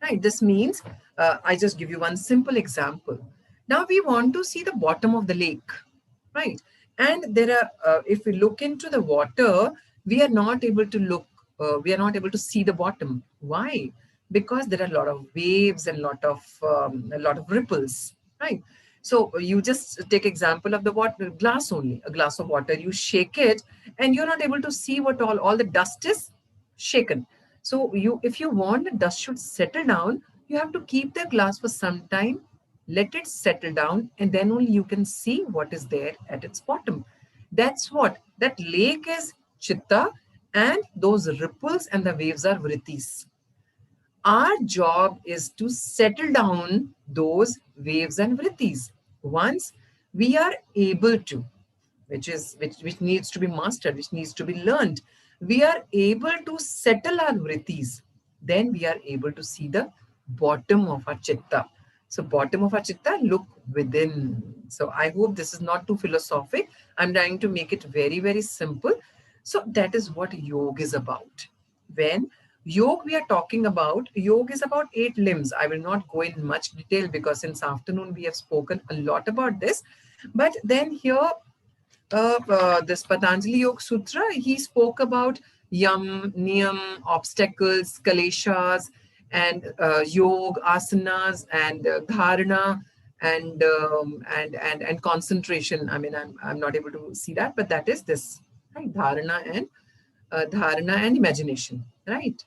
Right. This means, I just give you one simple example. Now we want to see the bottom of the lake, right? And there are, if we look into the water, we are not able to look, we are not able to see the bottom. Why? Because there are a lot of waves and a lot of ripples, right? So you just take example of the water glass only, a glass of water, you shake it and you're not able to see what all the dust is shaken. So if you want the dust should settle down, you have to keep the glass for some time, let it settle down, and then only you can see what is there at its bottom. That's what, that lake is chitta, and those ripples and the waves are vrittis. Our job is to settle down those waves and vrittis. Once we are able to, which needs to be mastered, which needs to be learned, we are able to settle our vrittis, then we are able to see the bottom of our chitta. So bottom of our chitta, look within. So I hope this is not too philosophic. I'm trying to make it very, very simple. So that is what yoga is about. When yoga we are talking about, yoga is about 8 limbs. I will not go in much detail because since afternoon we have spoken a lot about this. But then here, this Patanjali Yoga Sutra, he spoke about yam, niyam, obstacles, kaleshas, and yoga, asanas, and dharana, and concentration. I mean, I'm not able to see that, but that is this, right? Dharana and imagination, right?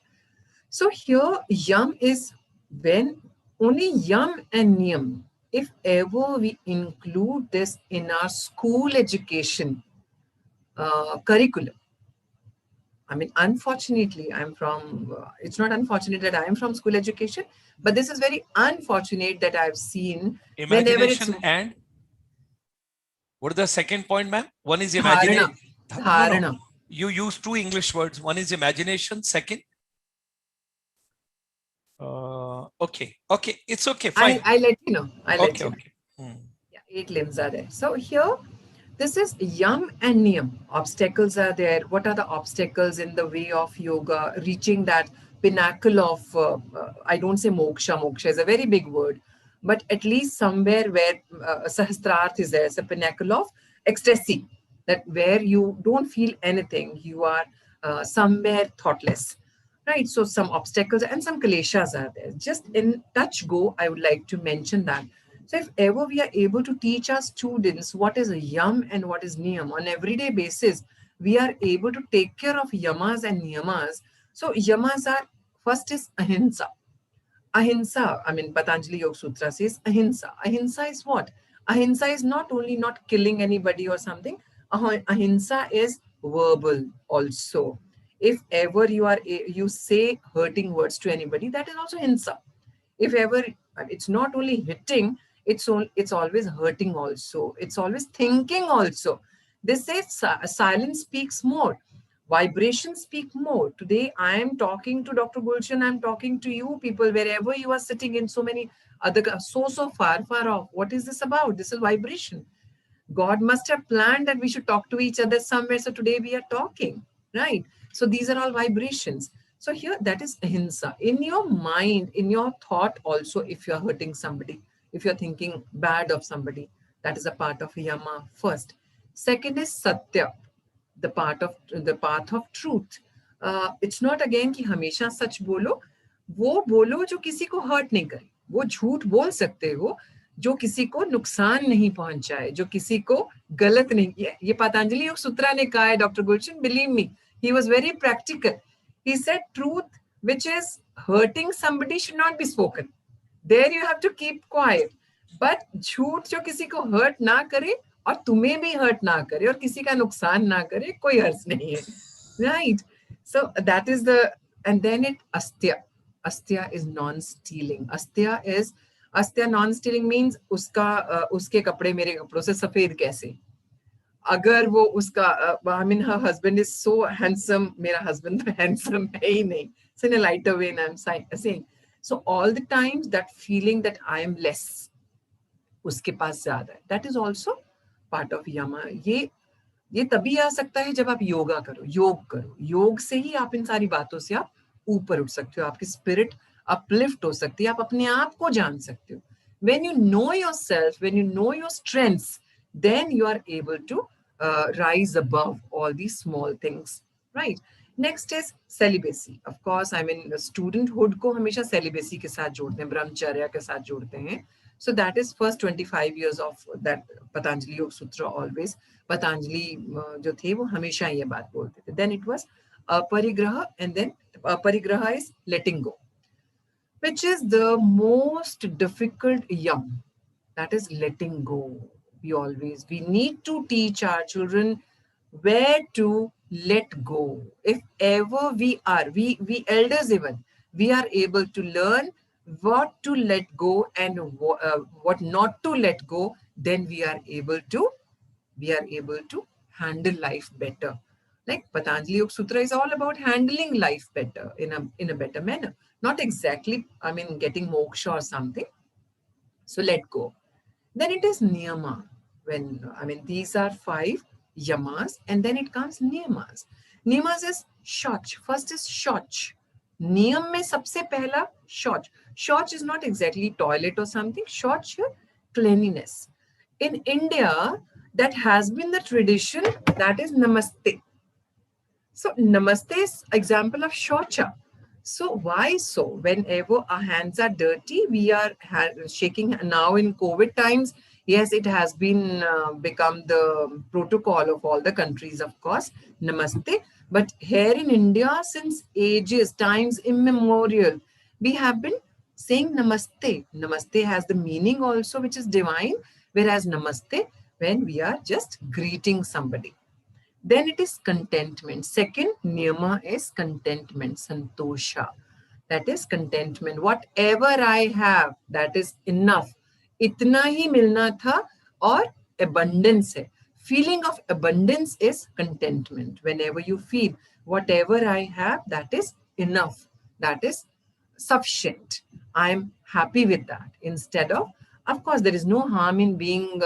So here, yam is when only yam and niyam. If ever we include this in our school education curriculum, I mean, unfortunately, I'm from, it's not unfortunate that I am from school education, but this is very unfortunate that I've seen whenever it's... Imagination and? What is the second point, ma'am? One is imagination. Dharana. No. You use 2 English words. One is imagination. Second? Okay. It's okay. Fine. I'll let you know. Okay. Yeah, 8 limbs are there. So here, this is yam and niyam. Obstacles are there. What are the obstacles in the way of yoga? Reaching that pinnacle of, I don't say moksha. Moksha is a very big word. But at least somewhere where Sahasrarth is there, it's a pinnacle of ecstasy. That where you don't feel anything. You are somewhere thoughtless. Right, so some obstacles and some kaleshas are there. Just in touch go, I would like to mention that. So if ever we are able to teach our students what is a yam and what is niyam on everyday basis, we are able to take care of yamas and niyamas. So yamas are, first is ahimsa. Ahimsa, I mean, Patanjali Yoga Sutra says ahimsa. Ahimsa is what? Ahimsa is not only not killing anybody or something. Ahimsa is verbal also. If ever you say hurting words to anybody, that is also ahimsa. If ever, it's not only hitting, it's always hurting also. It's always thinking also. They say silence speaks more. Vibrations speak more. Today, I am talking to Dr. Gulshan. I'm talking to you people, wherever you are sitting in so many other, so far off. What is this about? This is vibration. God must have planned that we should talk to each other somewhere. So today we are talking, right? So these are all vibrations. So here, that is ahimsa. In your mind, in your thought also, if you're hurting somebody, if you're thinking bad of somebody, that is a part of yama first. Second is satya, the path of truth. It's not again कि हमेशा सच बोलो, वो बोलो जो किसी को hurt नहीं करे. वो झूठ बोल सकते हो जो किसी को नुकसान नहीं पहुंचाए, जो किसी को गलत नहीं किया. ये पतंजलि योग सूत्रा ने कहा है, doctor Gulshan, believe me, he was very practical. He said truth which is hurting somebody should not be spoken. There you have to keep quiet. But झूठ जो किसी को hurt ना करे और तुम्हें भी hurt ना करे और किसी का नुकसान ना करे, कोई हर्ज नहीं है. Right? So that is the, and then it astya. Astya is non-stealing. Astya non-stealing means उसके कपड़े मेरे कपड़ों से सफेद कैसे. अगर वो उसका, I mean, her husband is so handsome. मेरा husband तो handsome है ही नहीं. So in a lighter way, I'm saying. So all the times that feeling that I am less, उसके पास ज्यादा है, that is also part of yama. ये तभी आ सकता है जब आप योगा करो, योग करो. योग से ही आप इन सारी बातों से आप ऊपर उठ सकते हो. आपकी स्पिरिट अपलिफ्ट हो सकती है. आप अपने आप को जान सकते हो. When you know yourself, when you know your strengths, then you are able to rise above all these small things, right? Next is celibacy. Of course, I mean, studenthood को हमेशा celibacy के साथ जोड़ते हैं, ब्रह्मचर्या के साथ जोड़ते हैं. So that is first 25 years of that Patanjali Yoga Sutra always. Patanjali जो थे वो हमेशा ये बात बोलते थे. Then it was aparigraha, and then aparigraha is letting go, which is the most difficult yam. That is letting go. We need to teach our children where to let go. If ever we elders even, we are able to learn what to let go and what not to let go, then we are able to handle life better. Like Patanjali Yoga Sutra is all about handling life better in a better manner. Not exactly, I mean, getting moksha or something. So let go. Then it is niyama. These are 5 yamas, and then it comes niyamas. Niyamas is shauch. First is shauch. Niyam mein sabse pehla shauch. Shauch is not exactly toilet or something. Shauch is cleanliness. In India, that has been the tradition, that is namaste. So namaste is example of shaucha. So why so? Whenever our hands are dirty, we are shaking. Now in COVID times, yes, it has been become the protocol of all the countries, of course, namaste. But here in India, since ages, times immemorial, we have been saying namaste. Namaste has the meaning also, which is divine, whereas namaste, when we are just greeting somebody. Then it is contentment. Second niyama is contentment, santosha. That is contentment. Whatever I have, that is enough. Itna hi milna tha, or abundance hai. Feeling of abundance is contentment. Whenever you feel whatever I have, that is enough. That is sufficient. I'm happy with that. Instead of course, there is no harm in being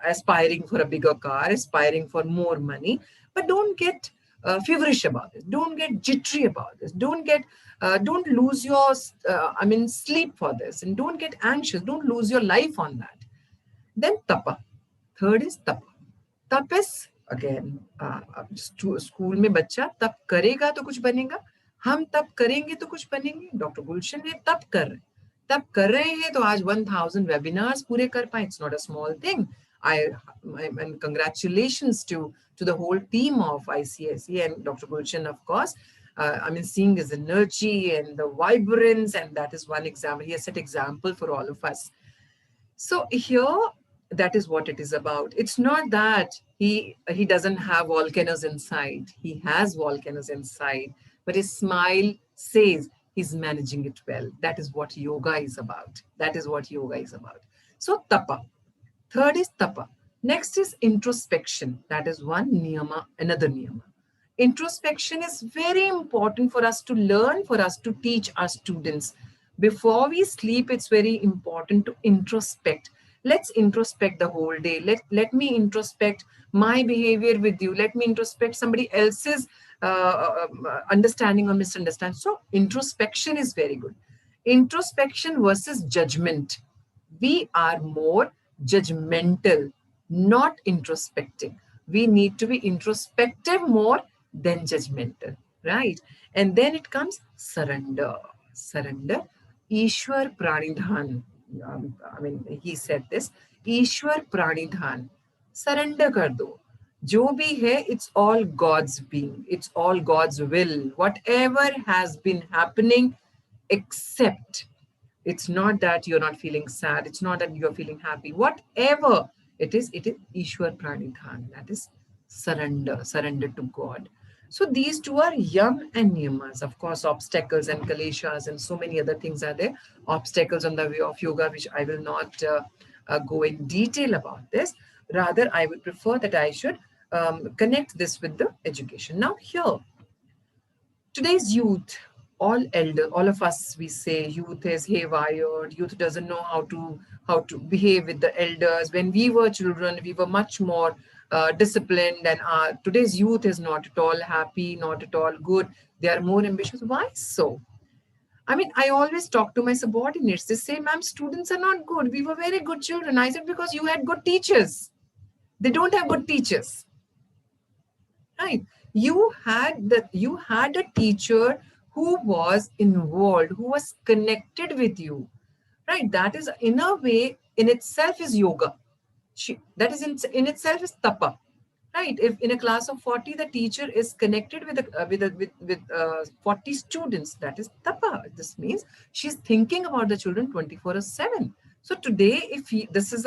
aspiring for a bigger car, aspiring for more money, but don't get feverish about this. Don't get jittery about this. Don't lose your sleep for this, and don't get anxious. Don't lose your life on that. Then tapa. Third is tapa. Tap is again school में बच्चा तप करेगा तो कुछ बनेगा, हम तप करेंगे तो कुछ बनेंगे. डॉक्टर गुलशन है तप कर रहे हैं तो आज 1000 webinars पूरे कर पाए. It's not a small thing. And congratulations to the whole team of ICSE and Dr. Gulshan, of course. Seeing his energy and the vibrance, and that is one example. He has set example for all of us. So here, that is what it is about. It's not that he doesn't have volcanoes inside. He has volcanoes inside, but his smile says he's managing it well. That is what yoga is about. So tapa. Third is tapa. Next is introspection. That is one niyama, another niyama. Introspection is very important for us to learn, for us to teach our students. Before we sleep, it's very important to introspect. Let's introspect the whole day. Let me introspect my behavior with you. Let me introspect somebody else's understanding or misunderstanding. So introspection is very good. Introspection versus judgment. We are more judgmental, not introspecting. We need to be introspective more than judgmental, right? And then it comes surrender. Surrender. Ishwar Pranidhan. He said this. Ishwar Pranidhan. Surrender kar do. Jo bhi hai, it's all God's being. It's all God's will. Whatever has been happening, accept. It's not that you're not feeling sad. It's not that you're feeling happy. Whatever it is Ishwar Pranidhan. That is surrender to God. So these two are yam and niyamas. Of course, obstacles and kaleshas and so many other things are there. Obstacles on the way of yoga, which I will not go in detail about this. Rather, I would prefer that I should connect this with the education. Now here, today's youth, all of us, we say youth is haywired, youth doesn't know how to behave with the elders. When we were children, we were much more disciplined, and today's youth is not at all happy, not at all good. They are more ambitious. Why so? I always talk to my subordinates. They say, ma'am, students are not good. We were very good children. I said, because you had good teachers. They don't have good teachers. Right? You had a teacher who was involved, who was connected with you. Right? That is, in a way, in itself is yoga. That is in itself is tapa. Right? If in a class of 40, the teacher is connected with 40 students, that is tapa. This means she's thinking about the children 24/7. So today, if this is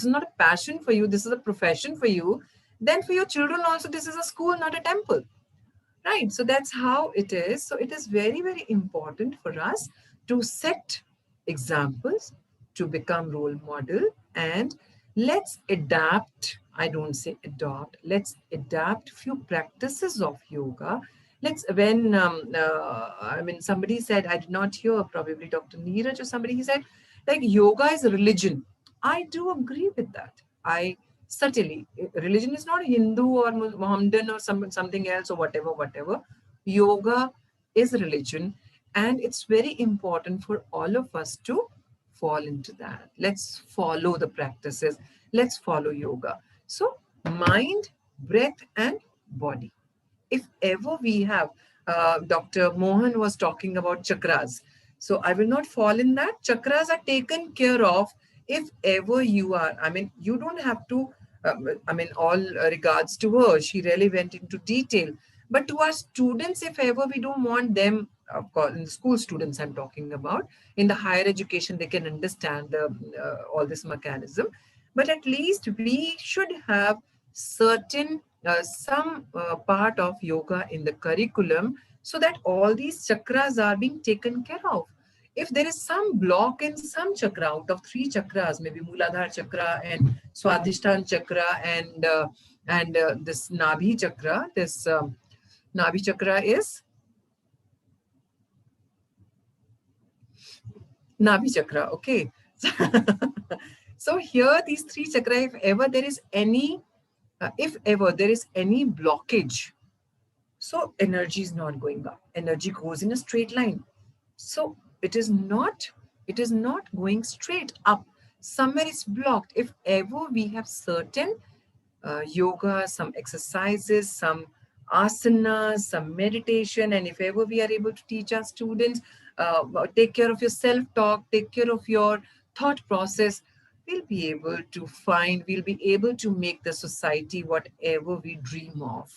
not a passion for you, this is a profession for you, then for your children also, this is a school, not a temple. right? So that's how it is. So it is very, very important for us to set examples, to become role model, and let's adapt. I don't say adopt. Let's adapt few practices of yoga. Let's when I mean somebody said, I did not hear, probably Dr. Neeraj or somebody, he said like yoga is a religion. I do agree with that. I certainly, religion is not Hindu or Mohammedan or something else or whatever. Yoga is religion, and it's very important for all of us to fall into that. Let's follow the practices. Let's follow yoga. So mind, breath, and body. If ever we have, Dr. Mohan was talking about chakras. So I will not fall in that. Chakras are taken care of if ever you are. I mean, you don't have to, I mean, all regards to her. She really went into detail. But to our students, if ever we don't want them, of course, in the school students I'm talking about, in the higher education, they can understand the, all this mechanism. But at least we should have certain some part of yoga in the curriculum so that all these chakras are being taken care of. If there is some block in some chakra, out of 3 chakras, maybe Muladhara chakra and Swadhisthana chakra and this Nabhi chakra, this Nabhi chakra is Nabhi chakra, okay. So here these 3 chakra, if ever there is any blockage, so energy is not going up. Energy goes in a straight line. So it is not going straight up. Somewhere it's blocked. If ever we have certain yoga, some exercises, some asanas, some meditation, and if ever we are able to teach our students, take care of your self-talk, take care of your thought process, we'll be able to make the society whatever we dream of.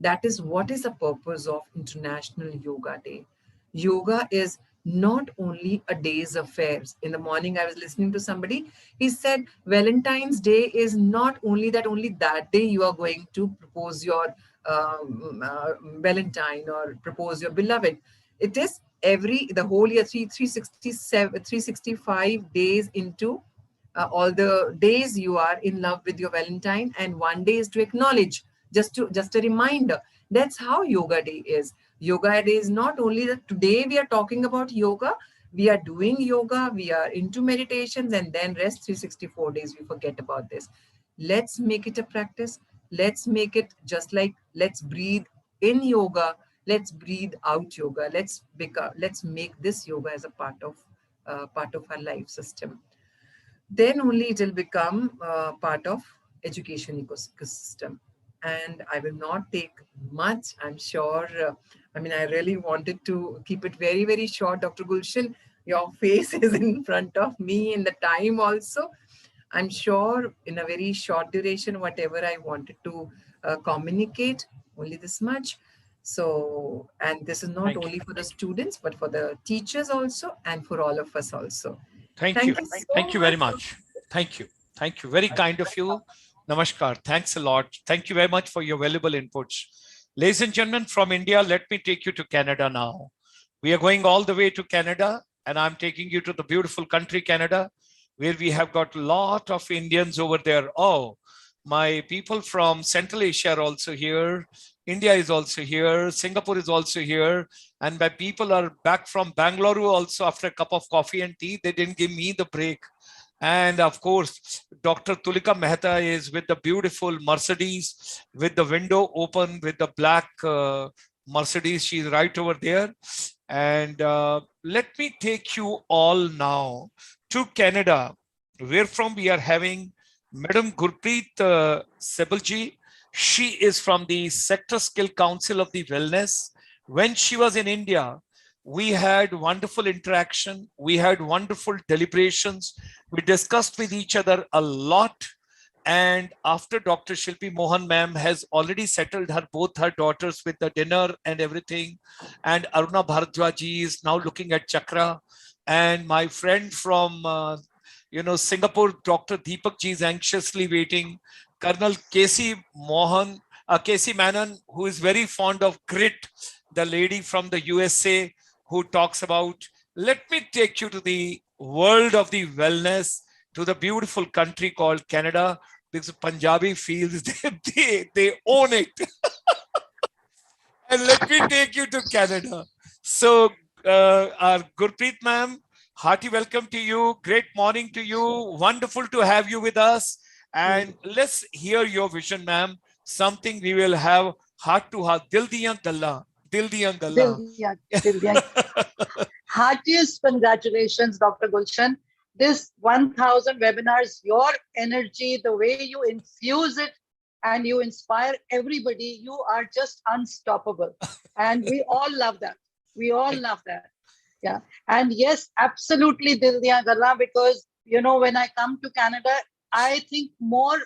That is what is the purpose of International Yoga Day. Yoga is not only a day's affairs. In the morning, I was listening to somebody. He said, Valentine's Day is not only that day you are going to propose your Valentine or propose your beloved. It is the whole year, 365 days into all the days you are in love with your Valentine, and one day is to acknowledge, just a reminder. That's how Yoga Day is. Yoga Day is not only that today we are talking about yoga, we are doing yoga, we are into meditations, and then rest 364 days we forget about this. Let's make it a practice. Let's make it just like, let's breathe in yoga, let's breathe out yoga. Let's make this yoga as a part of our life system. Then only it will become part of education ecosystem. And I will not take much, I'm sure. I mean, I really wanted to keep it very, very short. Dr. Gulshan, your face is in front of me in the time also. I'm sure in a very short duration, whatever I wanted to communicate, only this much. So, and this is not only for the students, but for the teachers also, and for all of us also. Thank you. Thank you very much. Thank you. Thank you. Very kind of you. Namaskar. Thanks a lot. Thank you very much for your valuable inputs. Ladies and gentlemen, from India, let me take you to Canada now. We are going all the way to Canada, and I'm taking you to the beautiful country, Canada, where we have got a lot of Indians over there. Oh, my people from Central Asia are also here. India is also here. Singapore is also here. And my people are back from Bangalore also after a cup of coffee and tea. They didn't give me the break. And of course, Dr. Tulika Mehta is with the beautiful Mercedes with the window open with the black Mercedes. She's right over there. And let me take you all now to Canada, where from we are having Madam Gurpreet Sebalji. She is from the Sector Skill Council of the Wellness. When she was in India, we had wonderful interaction. We had wonderful deliberations. We discussed with each other a lot. And after Dr. Shilpi Mohan ma'am has already settled both her daughters with the dinner and everything, and Aruna Bharadwaji is now looking at chakra, and my friend from Singapore, Dr. Deepak ji is anxiously waiting. Colonel K.C. Mohan Casey Manon, who is very fond of grit, the lady from the USA who talks about, let me take you to the world of the wellness, to the beautiful country called Canada, because Punjabi feels they own it. And let me take you to Canada. So, our Gurpreet ma'am, hearty welcome to you. Great morning to you. Wonderful to have you with us. And let's hear your vision, ma'am. Something we will have heart to heart. Dil diyan galla. Dil diyan galla. Dil diyan. Heartiest congratulations, Dr. Gulshan. This 1000 webinars, your energy, the way you infuse it and you inspire everybody, you are just unstoppable. And we all love that. We all love that. Yeah. And yes, absolutely, Dil diyan galla, because, you know, when I come to Canada, I think more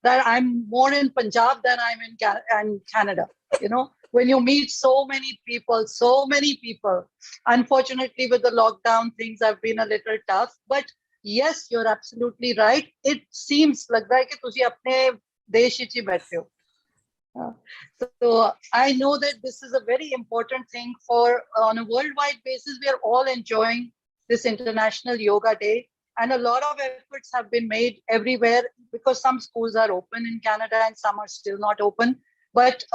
that I'm more in Punjab than I'm in Canada. You know, when you meet so many people. Unfortunately, with the lockdown, things have been a little tough. But yes, you're absolutely right. It seems like that you apne desh hi baithe ho. So I know that this is a very important thing for on a worldwide basis. We are all enjoying this International Yoga Day, and a lot of efforts have been made everywhere because some schools are open in Canada and some are still not open. But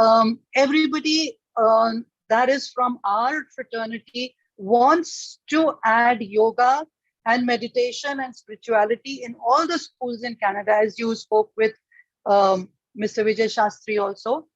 everybody that is from our fraternity wants to add yoga and meditation and spirituality in all the schools in Canada, as you spoke with Mr. Vijay Shastri also.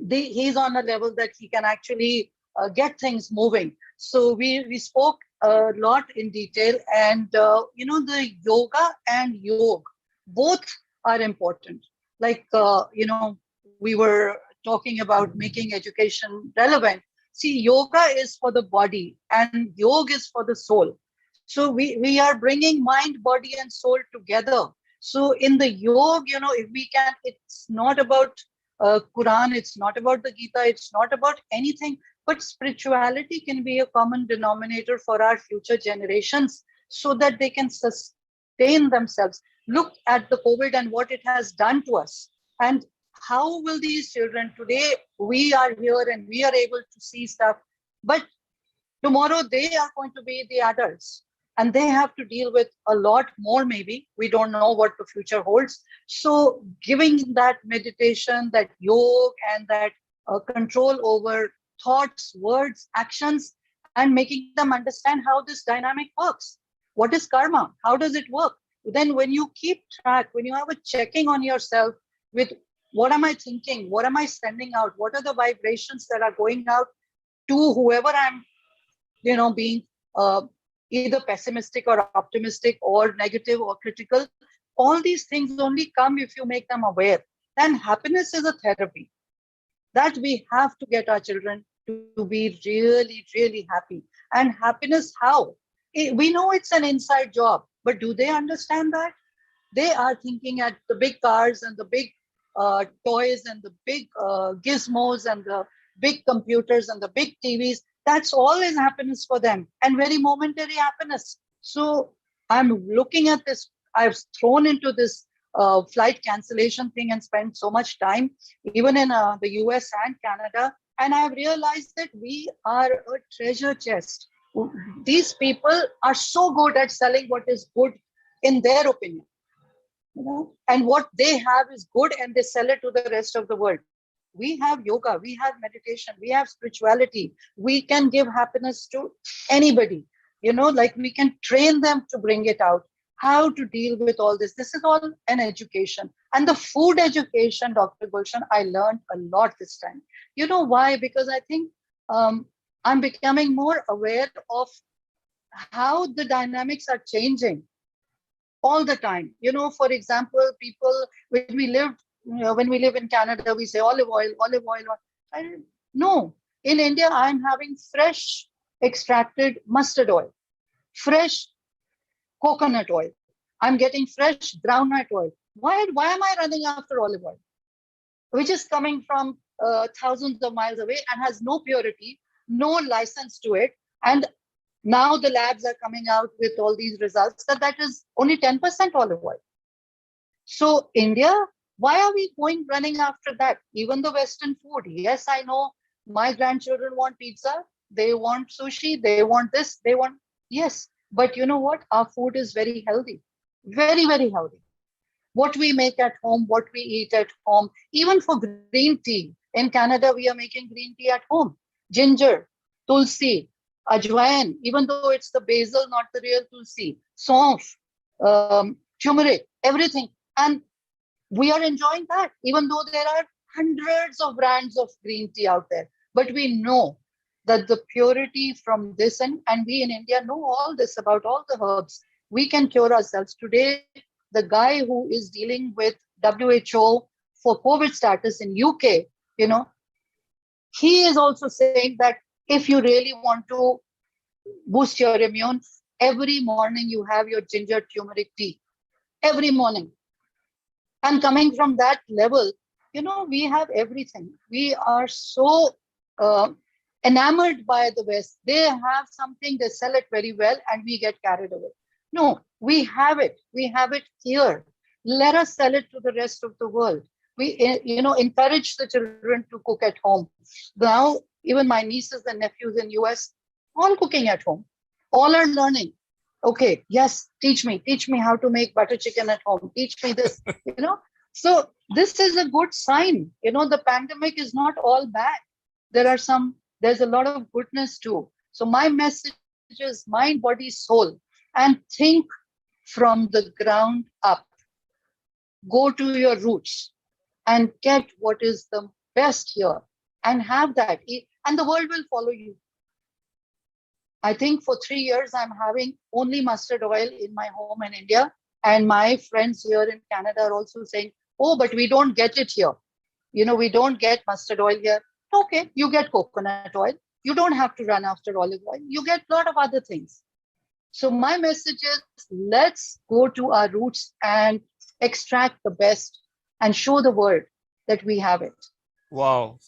He's on a level that he can actually get things moving. So we spoke a lot in detail, and you know, the yoga and yoga both are important. Like you know, we were talking about making education relevant. See, yoga is for the body and yoga is for the soul. So we are bringing mind, body, and soul together. So in the yoga, you know, if we can, it's not about Quran, it's not about the Gita, it's not about anything, but spirituality can be a common denominator for our future generations so that they can sustain themselves. Look at the COVID and what it has done to us. And how will these children today, we are here and we are able to see stuff, but tomorrow they are going to be the adults and they have to deal with a lot more. Maybe we don't know what the future holds. So giving that meditation, that yoga, and that control over thoughts, words, actions, and making them understand how this dynamic works. What is karma? How does it work? Then when you keep track, when you have a checking on yourself with what am I thinking? What am I sending out? What are the vibrations that are going out to whoever I'm, you know, being either pessimistic or optimistic or negative or critical? All these things only come if you make them aware. Then happiness is a therapy that we have to get our children to be really, really happy. And happiness, how? We know it's an inside job, but do they understand that? They are thinking at the big cars and the big toys and the big gizmos and the big computers and the big TVs. That's all is happiness for them, and very momentary happiness. So I'm looking at this. I've thrown into this flight cancellation thing and spent so much time, even in the US and Canada. And I've realized that we are a treasure chest. These people are so good at selling what is good in their opinion. You know, and what they have is good and they sell it to the rest of the world. We have yoga, we have meditation, we have spirituality. We can give happiness to anybody, you know, like we can train them to bring it out, how to deal with all this. This is all an education. And the food education, Dr. Gulshan, I learned a lot this time. You know why? Because I think I'm becoming more aware of how the dynamics are changing all the time. You know, for example, people, when we live in Canada, we say olive oil. No, in India, I'm having fresh extracted mustard oil, fresh coconut oil. I'm getting fresh groundnut oil. Why am I running after olive oil, which is coming from thousands of miles away and has no purity, no license to it? And now the labs are coming out with all these results that is only 10% olive oil. So India Why are we going running after that? Even the Western food. Yes, I know my grandchildren want pizza. They want sushi. They want this. They want, yes. But you know what? Our food is very healthy. Very, very healthy. What we make at home, what we eat at home, even for green tea. In Canada, we are making green tea at home. Ginger, tulsi, ajwain, even though it's the basil, not the real tulsi, saunf, turmeric, everything. And we are enjoying that, even though there are hundreds of brands of green tea out there. But we know that the purity from this, and we in India know all this about all the herbs. We can cure ourselves. Today, the guy who is dealing with WHO for COVID status in UK, you know, he is also saying that if you really want to boost your immune, every morning you have your ginger turmeric tea. Every morning. And coming from that level, you know, we have everything. We are so enamored by the West. They have something, they sell it very well, and we get carried away. No, we have it. We have it here. Let us sell it to the rest of the world. We, you know, encourage the children to cook at home. Now, even my nieces and nephews in US, all cooking at home. All are learning. Okay, yes, teach me how to make butter chicken at home. Teach me this, you know. So this is a good sign. You know, the pandemic is not all bad. There's a lot of goodness too. So my message is mind, body, soul, and think from the ground up. Go to your roots and get what is the best here and have that. And the world will follow you. I think for 3 years, I'm having only mustard oil in my home in India. And my friends here in Canada are also saying, oh, but we don't get it here. You know, we don't get mustard oil here. Okay, you get coconut oil. You don't have to run after olive oil. You get a lot of other things. So my message is, let's go to our roots and extract the best and show the world that we have it. Wow.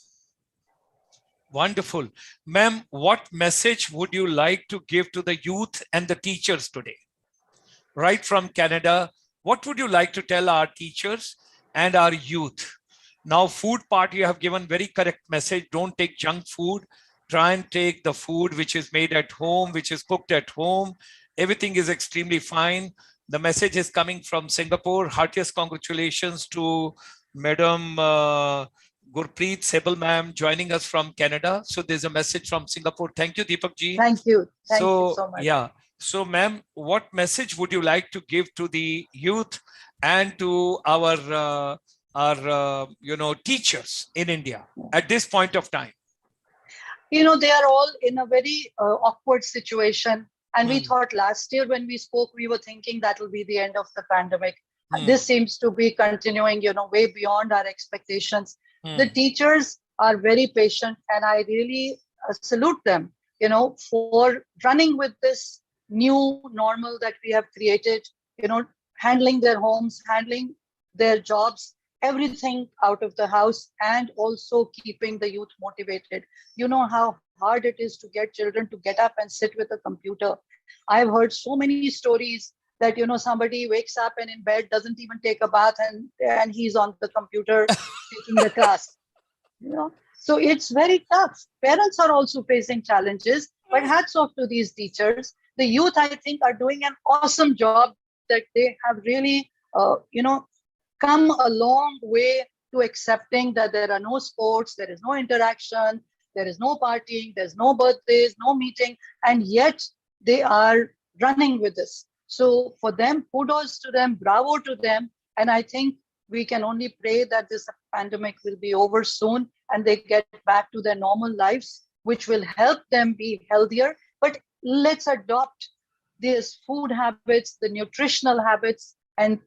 Wonderful. Ma'am, what message would you like to give to the youth and the teachers today? Right from Canada, what would you like to tell our teachers and our youth? Now, food part, you have given very correct message. Don't take junk food. Try and take the food which is made at home, which is cooked at home. Everything is extremely fine. The message is coming from Singapore. Heartiest congratulations to Madam Gurpreet Sebel ma'am joining us from Canada. So there's a message from Singapore. Thank you, Deepak ji. Thank you. Thank you so much. Yeah. So ma'am, what message would you like to give to the youth and to our you know, teachers in India at this point of time? You know, they are all in a very awkward situation. And we thought last year when we spoke, we were thinking that will be the end of the pandemic. This seems to be continuing, you know, way beyond our expectations. The teachers are very patient, and I really salute them, you know, for running with this new normal that we have created, you know, handling their homes, handling their jobs, everything out of the house, and also keeping the youth motivated. You know how hard it is to get children to get up and sit with a computer. I've heard so many stories that, you know, somebody wakes up and in bed doesn't even take a bath, and he's on the computer taking the class. You know, so it's very tough. Parents are also facing challenges, but hats off to these teachers. The youth, I think, are doing an awesome job, that they have really, you know, come a long way to accepting that there are no sports, there is no interaction, there is no partying, there's no birthdays, no meeting, and yet they are running with this. So for them, kudos to them, bravo to them. And I think we can only pray that this pandemic will be over soon and they get back to their normal lives, which will help them be healthier. But let's adopt these food habits, the nutritional habits, and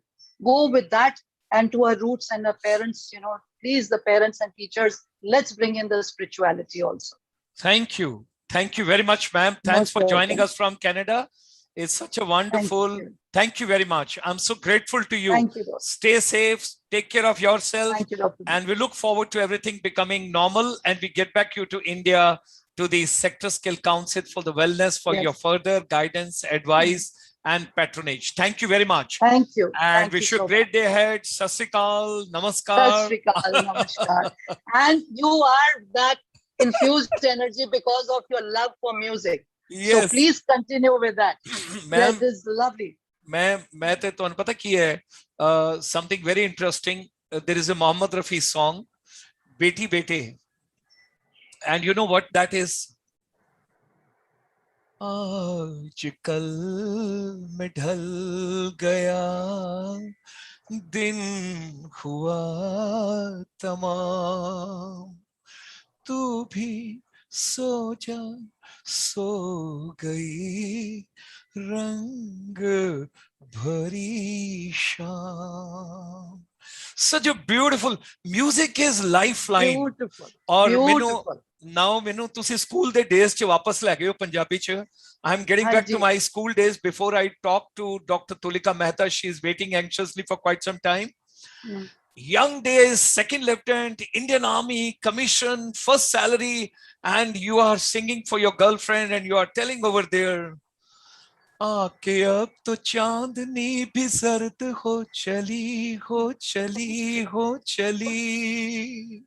go with that. And to our roots and our parents, you know, please, the parents and teachers, let's bring in the spirituality also. Thank you. Thank you very much, ma'am. Thanks for joining us from Canada. It's such a wonderful, thank you very much. I'm so grateful to you. Thank you. Stay safe, take care of yourself. Thank you, Dr. And we look forward to everything becoming normal, and we get back you to India, to the Sector Skill Council for the wellness, for your further guidance, advice, and patronage. Thank you very much. Thank you. And Thank wish you you a so great day ahead. Sat Sri Akal, Sat Namaskar. Shri Akal, Namaskar. And you are that infused energy because of your love for music. So Yes. please continue with that. Ma'am, That is lovely. मैं ते तो पता की है something very interesting. There is a Mohammed Rafi song, Beti Bete, and you know what that is? आज कल में ढल गया दिन हुआ तमाम तू भी सो जा सो गई रंग भरी शाम. Such a beautiful music is lifeline. Beautiful. और Beautiful. ਮੈਨੂੰ ਤੁਸੀਂ ਸਕੂਲ ਦੇ ਡੇਜ਼ 'ਚ ਵਾਪਸ ਲੈ ਗਏ ਹੋ ਪੰਜਾਬੀ 'ਚ. I'm getting back to my school days. Before I talk to Dr. Tulika Mehta, she's waiting anxiously for quite some time. Young days, second lieutenant, Indian Army, commission, first salary, and you are singing for your girlfriend and you are telling over there, आके अब तो चांदनी भी जर्द हो चली हो चली हो चली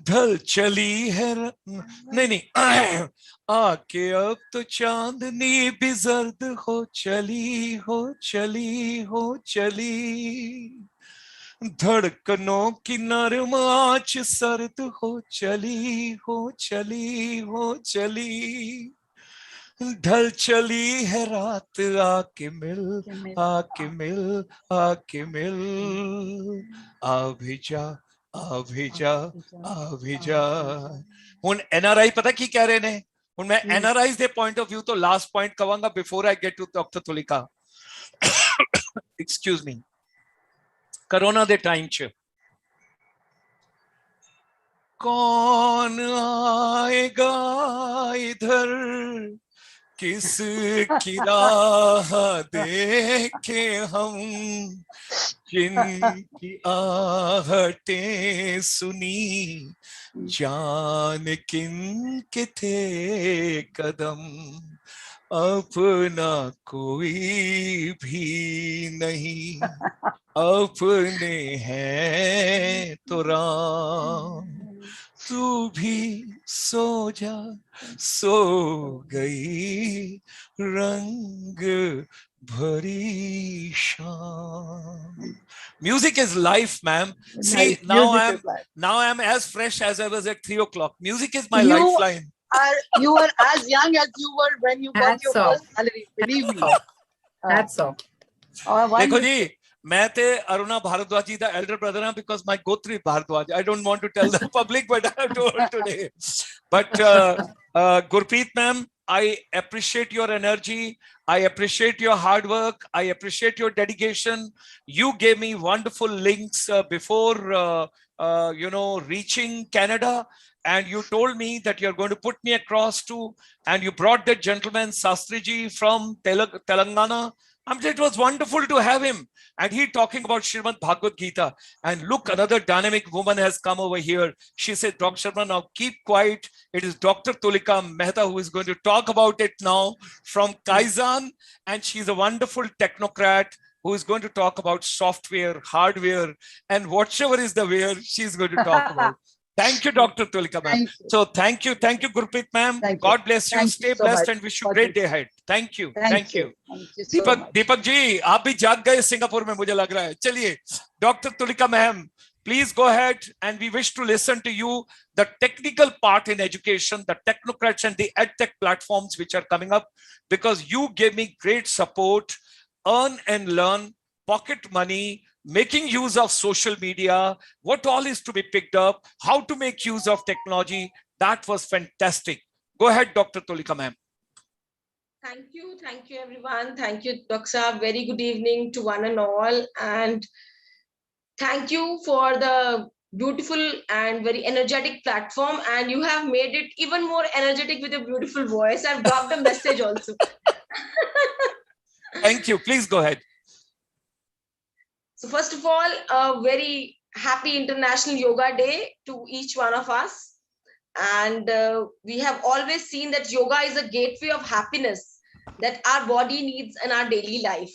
ढल चली है नहीं आके अब तो चांदनी भी जर्द हो चली हो चली हो चली धड़कनों की नरम आँच सर्द हो चली हो चली हो चली ढल चली है रात आके मिल आके मिल आके मिल आ भी जा आ भी जा आ भी जा. ਹੁਣ NRI ਪਤਾ ਕੀ ਕਹਿ ਰਹੇ ਨੇ? ਹੁਣ ਮੈਂ NRIs ਦੇ ਪੁਆਇੰਟ ਆਫ View ਤੋਂ ਲਾਸਟ ਪੁਆਇੰਟ ਕਵਾਂਗਾ before I get to doctor Tulika. Excuse me. Corona ਦੇ ਟਾਈਮ 'ਚ कौन आएगा इधर किसकी राह देखे हम जिनकी आहटें सुनी जान किन के थे कदम अपना कोई भी नहीं अपने हैं तो राम तू भी सो जा सो गई रंग भरी शाम. Music is life, ma'am. See, now I'm as fresh as I was at 3 o'clock. Music is my lifeline. You are as young as you were when you got your first salary. Believe me. Hats off. देखो जी, मैं ते Aruna Bharadwaj ji the elder brother am because my Gotri Bharadwaj. I don't want to tell the public, but I have told today. But Gurpreet ma'am, I appreciate your energy. I appreciate your hard work. I appreciate your dedication. You gave me wonderful links before reaching Canada. And you told me that you're going to put me across to, and you brought that gentleman Sastriji from Telangana. It was wonderful to have him. And he talking about Srimad Bhagavad Gita. And look, another dynamic woman has come over here. She said, Dr. Sharma, now keep quiet. It is Dr. Tulika Mehta who is going to talk about it now from Kaizen. And she's a wonderful technocrat who is going to talk about software, hardware, and whatever is the where she's going to talk about. Thank you, Dr. Tulika ma'am. So thank you, Gurpreet ma'am. God bless you. Stay blessed and wish you a great day ahead. Thank you. Thank you. Deepak ji, आप भी जाग गए Singapore में मुझे लग रहा है. चलिए, Dr. Tulika ma'am, please go ahead, and we wish to listen to you. The technical part in education, the technocrats and the edtech platforms which are coming up, because you gave me great support, earn and learn, pocket money, making use of social media, what all is to be picked up, how to make use of technology. That was fantastic. Go ahead, Dr. Tulika ma'am. Thank you everyone. Thank you, Dr. Saab. Very good evening to one and all. And thank you for the beautiful and very energetic platform. And you have made it even more energetic with your beautiful voice. I've dropped a message also. Thank you. Please go ahead. So first of all, a very happy International Yoga Day to each one of us. And we have always seen that yoga is a gateway of happiness. that our body needs in our daily life.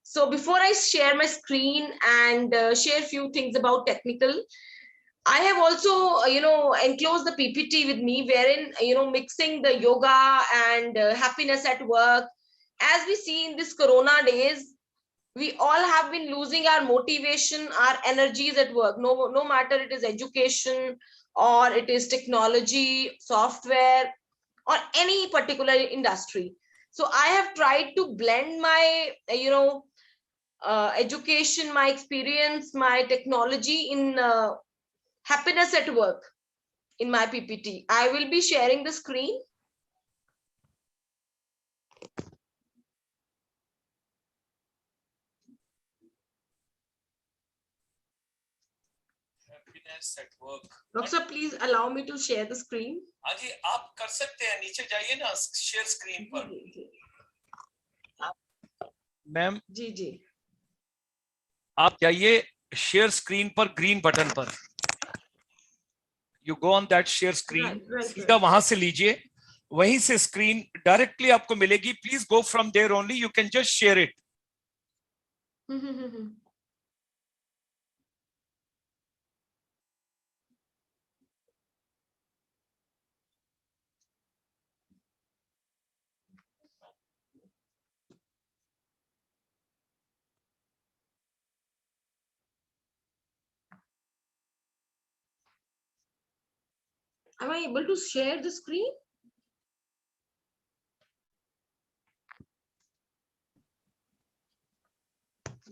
So before I share my screen and share a few things about technical, I have also, enclosed the PPT with me, wherein, mixing the yoga and happiness at work. As we see in this Corona days, we all have been losing our motivation, our energies at work. No matter it is education or it is technology, software, or any particular industry. So I have tried to blend my, education, my experience, my technology in happiness at work in my PPT. I will be sharing the screen. Happiness at work. Doctor, please allow me to share the screen. हाँ जी, आप कर सकते हैं, नीचे जाइए ना share screen पर। Ma'am जी जी, आप जाइए शेयर स्क्रीन पर, ग्रीन बटन पर। You go on that share screen, सीधा वहां से लीजिए, वहीं से स्क्रीन डायरेक्टली आपको मिलेगी। Please go from there only, you can just share it. Am I able to share the screen?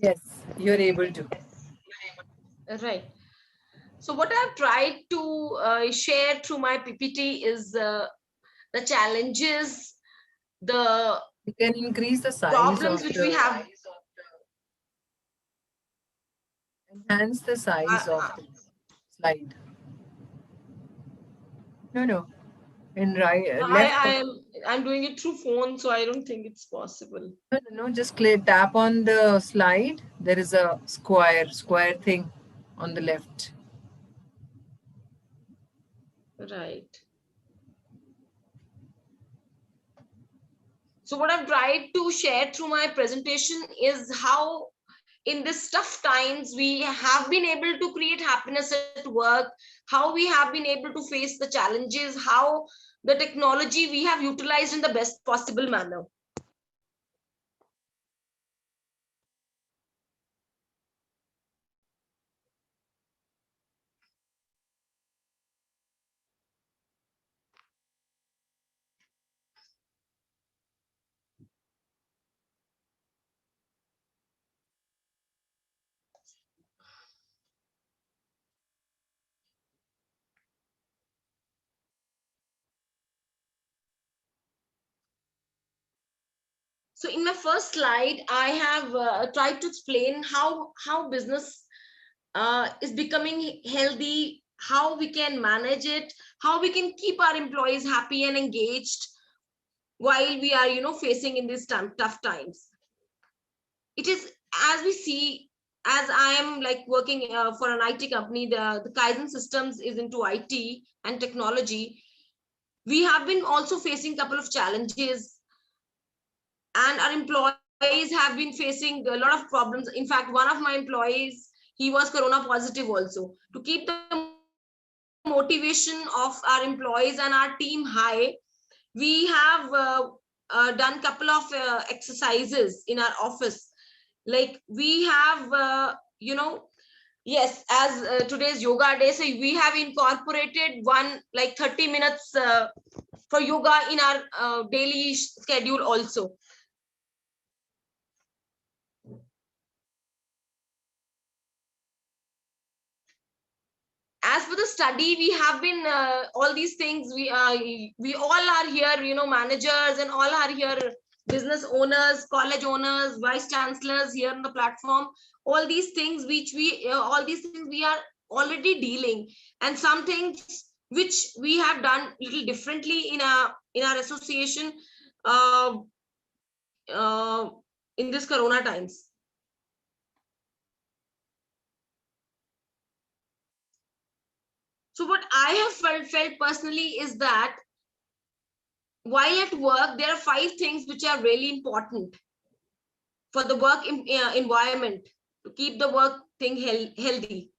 Yes, you're able to. Right. So what I've tried to share through my PPT is the challenges, the You can increase the size problems of which the, we have. enhance the size of the slide. No. In right, left. I'm doing it through phone, so I don't think it's possible. No, just tap on the slide. There is a square thing on the left. Right. So what I've tried to share through my presentation is how in this tough times we have been able to create happiness at work, how we have been able to face the challenges, how the technology we have utilized in the best possible manner. So in my first slide, I have tried to explain how business is becoming healthy, how we can manage it, how we can keep our employees happy and engaged while we are, facing in these tough times. It is, as we see, as I am like working for an IT company, the Kaizen systems is into IT and technology. We have been also facing a couple of challenges, and our employees have been facing a lot of problems. In fact, one of my employees, he was Corona positive also. To keep the motivation of our employees and our team high, we have done a couple of exercises in our office. Like we have, yes, as today's yoga day, so we have incorporated one like 30 minutes for yoga in our daily schedule also. As for the study, we have been all these things. We all are here, managers and all are here, business owners, college owners, vice chancellors here on the platform. All these things which we are already dealing, and some things which we have done little differently in our association in this Corona times. So what I have felt personally is that while at work, there are 5 things which are really important for the work environment to keep the work thing healthy.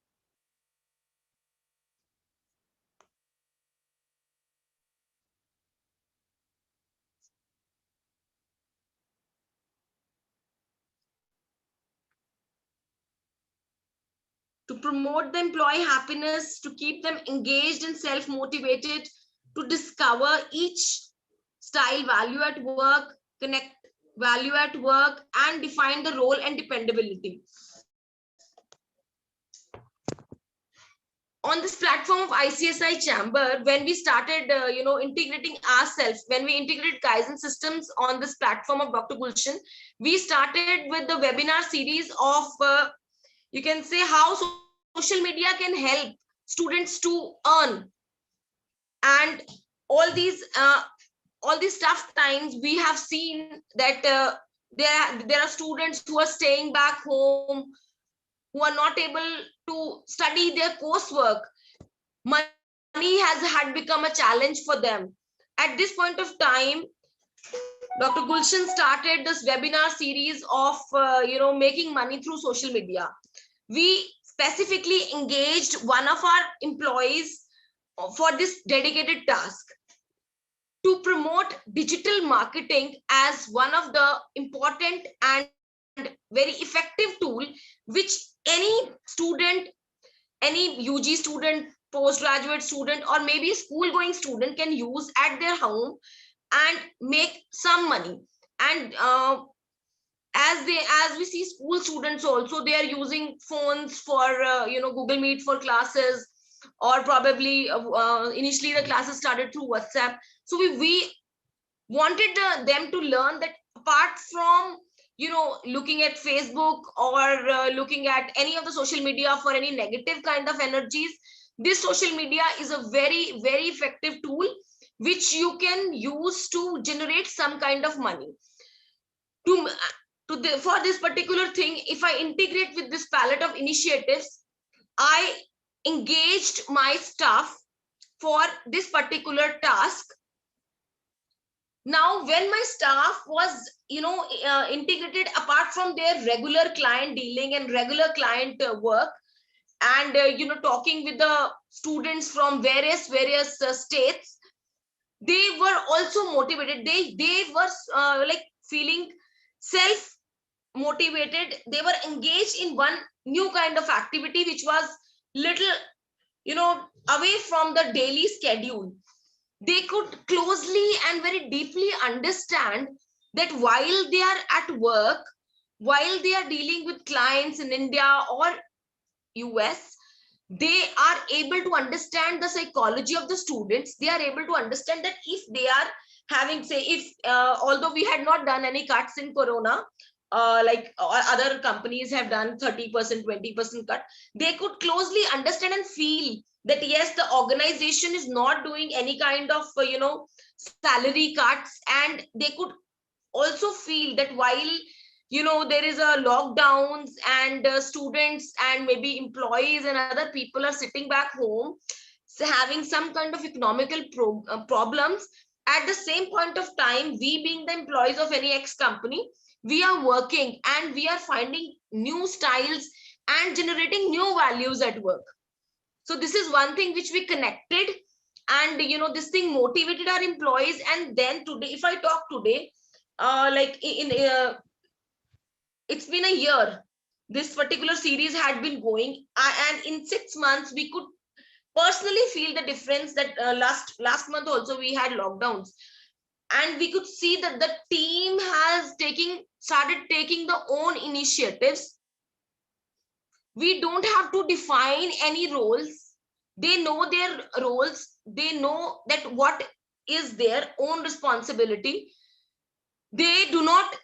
To promote the employee happiness, to keep them engaged and self-motivated, to discover each style value at work, connect value at work, and define the role and dependability. On this platform of ICSI Chamber, when we started, integrating ourselves, when we integrated Kaizen systems on this platform of Dr. Gulshan, we started with the webinar series of, you can say, how social media can help students to earn. And all these tough times, we have seen that there are students who are staying back home, who are not able to study their coursework. Money has had become a challenge for them. At this point of time, Dr. Gulshan started this webinar series of making money through social media. We specifically engaged one of our employees for this dedicated task to promote digital marketing as one of the important and very effective tool which any student, any UG student, postgraduate student, or maybe a school going student can use at their home and make some money. And as we see school students also, they are using phones for Google Meet for classes, or probably initially the classes started through WhatsApp. So we wanted them to learn that apart from looking at Facebook or looking at any of the social media for any negative kind of energies, this social media is a very, very effective tool which you can use to generate some kind of money. For this particular thing, if I integrate with this palette of initiatives, I engaged my staff for this particular task. Now, when my staff was, integrated apart from their regular client dealing and regular client work, and talking with the students from various states, they were also motivated. They were like feeling self motivated. They were engaged in one new kind of activity which was little away from the daily schedule. They could closely and very deeply understand that while they are at work, while they are dealing with clients in India or US, they are able to understand the psychology of the students. They are able to understand that if they are having, say, if although we had not done any cuts in Corona, like other companies have done 30%, 20% cut, they could closely understand and feel that yes, the organization is not doing any kind of salary cuts, and they could also feel that while there is a lockdowns and students and maybe employees and other people are sitting back home, so having some kind of economical problems, at the same point of time, we being the employees of any X company, we are working and we are finding new styles and generating new values at work. So this is one thing which we connected, and this thing motivated our employees. And then today, if I talk today, like it's been a year this particular series had been going, and in 6 months we could personally feel the difference that last month also we had lockdowns, and we could see that the team has started taking the own initiatives. We don't have to define any roles. They know their roles. They know that what is their own responsibility. They do not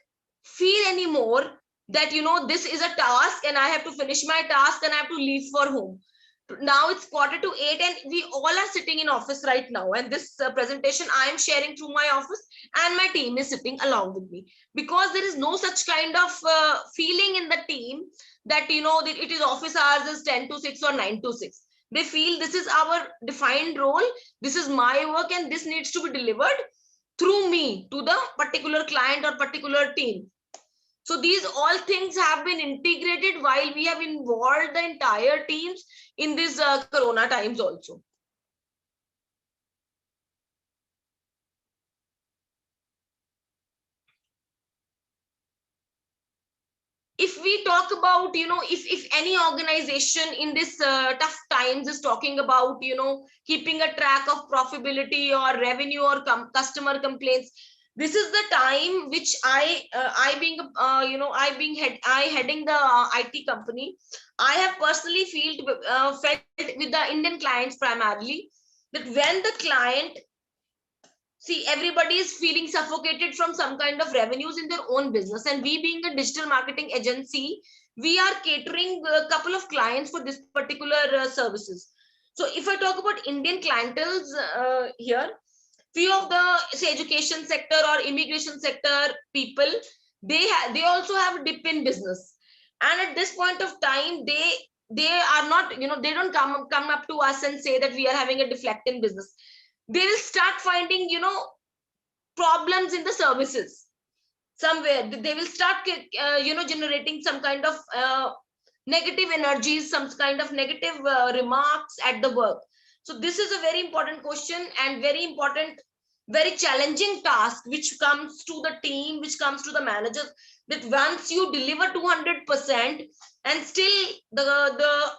feel anymore that this is a task and I have to finish my task and I have to leave for home. Now it's 7:45 and we all are sitting in office right now, and this presentation I am sharing through my office, and my team is sitting along with me, because there is no such kind of feeling in the team that that it is office hours is 10 to 6 or 9 to 6. They feel this is our defined role, this is my work, and this needs to be delivered, through me to the particular client or particular team. So these all things have been integrated while we have involved the entire teams in these Corona times also. If we talk about, if any organization in this tough times is talking about, keeping a track of profitability or revenue or customer complaints, this is the time which I heading the IT company, I have personally felt with the Indian clients primarily, that when the client, see, everybody is feeling suffocated from some kind of revenues in their own business, and we being a digital marketing agency, we are catering a couple of clients for this particular services. So if I talk about Indian clienteles here, few of the, say, education sector or immigration sector people, they also have a dip in business, and at this point of time, they are not, they don't come up to us and say that we are having a deflect in business. They will start finding, problems in the services somewhere. They will start, generating some kind of negative energies, some kind of negative remarks at the work. So this is a very important question and very important, very challenging task, which comes to the team, which comes to the managers, that once you deliver 200% and still the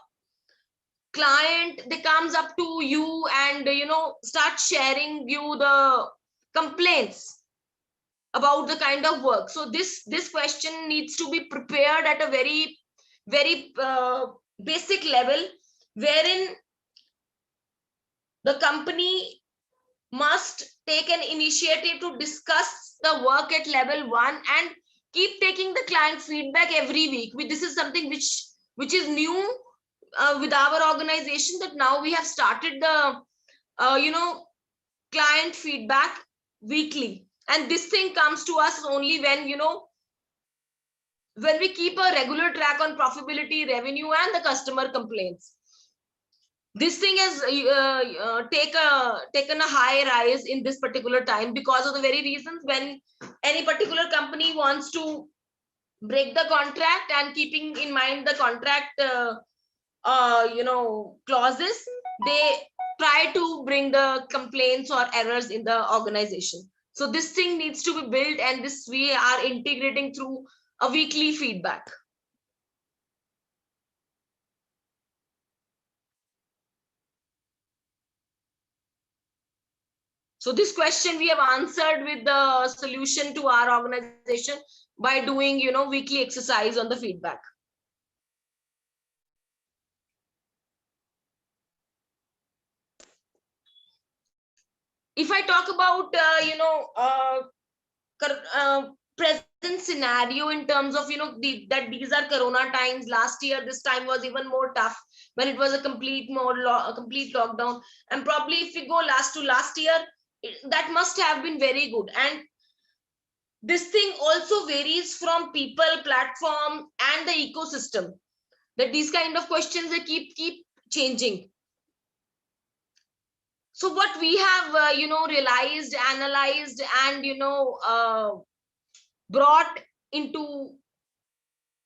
client, they comes up to you and start sharing you the complaints about the kind of work. So this question needs to be prepared at a very basic level, wherein the company must take an initiative to discuss the work at level 1 and keep taking the client feedback every week. This is something which is new with our organization, that now we have started the client feedback weekly, and this thing comes to us only when when we keep a regular track on profitability, revenue, and the customer complaints. This thing has taken a high rise in this particular time because of the very reasons, when any particular company wants to break the contract, and keeping in mind the contract clauses, they try to bring the complaints or errors in the organization. So this thing needs to be built, and this we are integrating through a weekly feedback. So this question we have answered with the solution to our organization by doing, weekly exercise on the feedback. If I talk about, present scenario in terms of, that these are Corona times. Last year, this time was even more tough when it was a complete lockdown. And probably if we go last year, that must have been very good. And this thing also varies from people, platform, and the ecosystem, that these kind of questions, they keep changing. So what we have, realized, analyzed, and, brought into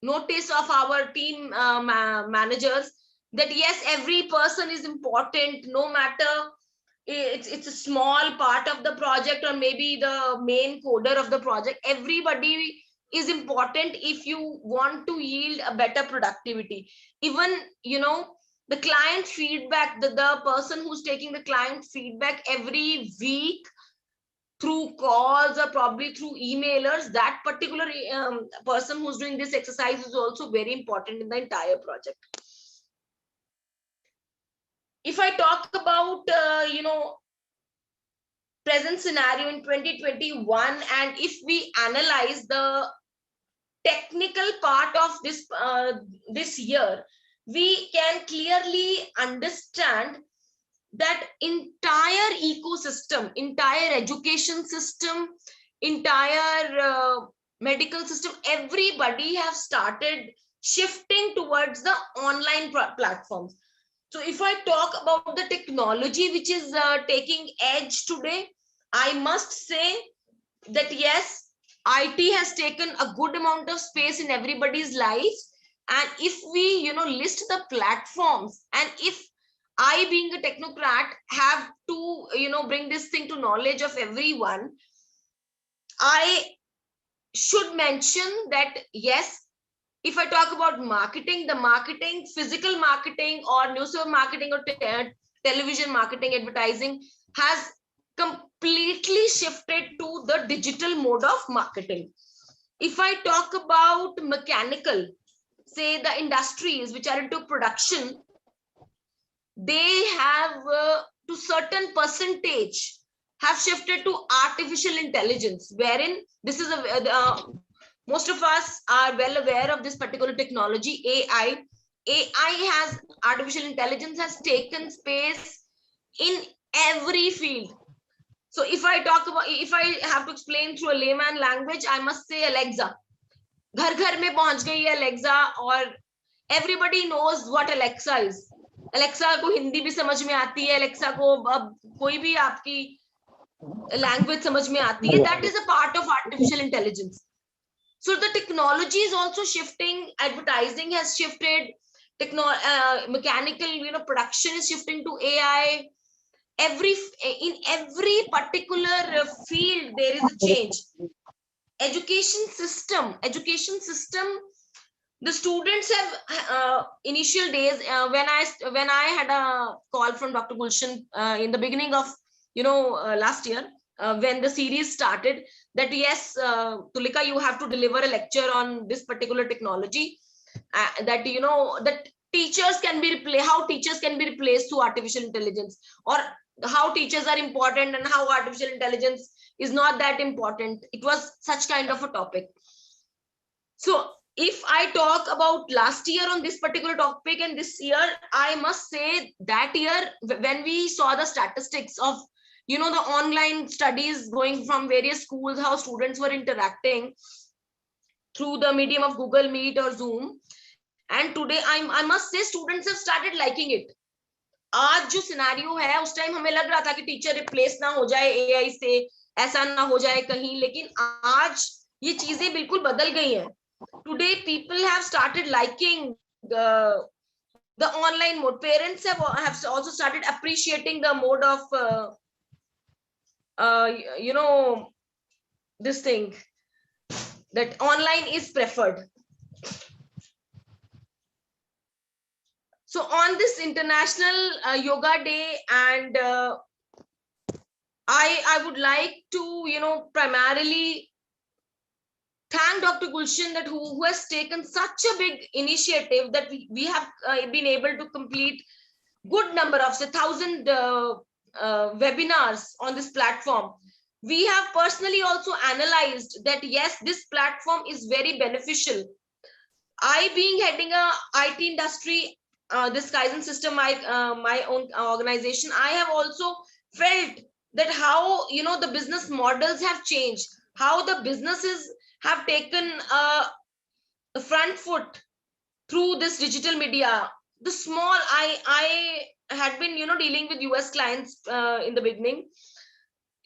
notice of our team managers, that yes, every person is important, no matter it's a small part of the project or maybe the main coder of the project. Everybody is important if you want to yield a better productivity. Even, the client feedback, the person who's taking the client feedback every week through calls or probably through emailers, that particular person who's doing this exercise is also very important in the entire project. If I talk about, present scenario in 2021, and if we analyze the technical part of this year, we can clearly understand that entire ecosystem, entire education system, entire medical system, everybody have started shifting towards the online platforms. So if I talk about the technology which is taking edge today, I must say that yes, IT has taken a good amount of space in everybody's lives. And if we, list the platforms, and if I, being a technocrat, have to, bring this thing to knowledge of everyone, I should mention that yes, if I talk about marketing, the marketing, physical marketing or newspaper marketing or television marketing, advertising has completely shifted to the digital mode of marketing. If I talk about mechanical, say the industries which are into production, they have to certain percentage have shifted to artificial intelligence, wherein this is most of us are well aware of this particular technology, AI. AI artificial intelligence has taken space in every field. So if I have to explain through a layman language, I must say Alexa. घर घर में पहुंच गई है Alexa, और everybody knows what Alexa is. Alexa को हिंदी भी समझ में आती है, Alexa को अब कोई भी आपकी लैंग्वेज समझ में आती है. That is a part of artificial intelligence. So the technology is also shifting. Advertising has shifted. Mechanical, production is shifting to AI. In every particular field, there is a change. Education system. The students have initial days when I had a call from Dr. Gulshan in the beginning of last year. When the series started, that yes, Tulika, you have to deliver a lecture on this particular technology, that that teachers can be replaced, how teachers can be replaced through artificial intelligence, or how teachers are important and how artificial intelligence is not that important. It was such kind of a topic. So if I talk about last year on this particular topic and this year, I must say that year when we saw the statistics of the online studies going from various schools, how students were interacting through the medium of Google Meet or Zoom, and today I must say students have started liking it. आज जो scenario है, उस time हमें लग रहा था कि teacher replace ना हो जाए एआई से, ऐसा ना हो जाए कहीं, लेकिन आज ये चीजें बिल्कुल बदल गई हैं. Today people have started liking the online mode. Parents have also started appreciating the mode of this thing, that online is preferred. So on this International Yoga Day, and I would like to primarily thank Dr. Gulshan, that who has taken such a big initiative that we have been able to complete good number of 1,000 webinars on this platform. We have personally also analyzed that yes, this platform is very beneficial. I, being heading a IT industry, this Kaizen system, my own organization, I have also felt that how the business models have changed, how the businesses have taken a front foot through this digital media. The small, I had been dealing with US clients in the beginning.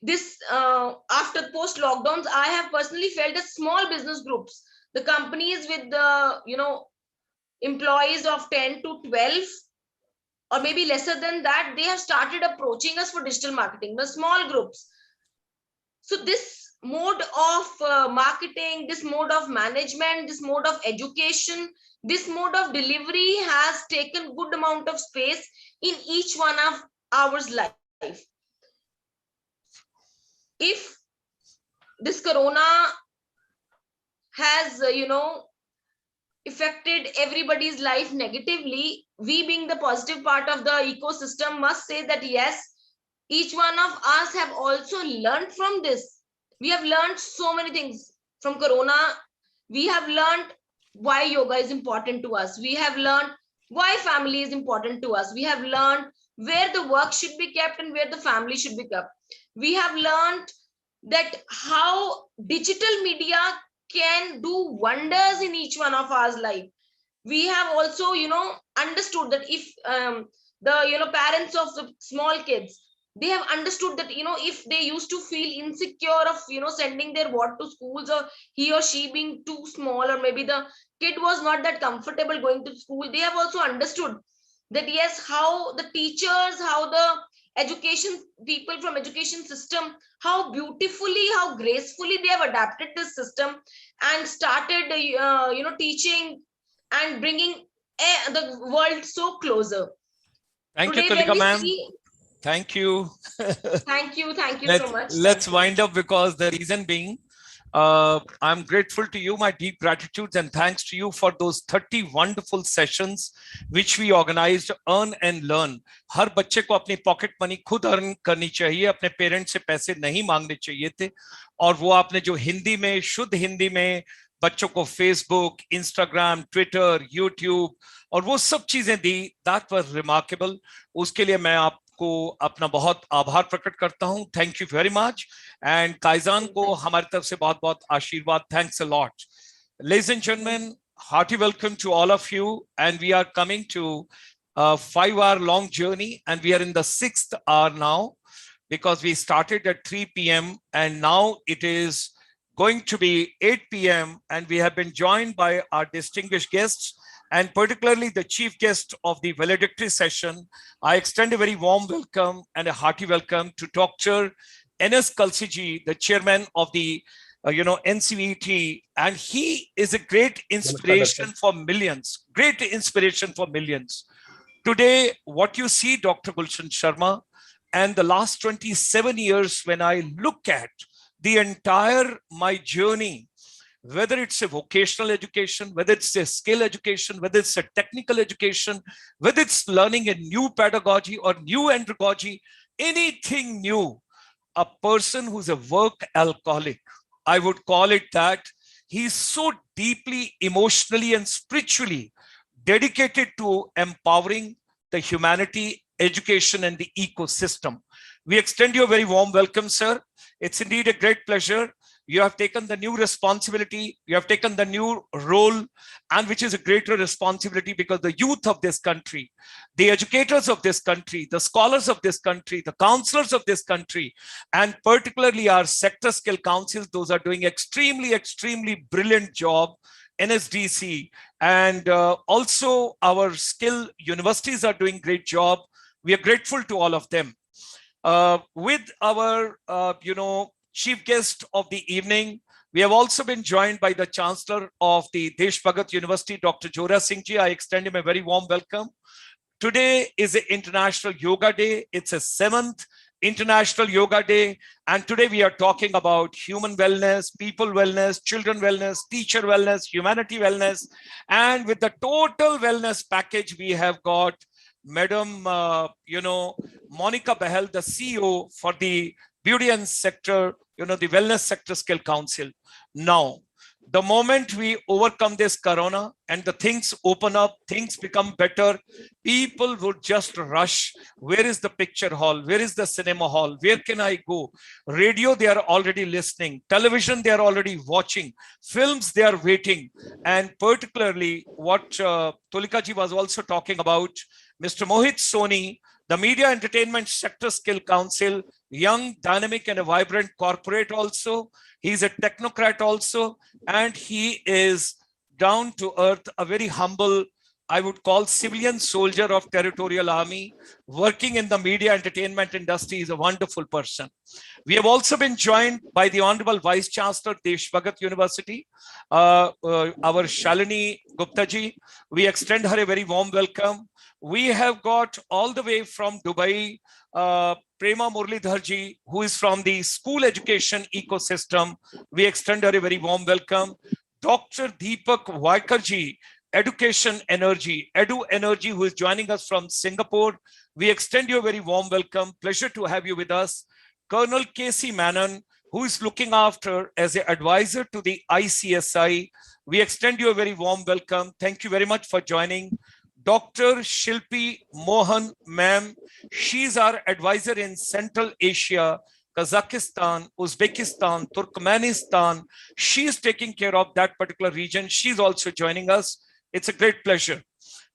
This after post lockdowns, I have personally felt that small business groups, the companies with the employees of 10 to 12 or maybe lesser than that, they have started approaching us for digital marketing, the small groups. So this mode of marketing, this mode of management, this mode of education, this mode of delivery has taken good amount of space in each one of our life. If this corona has affected everybody's life negatively, we, being the positive part of the ecosystem, must say that yes, each one of us have also learned from this. We have learned so many things from corona. We have learned why yoga is important to us. We have learned why family is important to us. We have learned where the work should be kept and where the family should be kept. We have learned that how digital media can do wonders in each one of our life. We have also understood that if the parents of the small kids, They have understood that, if they used to feel insecure of, sending their ward to schools, or he or she being too small, or maybe the kid was not that comfortable going to school, they have also understood that yes, how the teachers, how the education people from education system, how beautifully, how gracefully they have adapted this system and started teaching and bringing the world so closer. Thank you, Today when Tulika we ma'am. see, Thank you. thank you so much. Let's wind up, because the reason being, I'm grateful to you, my deep gratitude and thanks to you for those 30 wonderful sessions which we organized, earn and learn. हर बच्चे को अपनी pocket money खुद earn करनी चाहिए, अपने parents से पैसे नहीं मांगने चाहिए थे, और वो आपने जो हिंदी में, शुद्ध हिंदी में बच्चों को फेसबुक, इंस्टाग्राम, ट्विटर, यूट्यूब और वो सब चीजें दी, दैट वाज रिमार्केबल। उसके लिए मैं आपको अपना बहुत आभार प्रकट करता हूं। Thank you very much. And काइजान को हमारी तरफ से बहुत बहुत आशीर्वाद। Thanks a lot. Ladies and gentlemen, hearty welcome to all of you, and we are coming to a 5-hour long journey, and we are in the 6th hour now, because we started at 3 p.m. and now it is going to be 8 p.m. and we have been joined by our distinguished guests, and particularly the chief guest of the valedictory session. I extend a very warm welcome and a hearty welcome to Dr. N.S. Kalsiji, the chairman of the NCVT, and he is a great inspiration for millions, great inspiration for millions. Today, what you see, Dr. Gulshan Sharma, and the last 27 years, when I look at the entire my journey, whether it's a vocational education, whether it's a skill education, whether it's a technical education, whether it's learning a new pedagogy or new andragogy, anything new, a person who's a work alcoholic, I would call it that, he's so deeply emotionally and spiritually dedicated to empowering the humanity, education, and the ecosystem. We extend you a very warm welcome, sir. It's indeed a great pleasure. You have taken the new responsibility, you have taken the new role, and which is a greater responsibility, because the youth of this country, the educators of this country, the scholars of this country, the counselors of this country, and particularly our sector skill councils, those are doing extremely, extremely brilliant job. NSDC and also our skill universities are doing great job. We are grateful to all of them. With our, chief guest of the evening, we have also been joined by the Chancellor of the Desh Bhagat University, Dr. Jora Singh Ji. I extend him a very warm welcome. Today is the International Yoga Day. It's a 7th International Yoga Day. And today we are talking about human wellness, people wellness, children wellness, teacher wellness, humanity wellness. And with the total wellness package, we have got Madam, Monica Behel, the CEO for the beauty and sector, the wellness sector skill council. Now, the moment we overcome this corona and the things open up, things become better, people would just rush. Where is the picture hall? Where is the cinema hall? Where can I go? Radio, they are already listening. Television, they are already watching. Films, they are waiting. And particularly what Tulika ji was also talking about, Mr. Mohit Soni, the Media Entertainment Sector Skill Council, young, dynamic, and a vibrant corporate also. He's a technocrat also, and he is down to earth, a very humble, I would call, civilian soldier of Territorial Army, working in the media entertainment industry. Is a wonderful person. We have also been joined by the Honorable Vice Chancellor, Desh Bhagat University, our Shalini Gupta ji. We extend her a very warm welcome. We have got all the way from Dubai, Prema Murlidhar ji, who is from the school education ecosystem. We extend her a very warm welcome. Dr. Deepak Vaikar ji, Education Energy, Edu Energy, who is joining us from Singapore. We extend you a very warm welcome. Pleasure to have you with us. Colonel Casey Manon, who is looking after as an advisor to the ICSI. We extend you a very warm welcome. Thank you very much for joining. Dr. Shilpi Mohan, ma'am, she's our advisor in Central Asia, Kazakhstan, Uzbekistan, Turkmenistan. She's taking care of that particular region. She's also joining us. It's a great pleasure.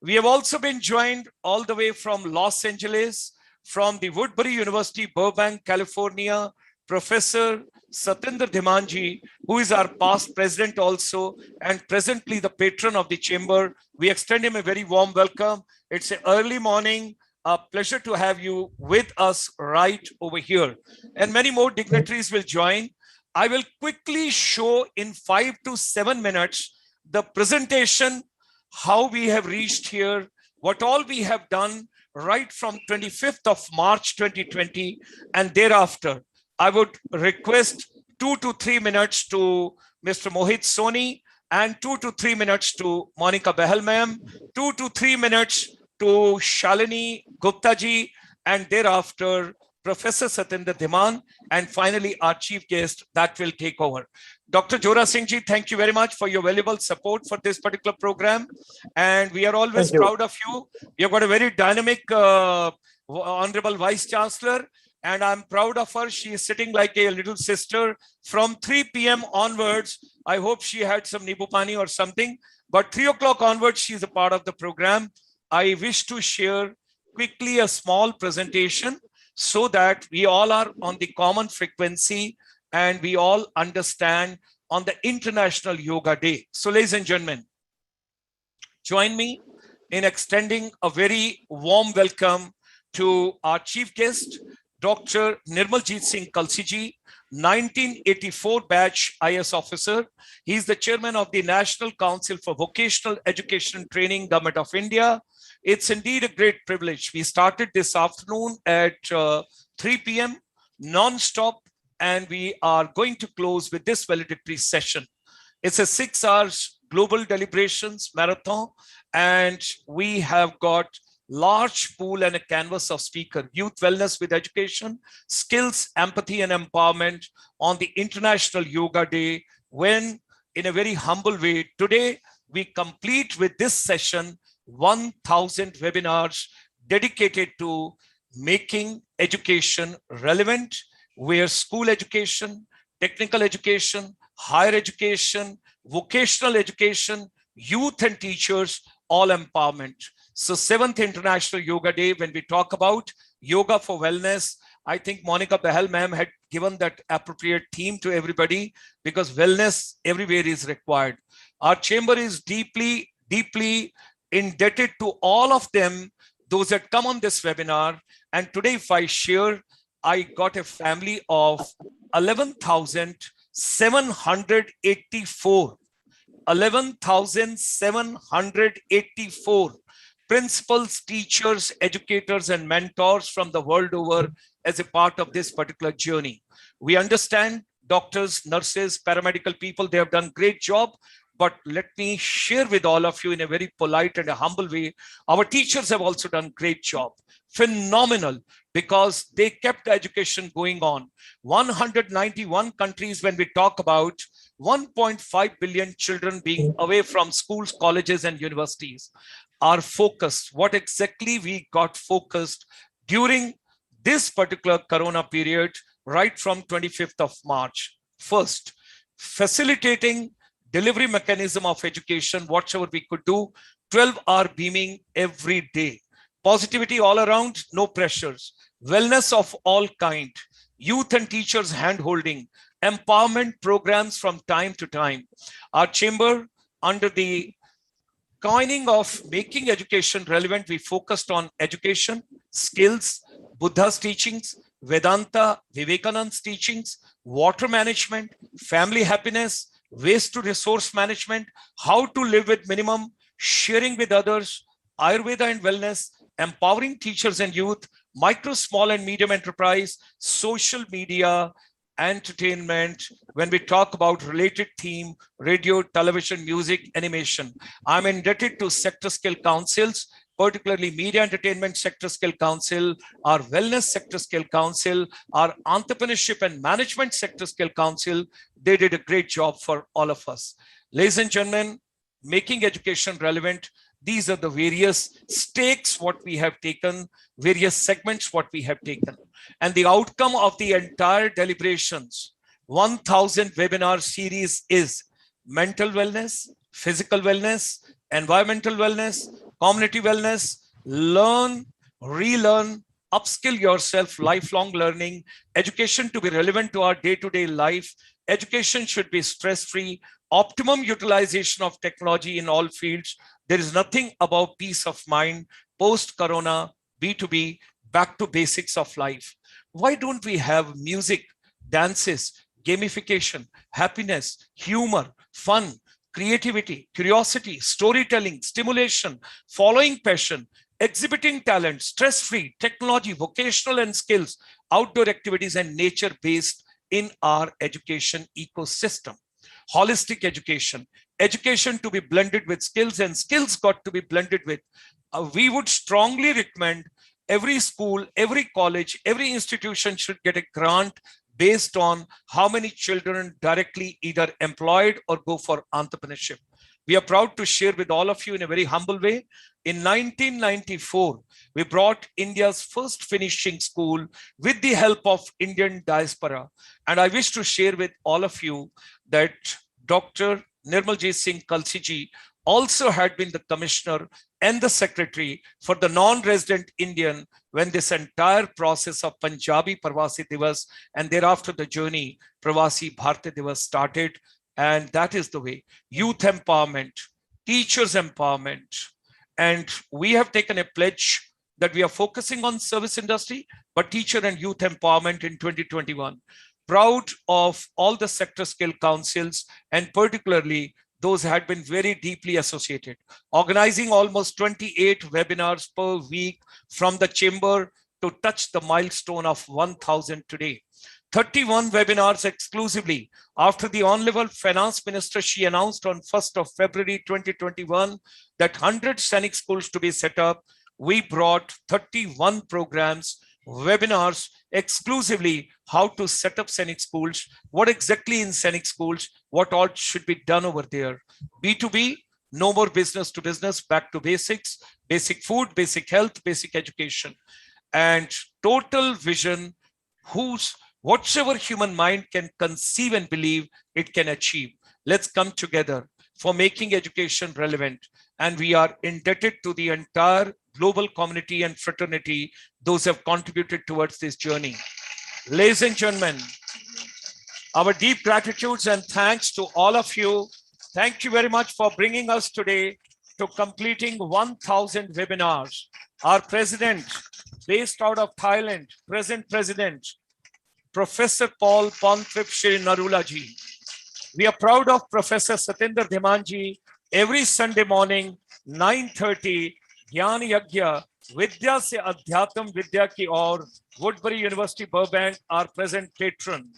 We have also been joined all the way from Los Angeles from the Woodbury University, Burbank, California, Professor Satinder Dhimanji, who is our past president also, and presently the patron of the chamber. We extend him a very warm welcome. It's an early morning. A pleasure to have you with us right over here. And many more dignitaries will join. I will quickly show in 5 to 7 minutes the presentation, how we have reached here, what all we have done right from 25th of March 2020 and thereafter. I would request 2 to 3 minutes to Mr. Mohit Soni and 2 to 3 minutes to Monica Behel ma'am, 2 to 3 minutes to Shalini Gupta ji, and thereafter Professor Satinder Dhiman, and finally our chief guest that will take over. Dr. Jora Singh ji, thank you very much for your valuable support for this particular program. And we are always proud of you. You've got a very dynamic, Honorable Vice Chancellor, and I'm proud of her. She is sitting like a little sister from 3 p.m. onwards. I hope she had some Nibu Pani or something, but 3 o'clock onwards, she's a part of the program. I wish to share quickly a small presentation so that we all are on the common frequency and we all understand on the International Yoga Day. So ladies and gentlemen, join me in extending a very warm welcome to our chief guest, Dr. Nirmaljeet Singh Kalsi ji, 1984 batch IS officer. He is the chairman of the National Council for Vocational Education and Training, Government of India. It's indeed a great privilege. We started this afternoon at 3 p.m. non-stop, and we are going to close with this valedictory session. It's a 6 hours global deliberations marathon, and we have got large pool and a canvas of speaker, youth wellness with education, skills, empathy and empowerment on the International Yoga Day, when in a very humble way, today we complete with this session 1,000 webinars dedicated to making education relevant, where school education, technical education, higher education, vocational education, youth and teachers, all empowerment. So 7th International Yoga Day, when we talk about yoga for wellness, I think Monica Behel ma'am had given that appropriate theme to everybody, because wellness everywhere is required. Our chamber is deeply, deeply indebted to all of them, those that come on this webinar. And today, if I share, I got a family of 11,784. 11,784 principals, teachers, educators, and mentors from the world over as a part of this particular journey. We understand doctors, nurses, paramedical people, they have done great job. But let me share with all of you in a very polite and a humble way, our teachers have also done great job. Phenomenal, because they kept education going on. 191 countries, when we talk about 1.5 billion children being away from schools, colleges, and universities, are focused. What exactly we got focused during this particular Corona period, right from 25th of March. First, facilitating delivery mechanism of education, whatever we could do, 12-hour beaming every day. Positivity all around, no pressures. Wellness of all kind. Youth and teachers hand-holding. Empowerment programs from time to time. Our chamber, under the coining of making education relevant, we focused on education, skills, Buddha's teachings, Vedanta, Vivekananda's teachings, water management, family happiness, waste to resource management, how to live with minimum, sharing with others, Ayurveda and wellness, empowering teachers and youth, micro, small and medium enterprise, social media, entertainment. When we talk about related theme, radio, television, music, animation, I'm indebted to sector scale councils, particularly Media Entertainment Sector Skill Council, our Wellness Sector Skill Council, our Entrepreneurship and Management Sector Skill Council. They did a great job for all of us. Ladies and gentlemen, making education relevant, these are the various stakes what we have taken, various segments what we have taken. And the outcome of the entire deliberations, 1,000 webinar series is mental wellness, physical wellness, environmental wellness, community wellness, learn, relearn, upskill yourself, lifelong learning, education to be relevant to our day-to-day life. Education should be stress-free, optimum utilization of technology in all fields. There is nothing about peace of mind, post-corona, B2B, back to basics of life. Why don't we have music, dances, gamification, happiness, humor, fun, creativity, curiosity, storytelling, stimulation, following passion, exhibiting talent, stress-free, technology, vocational and skills, outdoor activities, and nature-based in our education ecosystem. Holistic education, education to be blended with skills, and skills got to be blended with. We would strongly recommend every school, every college, every institution should get a grant based on how many children directly either employed or go for entrepreneurship. We are proud to share with all of you in a very humble way. In 1994, we brought India's first finishing school with the help of Indian diaspora. And I wish to share with all of you that Dr. Nirmaljeet Singh Kalsiji also had been the commissioner and the secretary for the non-resident Indian when this entire process of Punjabi Pravasi Divas and thereafter the journey Pravasi Bharati Divas started. And that is the way. Youth empowerment, teachers empowerment. And we have taken a pledge that we are focusing on service industry, but teacher and youth empowerment in 2021. Proud of all the sector skill councils and particularly those had been very deeply associated. Organizing almost 28 webinars per week from the chamber to touch the milestone of 1,000 today. 31 webinars exclusively. After the Honorable Finance Minister, she announced on 1st of February 2021 that 100 Sainik schools to be set up. We brought 31 programs, webinars exclusively how to set up Sainik schools, what exactly in Sainik schools, what all should be done over there. B2B, no more business to business, back to basics, basic food, basic health, basic education. And total vision, whatsoever human mind can conceive and believe, it can achieve. Let's come together for making education relevant. And we are indebted to the entire global community and fraternity, those who have contributed towards this journey. Ladies and gentlemen, our deep gratitudes and thanks to all of you. Thank you very much for bringing us today to completing 1,000 webinars. Our president, based out of Thailand, present president, Professor Paul Pontrip Shri Narula ji. We are proud of Professor Satinder Dhimanji. Every Sunday morning, 9:30, Gyan Yagya, Vidya se Adhyatam Vidya ki aur, Woodbury University, Burbank, our present patron.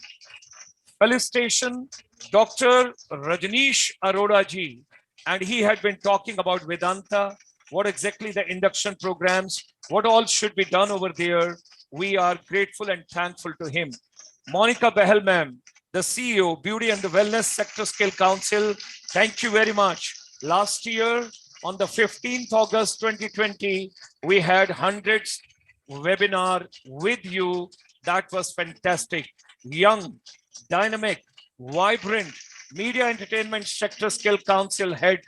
Felicitation, Dr. Rajneesh Arora ji. And he had been talking about Vedanta, what exactly the induction programs, what all should be done over there. We are grateful and thankful to him. Monica Behel ma'am, the CEO, Beauty and the Wellness Sector Skill Council. Thank you very much. Last year, on the 15th August 2020, we had hundreds webinar with you. That was fantastic. Young, dynamic, vibrant, Media Entertainment Sector Skill Council head,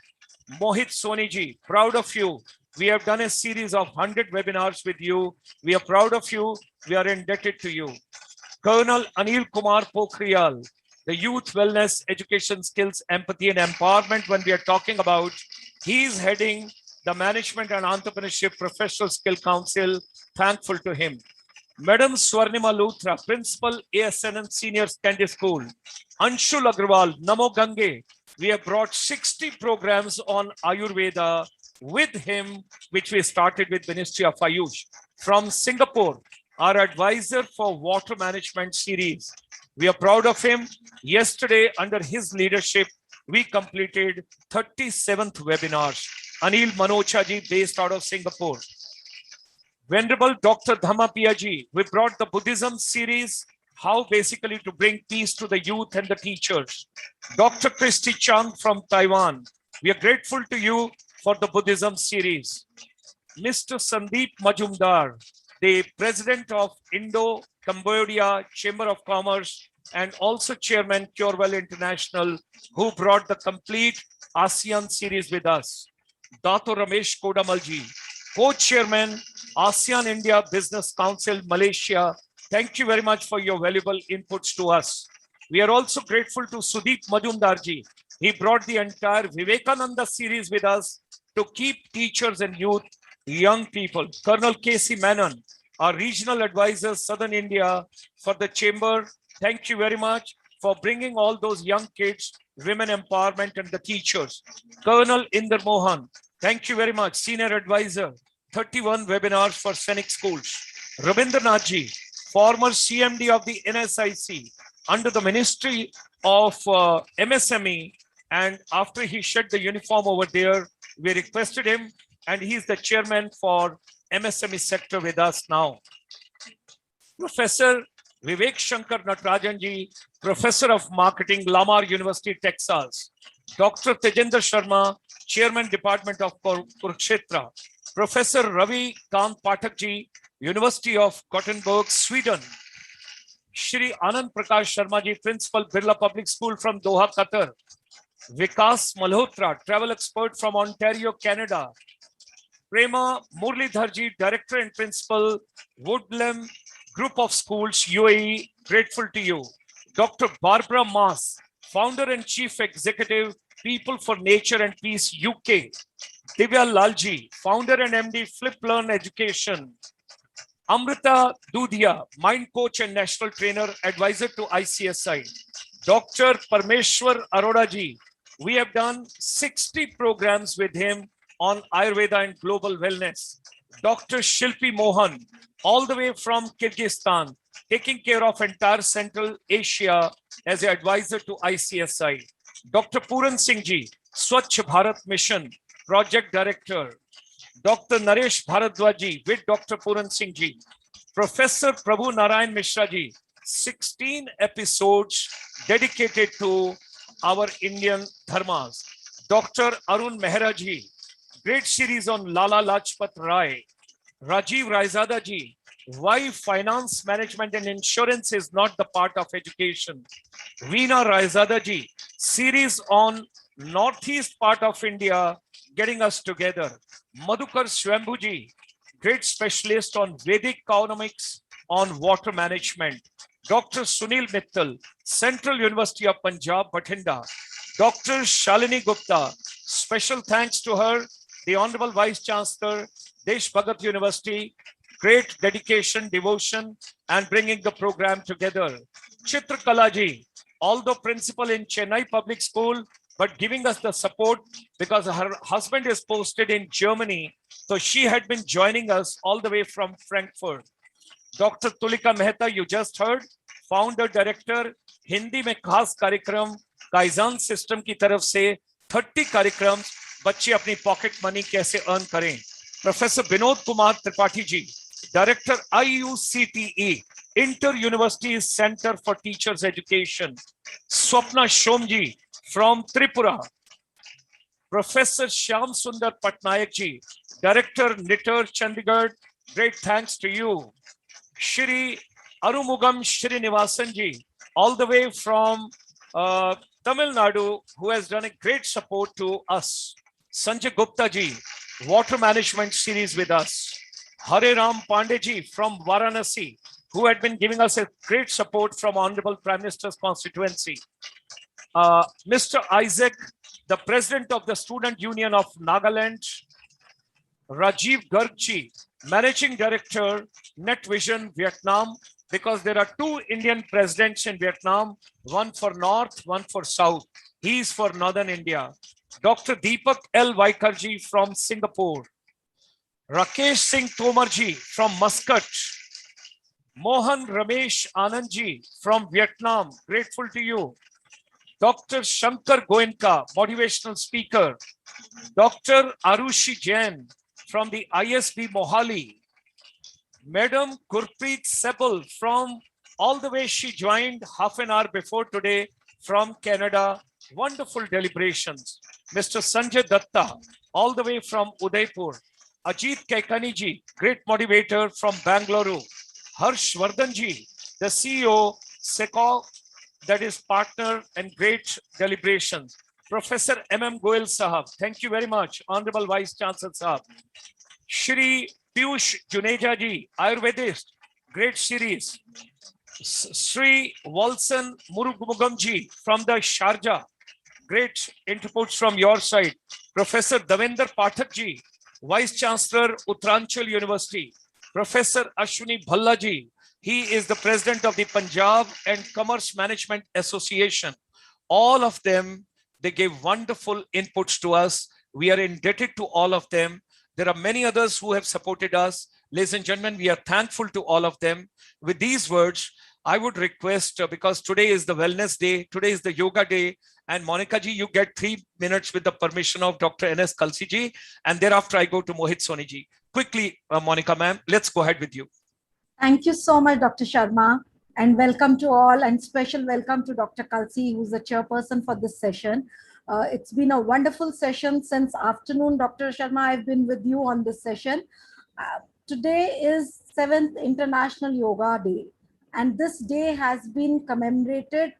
Mohit Soniji, proud of you. We have done a series of 100 webinars with you. We are proud of you. We are indebted to you. Colonel Anil Kumar Pokhriyal, the Youth Wellness, Education Skills, Empathy and Empowerment, when we are talking about, he is heading the Management and Entrepreneurship Professional Skill Council. Thankful to him. Madam Swarnima Luthra, Principal ASNN Senior Secondary School. Anshul Agrawal, Namo Gange. We have brought 60 programs on Ayurveda with him, which we started with Ministry of Ayush. From Singapore, our advisor for water management series. We are proud of him. Yesterday, under his leadership, we completed 37th webinars. Anil Manocha ji, based out of Singapore. Venerable Dr. Dhamma Piyaji, we brought the Buddhism series, how basically to bring peace to the youth and the teachers. Dr. Christy Chung from Taiwan, we are grateful to you for the Buddhism series. Mr. Sandeep Majumdar, the president of Indo-Cambodia Chamber of Commerce and also chairman Curewell International, who brought the complete ASEAN series with us. Dato Ramesh Kodamalji, co-chairman ASEAN India Business Council, Malaysia. Thank you very much for your valuable inputs to us. We are also grateful to Sudeep Majumdarji. He brought the entire Vivekananda series with us to keep teachers and youth, young people. Colonel K.C. Menon, our regional advisor, Southern India, for the chamber. Thank you very much for bringing all those young kids, women empowerment, and the teachers. Colonel Inder Mohan, thank you very much, senior advisor, 31 webinars for Scenic Schools. Rabindranath ji, former CMD of the NSIC, under the Ministry of MSME, and after he shed the uniform over there, we requested him, and he's the chairman for MSME sector with us now. Professor Vivek Shankar Natarajanji, Professor of Marketing, Lamar University, Texas. Dr. Tejendra Sharma, Chairman, Department of Kurukshetra. Professor Ravi Kant Pathakji, University of Gothenburg, Sweden. Shri Anand Prakash Sharma ji, Principal, Birla Public School from Doha, Qatar. Vikas Malhotra, travel expert from Ontario, Canada. Prema Murlidharji, Director and Principal, Woodland Group of Schools, UAE, grateful to you. Dr. Barbara Mas, Founder and Chief Executive, People for Nature and Peace, UK. Divya Lalji, Founder and MD, Flip Learn Education. Amrita Dudhia, Mind Coach and National Trainer, Advisor to ICSI. Dr. Parmeshwar Arora ji, we have done 60 programs with him on Ayurveda and global wellness. Dr. Shilpi Mohan, all the way from Kyrgyzstan, taking care of entire Central Asia as an advisor to ICSI. Dr. Puran Singh ji, Swachh Bharat Mission, Project Director. Dr. Naresh Bharadwaji with Dr. Puran Singh ji. Professor Prabhu Narayan Mishra ji, 16 episodes dedicated to our Indian dharmas. Dr. Arun Mehra ji, great series on Lala Lajpat Rai. Rajiv Raizada ji, why finance management and insurance is not the part of education. Veena Raizada ji, series on northeast part of India, getting us together. Madhukar Swambhu ji, great specialist on Vedic economics, on water management. Dr. Sunil Mittal, Central University of Punjab, Bathinda. Dr. Shalini Gupta, special thanks to her, the Honorable Vice Chancellor, Desh Bhagat University, great dedication, devotion, and bringing the program together. Chitra ji, although principal in Chennai Public School, but giving us the support because her husband is posted in Germany. So she had been joining us all the way from Frankfurt. Dr. Tulika Mehta, you just heard, founder director, Hindi में खास कार्यक्रम, काइजान system की तरफ से 30 कार्यक्रम, बच्चे अपनी pocket money कैसे अर्न करें. Professor Vinod Kumar Tripathi ji, Director IUCTE, Inter University Center for Teachers Education. Swapna Shomji from Tripura. Professor Shyam Sundar Patnaik ji, Director NITR Chandigarh, great thanks to you. Shri Arumugam Srinivasan ji, all the way from Tamil Nadu, who has done a great support to us. Sanjay Gupta ji, water management series with us. Hare Ram Pandey ji from Varanasi, who had been giving us a great support from Honorable Prime Minister's constituency. Mr. Isaac, the President of the Student Union of Nagaland. Rajiv Garg ji, Managing Director, Net Vision, Vietnam, because there are two Indian presidents in Vietnam, one for North, one for South. He is for Northern India. Dr. Deepak L. Vaikarji from Singapore. Rakesh Singh Tomarji from Muscat. Mohan Ramesh Anandji from Vietnam, grateful to you. Dr. Shankar Goenka, motivational speaker. Dr. Arushi Jain from the ISB Mohali. Madam Gurpreet Sebel from all the way, she joined half an hour before today from Canada. Wonderful deliberations. Mr. Sanjay Datta, all the way from Udaipur. Ajit Kaikani ji, great motivator from Bangalore. Harsh Vardhan ji, the CEO, SECO, that is partner and great deliberations. Professor M.M. Goel Sahab, thank you very much. Honorable Vice Chancellor Sahab. Shri Piyush Juneja ji, Ayurvedist, great series. Sri Walson Murugumugam ji from the Sharjah, great inputs from your side. Professor Davender Pathak ji, Vice Chancellor Uttaranchal University. Professor Ashwini Bhalla ji, he is the President of the Punjab and Commerce Management Association. All of them, they gave wonderful inputs to us. We are indebted to all of them. There are many others who have supported us. Ladies and gentlemen, we are thankful to all of them. With these words, I would request, because today is the wellness day, today is the yoga day, and Monica ji, you get 3 minutes with the permission of Dr. N.S. Kalsi ji, and thereafter I go to Mohit Soni ji. Quickly, Monica ma'am, let's go ahead with you. Thank you so much, Dr. Sharma, and welcome to all, and special welcome to Dr. Kalsi, who's the chairperson for this session. It's been a wonderful session since afternoon. Dr. Sharma, I've been with you on this session. Today is 7th International Yoga Day, and this day has been commemorated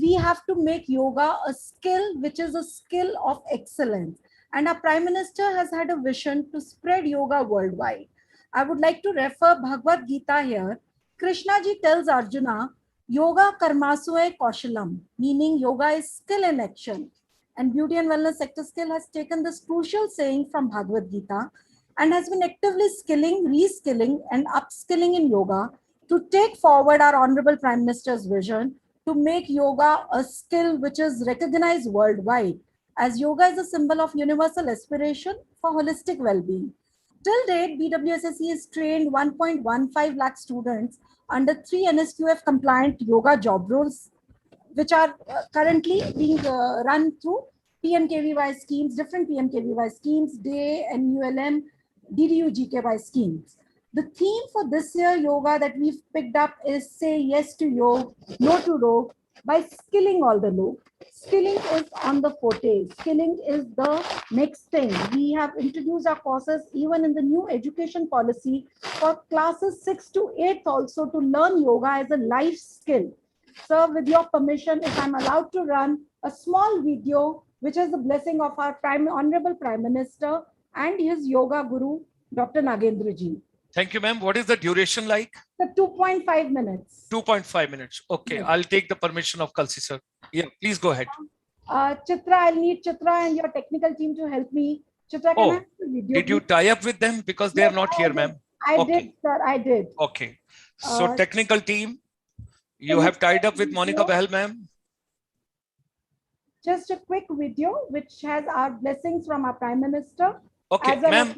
we have to make yoga a skill, which is a skill of excellence. And our Prime Minister has had a vision to spread yoga worldwide. I would like to refer Bhagavad Gita here. Krishna ji tells Arjuna, yoga karmasue kaushalam, meaning yoga is skill in action. And Beauty and Wellness Sector Skill has taken this crucial saying from Bhagavad Gita and has been actively skilling, reskilling and upskilling in yoga to take forward our Honorable Prime Minister's vision to make yoga a skill which is recognized worldwide, as yoga is a symbol of universal aspiration for holistic well-being. Till date, BWSSE has trained 1.15 lakh students under 3 NSQF compliant yoga job roles, which are currently being run through PMKVY schemes, different PMKVY schemes, DAY, NULM, DDU GKY schemes. The theme for this year yoga that we've picked up is say yes to yoga, no to rogue, by skilling all the low. Skilling is on the forte. Skilling is the next thing. We have introduced our courses even in the new education policy for classes 6 to 8 also to learn yoga as a life skill. Sir, with your permission, if I'm allowed to run a small video, which is the blessing of our Honorable Prime Minister and his yoga guru, Dr. Nagendra ji. Thank you, ma'am. What is the duration like? The 2.5 minutes. 2.5 minutes. Okay, yes. I'll take the permission of Kalsi, sir. Yeah, please go ahead. Chitra, I'll need Chitra and your technical team to help me. Chitra, can I have the video? Did you tie up with them? Because they are not here, ma'am. I did, sir. I did. Okay. So technical team, you have tied up with Monica Bahal, ma'am. Just a quick video which has our blessings from our Prime Minister. Okay, ma'am.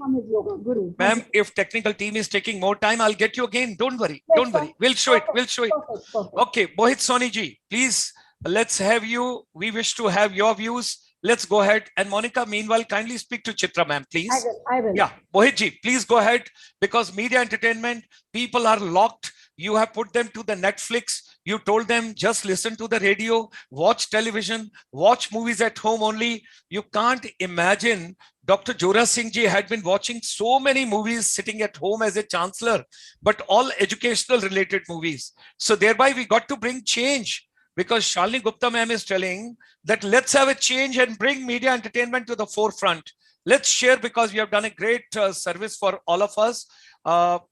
Ma'am, if technical team is taking more time, I'll get you again. Don't worry. Yes, don't worry. We'll show it. We'll show it. Perfect. Okay, Mohit Soni ji, please, let's have you. We wish to have your views. Let's go ahead. And Monica, meanwhile, kindly speak to Chitra, ma'am, please. I will. Yeah, Mohit ji, please go ahead, because media entertainment, people are locked. You have put them to the Netflix. You told them just listen to the radio, watch television, watch movies at home only. You can't imagine Dr. Jora Singh ji had been watching so many movies sitting at home as a chancellor, but all educational related movies. So thereby we got to bring change, because Shalini Gupta ma'am is telling that let's have a change and bring media entertainment to the forefront. Let's share, because we have done a great service for all of us.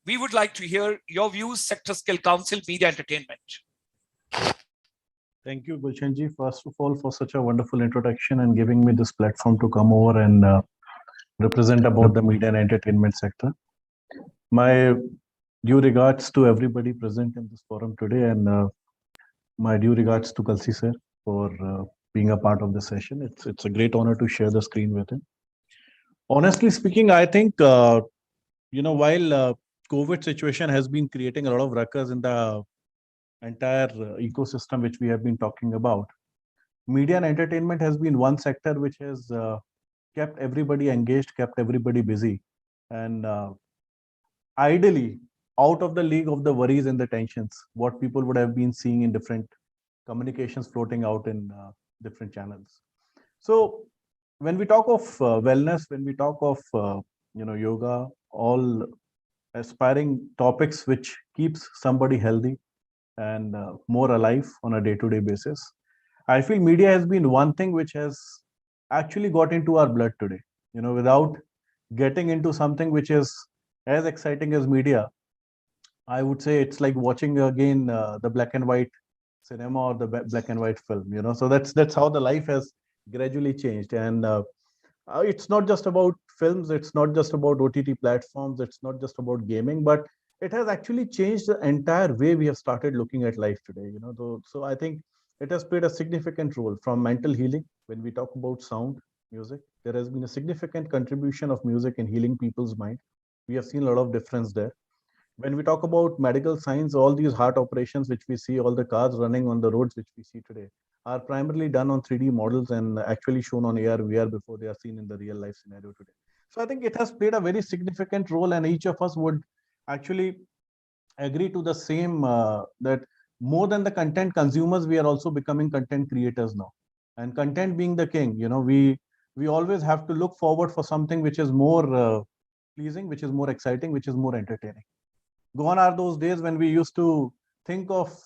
We would like to hear your views, Sector Skill Council, Media Entertainment. Thank you, Gulshan ji, first of all, for such a wonderful introduction and giving me this platform to come over and represent about the media and entertainment sector. My due regards to everybody present in this forum today, and my due regards to Kalsi sir for being a part of the session. It's a great honor to share the screen with him. Honestly speaking, I think, while COVID situation has been creating a lot of ruckus in the entire ecosystem which we have been talking about, media and entertainment has been one sector which has kept everybody engaged, kept everybody busy, and ideally out of the league of the worries and the tensions what people would have been seeing in different communications floating out in different channels. So when we talk of wellness, when we talk of yoga, all aspiring topics which keeps somebody healthy and more alive on a day-to-day basis, I feel media has been one thing which has actually got into our blood today. Without getting into something which is as exciting as media, I would say it's like watching again the black and white cinema or the black and white film. So that's how the life has gradually changed. And it's not just about films, it's not just about OTT platforms, it's not just about gaming, but it has actually changed the entire way we have started looking at life today. So I think it has played a significant role from mental healing. When we talk about sound music, there has been a significant contribution of music in healing people's mind. We have seen a lot of difference there. When we talk about medical science, all these heart operations which we see, all the cars running on the roads which we see today, are primarily done on 3D models and actually shown on AR, VR before they are seen in the real life scenario today. So I think it has played a very significant role, and each of us would actually agree to the same, that more than the content consumers, we are also becoming content creators now. And content being the king, we always have to look forward for something which is more pleasing, which is more exciting, which is more entertaining. Gone are those days when we used to think of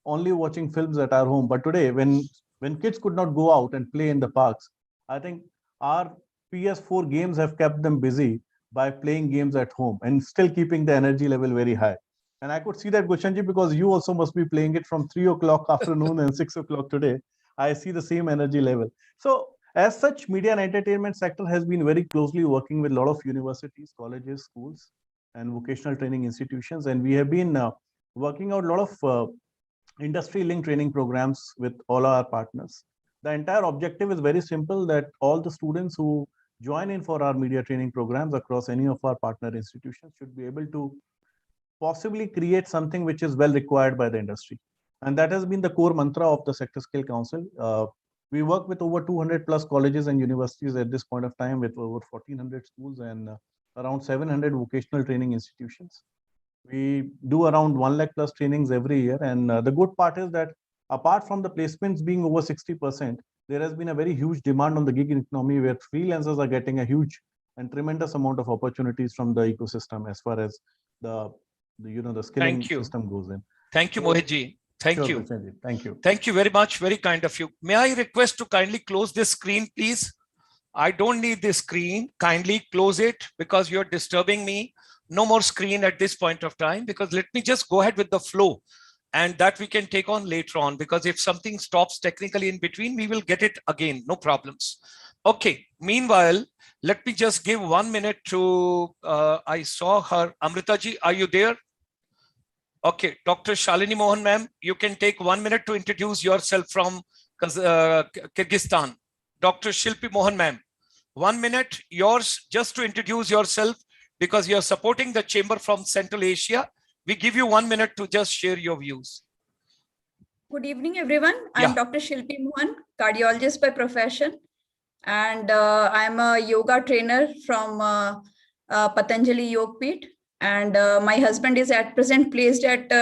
only watching films at our home. But today, when kids could not go out and play in the parks, I think our PS4 games have kept them busy by playing games at home and still keeping the energy level very high. And I could see that, Gushanji, because you also must be playing it from 3 o'clock afternoon and 6 o'clock today. I see the same energy level. So as such, media and entertainment sector has been very closely working with a lot of universities, colleges, schools, and vocational training institutions. And we have been working out a lot of industry linked training programs with all our partners. The entire objective is very simple, that all the students who join in for our media training programs across any of our partner institutions should be able to possibly create something which is well required by the industry. And that has been the core mantra of the Sector Skill Council. We work with over 200 plus colleges and universities at this point of time, with over 1,400 schools and around 700 vocational training institutions. We do around 1 lakh plus trainings every year. And the good part is that apart from the placements being over 60%, there has been a very huge demand on the gig economy, where freelancers are getting a huge and tremendous amount of opportunities from the ecosystem as far as the skilling system goes in. Thank you, Mohitji. Thank Sure, you. Gulshan, thank you. Thank you very much. Very kind of you. May I request to kindly close this screen, please? I don't need this screen. Kindly close it because you're disturbing me. No more screen at this point of time, because let me just go ahead with the flow, and that we can take on later on, because if something stops technically in between, we will get it again. No problems. Okay. Meanwhile, let me just give 1 minute to, I saw her. Amritaji, are you there? Okay, Dr. Shalini Mohan ma'am, you can take 1 minute to introduce yourself from Kyrgyzstan. Dr. Shilpi Mohan ma'am, 1 minute yours just to introduce yourself, because you're supporting the chamber from Central Asia. We give you 1 minute to just share your views. Good evening, everyone. I'm Dr. Shilpi Mohan, cardiologist by profession, and I'm a yoga trainer from Patanjali Yogpeeth. And my husband is at present placed at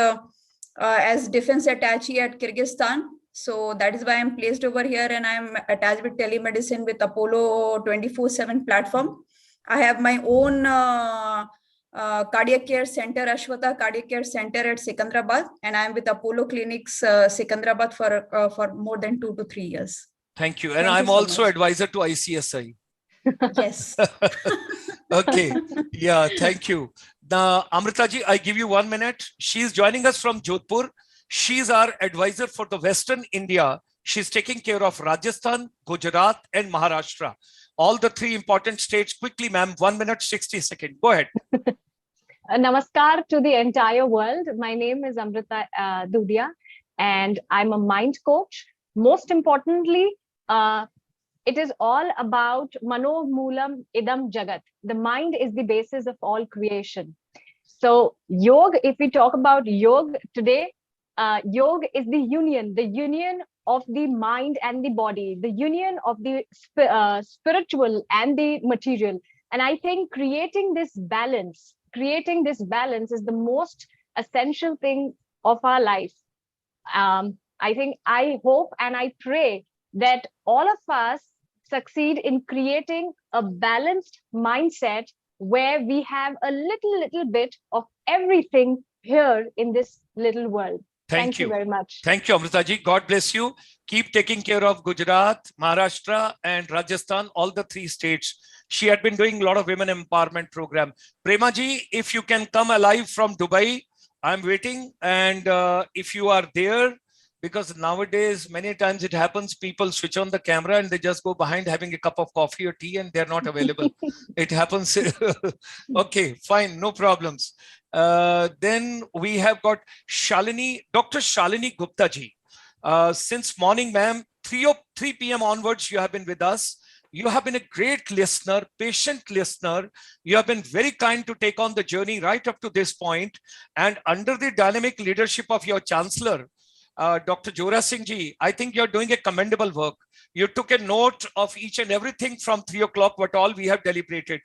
as defense attaché at Kyrgyzstan. So that is why I'm placed over here, and I'm attached with telemedicine with Apollo 24/7 platform. I have my own cardiac care center, Ashwata Cardiac Care Center at Secunderabad, and I'm with Apollo Clinics Secunderabad for more than 2 to 3 years. Thank you. And Thank I'm you so also much. advisor to ICSI. Yes. Okay. Yeah, thank you. Now, Amritaji, I give you 1 minute. She's joining us from Jodhpur. She's our advisor for the Western India. She's taking care of Rajasthan, Gujarat, and Maharashtra. All the 3 important states. Quickly, ma'am, 1 minute, 60 seconds. Go ahead. Namaskar to the entire world. My name is Amrita Dudia, and I'm a mind coach. Most importantly, it is all about Mano Moolam Idam Jagat. The mind is the basis of all creation. So yoga, if we talk about yoga today, yoga is the union of the mind and the body, the union of the spiritual and the material. And I think creating this balance is the most essential thing of our life. I hope and I pray that all of us succeed in creating a balanced mindset where we have a little bit of everything here in this little world. Thank you very much. Thank you, Amritaji. God bless you. Keep taking care of Gujarat, Maharashtra, and Rajasthan, all the 3 states. She had been doing a lot of women empowerment program. Premaji, if you can come alive from Dubai, I'm waiting. And if you are there, because nowadays, many times it happens, people switch on the camera and they just go behind having a cup of coffee or tea and they're not available. It happens. Okay, fine, no problems. Then we have got Shalini, Dr. Shalini Gupta ji. Since morning, ma'am, 3 p.m. onwards, you have been with us. You have been a great listener, patient listener. You have been very kind to take on the journey right up to this point. And under the dynamic leadership of your Chancellor, Dr. Jora Singh ji, I think you're doing a commendable work. You took a note of each and everything from 3 o'clock, what all we have deliberated.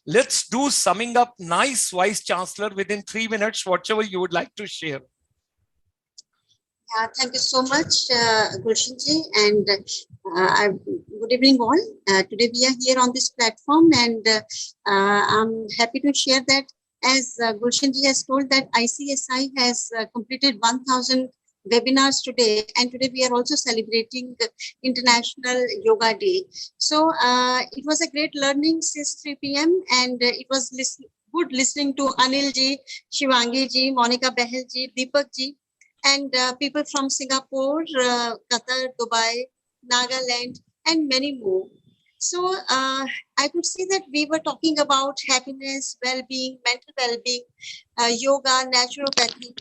Let's do summing up, nice Vice Chancellor, within 3 minutes, whatever you would like to share. Thank you so much, Gulshan ji, and good evening all. Today we are here on this platform, and I'm happy to share that as Gulshan ji has told that ICSI has completed 1,000 webinars today, and today we are also celebrating the International Yoga Day. So it was a great learning since 3 p.m. and it was good listening to Anil ji, Shivangi ji, Monica Behel ji, Deepak ji, and people from Singapore, Qatar, Dubai, Nagaland, and many more. So I could see that we were talking about happiness, well-being, mental well-being, yoga, naturopathy,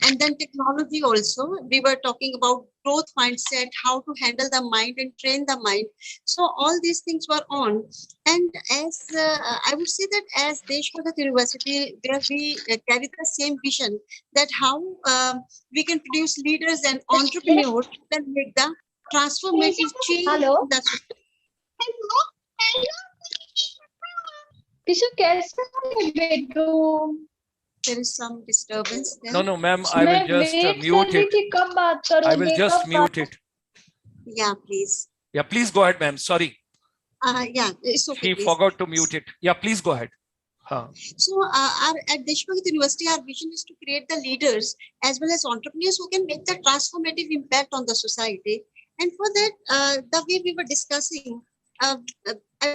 and then technology also. We were talking about growth mindset, how to handle the mind and train the mind. So all these things were on. And as I would say that as Deshbhagat University, where we carry the same vision that how we can produce leaders and entrepreneurs who can make the transformative change in the society. There is some disturbance there. No, ma'am, I will just mute it. I will just mute it. Yeah, please. Yeah, please go ahead, ma'am. Sorry. Yeah, it's okay. She please. forgot to mute it. Yeah, please go ahead. So at Deshbhagat University, our vision is to create the leaders as well as entrepreneurs who can make the transformative impact on the society. And for that, the way we were discussing, I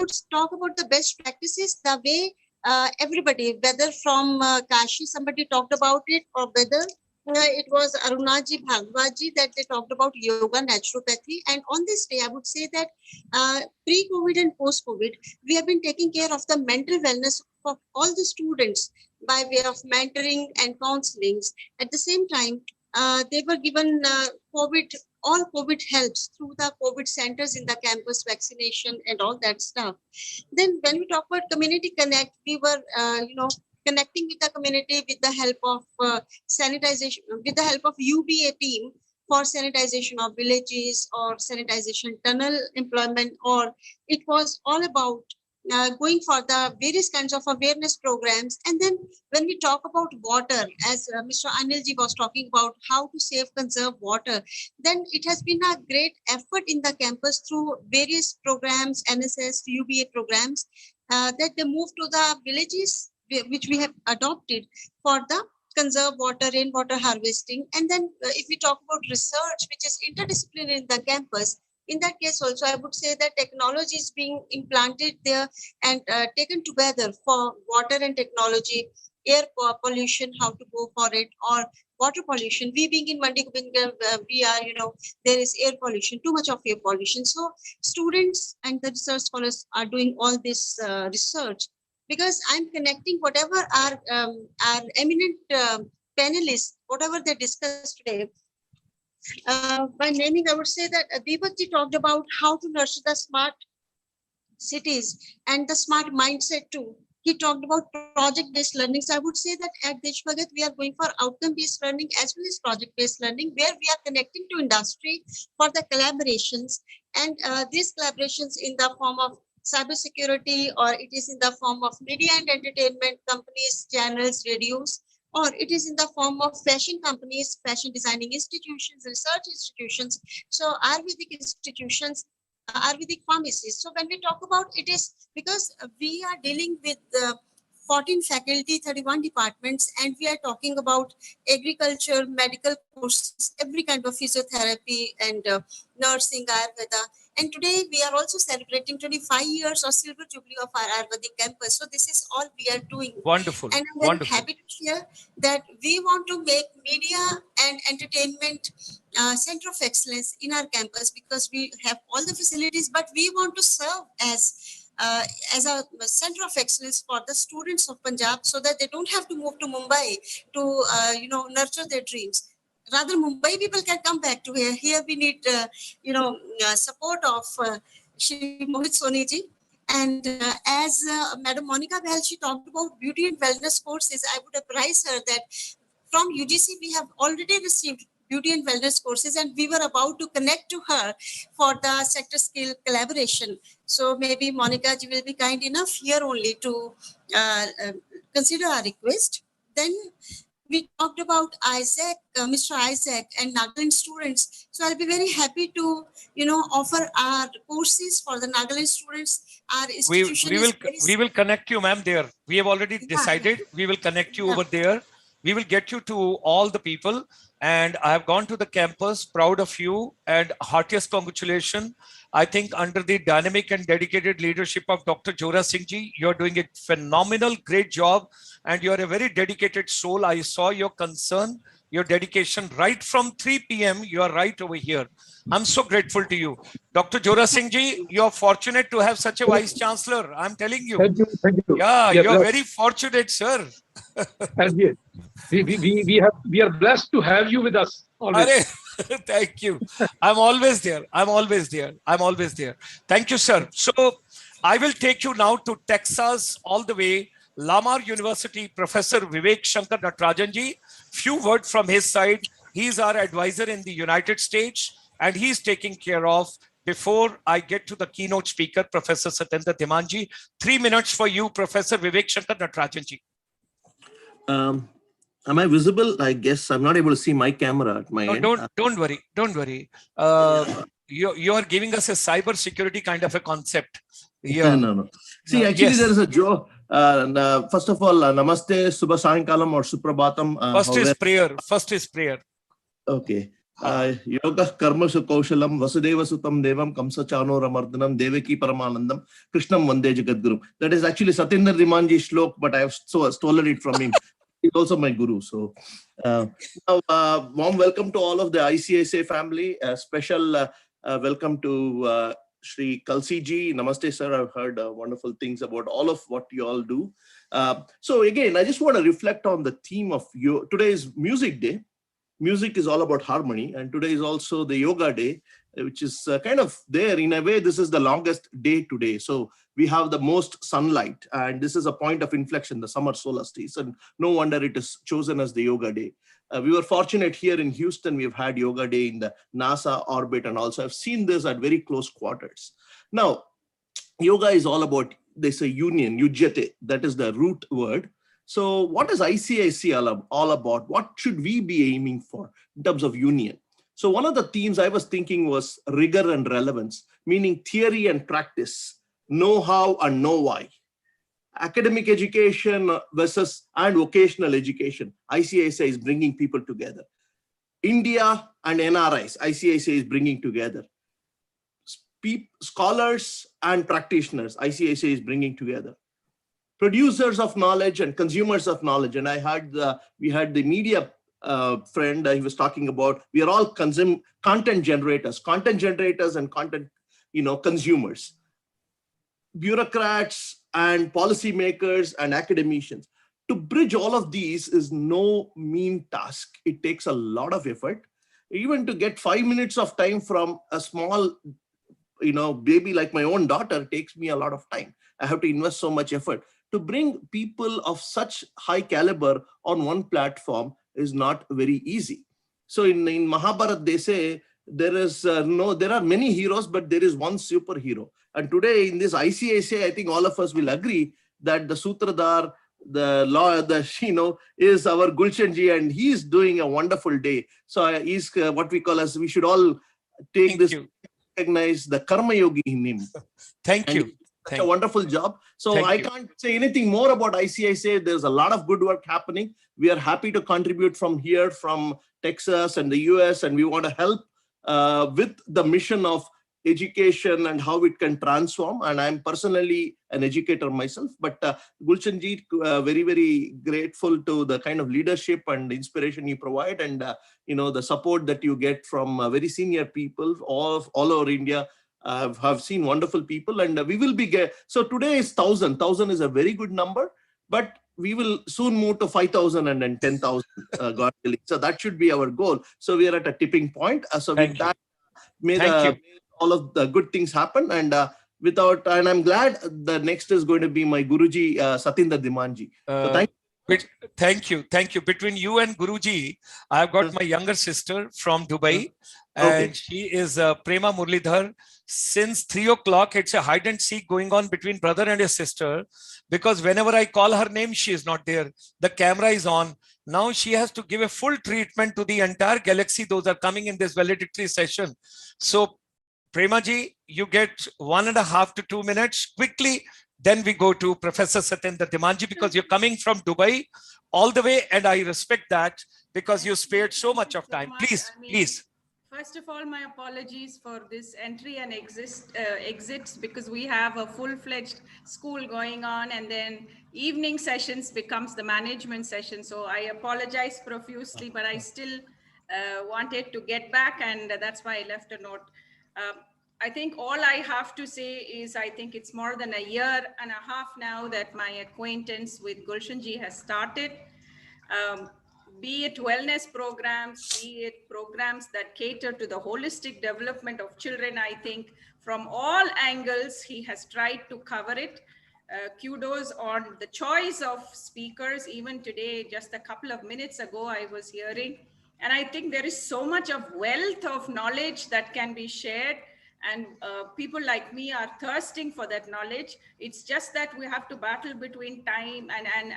would talk about the best practices, the way everybody, whether from Kashi, somebody talked about it, or whether it was Arunaji Bhagwatji that they talked about yoga, naturopathy. And on this day, I would say that pre-COVID and post-COVID, we have been taking care of the mental wellness of all the students by way of mentoring and counselings. At the same time, they were given all COVID helps through the COVID centers in the campus, vaccination and all that stuff. Then when we talk about community connect, we were, connecting with the community with the help of sanitization, with the help of UBA team for sanitization of villages or sanitization tunnel employment, or it was all about going for the various kinds of awareness programs. And then when we talk about water, as Mr. Anilji was talking about how to save, conserve water, then it has been a great effort in the campus through various programs, NSS, UBA programs, that they move to the villages, which we have adopted for the conserve water, rainwater harvesting. And then if we talk about research, which is interdisciplinary in the campus, in that case also, I would say that technology is being implanted there and taken together for water and technology, air pollution, how to go for it, or water pollution. We being in Mandi Gobind, we are, there is air pollution, too much of air pollution. So students and the research scholars are doing all this research, because I'm connecting whatever our eminent panelists, whatever they discussed today. By naming, I would say that Deepakji talked about how to nurture the smart cities and the smart mindset too. He talked about project-based learning. So I would say that at Deshbhagat, we are going for outcome-based learning as well as project-based learning, where we are connecting to industry for the collaborations. And these collaborations in the form of cybersecurity, or it is in the form of media and entertainment companies, channels, radios, or it is in the form of fashion companies, fashion designing institutions, research institutions, so Ayurvedic institutions, Ayurvedic pharmacies. So when we talk about it, is because we are dealing with 14 faculty, 31 departments, and we are talking about agriculture, medical courses, every kind of physiotherapy and nursing, Ayurveda. And today we are also celebrating 25 years of silver jubilee of our Ayurvedic campus. So this is all we are doing. Wonderful. And I'm very Wonderful. happy to share that we want to make media and entertainment center of excellence in our campus, because we have all the facilities, but we want to serve as a center of excellence for the students of Punjab, so that they don't have to move to Mumbai to nurture their dreams. Rather, Mumbai people can come back to here. Here we need support of Shri Mohit Soni ji. And as Madam Monica Bell, she talked about beauty and wellness courses, I would apprise her that from UGC we have already received beauty and wellness courses, and we were about to connect to her for the sector skill collaboration. So maybe Monica ji will be kind enough here only to consider our request. Then we talked about Isaac, Mr. Isaac and Nagaland students. So I'll be very happy to, offer our courses for the Nagaland students. Our institution we will connect you, ma'am, there. We have already decided we will connect you over there. We will get you to all the people. And I have gone to the campus, proud of you, and heartiest congratulations. I think under the dynamic and dedicated leadership of Dr. Jora Singh ji, you're doing a phenomenal, great job. And you're a very dedicated soul. I saw your concern, your dedication right from 3 p.m. You are right over here. I'm so grateful to you. Dr. Jora Singh ji, you're fortunate to have such a vice chancellor. I'm telling you. Thank you. Thank you. Yeah, you're very fortunate, sir. And yes, we are blessed to have you with us always. Thank you. I'm always there. I'm always there. I'm always there. Thank you, sir. So I will take you now to Texas all the way. Lamar University Professor Vivek Shankar Natarajan ji, few words from his side. He's our advisor in the United States, and he's taking care of, before I get to the keynote speaker, Professor Satyendra Dhiman. 3 minutes for you, Professor Vivek Shankar Natarajan ji. Am I visible? I guess I'm not able to see my camera at my end. Don't worry. Don't worry. You are giving us a cyber security kind of a concept. Yeah. No. See, actually, there is a joke. First of all, Namaste, Subha Sayankalam or Suprabhatam. First is prayer. Okay. Yoga Karma Kaushalam Vasudeva Sutam Devam Kamsa Chano Ramardhanam Devaki Paramanandam Krishnam Vande Jagadguru. That is actually Satyendra Dhimanji shlok, but I have stolen it from him. He's also my guru. So now, warm welcome to all of the ICSA family. Special welcome to Shri Kalsi ji. Namaste, sir. I've heard wonderful things about all of what you all do. So again, I just want to reflect on the theme of today's Music Day. Music is all about harmony, and today is also the Yoga Day, which is kind of there. In a way, this is the longest day today. So we have the most sunlight, and this is a point of inflection, the summer solstice, and no wonder it is chosen as the Yoga Day. We were fortunate here in Houston. We've had Yoga Day in the NASA orbit, and also I've seen this at very close quarters. Now, yoga is all about, they say union, yujyate, that is the root word. So what is ICIC all about? What should we be aiming for in terms of union? So one of the themes I was thinking was rigor and relevance, meaning theory and practice, know-how and know-why. Academic education versus and vocational education. ICIC is bringing people together. India and NRIs, ICIC is bringing together. Scholars and practitioners, ICIC is bringing together. Producers of knowledge and consumers of knowledge. And we had the media friend, he was talking about, we are all content generators and content, consumers. Bureaucrats and policymakers and academicians. To bridge all of these is no mean task. It takes a lot of effort. Even to get 5 minutes of time from a small, baby like my own daughter takes me a lot of time. I have to invest so much effort. To bring people of such high caliber on one platform is not very easy. So in Mahabharata, they say there are many heroes, but there is one superhero. And today in this ICIC, I think all of us will agree that the Sutradhar, the law, is our Gulshan ji, and he is doing a wonderful day. So he's what we call as, we should all take recognize the Karma Yogi in him. Thank you. such a wonderful job. So Thank I you. can't say anything more about ICICI. There's a lot of good work happening. We are happy to contribute from here, from Texas and the US, and we want to help with the mission of education and how it can transform. And I'm personally an educator myself, but Gulshan ji, very, very grateful to the kind of leadership and inspiration you provide, and the support that you get from very senior people all over India. Have seen wonderful people, and we will be so today is 1,000. 1,000 is a very good number, but we will soon move to 5,000 and then 10,000. God willing. So that should be our goal. So we are at a tipping point. So with that, may all of the good things happen. And and I'm glad the next is going to be my Guruji, Satinder Dimanji. So thank you. Between you and Guruji, I've got my younger sister from Dubai, and she is Prema Murlidhar. Since 3 o'clock, it's a hide and seek going on between brother and his sister, because whenever I call her name, she is not there. The camera is on. Now she has to give a full treatment to the entire galaxy. Those are coming in this valedictory session. So Prema ji, you get 1.5 to 2 minutes quickly. Then we go to Professor Satinder Dimanji, because you're coming from Dubai all the way, and I respect that because you spared so much of time. Please. First of all, my apologies for this entry and exits, because we have a full-fledged school going on, and then evening sessions becomes the management session. So I apologize profusely, but I still wanted to get back, and that's why I left a note. I think all I have to say is I think it's more than 1.5 years now that my acquaintance with Gulshan ji has started. Be it wellness programs, be it programs that cater to the holistic development of children, I think from all angles, he has tried to cover it. Kudos on the choice of speakers. Even today, just a couple of minutes ago, I was hearing, and I think there is so much of wealth of knowledge that can be shared. And people like me are thirsting for that knowledge. It's just that we have to battle between time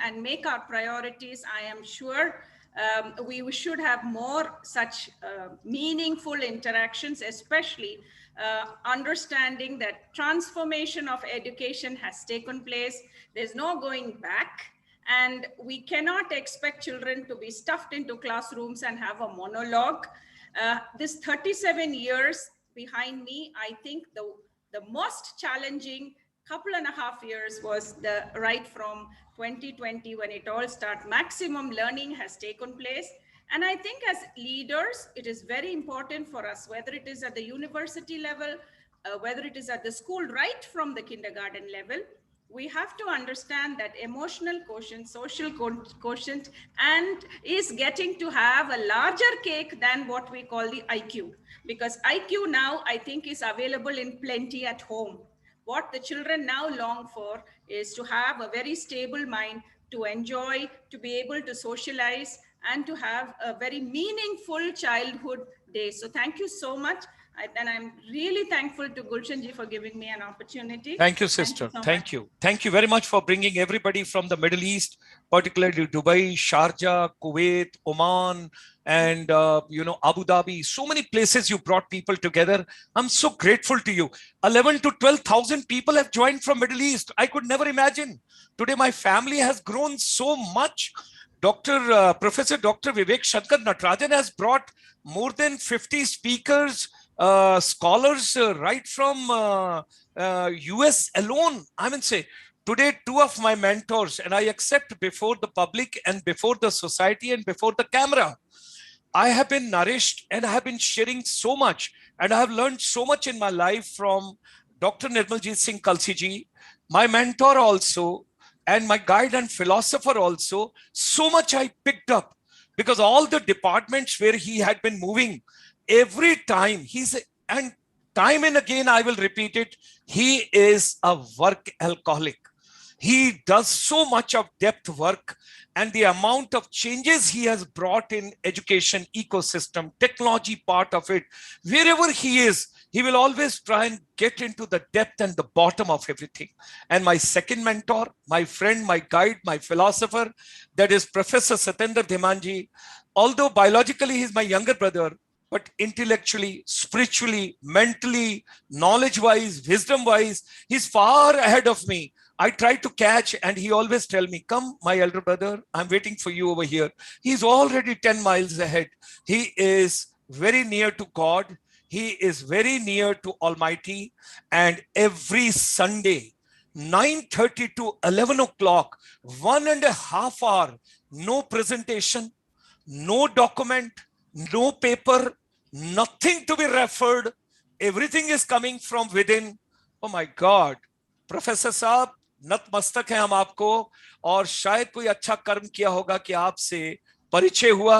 and make our priorities. I am sure we should have more such meaningful interactions, especially understanding that transformation of education has taken place. There's no going back. And we cannot expect children to be stuffed into classrooms and have a monologue. This 37 years behind me, I think the most challenging 2.5 years was the right from 2020 when it all started. Maximum learning has taken place. And I think as leaders, it is very important for us, whether it is at the university level, whether it is at the school, right from the kindergarten level, we have to understand that emotional quotient, social quotient, and is getting to have a larger cake than what we call the IQ. Because IQ now, I think, is available in plenty at home. What the children now long for is to have a very stable mind, to enjoy, to be able to socialize, and to have a very meaningful childhood day. So thank you so much. And I'm really thankful to Gulshan ji for giving me an opportunity. Thank you, sister. Thank you. Thank you very much for bringing everybody from the Middle East, particularly Dubai, Sharjah, Kuwait, Oman, and Abu Dhabi. So many places you brought people together. I'm so grateful to you. 11 to 12,000 people have joined from Middle East. I could never imagine. Today, my family has grown so much. Professor Dr. Vivek Shankar Natarajan has brought more than 50 speakers, scholars right from US alone. I mean, say, today, 2 of my mentors, and I accept before the public and before the society and before the camera, I have been nourished and I have been sharing so much, and I have learned so much in my life from Dr. Nirmaljeet Singh Kalsi ji, my mentor also, and my guide and philosopher also. So much I picked up, because all the departments where he had been moving, every time and time and again, I will repeat it, he is a work alcoholic. He does so much of depth work, and the amount of changes he has brought in education ecosystem, technology part of it, wherever he is, he will always try and get into the depth and the bottom of everything. And my second mentor, my friend, my guide, my philosopher, that is Professor Satinder Dimanji. Although biologically he's my younger brother, but intellectually, spiritually, mentally, knowledge-wise, wisdom-wise, he's far ahead of me. I try to catch, and he always tell me, come, my elder brother, I'm waiting for you over here. He's already 10 miles ahead. He is very near to God. He is very near to Almighty. And every Sunday, 9:30 to 11 o'clock, 1.5 hours, no presentation, no document, no paper, nothing to be referred. Everything is coming from within. Oh my God. Professor साहब, नतमस्तक हैं हम आपको, और शायद कोई अच्छा कर्म किया होगा कि आपसे परिचय हुआ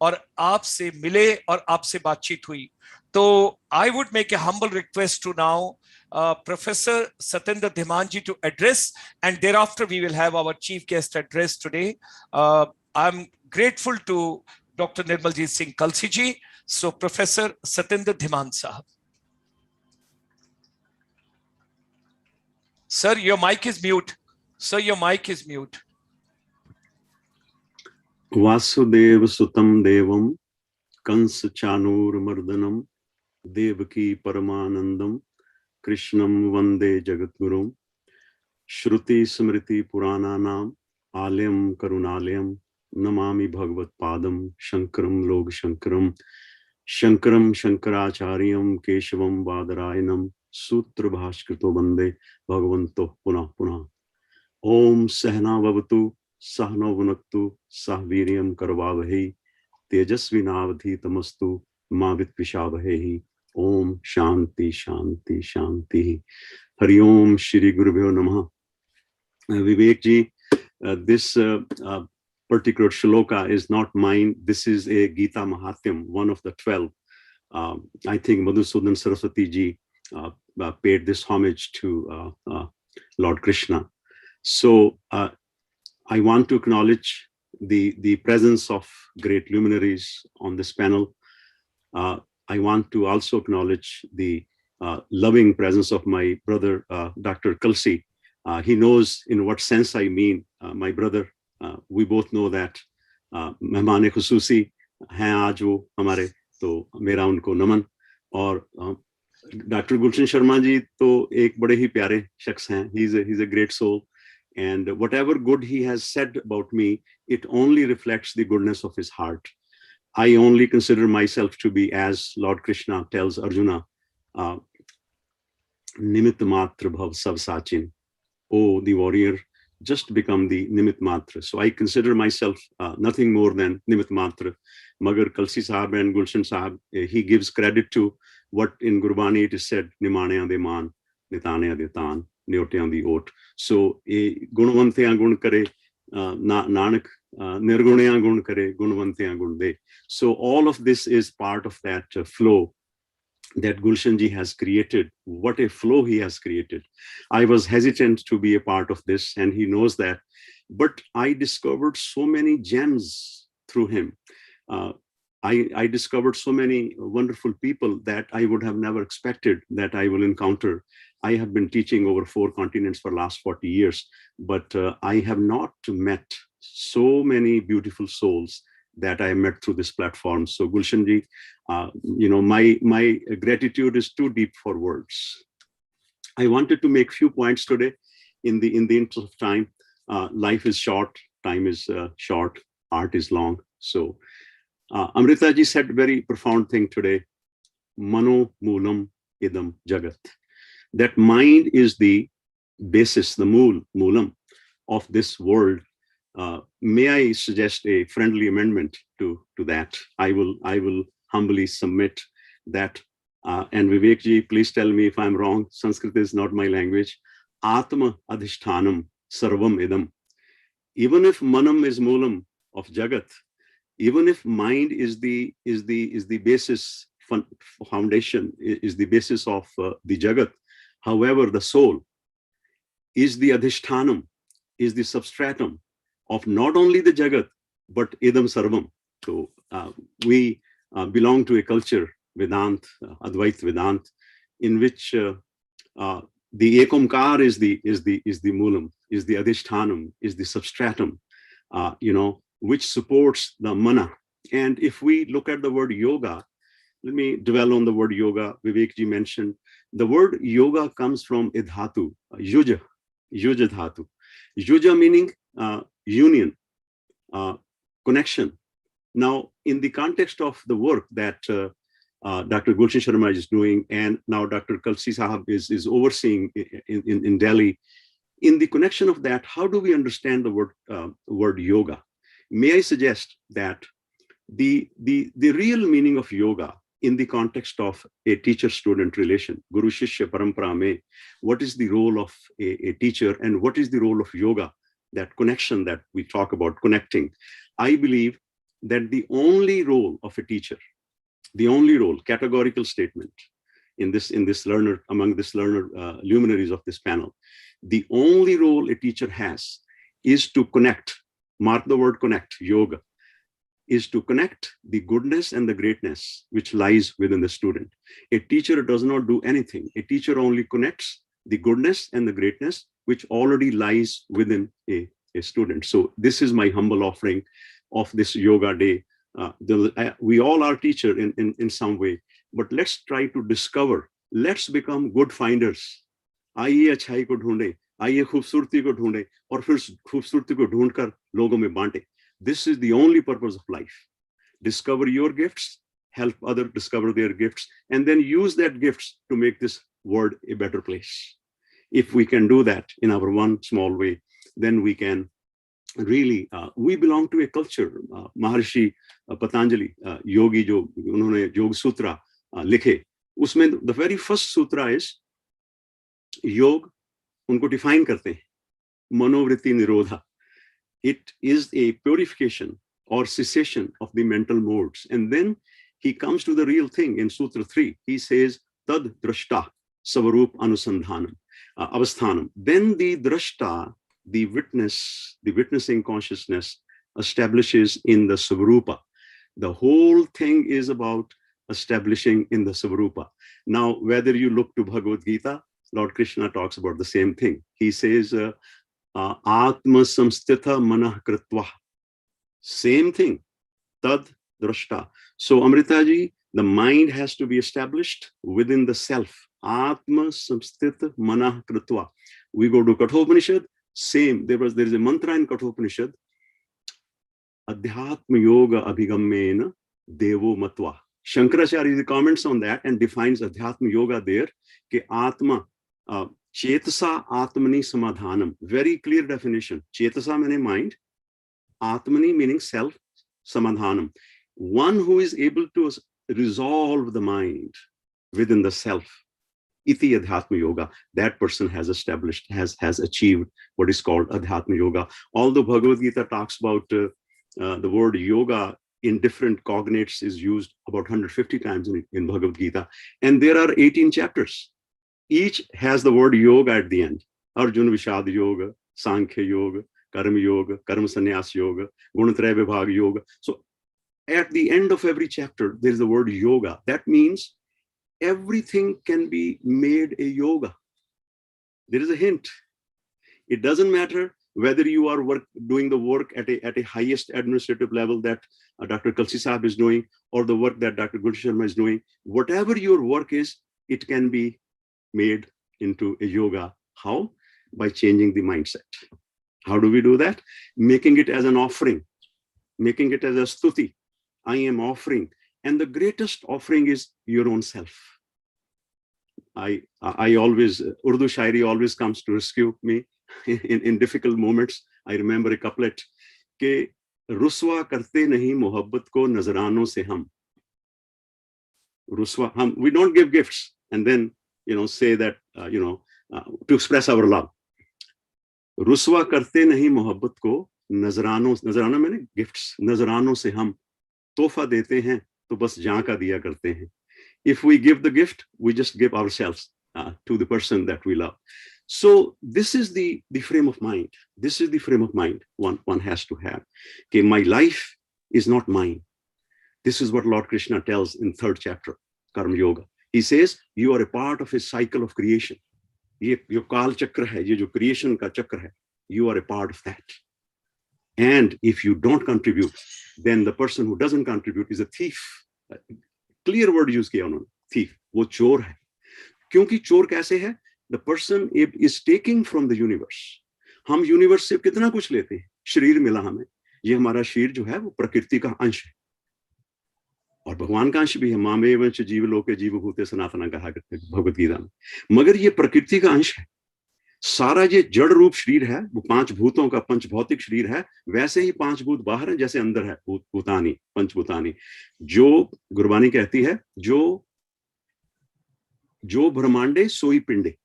और आपसे मिले और आपसे बातचीत हुई. तो I would make a humble request to now Professor Satyendra Dhimanji to address, and thereafter we will have our chief guest address today. I'm grateful to Dr. Nirmaljeet Singh Kalsi ji. So Professor Satyendra Dhiman sahab. Sir, your mic is mute. Sir, your mic is mute. Vasudev Sutam Devam Kans Chanur Mardanam Devaki Paramanandam Krishnam Vande Jagatgurum Shruti Smriti Purananam Alyam Karunalayam Namami Bhagavat Padam Shankaram Log Shankaram Shankaram Shankaracharyam Keshavam Badarayanam Sutra Bhashkrito Vande Bhagavanto Punah Punah. Om Sahna Vavatu Sahno Vunaktu Sahviryam Karvavahi Tejasvinavadhi Tamastu Mavit Vishavahi. Om Shanti Shanti Shanti. Hari Om Shri Gurubhyo Namaha. Vivek ji, this particular shloka is not mine. This is a Gita Mahatyam, one of the 12. I think Madhusudan Saraswati ji paid this homage to Lord Krishna. So I want to acknowledge the presence of great luminaries on this panel. I want to also acknowledge the loving presence of my brother, Dr. Kalsi. He knows in what sense I mean, my brother. We both know that mehman khususi hain aaj wo hamare, to mera unko naman. Aur Dr. Gulshan Sharma ji to ek bade hi pyare shakhs hain. He's a great soul, and whatever good he has said about me, it only reflects the goodness of his heart. I only consider myself to be, as Lord Krishna tells Arjuna, Nimit Matra Bhav Sav Sachin. Oh, the warrior, just become the Nimit Matra. So I consider myself nothing more than Nimit Matra. Magar Kalsi Sahab and Gulshan Sahab, he gives credit to what in Gurbani it is said, Nimane de man, Nitane de tan, Nyote the oat. So Gunavante Gun Kare, Nanak, Nirgunaya Gun Kare, Gunavante Gun De. So all of this is part of that flow that Gulshan ji has created. What a flow he has created. I was hesitant to be a part of this, and he knows that. But I discovered so many gems through him. I discovered so many wonderful people that I would have never expected that I will encounter. I have been teaching over 4 continents for the last 40 years, but I have not met so many beautiful souls that I met through this platform. So Gulshan ji, my gratitude is too deep for words. I wanted to make few points today in the interest of time. Life is short, time is short, art is long. So Amrita ji said a very profound thing today. Mano Moolam Idam Jagat. That mind is the basis, the moolam of this world. May I suggest a friendly amendment to that? I will humbly submit that. And Vivek ji, please tell me if I'm wrong. Sanskrit is not my language. Atma adhishthanam sarvam idam. Even if manam is moolam of jagat, even if mind is the basis, foundation, is the basis of the jagat, however, the soul is the adhishthanam, is the substratum of not only the jagat, but idam sarvam. So we belong to a culture, Vedant, Advait Vedant, in which the Ekomkar is the moolam, is the adhishthanam, is the substratum, which supports the mana. And if we look at the word yoga, let me dwell on the word yoga. Vivek ji mentioned the word yoga comes from a dhatu, yuja dhatu. Yuja meaning union, connection. Now, in the context of the work that Dr. Gulshan Sharma is doing, and now Dr. Kalsi Sahab is overseeing in Delhi, in the connection of that, how do we understand the word yoga? May I suggest that the real meaning of yoga in the context of a teacher-student relation, Guru Shishya Parampara mein, what is the role of a teacher and what is the role of yoga, that connection that we talk about, connecting. I believe that the only role of a teacher, the only role, categorical statement in this learner, among this learner luminaries of this panel, the only role a teacher has is to connect, mark the word connect, yoga, is to connect the goodness and the greatness which lies within the student. A teacher does not do anything. A teacher only connects the goodness and the greatness which already lies within a student. So this is my humble offering of this yoga day. We all are teacher in some way, but let's try to discover, let's become good finders. आइए अच्छाई को ढूंढे, आइए खूबसूरती को ढूंढे और फिर खूबसूरती को ढूंढकर लोगों में बांटे. This is the only purpose of life. Discover your gifts, help others discover their gifts, and then use that gifts to make this world a better place. If we can do that in our one small way, then we can really, we belong to a culture. Maharishi Patanjali, yogi jo unhone Yoga Sutra likhe, usme the very first sutra is योग, उनको define करते हैं, मनोवृत्ति निरोधा. It is a purification or cessation of the mental modes. And then he comes to the real thing in Sutra 3. He says, Tad drashta savarup anusandhanam, avasthanam. Then the drashta, the witness, the witnessing consciousness establishes in the savarupa. The whole thing is about establishing in the savarupa. Now, whether you look to Bhagavad Gita, Lord Krishna talks about the same thing. He says, Atma samstitha manah kritva. Same thing, tad drashta. So Amrita ji, the mind has to be established within the self. Atma samstitha manah kritva. We go to Kathopanishad, same. There is a mantra in Kathopanishad, Adhyatma yoga abhigammena devo matva. Shankaracharya comments on that and defines Adhyatma yoga there, ke Atma, Chetasa Atmani Samadhanam. Very clear definition. Chetasa meaning mind, Atmani meaning self, Samadhanam. One who is able to resolve the mind within the self. Iti Adhyatma Yoga. That person has established, has achieved what is called Adhyatma Yoga. Although Bhagavad Gita talks about the word yoga in different cognates is used about 150 times in Bhagavad Gita. And there are 18 chapters. Each has the word yoga at the end. Arjuna Vishad Yoga, Sankhya Yoga, Karma Yoga, Karma Sannyas Yoga, Gunatraya Vibhaga Yoga. So at the end of every chapter, there is the word yoga. That means everything can be made a yoga. There is a hint. It doesn't matter whether you are doing the work at a highest administrative level that Dr. Kalsi Sahab is doing, or the work that Dr. Gulshan Sharma is doing. Whatever your work is, it can be made into a yoga. How? By changing the mindset. How do we do that? Making it as an offering, making it as a stuti. I am offering. And the greatest offering is your own self. I always, Urdu Shairi always comes to rescue me in difficult moments. I remember a couplet, ke ruswa karte nahi mohabbat ko nazrano se hum. Ruswa, we don't give gifts and then, say that, to express our love. Ruswa karte nahi mohabbat ko nazrano meaning gifts, nazrano se hum. Tofa dete hain, to bas jaan ka diya karte hain. If we give the gift, we just give ourselves to the person that we love. So this is the frame of mind. This is the frame of mind one has to have. Okay, my life is not mine. This is what Lord Krishna tells in 3rd chapter, Karma Yoga. He says, you are a part of a cycle of creation. Ye Kal Chakra hai, ye jo creation ka chakra hai, you are a part of that. And if you don't contribute, then the person who doesn't contribute is a thief. Clear word use किया उन्होंने, thief, वो चोर है। क्योंकि चोर कैसे है? The person is taking from the universe. हम यूनिवर्स से कितना कुछ लेते हैं, शरीर मिला हमें, ये हमारा शरीर जो है वो प्रकृति का अंश है और भगवान का अंश भी है। मामे वंश जीव लोके जीव भूते सनातना कहा करते भगवत गीता में। मगर ये प्रकृति का अंश है। सारा ये जड़ रूप शरीर है, वो 5 भूतों का पंच भौतिक शरीर है। वैसे ही 5 भूत बाहर है, जैसे अंदर है भूतानी, पंचभूतानी। जो गुरबानी कहती है, जो ब्रह्मांडे सोई पिंडे,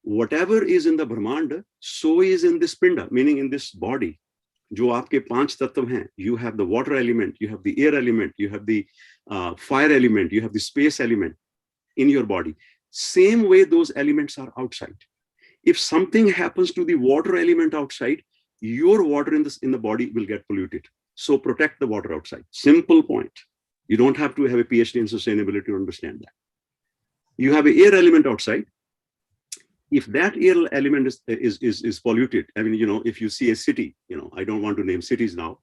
whatever is in the brahmanda, so is in this pinda, meaning in this body. जो आपके 5 तत्व हैं, you have the water element, you have the air element, you have the fire element, you have the space element in your body. Same way those elements are outside. If something happens to the water element outside, your water in the body will get polluted. So protect the water outside. Simple point. You don't have to have a PhD in sustainability to understand that. You have an air element outside. If that air element is polluted, I mean, if you see a city, I don't want to name cities now,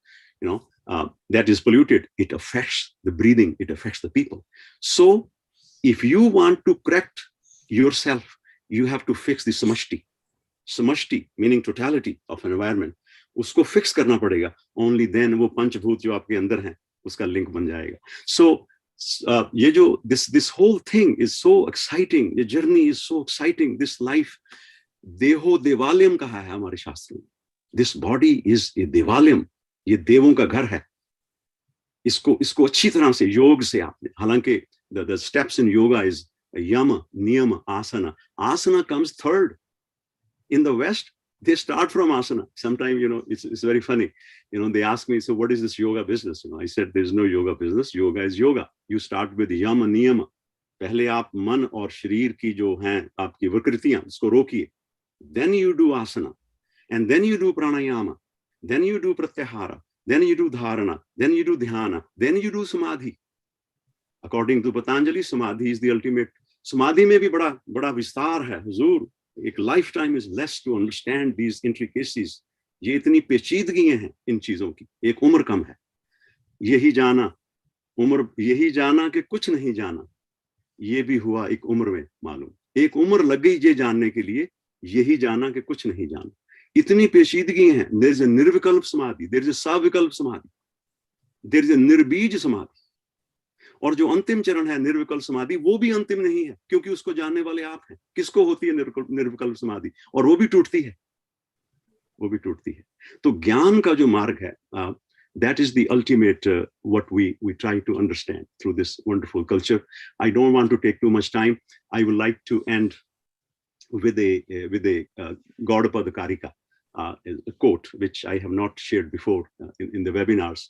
that is polluted, it affects the breathing, it affects the people. So if you want to correct yourself, you have to fix the samashti, meaning totality of an environment. उसको fix करना पड़ेगा. Only then वो पंचभूत जो आपके अंदर हैं, उसका link बन जाएगा. So ये जो this whole thing is so exciting, ये journey is so exciting, this life, देहो देवालयम कहा है हमारे शास्त्र में. This body is a देवालयम, ये देवों का घर है. इसको अच्छी तरह से योग से आपने, हालांकि the steps in yoga is yama, niyama, asana. Asana comes third. In the West, they start from asana. Sometimes, it's very funny. They ask me, so what is this yoga business? I said, there's no yoga business. Yoga is yoga. You start with yama, niyama. पहले आप मन और शरीर की जो हैं आपकी विकृतियां, उसको रोकिए. Then you do asana. And then you do pranayama. Then you do pratyahara. Then you do dharana. Then you do dhyana. Then you do samadhi. According to Patanjali, samadhi is the ultimate. Samadhi में भी बड़ा विस्तार है हुजूर. एक lifetime is less to understand these intricacies. ये इतनी पेचीदगियां हैं इन चीजों की. एक उम्र कम है. यही जाना कि कुछ नहीं जाना. ये भी हुआ एक उम्र में मालूम. एक उम्र लग गई ये जानने के लिए, यही जाना कि कुछ नहीं जाना. इतनी पेचीदगियां हैं. There is a निर्विकल्प समाधि, there is a साविकल्प समाधि, there is a निर्बीज समाधि. और जो अंतिम चरण है निर्विकल्प समाधि, वो भी अंतिम नहीं है, क्योंकि उसको जानने वाले आप हैं. किसको होती है निर्विकल्प समाधि? और वो भी टूटती है. तो ज्ञान का जो मार्ग है, that is the ultimate what we try to understand through this wonderful culture. I don't want to take too much time. I would like to end with a Gaudapada Karika, a quote which I have not shared before in the webinars.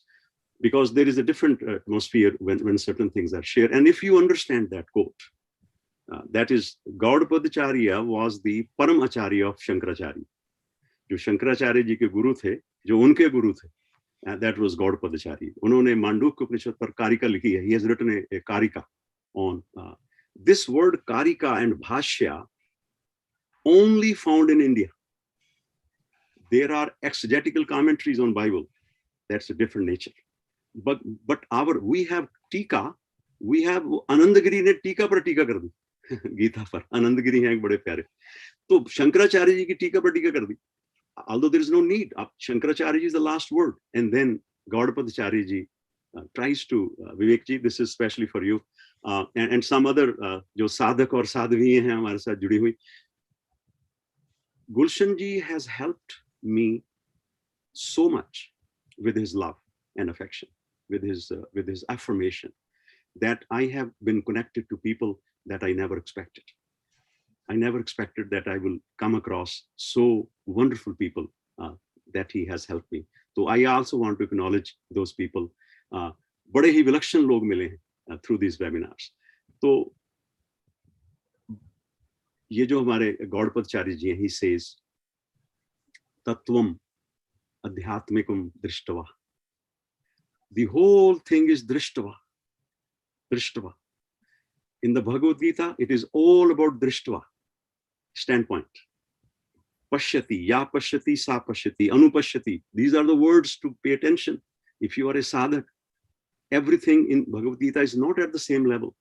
Because there is a different atmosphere when certain things are shared. And if you understand that quote, that is, Gaudapadacharya was the Param Acharya of Shankaracharya. जो शंकराचार्य जी के गुरु थे, जो उनके गुरु थे, that was Gaudapadacharya. उन्होंने मांडूक्य उपनिषद पर कारिका लिखी है. He has written a karika on this word karika and bhashya only found in India. There are exegetical commentaries on Bible. That's a different nature. But we have टीका, we have Anandagiri ने टीका पर टीका कर दी. गीता पर आनंदगिरी हैं एक बड़े प्यारे. तो शंकराचार्य जी की टीका पर टीका कर दी. Although there is no need, Shankaracharya ji is the last word, and then Gaudapadacharya ji tries to, Vivek ji, this is especially for you, and some other जो साधक और साधवी हैं हमारे साथ जुड़ी हुई. Gulshan ji has helped me so much with his love and affection, with his affirmation, that I have been connected to people that I never expected. I never expected that I will come across so wonderful people that he has helped me. So I also want to acknowledge those people. बड़े ही विलक्षण लोग मिले हैं through these webinars. तो ये जो हमारे गौड़पदचार्य जी हैं, he says, तत्वम अध्यात्मिकम दृष्टवा. The whole thing is drishtva. In the Bhagavad Gita, it is all about drishtva. Standpoint. Pashyati, ya pashyati, sa pashyati, anupashyati. These are the words to pay attention if you are a sadhak. Everything in Bhagavad Gita is not at the same level.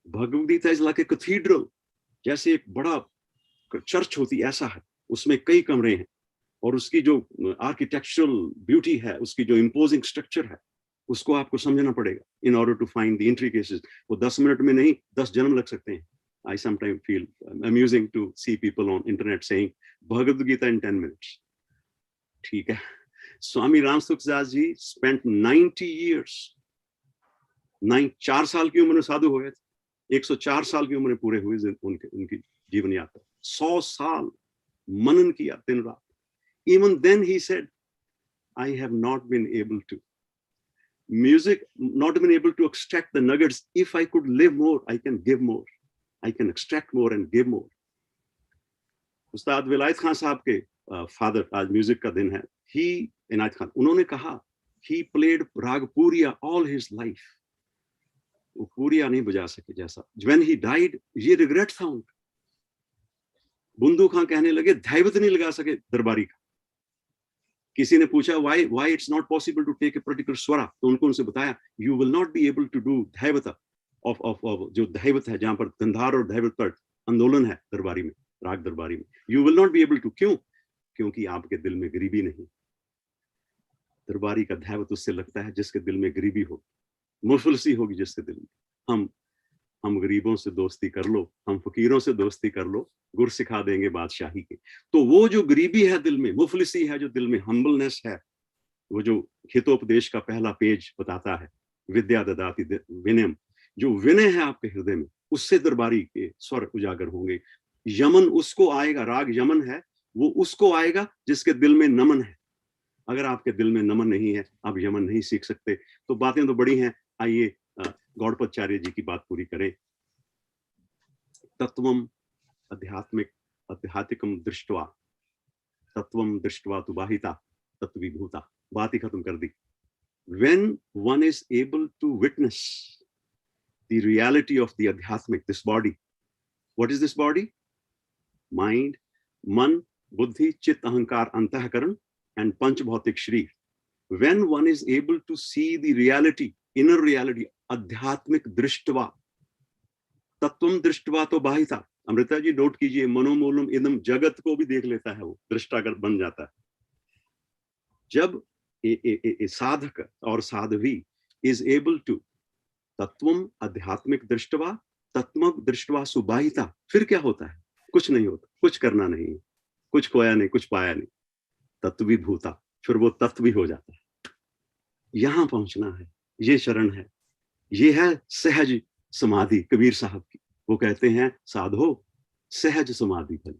Bhagavad Gita is like a cathedral. जैसे एक बड़ा church होती ऐसा है, उसमें कई कमरे हैं और उसकी जो आर्किटेक्चरल ब्यूटी है, उसकी जो इम्पोजिंग स्ट्रक्चर है, उसको आपको समझना पड़ेगा in order to find the intricacies. वो 10 मिनट में नहीं, 10 जन्म लग सकते हैं. I sometimes feel amusing to see people on internet saying Bhagavad Gita in 10 minutes. ठीक है. स्वामी राम सुखदास जी spent 90 years, 4 साल की उम्र में साधु हो गए थे. 104 साल की उम्र में पूरे हुए उनकी जीवन यात्रा. 100 साल मनन किया दिन रात. Even then he said, I have not been able to extract the nuggets. If I could live more, I can give more. I can extract more and give more. उस्ताद विलायत खान साहब के फादर, आज म्यूजिक का दिन है, इनायत खान, उन्होंने कहा he played राग पूरिया all his life. वो पूरिया नहीं बजा सके जैसा. When he died, ये रिग्रेट था उनका. बुंदू खान कहने लगे दैवत नहीं लगा सके दरबारी का. किसी ने पूछा why it's not possible to take a particular swara, तो उनसे बताया you will not be able to do दैवता of जो दैवत है, जहां पर गंधार और दैवत पर आंदोलन है दरबारी में, राग दरबारी में, you will not be able to. क्यों? क्योंकि आपके दिल में गरीबी नहीं. दरबारी का दैवत उससे लगता है जिसके दिल में गरीबी हो, मुफलसी होगी जिसके दिल में. हम गरीबों से दोस्ती कर लो, हम फकीरों से दोस्ती कर लो, गुर सिखा देंगे बादशाही के. तो वो जो गरीबी है दिल में, मुफलिसी है जो दिल में, हम्बलनेस है, वो जो हितोपदेश का पहला पेज बताता है, विद्या ददाति विनयम, जो विनय है आपके हृदय में, उससे दरबारी के स्वर उजागर होंगे. यमन उसको आएगा, राग यमन है, वो उसको आएगा जिसके दिल में नमन है. अगर आपके दिल में नमन नहीं है, आप यमन नहीं सीख सकते. तो बातें तो बड़ी हैं, आइए गौड़पदचार्य जी की बात पूरी करें. तत्वम आध्यात्मिकम दृष्टवा, तत्वम दृष्टवा तु बाहिता तत्विभूता. बात ही खत्म कर दी. When one is able to witness the reality of the adhyatmic, this body, what is this body? Mind, man, buddhi, chit, ahankar, antahkaran, and panch bhautik shri. When one is able to see the reality, inner reality, आध्यात्मिक दृष्टवा, तत्वम दृष्टवा तो बाहिता. Amrita ji note कीजिए, मनोमूलम इदम, जगत को भी देख लेता है, वो दृष्टागर बन जाता है. जब साधक और साध्वी is able to तत्वम आध्यात्मिक दृष्टवा, तत्वम दृष्टवा सुबाहिता, फिर क्या होता है? कुछ नहीं होता, कुछ करना नहीं है, कुछ खोया नहीं, कुछ पाया नहीं. तत्विभूता, फिर वो तत्व भी हो जाता है. यहां पहुंचना है, ये शरण है, ये है सहज समाधि. कबीर साहब की वो कहते हैं, साधो सहज समाधि भली.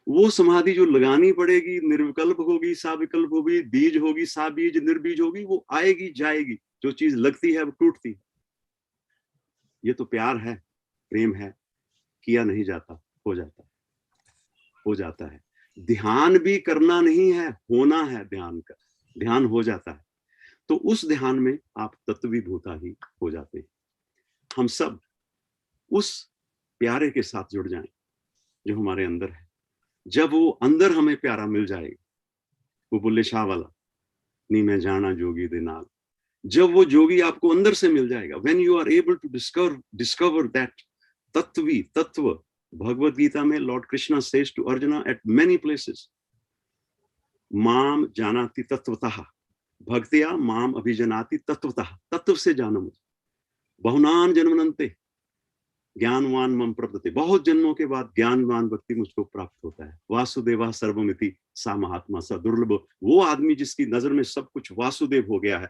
वो समाधि जो लगानी पड़ेगी, निर्विकल्प होगी, साविकल्प होगी, बीज होगी, साबीज, निर्बीज होगी, वो आएगी जाएगी. जो चीज लगती है वो टूटती है. ये तो प्यार है, प्रेम है, किया नहीं जाता, हो जाता है, हो जाता है. ध्यान भी करना नहीं है, होना है. ध्यान का ध्यान हो जाता है. तो उस ध्यान में आप तत्विभूता ही हो जाते हैं. हम सब उस प्यारे के साथ जुड़ जाएं जो हमारे अंदर है. जब वो अंदर हमें प्यारा मिल जाएगा, वो बुल्ले शाह वाला, नी मैं जाना जोगी दे नाल, जब वो जोगी आपको अंदर से मिल जाएगा, when you are able to discover that तत्व. भगवद गीता में Lord Krishna says to Arjuna at many places, माम जानाति तत्वतः, भक्तिया माम अभिजनाति तत्वतः. तत्व से जानो मुझे. बहुनान जन्मनंते ज्ञानवान मम प्रपद्यते. बहुत जन्मों के बाद ज्ञानवान व्यक्ति मुझको प्राप्त होता है. वासुदेवा सर्वमिति सा महात्मा सा दुर्लभ. वो आदमी जिसकी नजर में सब कुछ वासुदेव हो गया है,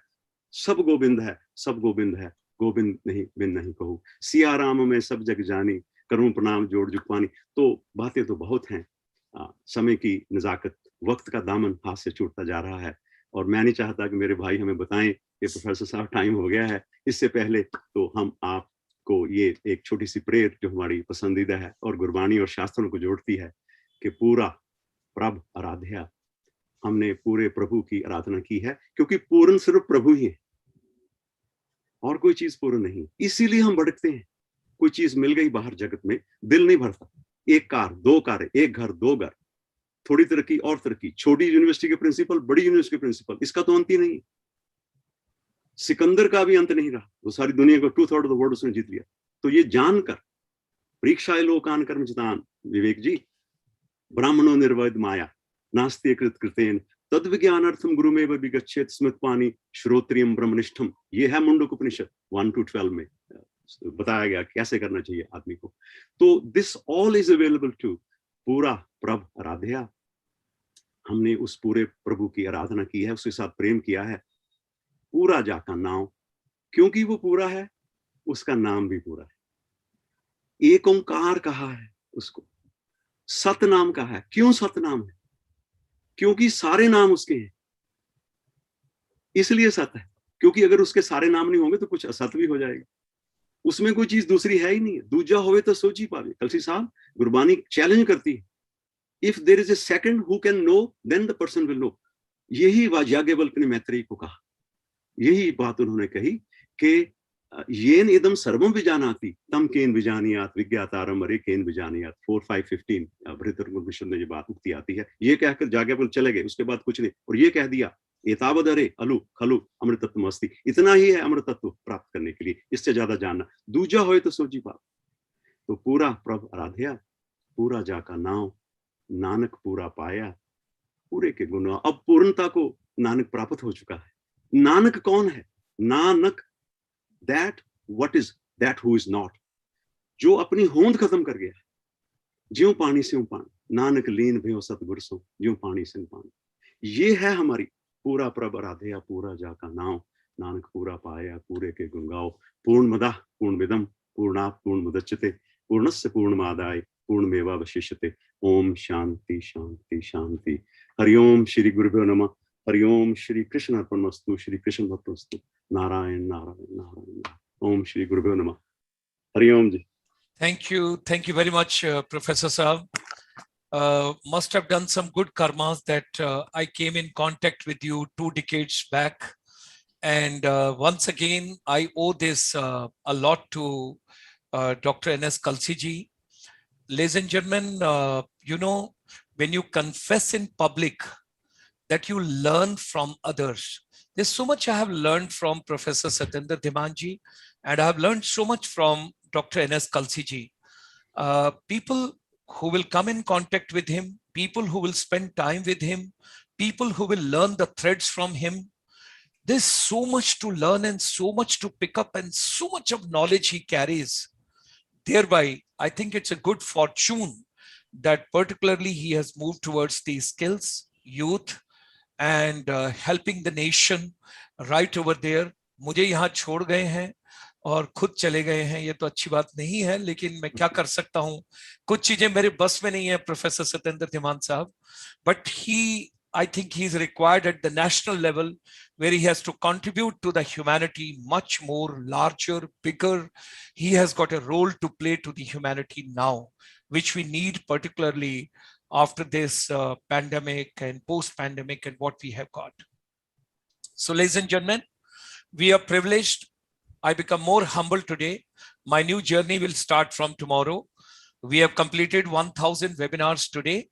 सब गोविंद है, सब गोविंद है, गोविंद नहीं बिन नहीं कहूँ. सिया राम में सब जग जानी, करूं प्रणाम जोड़ जुगपानी. तो बातें तो बहुत हैं. समय की नजाकत, वक्त का दामन हाथ से छूटता जा रहा है. और मैं नहीं चाहता कि मेरे भाई हमें बताएं कि प्रोफेसर साहब टाइम हो गया है. इससे पहले तो हम आपको ये एक छोटी सी प्रेयर जो हमारी पसंदीदा है और गुरबानी और शास्त्रों को जोड़ती है कि पूरा प्रभ आराध्या. हमने पूरे प्रभु की आराधना की है, क्योंकि पूर्ण सिर्फ प्रभु ही है और कोई चीज पूर्ण नहीं. इसीलिए हम भटकते हैं. कोई चीज मिल गई बाहर जगत में, दिल नहीं भरता. एक कार, दो कारें, एक घर, दो घर, थोड़ी तरक्की और तरक्की, छोटी यूनिवर्सिटी के प्रिंसिपल, बड़ी यूनिवर्सिटी के प्रिंसिपल, इसका तो अंत ही नहीं. सिकंदर का भी अंत नहीं रहा, वो सारी दुनिया को 2/3 ऑफ द वर्ल्ड उसने जीत लिया। तो ये जानकर परीक्षाए लोकान कर्म चितान, विवेक जी, ब्राह्मणों निर्वैध माया नास्ति कृत कृतेन तद विज्ञानार्थम गुरुमेव विगच्छेत स्मृत पानी श्रोत्रियम ब्रह्मनिष्ठम। ये है मुंडक उपनिषद 1-12 में बताया गया कैसे करना चाहिए आदमी को। तो this all is available to पूरा प्रभ आराध्या। हमने उस पूरे प्रभु की आराधना की है, उसके साथ प्रेम किया है। पूरा जाका नाम, क्योंकि वो पूरा है उसका नाम भी पूरा है। एक ओंकार कहा है उसको, सतनाम कहा है। क्यों सतनाम है? क्योंकि सारे नाम उसके हैं, इसलिए सत है। क्योंकि अगर उसके सारे नाम नहीं होंगे तो कुछ असत भी हो जाएगा, उसमें कोई चीज दूसरी है ही नहीं। दूजा होवे तो सोची पावे। कलसी साहब गुरबानी चैलेंज करती है, if there is a second who can know then the person will know. यही याज्ञवल्क्य ने मैत्रेयी को कहा, यही बात उन्होंने कही कि येन इदम सर्वम विजानाति तम केन विजानियात विज्ञातारम अरे केन विजानियात। 4-5-15 बृहदरत्न में ये बात उक्ति आती है। ये कहकर याज्ञवल्क्य चले गए, उसके बाद कुछ नहीं, और ये कह दिया एतावद अरे अलु खलु अमृतत्व अस्ति, इतना ही है अमृतत्व प्राप्त करने के लिए, इससे ज्यादा जानना दूजा होए तो सोची बात। तो पूरा प्रभ आराध्या, पूरा जाका नाम, नानक पूरा पाया, पूरे के गुण। अब पूर्णता को नानक प्राप्त हो चुका है। नानक कौन है? Nanak that what is that who is not, जो अपनी होंद खत्म कर गया। ज्यों पानी से पानी, नानक लीन भयो सतगुर सो, ज्यों पानी से पानी। ये है हमारी पूरा प्रभ आराध्या, पूरा जाका नाम, नानक पूरा पाया, पूरे के गुण गाओ। पूर्णमदः पूर्णमिदं पूर्णात् पूर्णमुदच्यते पूर्णस्य पूर्णमादाय पूर्णमेवावशिष्यते। ओम शांति शांति शांति। हरिओम श्री गुरुभ्यो नमः। हरिओम श्री कृष्ण अर्पणमस्तु, श्री कृष्ण भक्तमस्तु। नारायण नारायण नारायण। ओम श्री गुरुभ्यो नमः। हरिओम जी। Thank you very much, Professor Saab. Must have done some good karmas that I came in contact with you 2 decades back, and once again I owe this a lot to Dr. N.S. Kalsi ji. Ladies and gentlemen, you know, when you confess in public, that you learn from others. There's so much I have learned from Professor Satyendra Dhimanji, and I have learned so much from Dr. N.S. Kalsi ji. People who will come in contact with him, people who will spend time with him, people who will learn the threads from him. There's so much to learn and so much to pick up and so much of knowledge he carries. Thereby, I think it's a good fortune that particularly he has moved towards these skills, youth, and helping the nation right over there. मुझे यहाँ छोड़ गए हैं और खुद चले गए हैं, ये तो अच्छी बात नहीं है, लेकिन मैं क्या कर सकता हूँ। कुछ चीजें मेरे बस में नहीं है प्रोफेसर सत्येंद्र धिमान साहब, but I think he's required at the national level where he has to contribute to the humanity much more larger, bigger. He has got a role to play to the humanity now, which we need particularly after this pandemic and post-pandemic and what we have got. So ladies and gentlemen, we are privileged. I become more humble today. My new journey will start from tomorrow. We have completed 1,000 webinars today,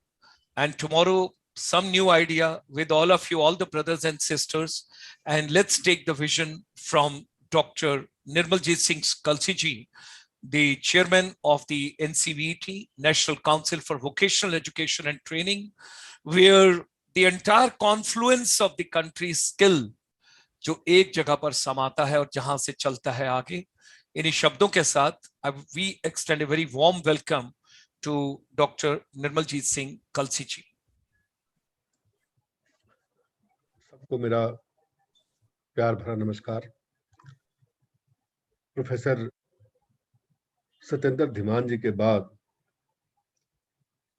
and tomorrow some new idea with all of you, all the brothers and sisters, and let's take the vision from Dr. Nirmaljeet Singh Kalsi ji, the chairman of the NCVT, National Council for Vocational Education and Training, where the entire confluence of the country's skill जो एक जगह पर समाता है और जहां से चलता है आगे। इन्हीं शब्दों के साथ we extend a very warm welcome to Dr. Nirmaljeet Singh Kalsi ji. सबको मेरा प्यार भरा नमस्कार। प्रोफेसर सत्येंद्र धिमान जी के बाद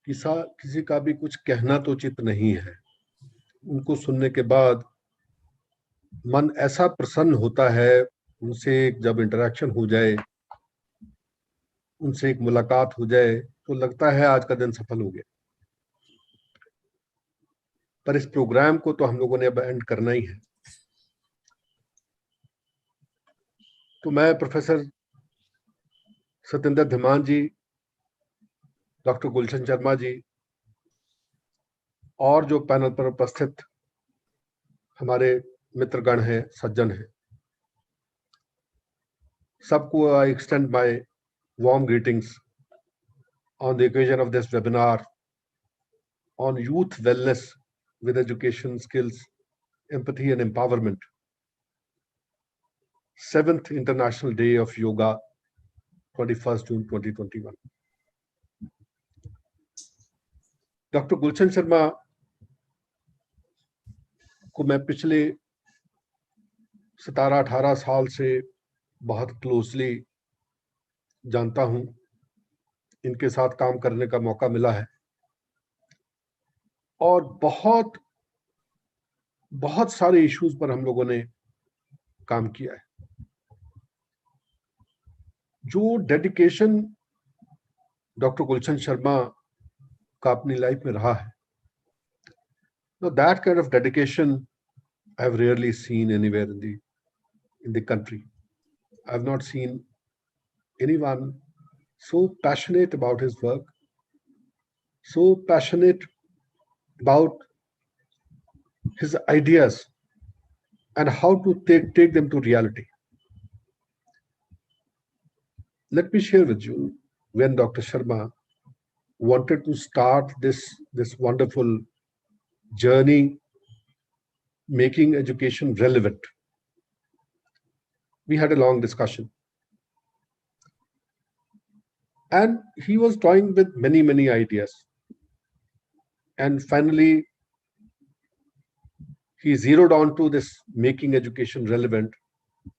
किसी का भी कुछ कहना तो उचित नहीं है। उनको सुनने के बाद मन ऐसा प्रसन्न होता है, उनसे जब इंटरेक्शन हो जाए, उनसे एक मुलाकात हो जाए तो लगता है आज का दिन सफल हो गया। पर इस प्रोग्राम को तो हम लोगों ने अब एंड करना ही है। तो मैं प्रोफेसर सत्येंद्र धिमान जी, डॉक्टर गुलशन शर्मा जी और जो पैनल पर उपस्थित हमारे मित्रगण हैं, सज्जन हैं, सबको I extend my warm greetings on the occasion of this webinar on youth wellness with education, skills, empathy and empowerment. 7th International Day of Yoga, 21st June 2021. Dr. Gulshan Sharma को मैं पिछले 17-18 साल से बहुत क्लोजली जानता हूं, इनके साथ काम करने का मौका मिला है और बहुत सारे इश्यूज पर हम लोगों ने काम किया है. जो डेडिकेशन डॉक्टर गुलशन शर्मा का अपनी लाइफ में रहा है, now that kind of dedication I have rarely seen anywhere in the country. I have not seen anyone so passionate about his work, so passionate about his ideas and how to take them to reality. Let me share with you when Dr. Sharma wanted to start this wonderful journey making education relevant. We had a long discussion. And he was toying with many ideas. And finally, he zeroed on to this making education relevant,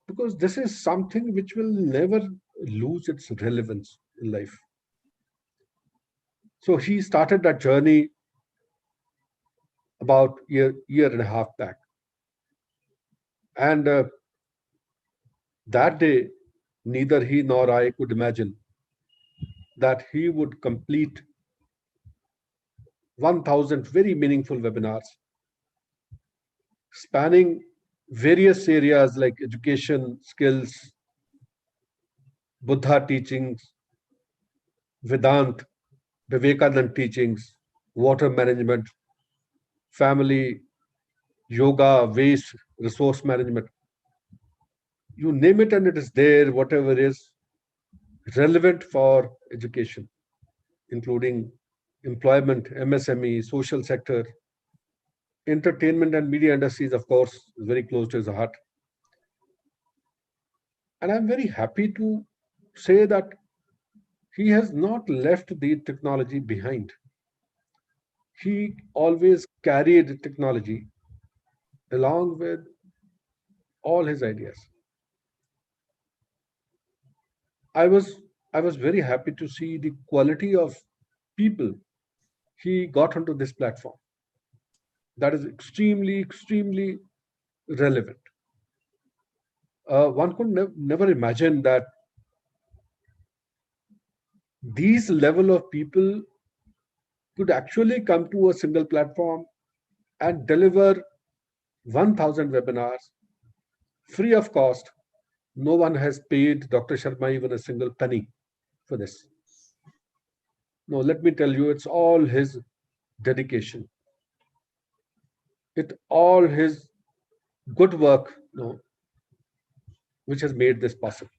because this is something which will never lose its relevance in life. So he started that journey about year and a half back. And that day, neither he nor I could imagine that he would complete 1,000 very meaningful webinars spanning various areas like education, skills, Buddha teachings, Vedanta, Vivekananda teachings, water management, family, yoga, waste, resource management. You name it and it is there, whatever is relevant for education, including employment, MSME, social sector, entertainment and media industries, of course, is very close to his heart. And I'm very happy to say that he has not left the technology behind. He always carried technology along with all his ideas. I was very happy to see the quality of people he got onto this platform. That is extremely relevant. One could never imagine that these level of people could actually come to a single platform and deliver 1,000 webinars free of cost. No one has paid Dr. Sharma even a single penny for this. No, let me tell you, it's all his dedication. It's all his good work, which has made this possible.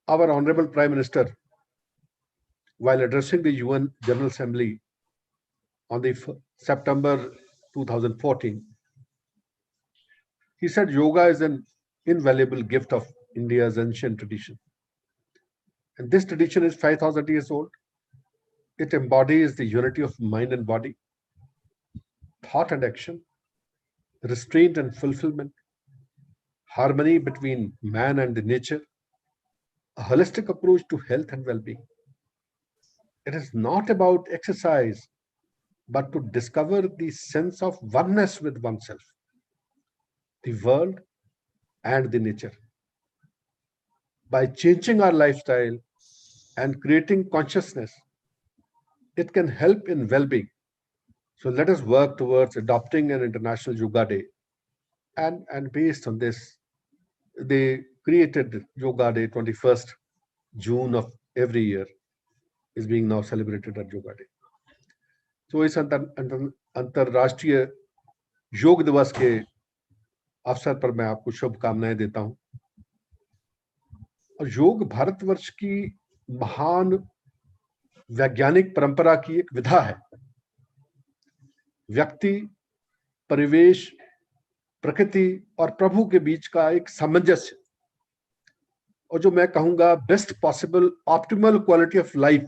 Our Honorable Prime Minister, while addressing the UN General Assembly on the September 2014, he said yoga is an invaluable gift of India's ancient tradition. And this tradition is 5,000 years old. It embodies the unity of mind and body, thought and action, restraint and fulfillment, harmony between man and the nature, a holistic approach to health and well-being. It is not about exercise, but to discover the sense of oneness with oneself, the world, and the nature. By changing our lifestyle and creating consciousness, it can help in well-being. So let us work towards adopting an International Yoga Day. And based on this, they created Yoga Day, 21st June of every year is being now celebrated at Yoga Day. So इस अंतरराष्ट्रीय योग दिवस के अवसर पर मैं आपको शुभकामनाएं देता हूं। और योग भारतवर्ष की महान वैज्ञानिक परंपरा की एक विधा है। व्यक्ति, परिवेश, प्रकृति और प्रभु के बीच का एक सामंजस्य, और जो मैं कहूंगा best possible optimal quality of life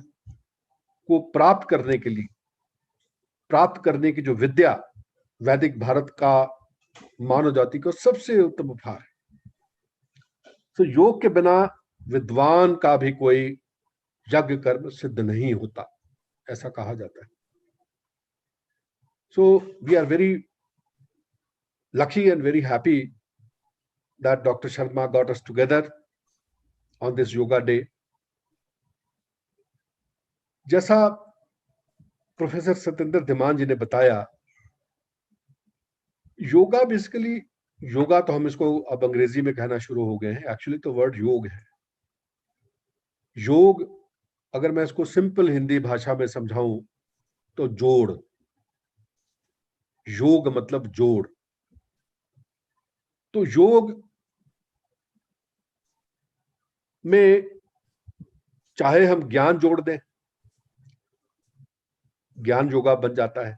को प्राप्त करने की जो विद्या वैदिक भारत का मानव जाति को सबसे उत्तम उपहार है। तो योग के बिना विद्वान का भी कोई यज्ञ कर्म सिद्ध नहीं होता, ऐसा कहा जाता है। So we are very lucky and very happy that Dr. Sharma got us together on this yoga day. जैसा प्रोफेसर सत्येंद्र धीमान जी ने बताया, योगा बेसिकली, योगा तो हम इसको अब अंग्रेजी में कहना शुरू हो गए हैं, एक्चुअली तो वर्ड योग है। योग अगर मैं इसको सिंपल हिंदी भाषा में समझाऊं तो जोड़, योग मतलब जोड़। तो योग में चाहे हम ज्ञान जोड़ दें, ज्ञान योगा बन जाता है,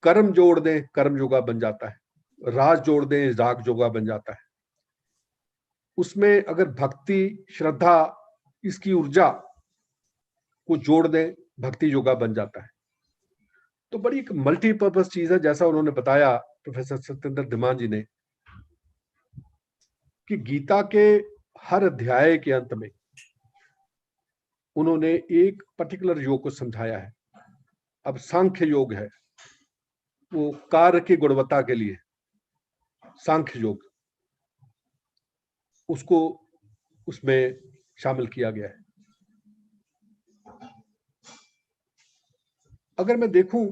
कर्म जोड़ दें, कर्म योगा बन जाता है, राज जोड़ दें, राग योगा बन जाता है। उसमें अगर भक्ति, श्रद्धा, इसकी ऊर्जा को जोड़ दें, भक्ति योगा बन जाता है। तो बड़ी एक मल्टीपर्पज चीज है, जैसा उन्होंने बताया प्रोफेसर सत्येंद्र धीमान जी ने, कि गीता के हर अध्याय के अंत में उन्होंने एक पर्टिकुलर योग को समझाया है। अब सांख्य योग है, वो कार्य की गुणवत्ता के लिए सांख्य योग, उसको उसमें शामिल किया गया है। अगर मैं देखूं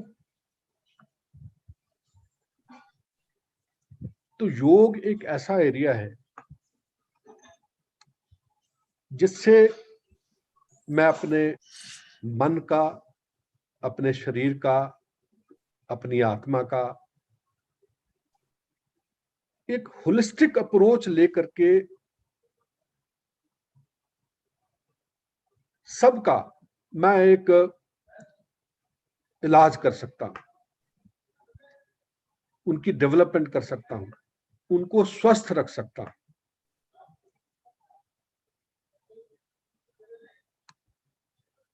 तो योग एक ऐसा एरिया है जिससे मैं अपने मन का, अपने शरीर का, अपनी आत्मा का एक होलिस्टिक अप्रोच लेकर के सबका मैं एक इलाज कर सकता हूं, उनकी डेवलपमेंट कर सकता हूं, उनको स्वस्थ रख सकता हूं।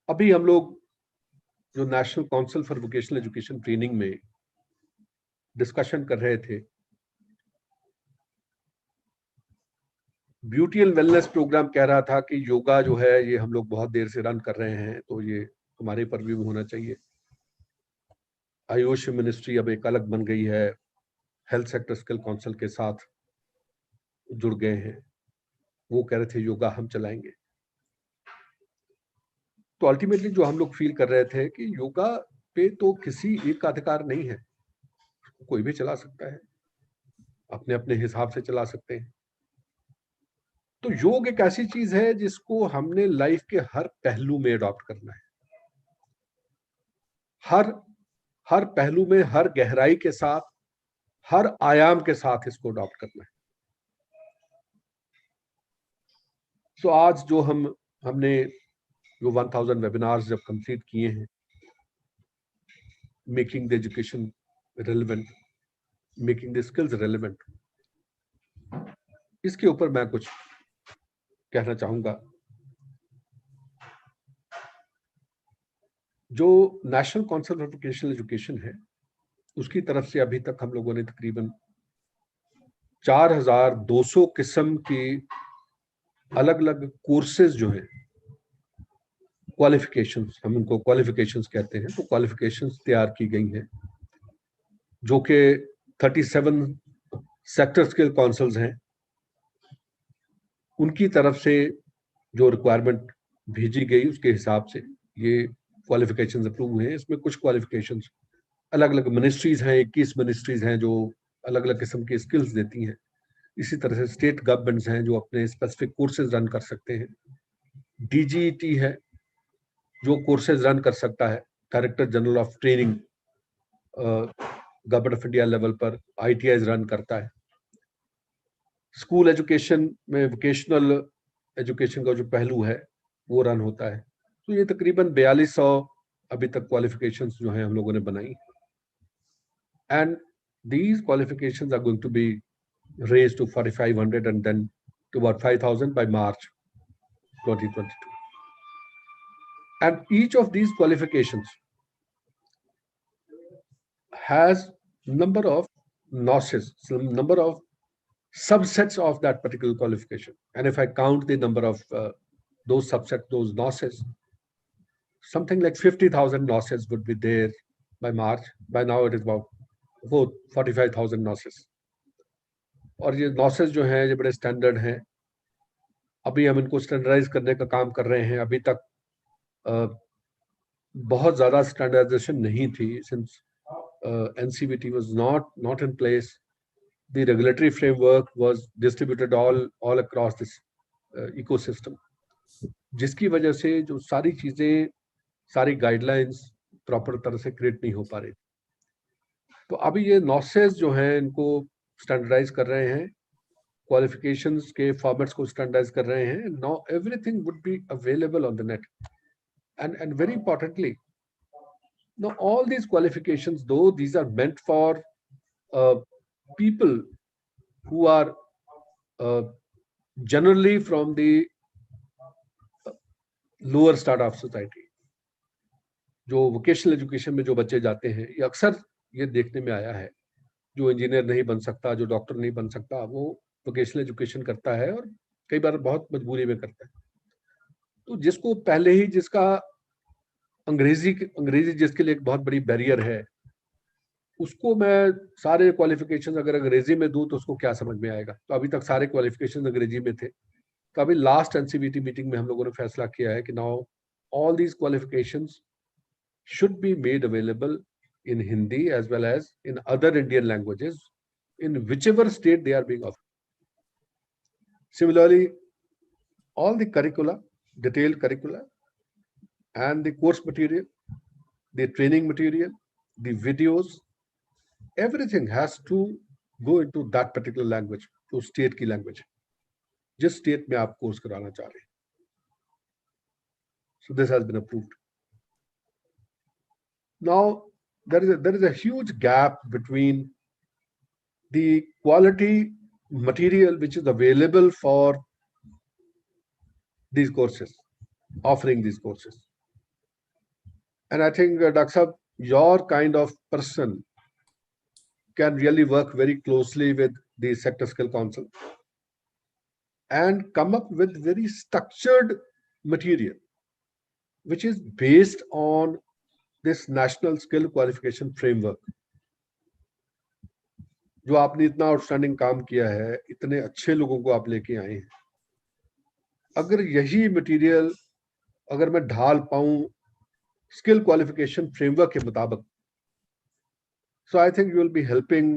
अभी हम लोग जो national council for vocational education training में डिस्कशन कर रहे थे, ब्यूटी एंड वेलनेस प्रोग्राम कह रहा था कि योगा जो है ये हम लोग बहुत देर से रन कर रहे हैं, तो ये हमारे परव्यू में होना चाहिए। आयुष मिनिस्ट्री अब एक अलग बन गई है, हेल्थ सेक्टर स्किल काउंसिल के साथ जुड़ गए हैं, वो कह रहे थे योगा हम चलाएंगे। तो अल्टीमेटली जो हम लोग फील कर रहे थे कि योगा पे तो किसी एक का अधिकार नहीं है, कोई भी चला सकता है, अपने अपने हिसाब से चला सकते हैं। तो योग एक ऐसी चीज है जिसको हमने लाइफ के हर पहलू में अडॉप्ट करना है, हर पहलू में, हर गहराई के साथ, हर आयाम के साथ इसको अडॉप्ट करना है। तो आज जो हमने जो 1000 वेबिनार्स जब कंप्लीट किए हैं, making the education relevant, making the skills relevant, इसके ऊपर मैं कुछ कहना चाहूंगा। जो national council for vocational education है, उसकी तरफ से अभी तक हम लोगों ने तकरीबन 4200 किस्म के अलग अलग कोर्सेज जो हैं, क्वालिफिकेशंस, हम उनको क्वालिफिकेशंस कहते हैं, तो क्वालिफिकेशंस तैयार की गई हैं, जो कि 37 सेक्टर स्किल काउंसिल्स हैं, उनकी तरफ से जो रिक्वायरमेंट भेजी गई उसके हिसाब से ये क्वालिफिकेशंस अप्रूव हुए हैं। इसमें कुछ क्वालिफिकेशंस अलग अलग मिनिस्ट्रीज हैं, 21 मिनिस्ट्रीज हैं जो अलग अलग किस्म की स्किल्स देती हैं। इसी तरह से स्टेट गवर्नमेंट्स हैं जो अपने स्पेसिफिक कोर्सेज रन कर सकते हैं। डीजीटी है जो कोर्सेज रन कर सकता है, director general of training government of India level पर ITIs रन करता है। स्कूल एजुकेशन में वोकेशनल एजुकेशन का जो पहलू है वो रन होता है। तो ये तकरीबन 4200 अभी तक क्वालिफिकेशंस जो हैं हम लोगों ने बनाई, and these qualifications are going to be raised to 4,500 and then to about 5,000 by March 2022. And each of these qualifications has number of notches, some number of subsets of that particular qualification. And if I count the number of those subsets, those notches, something like 50,000 notches would be there by March. By now it is about 45,000 notches. और ये नॉसेस जो हैं ये बड़े standard हैं। अभी हम इनको स्टैंडर्डाइज करने का काम कर रहे हैं। अभी तक बहुत ज़्यादा स्टैंडर्डाइजेशन नहीं थी, since NCVT was not in place. The regulatory framework was distributed all across this ecosystem, जिसकी वजह से जो सारी चीज़ें, सारी गाइडलाइंस प्रॉपर तरह से क्रिएट नहीं हो पा रही। तो अभी ये नॉसेस जो हैं इनको स्टैंडर्डाइज कर रहे हैं, क्वालिफिकेशंस के फॉर्मेट्स को स्टैंडर्डाइज कर रहे हैं। Now everything would be available on the net, and very importantly, now all these qualifications, though these are meant for people who are generally from the lower strata of society, जो vocational education में जो बच्चे जाते हैं, ये अक्सर ये देखने में आया है, जो इंजीनियर नहीं बन सकता, जो डॉक्टर नहीं बन सकता, वो वोकेशनल एजुकेशन करता है और कई बार बहुत मजबूरी में करता है। तो जिसको पहले ही, जिसका अंग्रेजी जिसके लिए एक बहुत बड़ी बैरियर है, उसको मैं सारे क्वालिफिकेशन अगर अंग्रेजी में दूं तो उसको क्या समझ में आएगा। तो अभी तक सारे क्वालिफिकेशन अंग्रेजी में थे। तो अभी लास्ट NCVT मीटिंग में हम लोगों ने फैसला किया है कि now all these qualifications should be made available in Hindi as well as in other Indian languages in whichever state they are being offered. Similarly, all the curricula, detailed curricula, and the course material, the training material, the videos, everything has to go into that particular language, to state की language, जिस state में आप course कराना चाह रहे हैं. So this has been approved. Now there is a huge gap between the quality material which is available for these courses, offering these courses. And I think Dr. Saab, your kind of person can really work very closely with the Sector Skill Council and come up with very structured material which is based on this National Skill Qualification Framework. जो आपने इतना outstanding काम किया है, इतने अच्छे लोगों को आप लेके आए हैं, अगर यही मटेरियल अगर मैं ढाल पाऊं स्किल क्वालिफिकेशन फ्रेमवर्क के मुताबिक, so I think you will be helping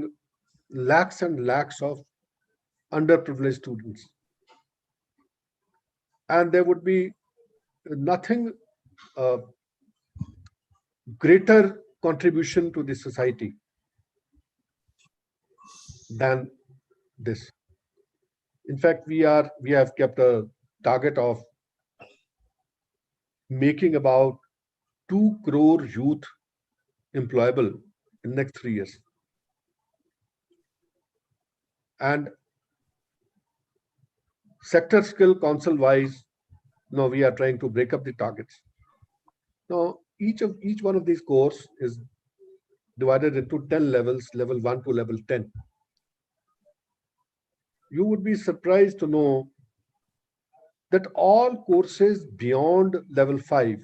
lakhs and lakhs of underprivileged students, and there would be nothing greater contribution to the society than this. In fact, we have kept a target of making about 2 crore youth employable in the next 3 years. And Sector Skill Council wise, now we are trying to break up the targets. Now, each one of these courses is divided into 10 levels, level 1 to level 10. You would be surprised to know that all courses beyond level 5,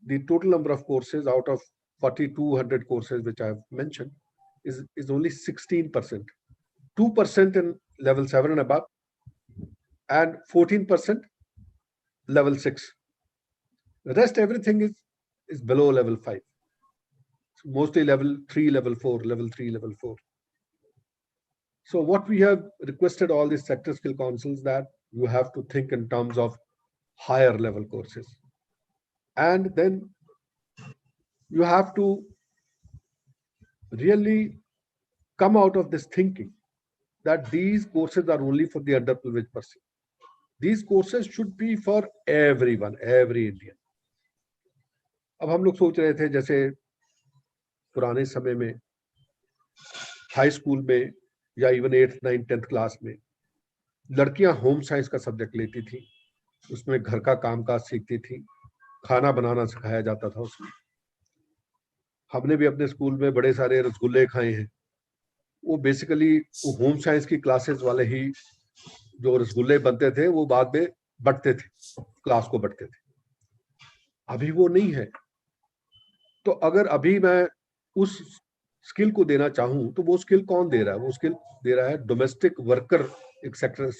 the total number of courses out of 4,200 courses which I have mentioned is only 16%. 2% in level 7 and above, and 14% level 6. The rest everything is below level 5. So mostly level 3, level 4, level 3, level 4. So what we have requested all these sector skill councils that you have to think in terms of higher level courses. And then you have to really come out of this thinking that these courses are only for the underprivileged person. These courses should be for everyone, every Indian. अब हम लोग सोच रहे थे जैसे पुराने समय में हाई स्कूल में या even 8th 9th 10th class में लड़कियां होम साइंस का सब्जेक्ट लेती थी, उसमें घर का कामकाज सीखती थी, खाना बनाना सिखाया जाता था उसमें। हमने भी अपने स्कूल में बड़े सारे रसगुल्ले खाए हैं। वो बेसिकली वो होम साइंस की क्लासेस वाले ही जो रसगुल्ले बनते थे वो बाद में बंटते थे, क्लास को बंटते थे। अभी वो नहीं है। तो अगर अभी मैं उस स्किल को देना चाहूं तो वो स्किल कौन दे रहा है? वो स्किल दे रहा है डोमेस्टिक वर्कर, एक सेक्टर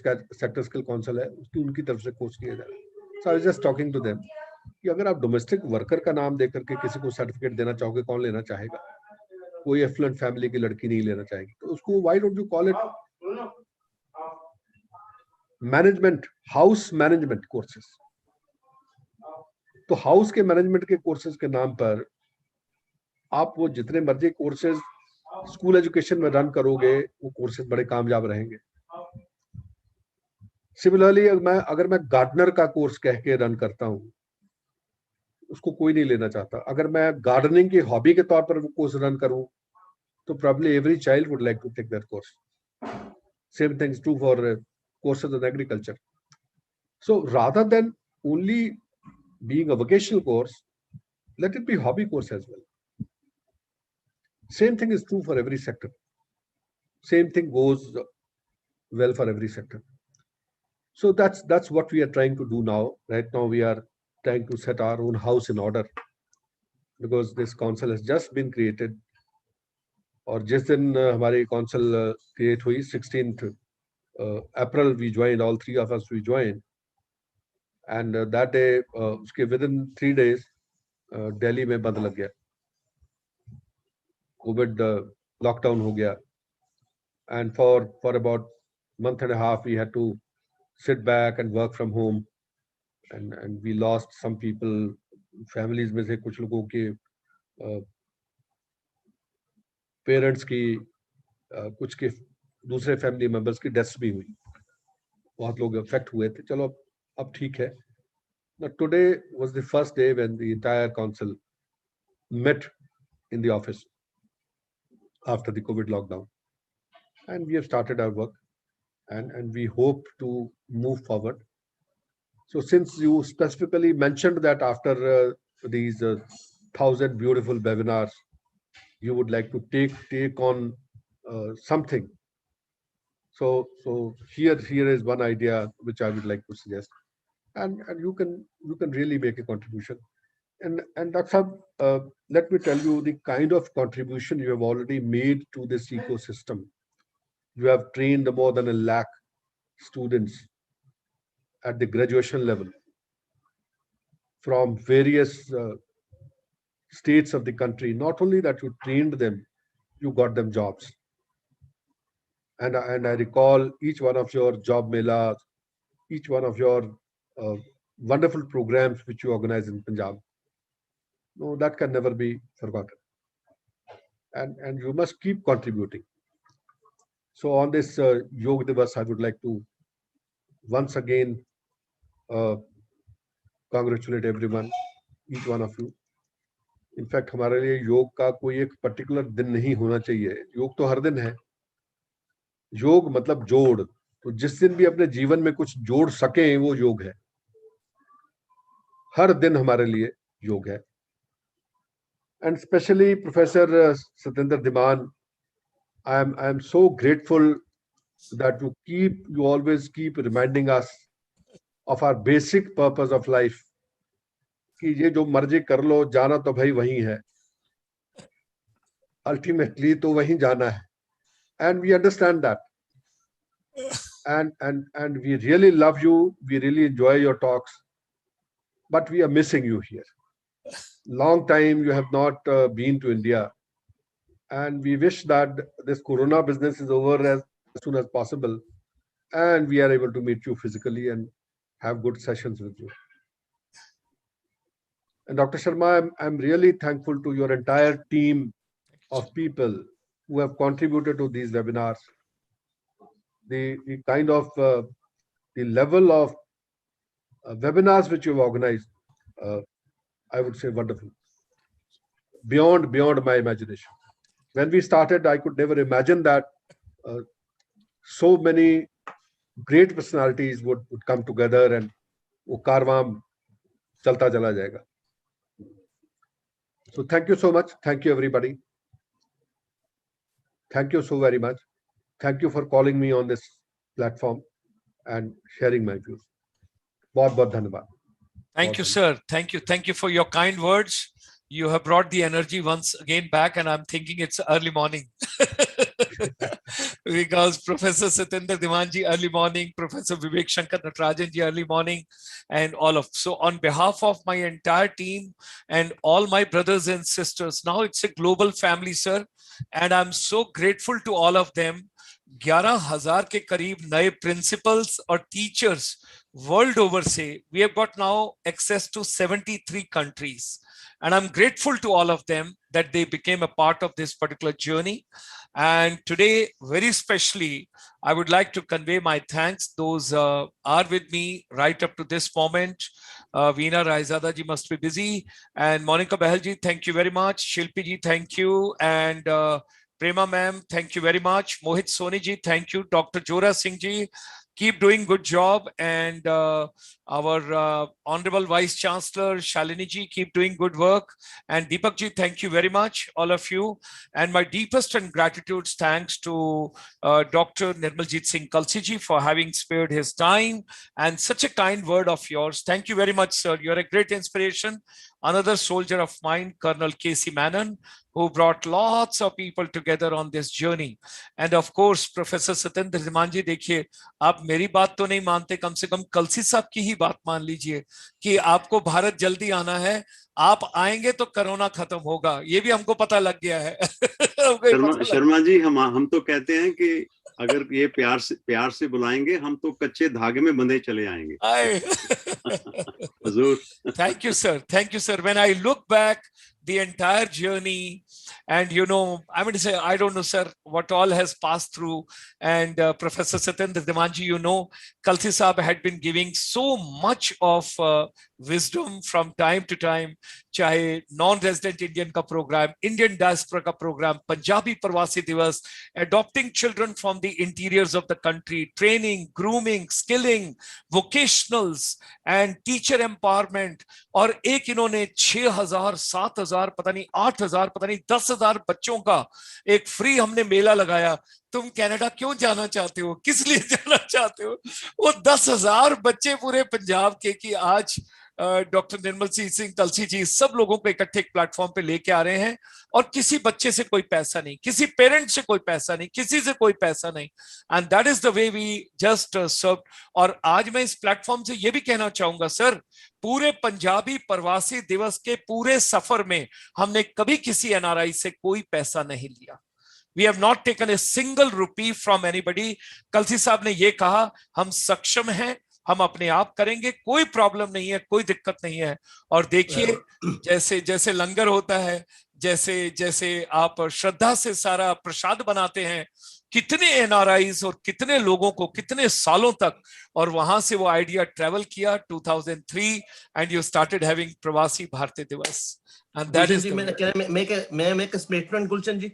स्किल काउंसिल है, उसकी उनकी तरफ से कोर्स किया जा रहा है। So I just talking to them कि अगर आप डोमेस्टिक वर्कर का नाम देकर के किसी को सर्टिफिकेट देना चाहोगे, कौन लेना चाहेगा? कोई एफ्लुएंट फैमिली की लड़की नहीं लेना चाहेगी। तो उसको why don't you call it management, house management courses. तो हाउस के मैनेजमेंट के कोर्सेज के नाम पर आप वो जितने मर्जी कोर्सेज स्कूल एजुकेशन में रन करोगे, वो कोर्सेज बड़े कामयाब रहेंगे। सिमिलरली अगर मैं गार्डनर का कोर्स कह के रन करता हूं, उसको कोई नहीं लेना चाहता। अगर मैं गार्डनिंग की हॉबी के तौर पर वो कोर्स रन करूं तो probably every child would like to take that course. Same thing is true for courses in agriculture. So rather than only being a vocational course, let it be hobby course as well. Same thing is true for every sector. Same thing goes well for every sector. So that's what we are trying to do now. Right now we are trying to set our own house in order because this council has just been created. और जिस दिन हमारी council create हुई 16th April we joined, all three of us we joined, and that day उसके within 3 days Delhi में बंद लग गया, कोविड लॉकडाउन हो गया, and for about month and a half we had to sit back and work from home, and we lost some people, families में से कुछ लोगों के पेरेंट्स की, कुछ के दूसरे फैमिली मेंबर्स की डेथ्स भी हुई, बहुत लोग अफेक्ट हुए थे। चलो अब ठीक है। Now today was the first day when the entire council met in the office after the COVID lockdown, and we have started our work, and we hope to move forward. So since you specifically mentioned that after these 1,000 beautiful webinars you would like to take on something, so here is one idea which I would like to suggest, and you can really make a contribution. And that's how let me tell you the kind of contribution you have already made to this ecosystem. You have trained more than 1 lakh students at the graduation level from various states of the country. Not only that you trained them, you got them jobs. And I recall each one of your job melas, each one of your wonderful programs which you organize in Punjab. No, that can never be forgotten. And you must keep contributing. So on this Yoga Divas, I would like to once again congratulate everyone, each one of you. In fact हमारे लिए योग का कोई एक particular दिन नहीं होना चाहिए, योग तो हर दिन है। योग मतलब जोड़, तो जिस दिन भी अपने जीवन में कुछ जोड़ सके वो योग है। हर दिन हमारे लिए योग है। And specially professor Satendra Dhiman, I am so grateful that you always keep reminding us of our basic purpose of life, कि ये जो मर्जी कर लो, जाना तो भाई वही है, अल्टीमेटली तो वहीं जाना है। And we understand that, and we really love you, we really enjoy your talks, but we are missing you here. Long time you have not been to India, and we wish that this corona business is over as soon as possible and we are able to meet you physically and have good sessions with you. And Dr. Sharma, I'm really thankful to your entire team of people who have contributed to these webinars. the kind of the level of webinars which you've organized, I would say wonderful, beyond my imagination. When we started, I could never imagine that so many great personalities would come together and वो कारवां चलता चला जाएगा. So thank you so much. Thank you, everybody. Thank you so very much. Thank you for calling me on this platform and sharing my views. बहुत बहुत धन्यवाद. Thank you, sir. Thank you. Thank you for your kind words. You have brought the energy once again back, and I'm thinking it's early morning. Because Professor Satinder Diwanji early morning, Professor Vivek Shankar Natarajan early morning, and all of. So on behalf of my entire team and all my brothers and sisters, now it's a global family, sir. And I'm so grateful to all of them. 11,000 के करीब नए principals और teachers world over से, we have got now access to 73 countries. And I'm grateful to all of them that they became a part of this particular journey. And today, very specially, I would like to convey my thanks. Those are with me right up to this moment. Veena Raizada ji must be busy. And Monica Bahal ji, thank you very much. Shilpi ji, thank you. And Prema ma'am, thank you very much. Mohit Soni ji, thank you. Dr. Jora Singh ji, keep doing good job. And our Honorable Vice Chancellor Shalini ji, keep doing good work. And Deepak ji, thank you very much, all of you. And my deepest and gratitude thanks to Dr. Nirmaljit Singh Kalsi ji for having spared his time and such a kind word of yours. Thank you very much, sir. You're a great inspiration. Another soldier of mine, Colonel K.C. Menon, who brought lots of people together on this journey. And of course, Professor Satinder Diwanji, देखिए, आप मेरी बात तो नहीं मानते, कम से कम कलसी साहब की ही बात मान लीजिए कि आपको भारत जल्दी आना है, आप आएंगे तो कोरोना खत्म होगा, ये भी हमको पता लग गया है. शर्मा जी, हम तो कहते हैं कि अगर ये प्यार से बुलाएंगे, हम तो कच्चे धागे में बंधे चले आएंगे. Thank you, sir. Thank you, sir. When I look back the entire journey, and you know, I'm going to say, I don't know, sir, what all has passed through. And Professor Satinder Diwanji, you know, Kalsi Saab had been giving so much of wisdom from time to time, चाहे non-resident Indian का program, Indian diaspora का program, Punjabi Parwasi Divas, adopting children from the interiors of the country, training, grooming, skilling, vocationals, and teacher empowerment. और एक इन्होंने 6,000, 7,000, पता नहीं 8,000, पता नहीं 10,000 बच्चों का एक फ्री हमने मेला लगाया. तुम कनाडा क्यों जाना चाहते हो, किस लिए जाना चाहते हो? वो 10,000 बच्चे पूरे पंजाब के कि आज डॉक्टर निर्मल सिंह कलसी जी सब लोगों को इकट्ठे एक प्लेटफॉर्म पे लेके आ रहे हैं. और किसी बच्चे से कोई पैसा नहीं, किसी पेरेंट से कोई पैसा नहीं, किसी से कोई पैसा नहीं. And that is the way we just serve. और आज मैं इस प्लेटफॉर्म से ये भी कहना चाहूंगा, सर, पूरे पंजाबी प्रवासी दिवस के पूरे सफर में हमने कभी किसी एनआरआई से कोई पैसा नहीं लिया. We have not taken a single rupee from anybody. कलसी साहब ने ये कहा, हम सक्षम हैं, हम अपने आप करेंगे, कोई प्रॉब्लम नहीं है, कोई दिक्कत नहीं है. और देखिए, जैसे जैसे लंगर होता है, जैसे जैसे आप श्रद्धा से सारा प्रसाद बनाते हैं, कितने एनआरआईज और कितने लोगों को कितने सालों तक, और वहां से वो आइडिया ट्रेवल किया 2003 एंड यू स्टार्टेड हैविंग प्रवासी भारतीय दिवस. And that is make a statement, Gulshan ji?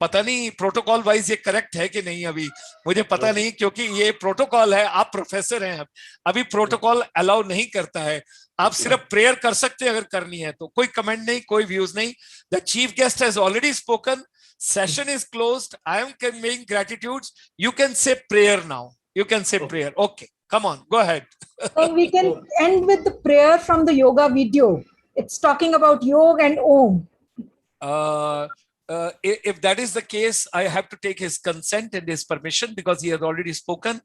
पता नहीं प्रोटोकॉल वाइज ये करेक्ट है कि नहीं, अभी मुझे पता नहीं, क्योंकि ये प्रोटोकॉल है. आप प्रोफेसर हैं, अभी प्रोटोकॉल अलाउ नहीं करता है. आप सिर्फ प्रेयर कर सकते हैं अगर करनी है तो. कोई कमेंट नहीं, कोई व्यूज नहीं. The chief guest has already spoken. Session is closed. I am conveying gratitudes. You can say prayer now. You can say prayer. Okay, come on, go ahead. So we can end with the prayer from the yoga video. It's talking about yoga and Om. If that is the case, I have to take his consent and his permission because he has already spoken.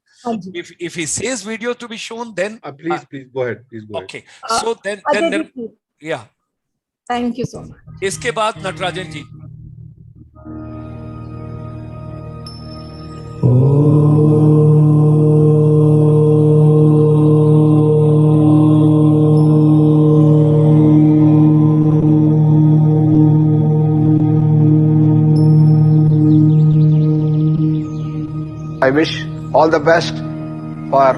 If he says video to be shown, then please go ahead. Please go okay. ahead. So then yeah. Thank you so much. इसके बाद नटराजन जी. I wish all the best for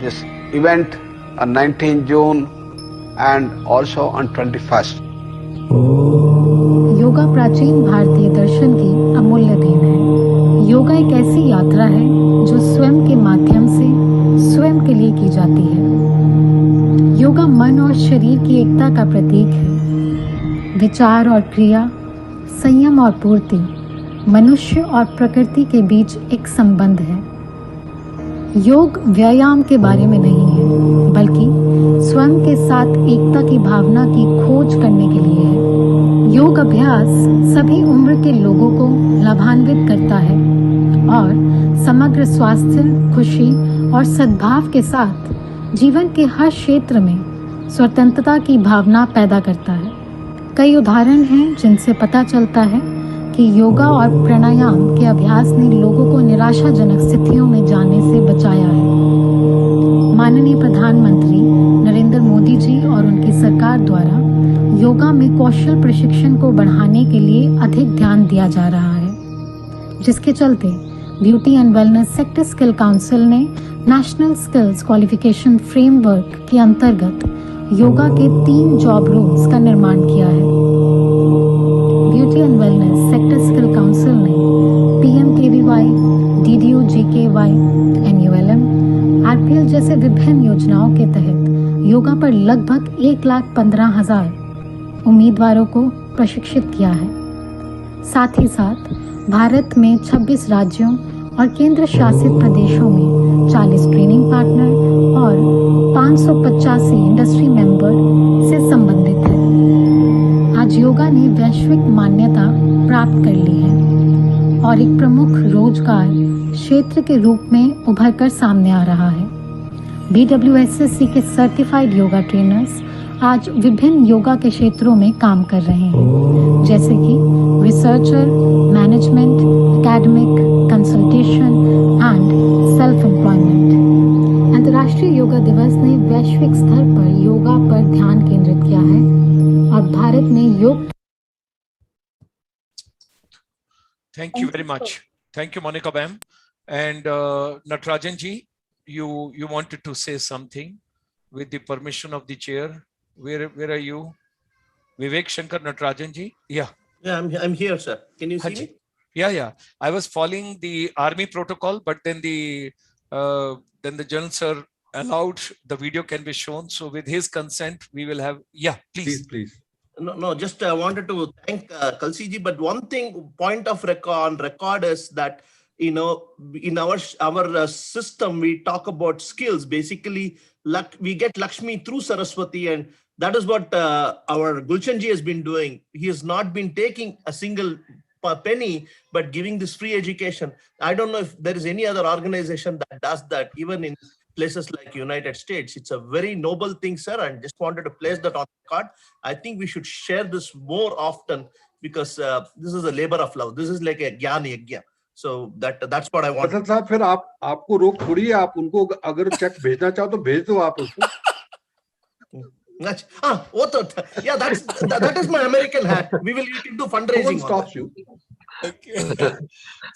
this event on 19 June and also on 21st. Yoga प्राचीन भारतीय दर्शन की अमूल्य then है। योगा एक ऐसी यात्रा है जो स्वयं के माध्यम से स्वयं के लिए की जाती है। योगा मन और शरीर की एकता का प्रतीक है। विचार और क्रिया, संयम और पूर्ति, मनुष्य और प्रकृति के बीच एक संबंध है। योग व्यायाम के बारे में नहीं है, बल्कि स्वयं के साथ एकता की भावना की खोज करने के लिए है। योग अभ्यास सभी उम्र के लोगों को लाभान्वित करता है और समग्र स्वास्थ्य, खुशी और सद्भाव के साथ जीवन के हर क्षेत्र में स्वतंत्रता की भावना पैदा करता है। कई उदाहरण हैं जिनसे पता चलता है कि योगा और प्राणायाम के अभ्यास ने लोगों को निराशाजनक स्थितियों में जाने से बचाया है। माननीय प्रधानमंत्री नरेंद्र मोदी जी और उनकी सरकार द्वारा योगा में कौशल प्रशिक्षण को बढ़ाने के लिए अधिक ध्यान दिया जा रहा है, जिसके चलते beauty and wellness sector skill council ने नेशनल स्किल्स क्वालिफिकेशन फ्रेमवर्क के अंतर्गत योगा के 3 जॉब रोल्स का निर्माण किया है। Beauty and wellness sector skill council ने PMKVY, DDU-GKY, NULM, RPL जैसे विभिन्न योजनाओं के तहत योगा पर लगभग 1,15,000 उम्मीदवारों को प्रशिक्षित किया है। साथ ही साथ भारत में 26 राज्यों और केंद्र शासित प्रदेशों में 40 ट्रेनिंग पार्टनर और 585 इंडस्ट्री मेंबर से संबंधित है। आज योगा ने वैश्विक मान्यता प्राप्त कर ली है और एक प्रमुख रोजगार क्षेत्र के रूप में उभर कर सामने आ रहा है। BWSSC के सर्टिफाइड योगा ट्रेनर्स आज विभिन्न योगा के क्षेत्रों में काम कर रहे हैं, जैसे कि researcher, management, academic, consultation and self employment. अंतर्राष्ट्रीय योगा दिवस ने वैश्विक स्तर पर योगा पर ध्यान केंद्रित किया है और भारत ने योग। Thank you very much. Thank you, Monica ma'am. And Natarajan ji, you wanted to say something with the permission of the chair. Where are you? Vivek Shankar Natarajan ji? Yeah. Yeah, I'm here, sir. Can you see me? Yeah. I was following the army protocol, but then the general sir allowed the video can be shown. So with his consent, we will have. Yeah, please. No, just wanted to thank Kalsi ji, but one thing, point of record is that, you know, in our system, we talk about skills. Basically, we get Lakshmi through Saraswati, and that is what our Gulshan ji has been doing. He has not been taking a single penny, but giving this free education. I don't know if there is any other organization that does that, even in places like United States. It's a very noble thing, sir, and just wanted to place that on record. I think we should share this more often because this is a labor of love. This is like a Gyan Yagya. So that's what I want. बदल साहब, फिर आपको रोक थोड़ी है, आप उनको अगर चेक भेजना चाहो तो भेज दो आप उसको। Yeah, that is my American hat. We can do fundraising. No one stops you.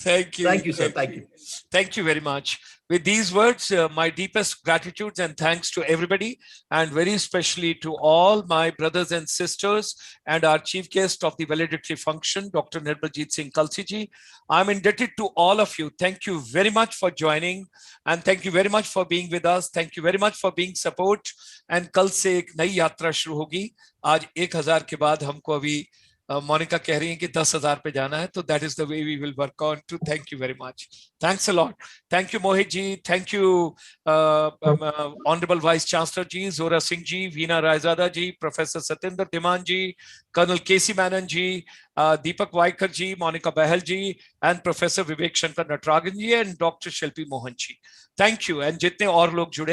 Thank you. Thank you, sir. Thank you. Thank you very much. With these words, my deepest gratitude and thanks to everybody, and very especially to all my brothers and sisters and our chief guest of the valedictory function, Dr. Nirmaljeet Singh Kalsi ji. I'm indebted to all of you. Thank you very much for joining, and thank you very much for being with us. Thank you very much for being support. And कल से एक नई यात्रा शुरू होगी। आज 1000 के बाद हमको अभी मोनिका कह रही है कि 10,000 पे जाना है, तो that is the way we will work on to. Thank you very much. Thanks a lot. Thank you Mohit ji. Thank you Honorable Vice Chancellor ji, Zora Singh ji, Veena Raizada ji, Professor Satinder Dhiman ji, Colonel K.C. Menon ji, Deepak Vaikar ji, Monica Bahal ji, and Professor Vivek Shankar Natarajan ji, and Dr. Shilpi Mohan ji. Thank you. And जितने और लोग जुड़े